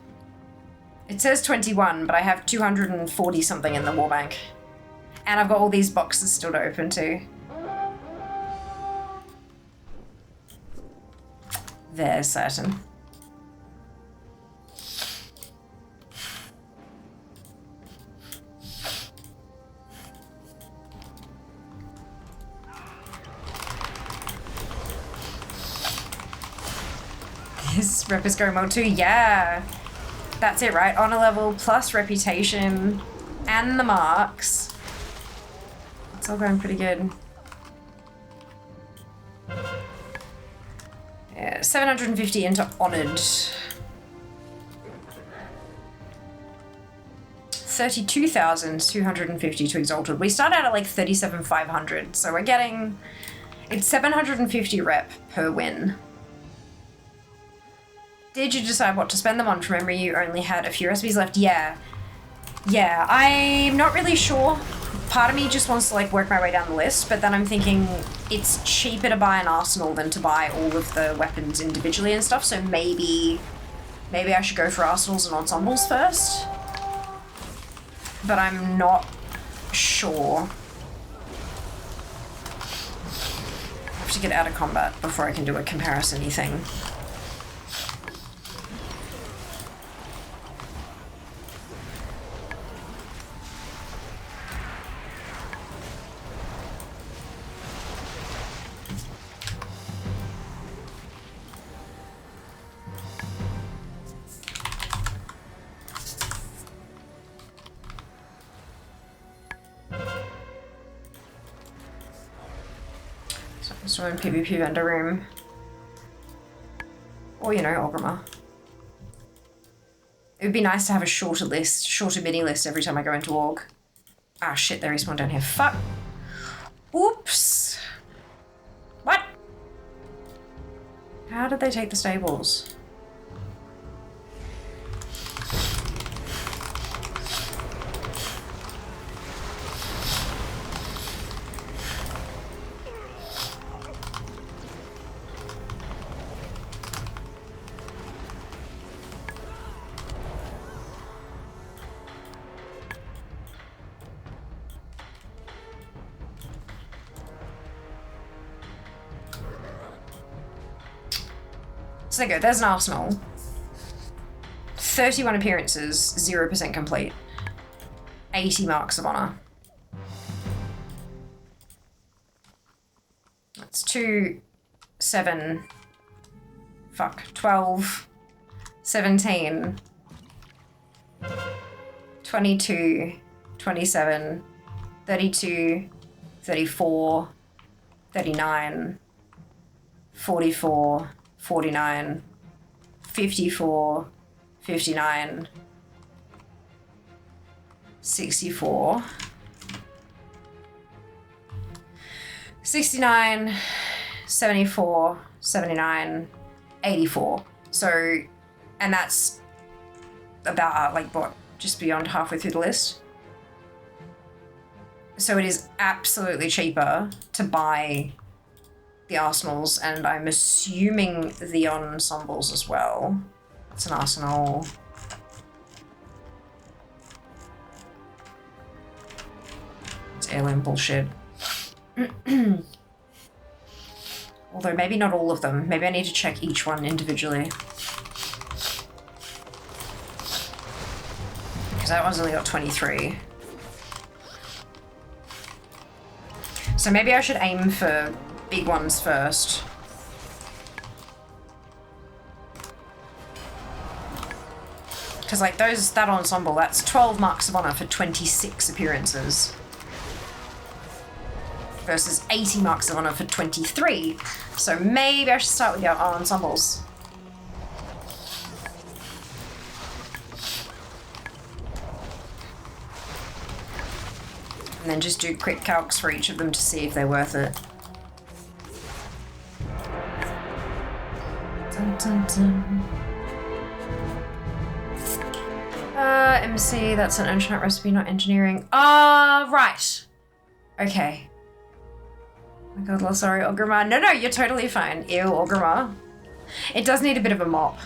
It says 21, but I have 240 something in the war bank, and I've got all these boxes still to open too. There's certain. His rep is going well too. Yeah, that's it, right? Honor level plus reputation and the marks. It's all going pretty good. Yeah, 750 into honored. 32,250 to exalted. We start out at like 37,500, so we're getting... It's 750 rep per win. Did you decide what to spend them on? From memory, you only had a few recipes left. Yeah, I'm not really sure. Part of me just wants to like work my way down the list, but then I'm thinking it's cheaper to buy an arsenal than to buy all of the weapons individually and stuff, so maybe I should go for arsenals and ensembles first. But I'm not sure. I have to get out of combat before I can do a comparison-y thing. So in PvP vendor room. Or, you know, Orgrimmar. It would be nice to have a shorter mini list every time I go into Org. Ah, shit, there is one down here. Fuck. Oops. What? How did they take the stables? So there you go, there's an arsenal. 31 appearances, 0% complete. 80 marks of honor. That's 2, 7, 12, 17, 22, 27, 32, 34, 39, 44, 49, 54, 59, 64, 69, 74, 79, 84. So, and that's about, like, what, just beyond halfway through the list? So it is absolutely cheaper to buy the arsenals, and I'm assuming the ensembles as well. It's an arsenal. It's heirloom bullshit. Although maybe not all of them. Maybe I need to check each one individually. Because that one's only got 23. So maybe I should aim for big ones first. Because like that ensemble, that's 12 marks of honor for 26 appearances. Versus 80 marks of honor for 23. So maybe I should start with the ensembles. And then just do quick calcs for each of them to see if they're worth it. Dun, dun, dun. MC, that's an internet recipe, not engineering. Right. Okay. Oh my god, well, sorry, Orgrimmar. No, you're totally fine. Ew, Orgrimmar. It does need a bit of a mop.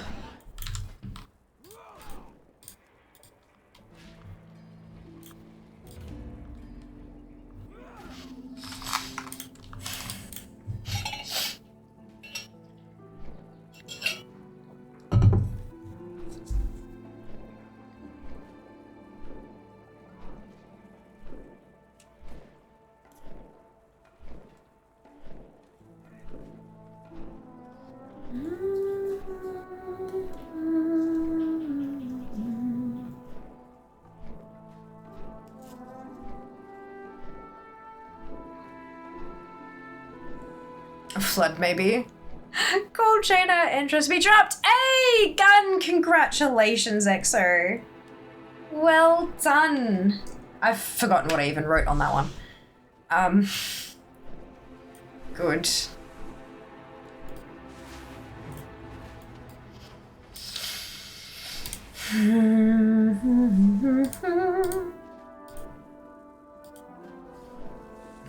A flood, maybe. Gold chainer, interest be dropped. Hey, gun! Congratulations, EXO. Well done. I've forgotten what I even wrote on that one. Good.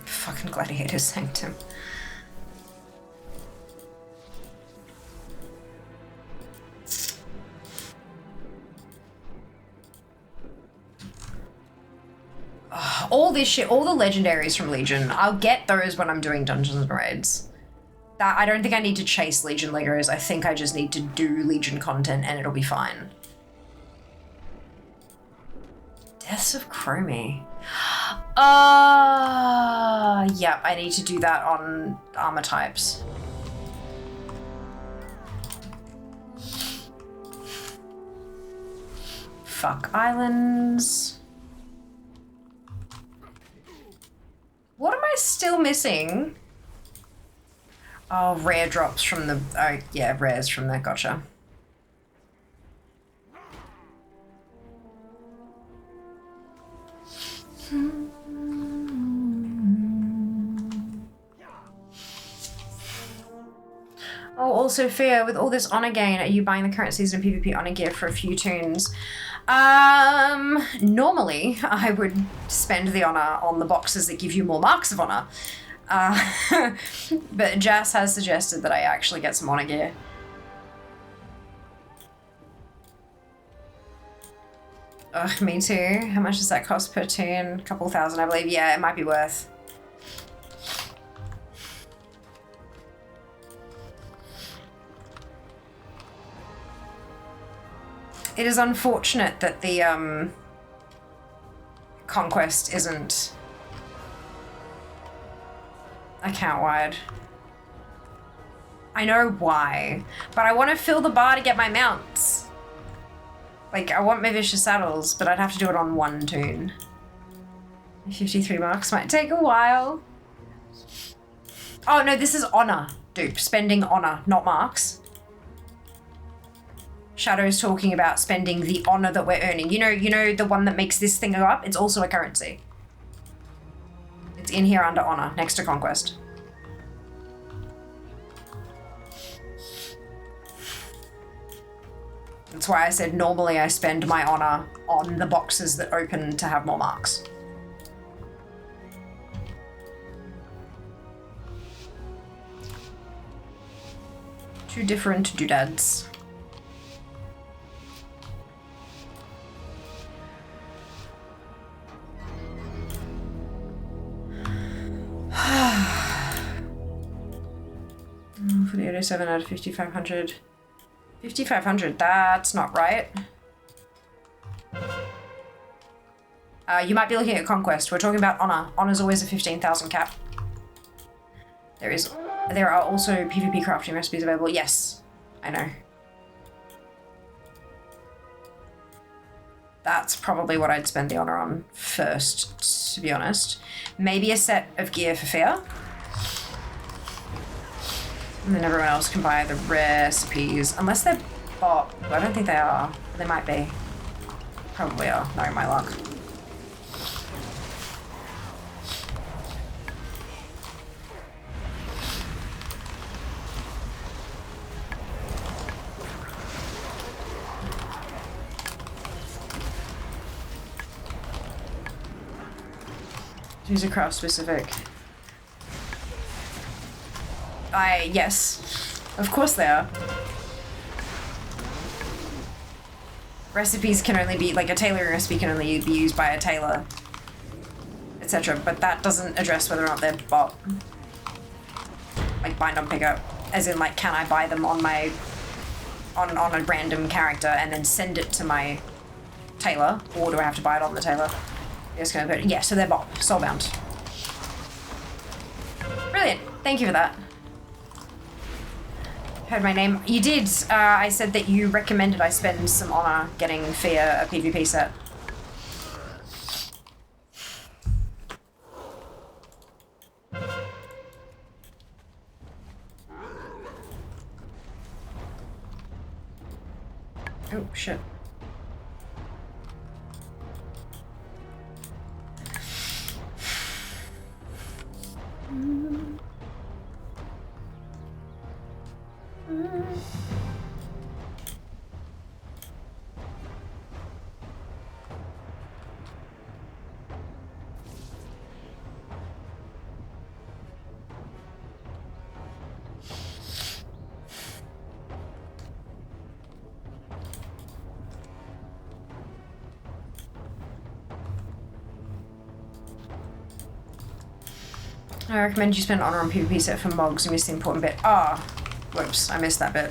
Fucking Gladiator Sanctum. All this shit, all the legendaries from Legion, I'll get those when I'm doing Dungeons and Raids. I don't think I need to chase Legion Legos, I think I just need to do Legion content and it'll be fine. Deaths of Chromie. Yeah, I need to do that on armor types. Fuck islands. What am I still missing? Oh, rare drops from the... Oh, yeah, rares from there. Gotcha. Oh, also Fear, with all this honor gain, are you buying the current season of PvP honor gear for a few tunes? Normally I would spend the honor on the boxes that give you more marks of honor. But Jas has suggested that I actually get some honor gear. Ugh, me too. How much does that cost per tune? A couple thousand, I believe. Yeah, it might be worth. It is unfortunate that the conquest isn't account-wide. I know why, but I want to fill the bar to get my mounts. Like, I want my vicious saddles, but I'd have to do it on one tune. 53 marks might take a while. Oh no, this is honor, dupe. Spending honor, not marks. Shadow's talking about spending the honor that we're earning. You know the one that makes this thing go up? It's also a currency. It's in here under honor, next to conquest. That's why I said normally I spend my honor on the boxes that open to have more marks. Two different doodads. 4807 out of 5500. 5500, that's not right. You might be looking at Conquest. We're talking about Honor. Honor's always a 15,000 cap. There are also PvP crafting recipes available. Yes, I know. That's probably what I'd spend the Honor on first, to be honest. Maybe a set of gear for Fear. And then everyone else can buy the recipes. Unless they're bought. I don't think they are. They might be. Probably are, knowing my luck. These are craft specific. Yes. Of course they are. Recipes can only be, like a tailoring recipe can only be used by a tailor, etc. But that doesn't address whether or not they're bought. Like bind on pickup. As in, like, can I buy them on my, on a random character and then send it to my tailor? Or do I have to buy it on the tailor? Yeah, so they're bought. Soulbound. Brilliant. Thank you for that. Heard my name. You did. I said that you recommended I spend some Honor getting Fear a PvP set. Oh, shit. I recommend you spend Honor on PvP set for Mogs. You missed the important bit. Ah, whoops, I missed that bit.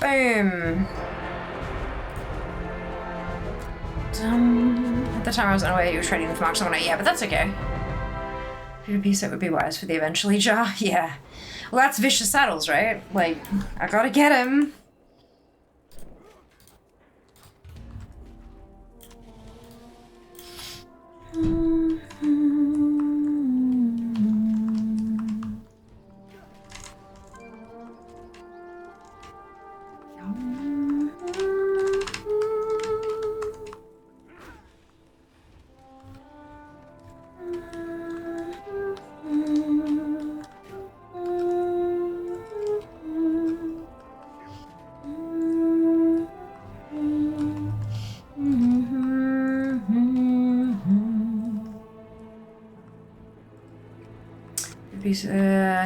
Boom. At the time I was unaware you were trading with Mark someone. Yeah, but that's okay. PvP set would be wise for the eventually jar. Yeah. Well, that's Vicious Saddles, right? Like, I gotta get him.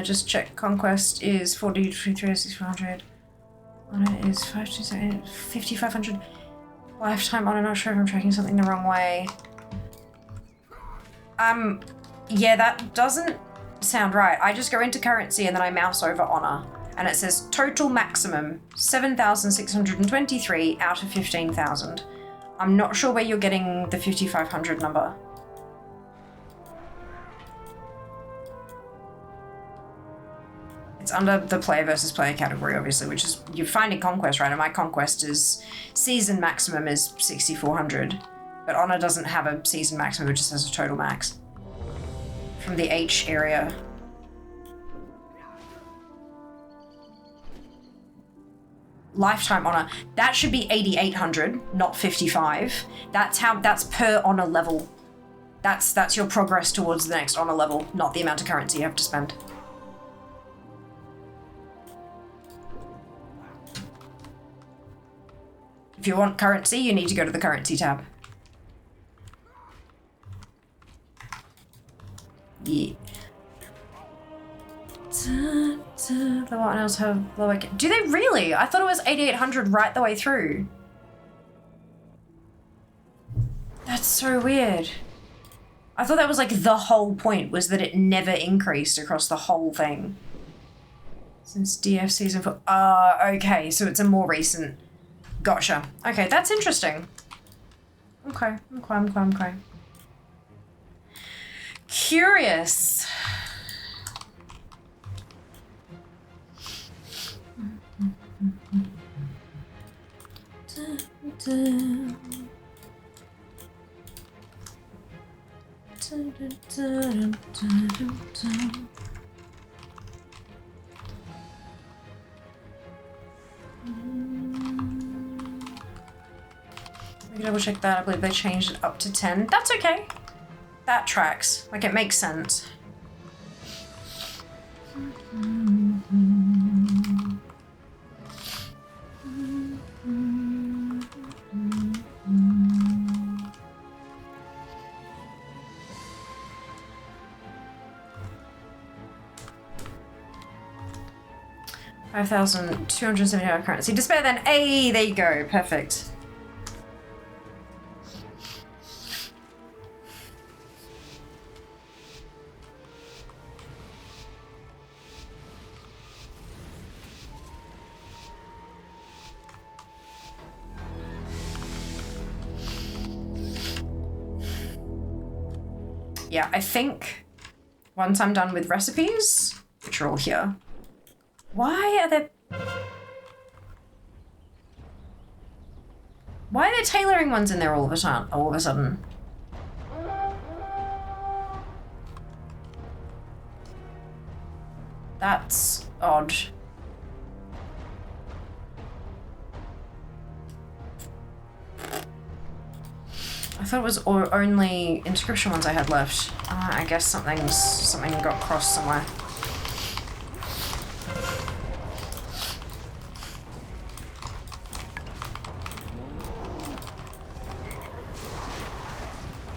Just check. Conquest is 40 to 6400. Honor is 5500. Lifetime Honor. Not sure if I'm tracking something the wrong way. Yeah, that doesn't sound right. I just go into currency and then I mouse over Honor, and it says total maximum 7,623 out of 15,000. I'm not sure where you're getting the 5,500 number. It's under the player versus player category, obviously, which is, you're finding conquest, right? And my conquest is, season maximum is 6,400. But Honor doesn't have a season maximum, it just has a total max. From the H area. Lifetime honor. That should be 8,800, not 55. That's per honor level. That's your progress towards the next honor level, not the amount of currency you have to spend. If you want currency, you need to go to the currency tab. Yeah. The one else have lower. Do they really? I thought it was 8,800 right the way through. That's so weird. I thought that was like the whole point, was that it never increased across the whole thing. Since DF season 4. Okay, so it's a more recent. Gotcha. Okay, that's interesting. Okay. Curious. We can double check that. I believe they changed it up to 10. That's okay. That tracks. Like, it makes sense. $5,275 currency. Despair then. Hey, there you go. Perfect. Yeah, I think once I'm done with recipes, which are all here. Why are they tailoring ones in there all of a sudden? That's odd. I thought it was only inscription ones I had left. I guess something got crossed somewhere.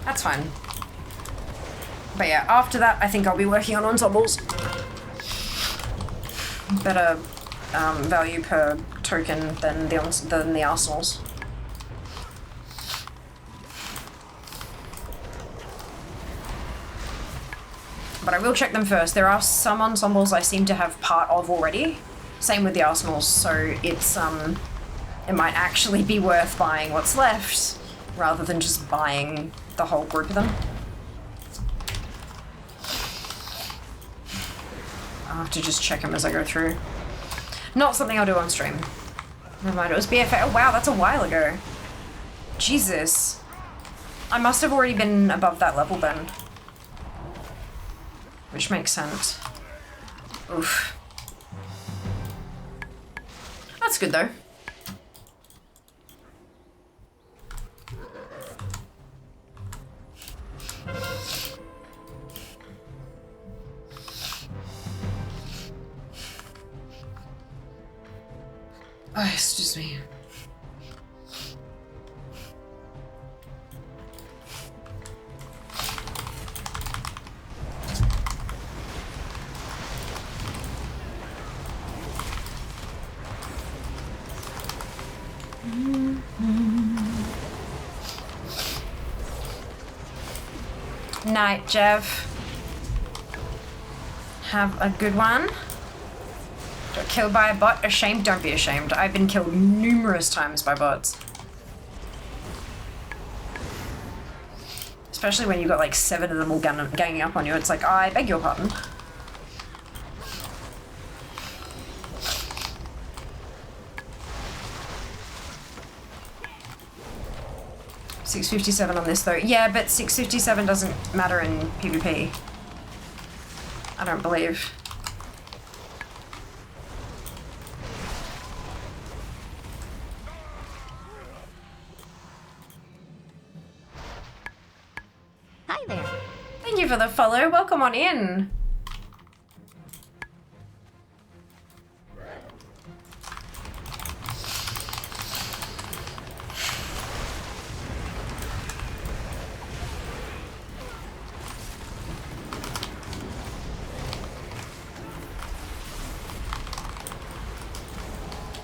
That's fine. But yeah, after that, I think I'll be working on ensembles. Better value per token than the arsenals. But I will check them first. There are some ensembles I seem to have part of already. Same with the arsenals, so it's it might actually be worth buying what's left rather than just buying the whole group of them. I'll have to just check them as I go through. Not something I'll do on stream. Never mind, it was BFA. Oh wow, that's a while ago. Jesus. I must have already been above that level then. Which makes sense. Oof. That's good though. Oh, excuse me. Night, Jeff. Have a good one. Got killed by a bot. Ashamed? Don't be ashamed. I've been killed numerous times by bots. Especially when you've got like 7 of them all ganging up on you. It's like, I beg your pardon. 657 on this though. Yeah, but 657 doesn't matter in PvP. I don't believe. Hi there. Thank you for the follow. Welcome on in.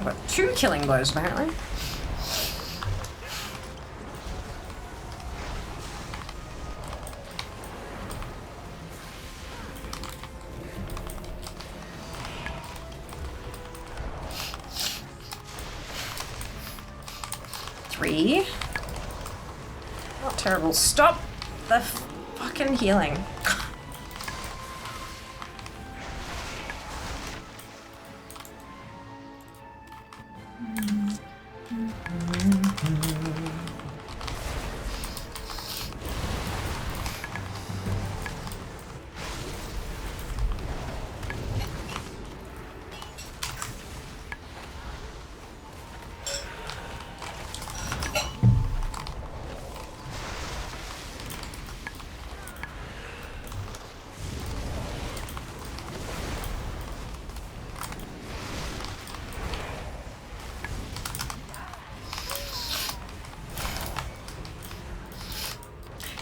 I've got 2 killing blows apparently. Not terrible. Stop the fucking healing.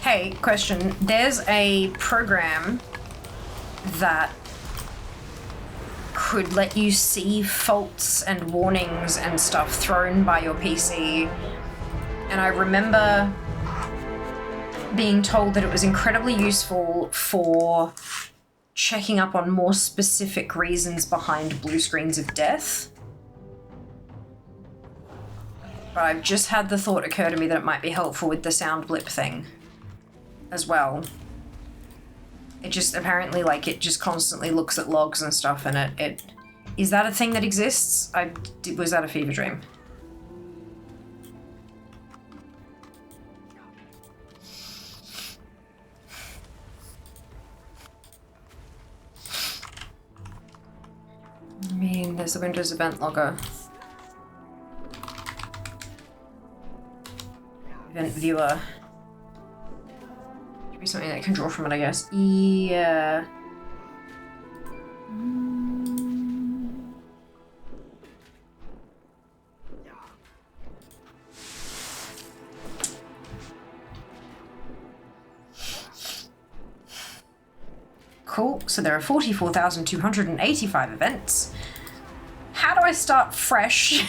Hey, question. There's a program that could let you see faults and warnings and stuff thrown by your PC. And I remember being told that it was incredibly useful for checking up on more specific reasons behind blue screens of death. But I've just had the thought occur to me that it might be helpful with the sound blip thing as well. It just apparently, like, it just constantly looks at logs and stuff, and it is that a thing that exists? Was that a fever dream? I mean, there's the Windows event logger. Event viewer. Should be something that I can draw from it, I guess. Yeah. Cool, so there are 44,285 events. How do I start fresh?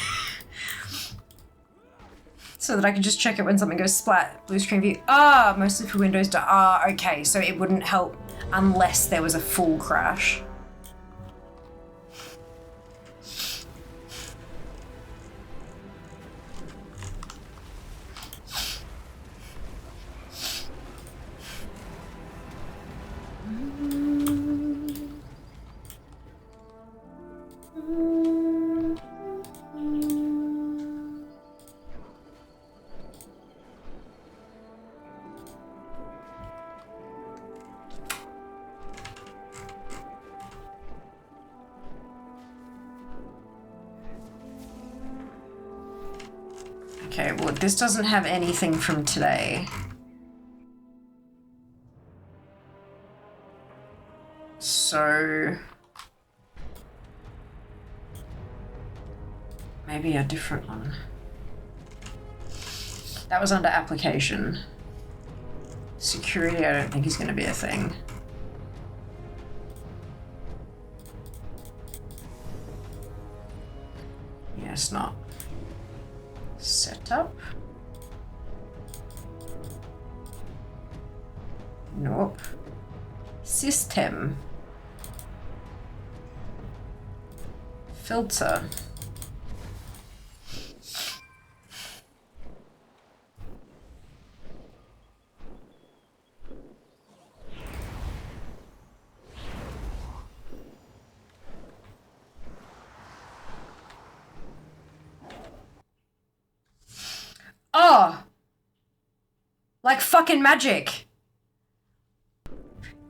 So that I can just check it when something goes splat. Blue screen view. Ah, mostly for Windows. Okay, so it wouldn't help unless there was a full crash. Okay, well, this doesn't have anything from today. So maybe a different one. That was under application. Security, I don't think is going to be a thing. Yes, not. Setup? Nope. System. Filter. Oh! Like fucking magic.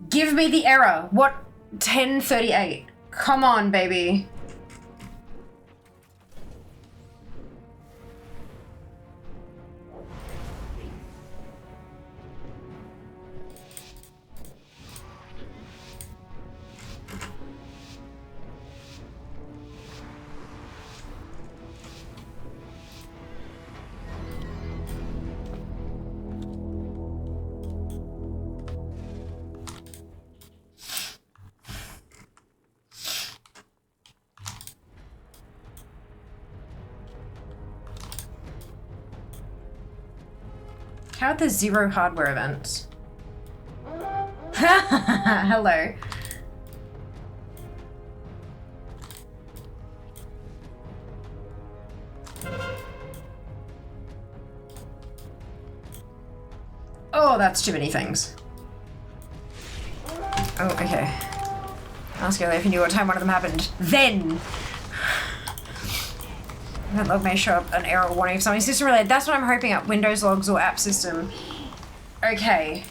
Give me the error. What? 1038. Come on, baby. How are there 0 hardware events? Hello. Oh, that's too many things. Oh, okay. Ask earlier if you knew what time one of them happened. Then! That log may show up an error warning if something's system related. That's what I'm hoping up. Windows logs or app system. Okay.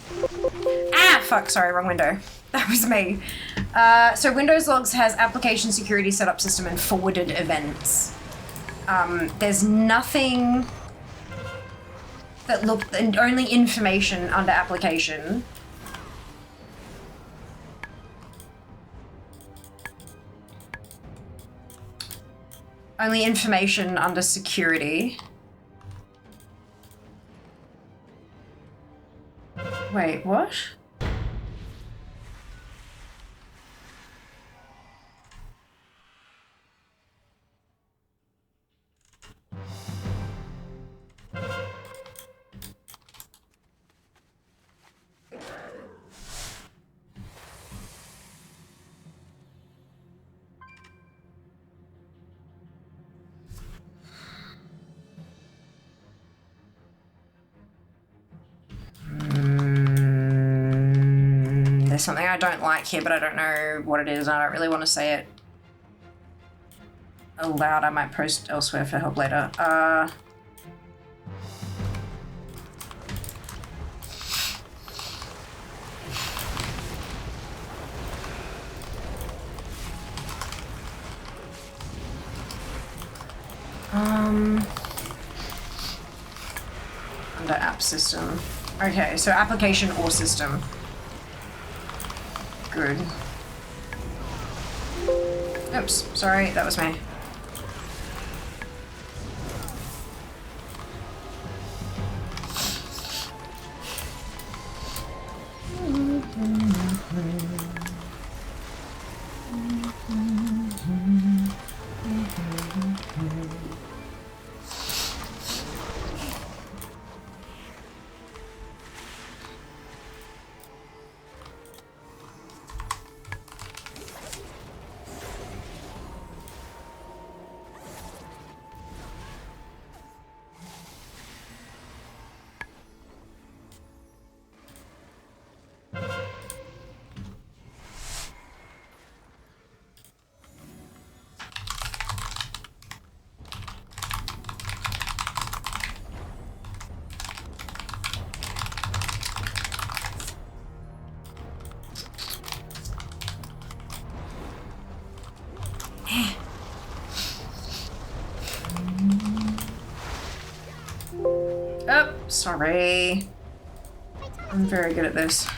Ah, fuck, sorry, wrong window. That was me. So Windows logs has application security setup system and forwarded events. There's nothing that only information under application. Only information under security. Wait, what? There's something I don't like here, but I don't know what it is. I don't really want to say it aloud. I might post elsewhere for help later. Under app system. Okay, so application or system. Good. Oops, sorry, that was me. Oh, sorry. I'm very good at this.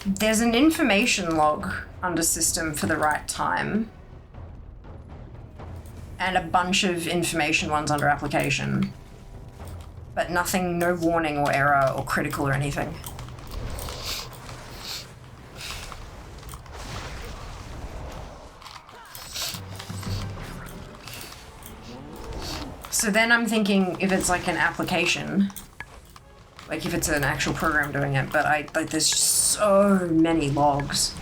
There's an information log under system for the right time. And a bunch of information ones under application. But nothing, no warning or error or critical or anything. So then I'm thinking if it's like an application, like if it's an actual program doing it, but there's just so many logs.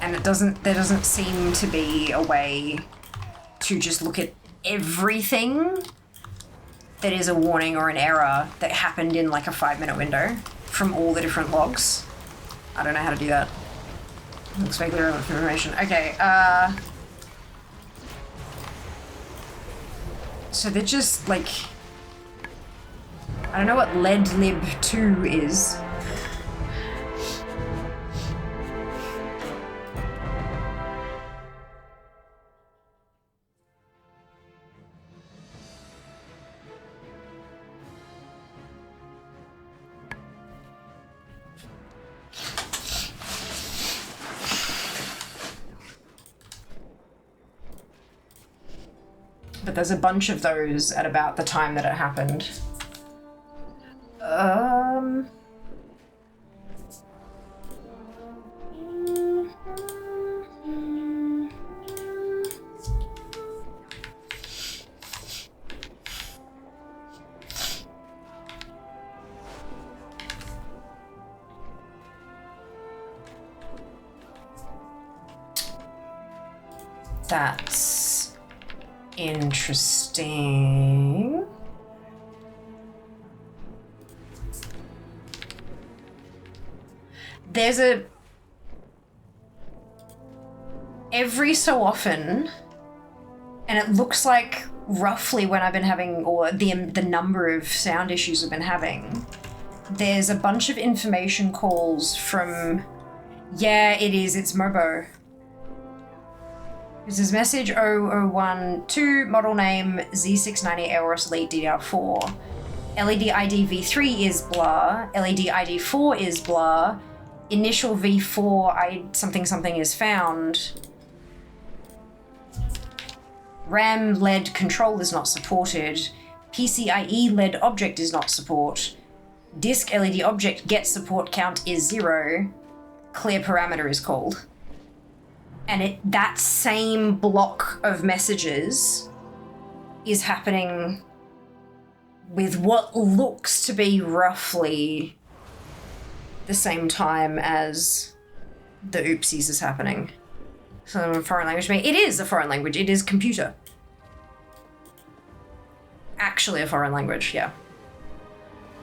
And there doesn't seem to be a way to just look at everything that is a warning or an error that happened in like a 5-minute window from all the different logs. I don't know how to do that. Looks vaguely relevant for information. Okay, so they're just, like... I don't know what lead lib 2 is. But there's a bunch of those at about the time that it happened. That's interesting. There's a... Every so often, and it looks like roughly when I've been having, or the number of sound issues I've been having, there's a bunch of information calls from... Yeah, it's Mobo. This is message 0012, model name Z690 Aorus Elite DDR4. LED ID V3 is blah, LED ID 4 is blah, initial V4 something is found. RAM LED control is not supported. PCIe LED object is not support. Disk LED object get support count is 0. Clear parameter is called. And that same block of messages is happening with what looks to be roughly the same time as the oopsies is happening. So a foreign language, it is a foreign language, it is computer. Actually a foreign language, yeah.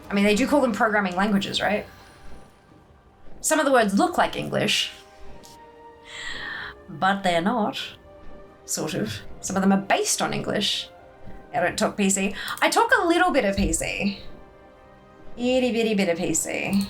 I mean, they do call them programming languages, right? Some of the words look like English, but they're not, sort of. Some of them are based on English. I don't talk PC. I talk a little bit of PC. Itty bitty bit of PC.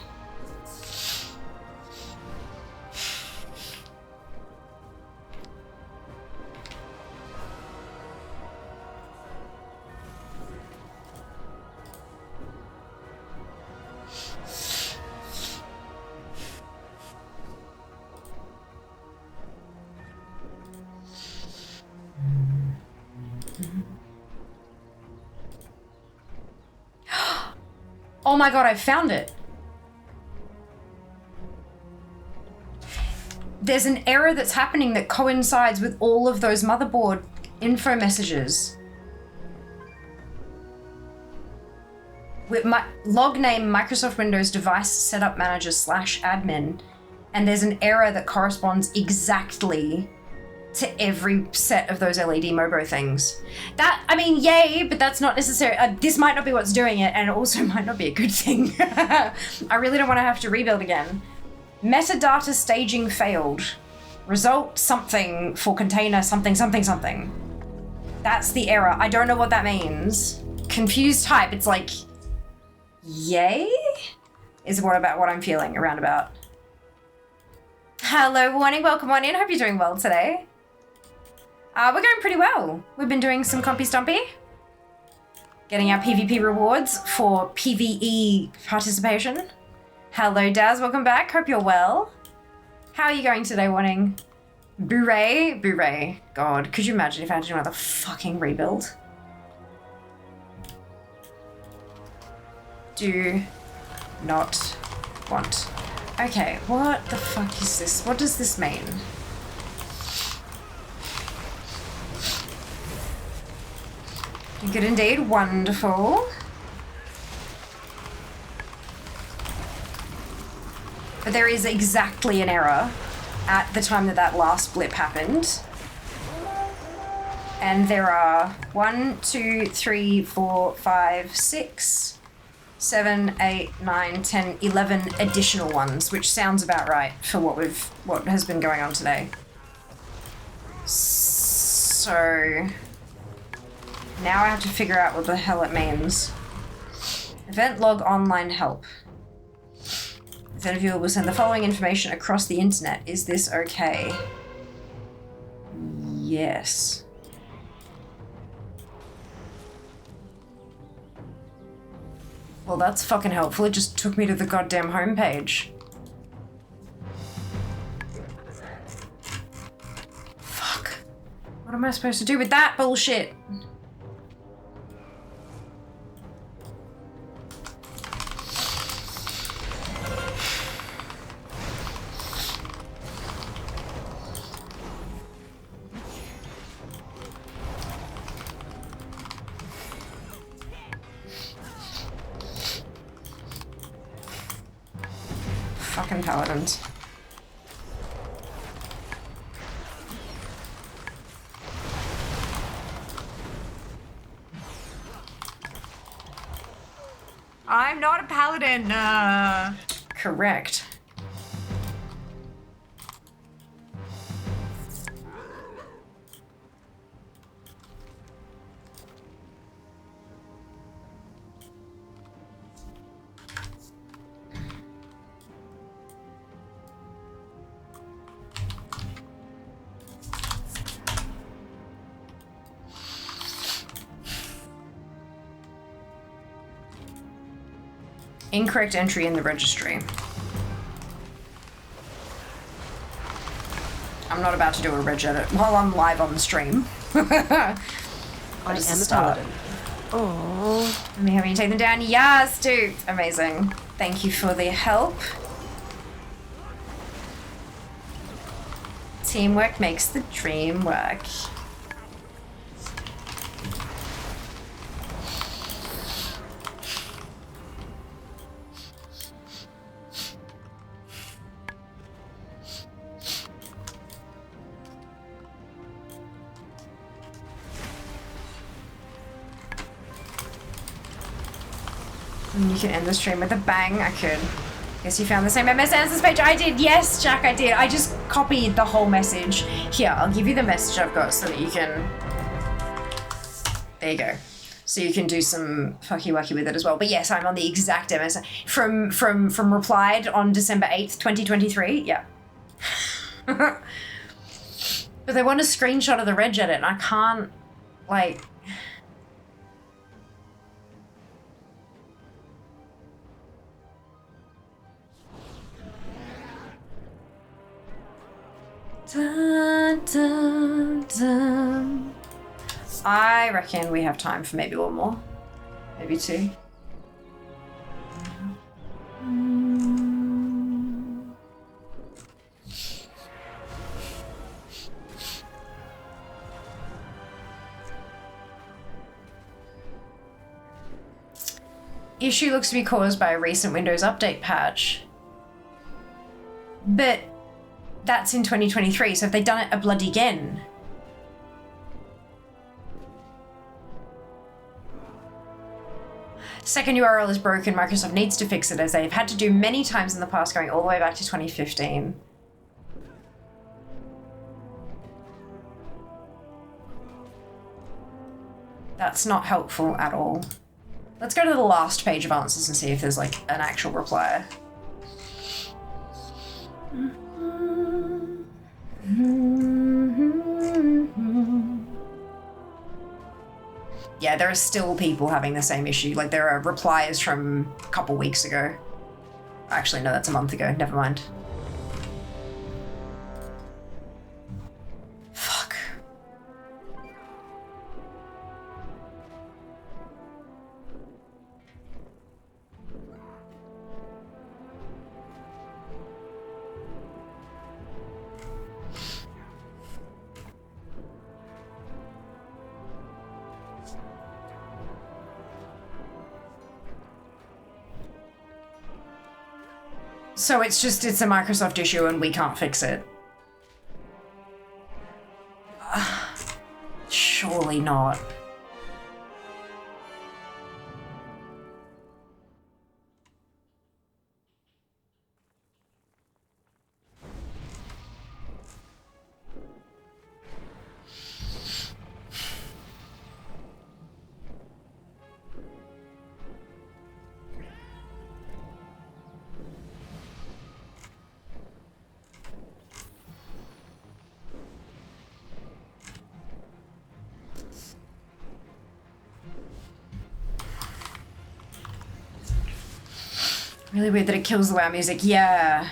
Oh my god, I found it. There's an error that's happening that coincides with all of those motherboard info messages. With my log name Microsoft Windows device setup manager /admin, and there's an error that corresponds exactly to every set of those LED Mobo things. That, I mean, yay, but that's not necessary. This might not be what's doing it, and it also might not be a good thing. I really don't want to have to rebuild again. Metadata staging failed. Result something for container something. That's the error. I don't know what that means. Confused type, it's like, yay? Is what I'm feeling around about. Hello, morning, welcome on in. Hope you're doing well today. We're going pretty well. We've been doing some compy stompy. Getting our PvP rewards for PvE participation. Hello, Daz, welcome back. Hope you're well. How are you going today, morning? Bure. God, could you imagine if I had to do another fucking rebuild? Do not want. Okay, what the fuck is this? What does this mean? Good indeed, wonderful. But there is exactly an error at the time that last blip happened. And there are 1, 2, 3, 4, 5, 6, 7, 8, 9, 10, 11 additional ones, which sounds about right for what has been going on today. So now I have to figure out what the hell it means. Event log online help. Event viewer will send the following information across the internet. Is this okay? Yes. Well, that's fucking helpful. It just took me to the goddamn homepage. Fuck. What am I supposed to do with that bullshit? Fucking paladins. I'm not a paladin. Correct. Incorrect entry in the registry. I'm not about to do a reg edit while I'm live on the stream. I am a paladin. Oh. Let me have you take them down. Yes, dude. Amazing. Thank you for the help. Teamwork makes the dream work. And you can end the stream with a bang. I could. Guess you found the same MS answers page I did. Yes, Jack, I did. I just copied the whole message. Here, I'll give you the message I've got so that you can... There you go. So you can do some fucky wucky with it as well. But yes, I'm on the exact MS from replied on December 8th, 2023. Yeah. But they want a screenshot of the reg edit and I can't, like... Dun, dun, dun. I reckon we have time for maybe one more. Maybe two. Issue looks to be caused by a recent Windows update patch. But that's in 2023, so have they done it a bloody again? Second URL is broken. Microsoft needs to fix it as they've had to do many times in the past, going all the way back to 2015. That's not helpful at all. Let's go to the last page of answers and see if there's like an actual reply. Yeah, there are still people having the same issue. Like, there are replies from a couple weeks ago. Actually, no, that's a month ago. Never mind. Fuck. So it's a Microsoft issue and we can't fix it. Surely not. Really weird that it kills the WoW music. Yeah.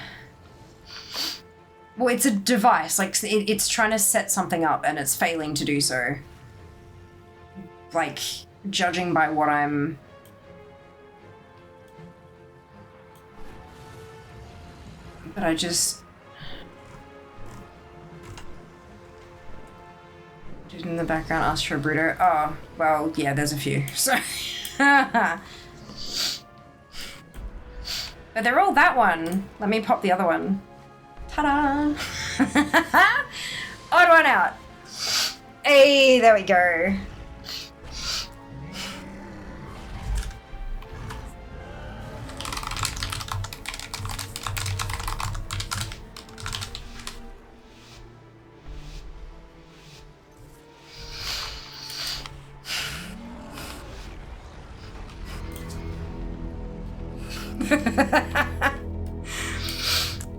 Well, it's a device. Like, it's trying to set something up and it's failing to do so. Like, judging by what I'm... But I just... Dude in the background asked for a Bruto. Oh, well, yeah, there's a few. So... But they're all that one. Let me pop the other one. Ta-da! Odd one out. Hey, there we go.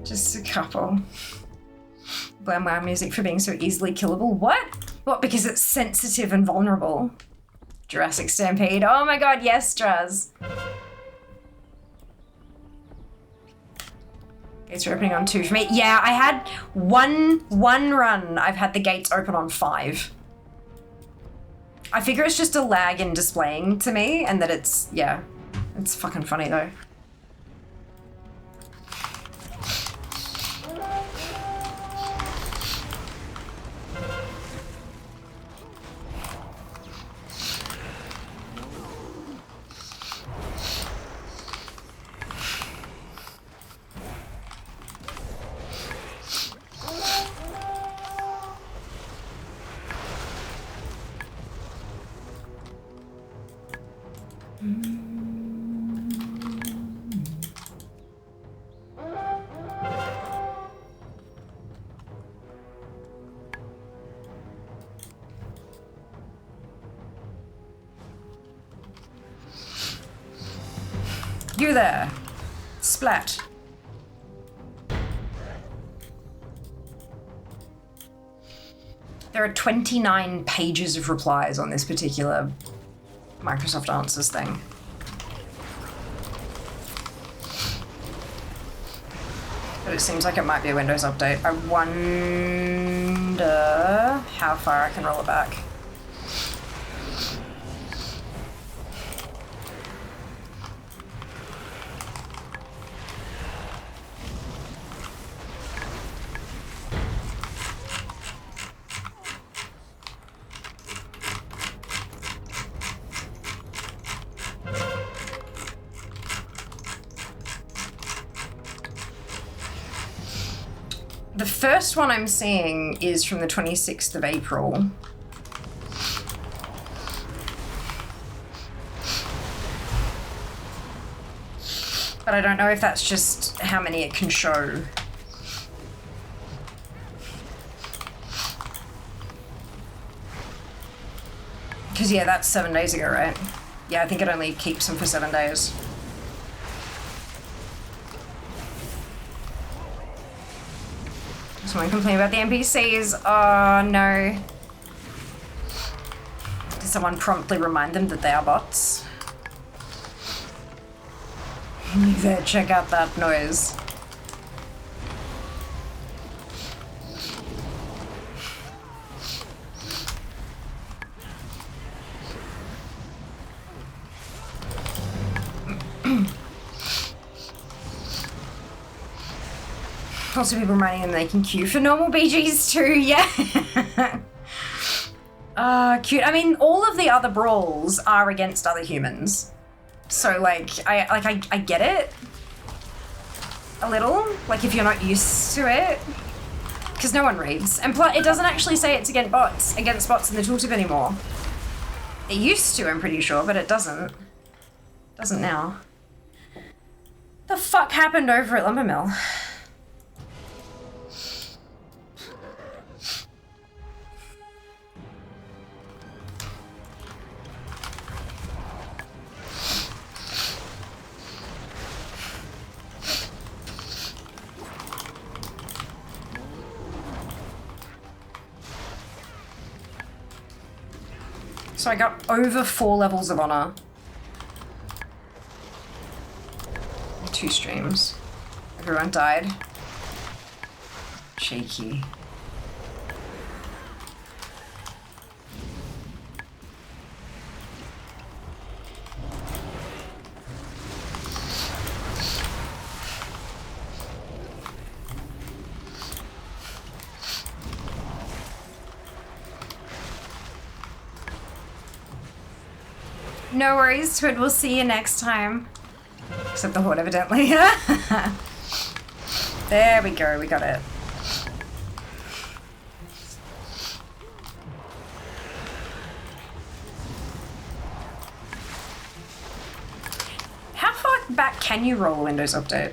Just a couple. Blame WoW music for being so easily killable. What? What, because it's sensitive and vulnerable? Jurassic Stampede. Oh my god, yes, Draz. Gates are opening on 2 for me. Yeah, I had one run. I've had the gates open on 5. I figure it's just a lag in displaying to me and that it's, yeah. It's fucking funny though. You there. Splat. There are 29 pages of replies on this particular Microsoft Answers thing. But it seems like it might be a Windows update. I wonder how far I can roll it back. The first one I'm seeing is from the 26th of April. But I don't know if that's just how many it can show. Because yeah, that's 7 days ago, right? Yeah, I think it only keeps them for 7 days. Someone complain about the NPCs. Oh no. Did someone promptly remind them that they are bots? You there, check out that noise. Also people reminding them they can queue for normal BGs too, yeah. Cute. I mean, all of the other brawls are against other humans. So like, I get it. A little. Like if you're not used to it. Because no one reads. And plus, it doesn't actually say it's against bots in the tooltip anymore. It used to, I'm pretty sure, but it doesn't. Doesn't now. The fuck happened over at Lumbermill? So I got over 4 levels of honor. 2 streams. Everyone died. Cheeky. No worries, Twid. We'll see you next time. Except the Horde, evidently. There we go. We got it. How far back can you roll a Windows update?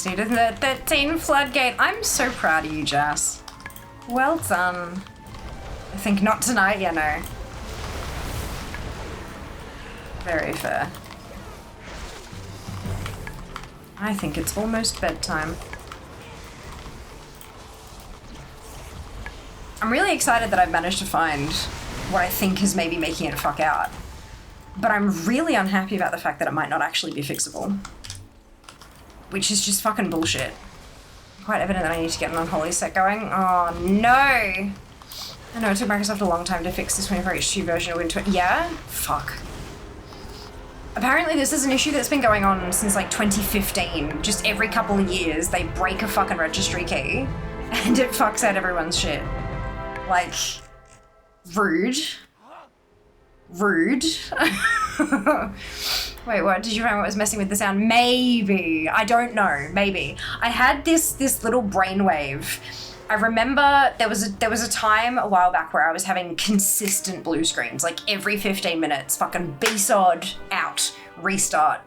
Needed the 13 floodgate. I'm so proud of you, Jess. Well done. I think not tonight, yeah, no. Very fair. I think it's almost bedtime. I'm really excited that I've managed to find what I think is maybe making it fuck out. But I'm really unhappy about the fact that it might not actually be fixable. Which is just fucking bullshit. Quite evident that I need to get an unholy set going. Oh no! I know it took Microsoft a long time to fix this 24H2 version of Windows. Yeah? Fuck. Apparently this is an issue that's been going on since like 2015. Just every couple of years they break a fucking registry key and it fucks out everyone's shit. Like, rude. Rude. Wait, what? Did you find what was messing with the sound? Maybe. I don't know. Maybe. I had this little brainwave. I remember there was a time a while back where I was having consistent blue screens, like every 15 minutes, fucking BSOD out, restart.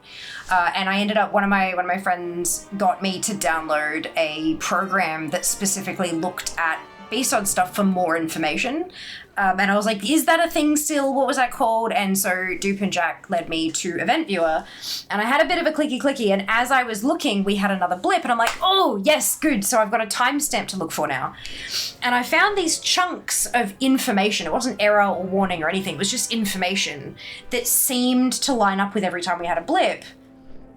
And I ended up, one of my friends got me to download a program that specifically looked at BSOD stuff for more information. And I was like, is that a thing still? What was that called? And so Dupe and Jack led me to Event Viewer. And I had a bit of a clicky. And as I was looking, we had another blip. And I'm like, oh, yes, good. So I've got a timestamp to look for now. And I found these chunks of information. It wasn't error or warning or anything. It was just information that seemed to line up with every time we had a blip.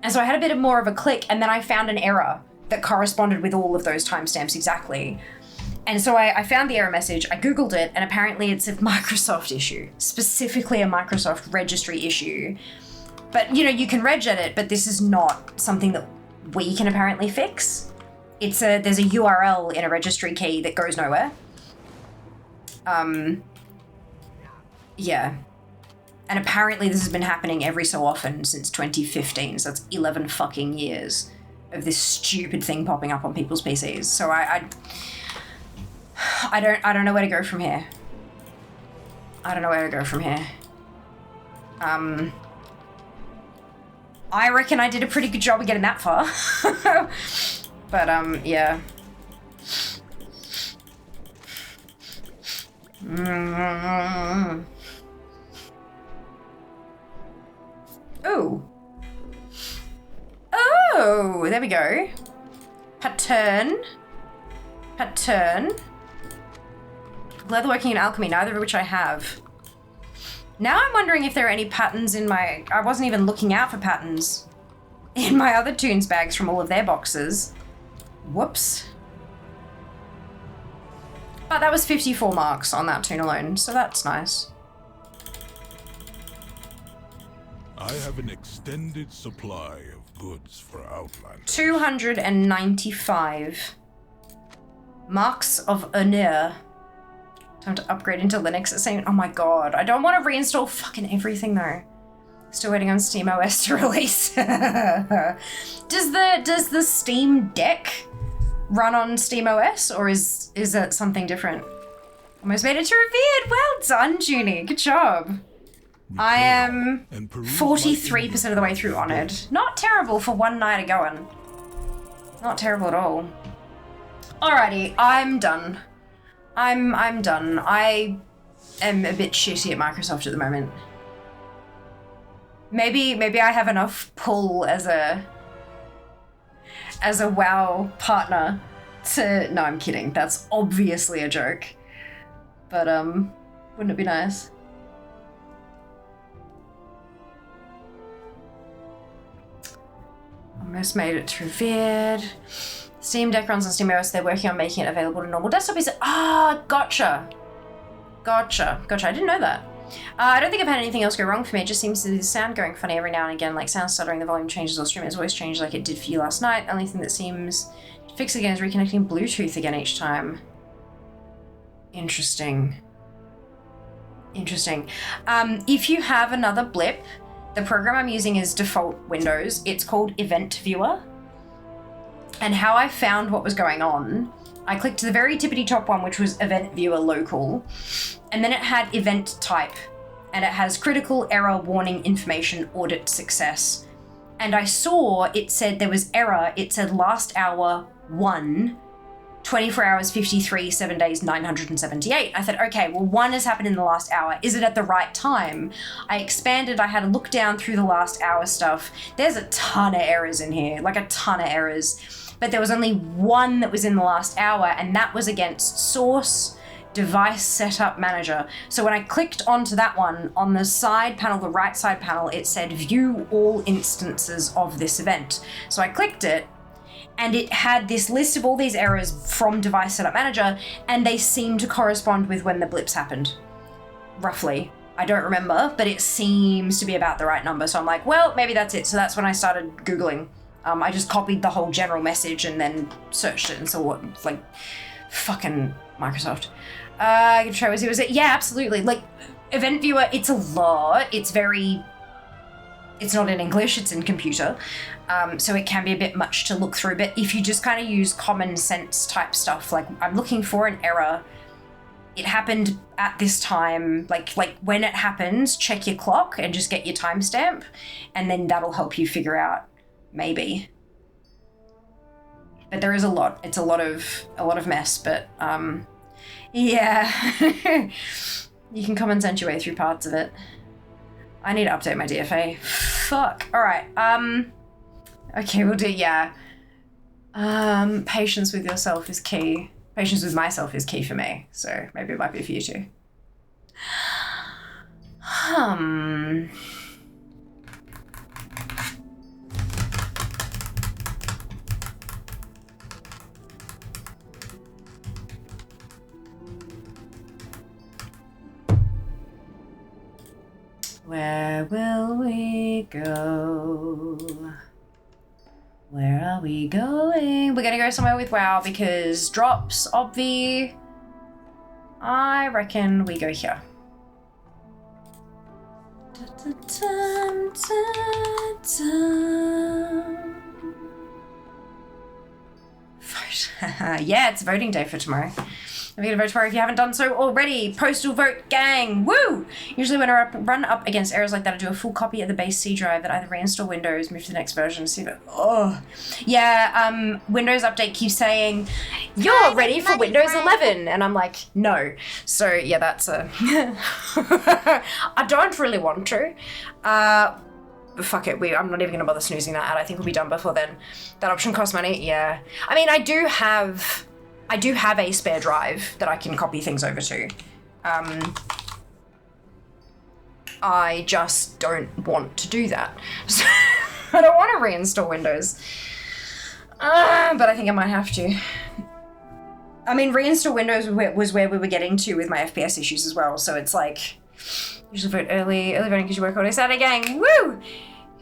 And so I had a bit of more of a click. And then I found an error that corresponded with all of those timestamps exactly. And so I found the error message, I Googled it, and apparently it's a Microsoft issue, specifically a Microsoft registry issue. But, you know, you can reg edit, but this is not something that we can apparently fix. There's a URL in a registry key that goes nowhere. Yeah. And apparently this has been happening every so often since 2015, so that's 11 fucking years of this stupid thing popping up on people's PCs. So I don't know where to go from here. I reckon I did a pretty good job of getting that far. But, yeah. Ooh. Oh, there we go. Pattern. Leatherworking and alchemy, neither of which I have. Now I'm wondering if there are any patterns in my... I wasn't even looking out for patterns in my other tunes bags from all of their boxes. Whoops. But that was 54 marks on that tune alone, so that's nice. I have an extended supply of goods for Outlanders. 295 marks of honor. Time to upgrade into Linux at the same... Oh my god, I don't want to reinstall fucking everything though. Still waiting on SteamOS to release. Does the Steam Deck run on SteamOS, or is it something different? Almost made it to revered. Well done, Junie. Good job. I am 43% of the way through Honored. Not terrible for one night of going. Not terrible at all. Alrighty, I'm done. I'm done. I am a bit shitty at Microsoft at the moment. Maybe I have enough pull as a WoW partner to... No, I'm kidding. That's obviously a joke. But, wouldn't it be nice? Almost made it to Revered. Steam Deck runs on SteamOS. They're working on making it available to normal desktop. Is it? Ah, gotcha. Gotcha. I didn't know that. I don't think I've had anything else go wrong for me. It just seems to be the sound going funny every now and again, like sound stuttering, the volume changes, or stream its voice changes like it did for you last night. Only thing that seems to fix again is reconnecting Bluetooth again each time. Interesting. If you have another blip, the program I'm using is default Windows. It's called Event Viewer. And how I found what was going on, I clicked the very tippity top one, which was Event Viewer Local, and then it had Event Type, and it has Critical Error Warning Information Audit Success. And I saw it said there was error. It said last hour 1, 24 hours 53, 7 days 978. I thought, okay, well 1 has happened in the last hour. Is it at the right time? I expanded, I had a look down through the last hour stuff. There's a ton of errors in here, like a ton of errors. But there was only 1 that was in the last hour, and that was against Source Device Setup Manager. So when I clicked onto that one, on the side panel, the right side panel, it said view all instances of this event. So I clicked it, and it had this list of all these errors from Device Setup Manager, and they seemed to correspond with when the blips happened, roughly. I don't remember, but it seems to be about the right number. So I'm like, well, maybe that's it. So that's when I started Googling. I just copied the whole general message and then searched it and saw what, like, fucking Microsoft. I can try, was it? Yeah, absolutely. Like, Event Viewer, it's a lot. It's not in English, it's in computer. So it can be a bit much to look through, but if you just kind of use common sense type stuff, like I'm looking for an error, it happened at this time, like when it happens, check your clock and just get your timestamp, and then that'll help you figure out, maybe. But there is a lot. It's a lot of mess, but yeah. You can common sense your way through parts of it. I need to update my DFA. Fuck. All right. Okay, we'll do, yeah. Patience with yourself is key. Patience with myself is key for me, so maybe it might be for you too. Where will we go? Where are we going? We're gonna go somewhere with WoW because drops, obvi. I reckon we go here. Yeah, it's voting day for tomorrow. If you're gonna vote tomorrow if you haven't done so already. Postal vote gang, woo! Usually when I run up against errors like that, I do a full copy of the base C drive that either reinstall Windows, move to the next version, see that. Oh, yeah. Windows update keeps saying you're ready for Windows 11, and I'm like, no. So yeah, that's a. I don't really want to. Fuck it. I'm not even gonna bother snoozing that out. I think we'll be done before then. That option costs money. Yeah. I mean, I do have a spare drive that I can copy things over to. I just don't want to do that. So I don't want to reinstall Windows. But I think I might have to. I mean, reinstall Windows was where we were getting to with my FPS issues as well. So it's like, usually vote early voting because you work all day Saturday, gang. Woo!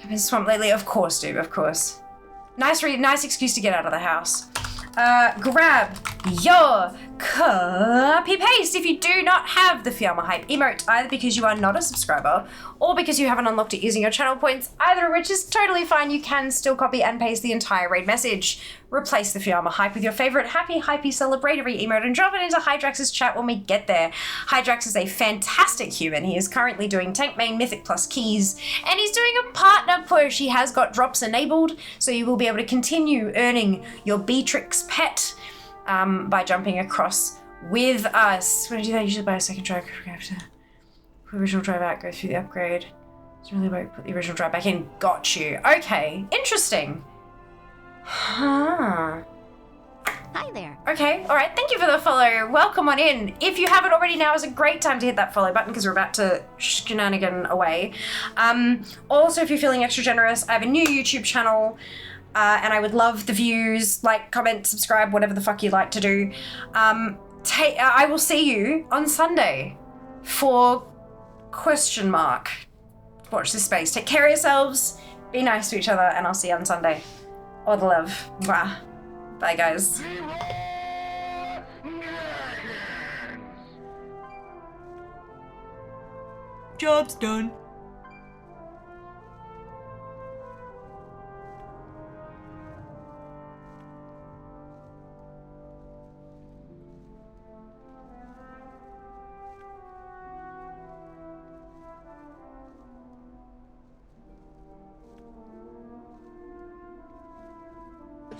I've been swamped lately. Of course, dude, of course. Nice excuse to get out of the house. Grab your copy paste if you do not have the Fiamma Hype emote, either because you are not a subscriber or because you haven't unlocked it using your channel points, either of which is totally fine. You can still copy and paste the entire raid message. Replace the Fiamma Hype with your favorite happy, hypey, celebratory emote and drop it into Hydrax's chat when we get there. Hydrax is a fantastic human. He is currently doing Tank Main Mythic Plus keys, and he's doing a partner push. He has got drops enabled, so you will be able to continue earning your Beatrix pet by jumping across with us. When I do that, usually buy a second drive after the original drive out, go through the upgrade. It's really about put the original drive back in. Got you. Okay, interesting. Huh. Hi there. Okay, all right. Thank you for the follow. Welcome on in. If you haven't already, now is a great time to hit that follow button because we're about to shenanigan away. Also, if you're feeling extra generous, I have a new YouTube channel. And I would love the views, like, comment, subscribe, whatever the fuck you like to do. I will see you on Sunday for ? Watch this space. Take care of yourselves, be nice to each other, and I'll see you on Sunday. All the love. Mwah. Bye, guys. Job's done.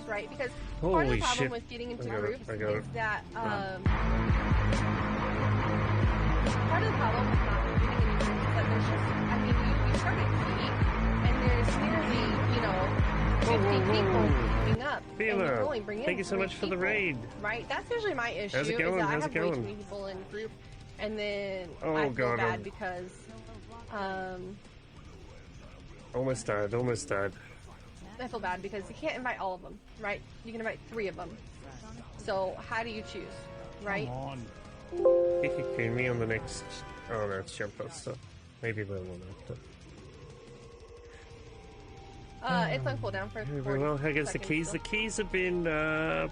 Right, because part of the problem with getting into groups is that part of the problem with not getting into groups is that there's just, I mean, you start at 3 and there's nearly, 50 people keeping up. And you can only bring in thank you so much for the raid. Right, that's usually my issue. How's it going? Is that How's I have it going? way too many people in group, and then Oh, I feel God, bad because almost died. I feel bad because you can't invite all of them, right? You can invite 3 of them. So how do you choose, right? Come on. You can queue me on the next. Oh no, it's jump up stuff. Maybe the one after. It's on cooldown for 40 Well, I guess the keys. still. The keys have been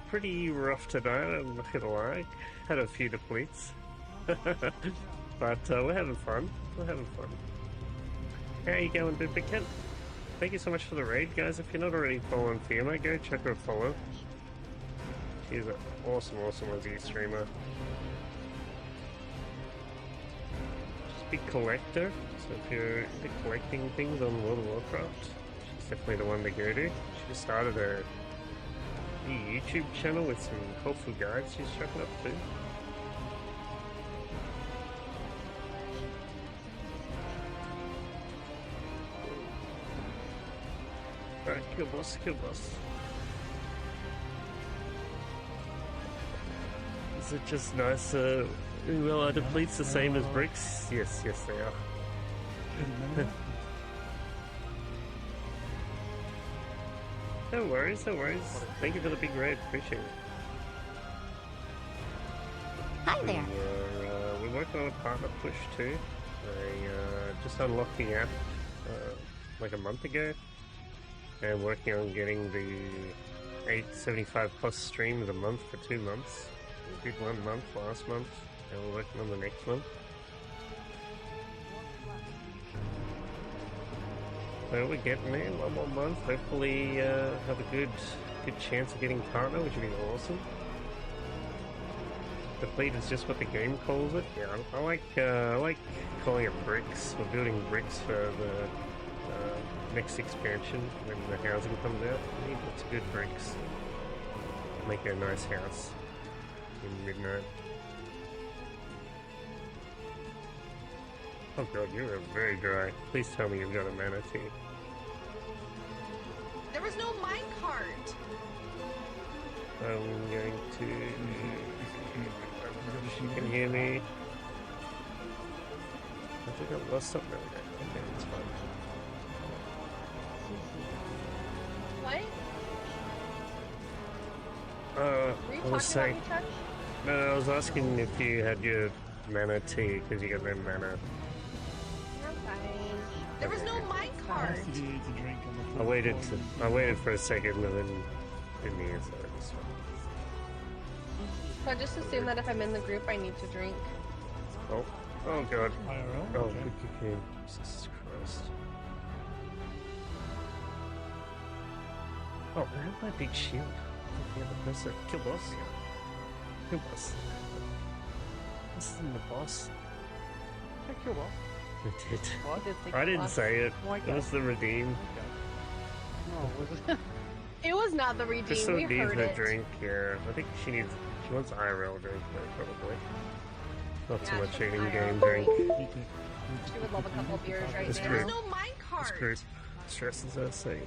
pretty rough tonight. I'm not gonna lie. Had a few depletes, but we're having fun. How you going, Big Kent? Thank you so much for the raid, guys. If you're not already following Fiamma, go check her a follow. She's an awesome Aussie streamer. She's a big collector, so if you're into collecting things on World of Warcraft, she's definitely the one to go to. She just started a new YouTube channel with some helpful guides she's chucking up too. Alright, kill boss. Is it just nice, well, are depletes the same as bricks? Yes, they are. No worries. Thank you for the big raid, appreciate it. Hi there. We're working on a partner push too. I just unlocked the app like a month ago. And working on getting the 875 plus streams a month for 2 months. We did 1 month last month, and we're working on the next one. So we're getting there, 1 more month. Hopefully have a good chance of getting partner, which would be awesome. Deplete is just what the game calls it. Yeah, I like calling it bricks. We're building bricks for the next expansion when the housing comes out. I think it's good bricks. Make a nice house in midnight. Oh god, you are very dry. Please tell me you've got a manatee. There was no minecart. I'm going to. You can hear me. I think I lost something. Okay, it's fine. What? I was saying. No, I was asking if you had your mana tea because you got no mana. I'm fine. There was no minecart. I waited for a second and then didn't hear, so it's fine. So I just assume that if I'm in the group, I need to drink. Oh, oh god. Oh, okay. Jesus Christ. Oh, I have my big shield. Yeah, the person. Kill boss? Kill boss. This isn't the boss. I kill boss. I did. What? I didn't say it. Oh my It god. was the redeem. No, was it? It was not the redeem. Just so We needs heard her it. drink, yeah. I think she wants IRL drink though, probably. Not too Yeah, much she wants eating game IRL. drink. She would love a couple beers right This now. group, There's no minecart. this group stresses us, so you know.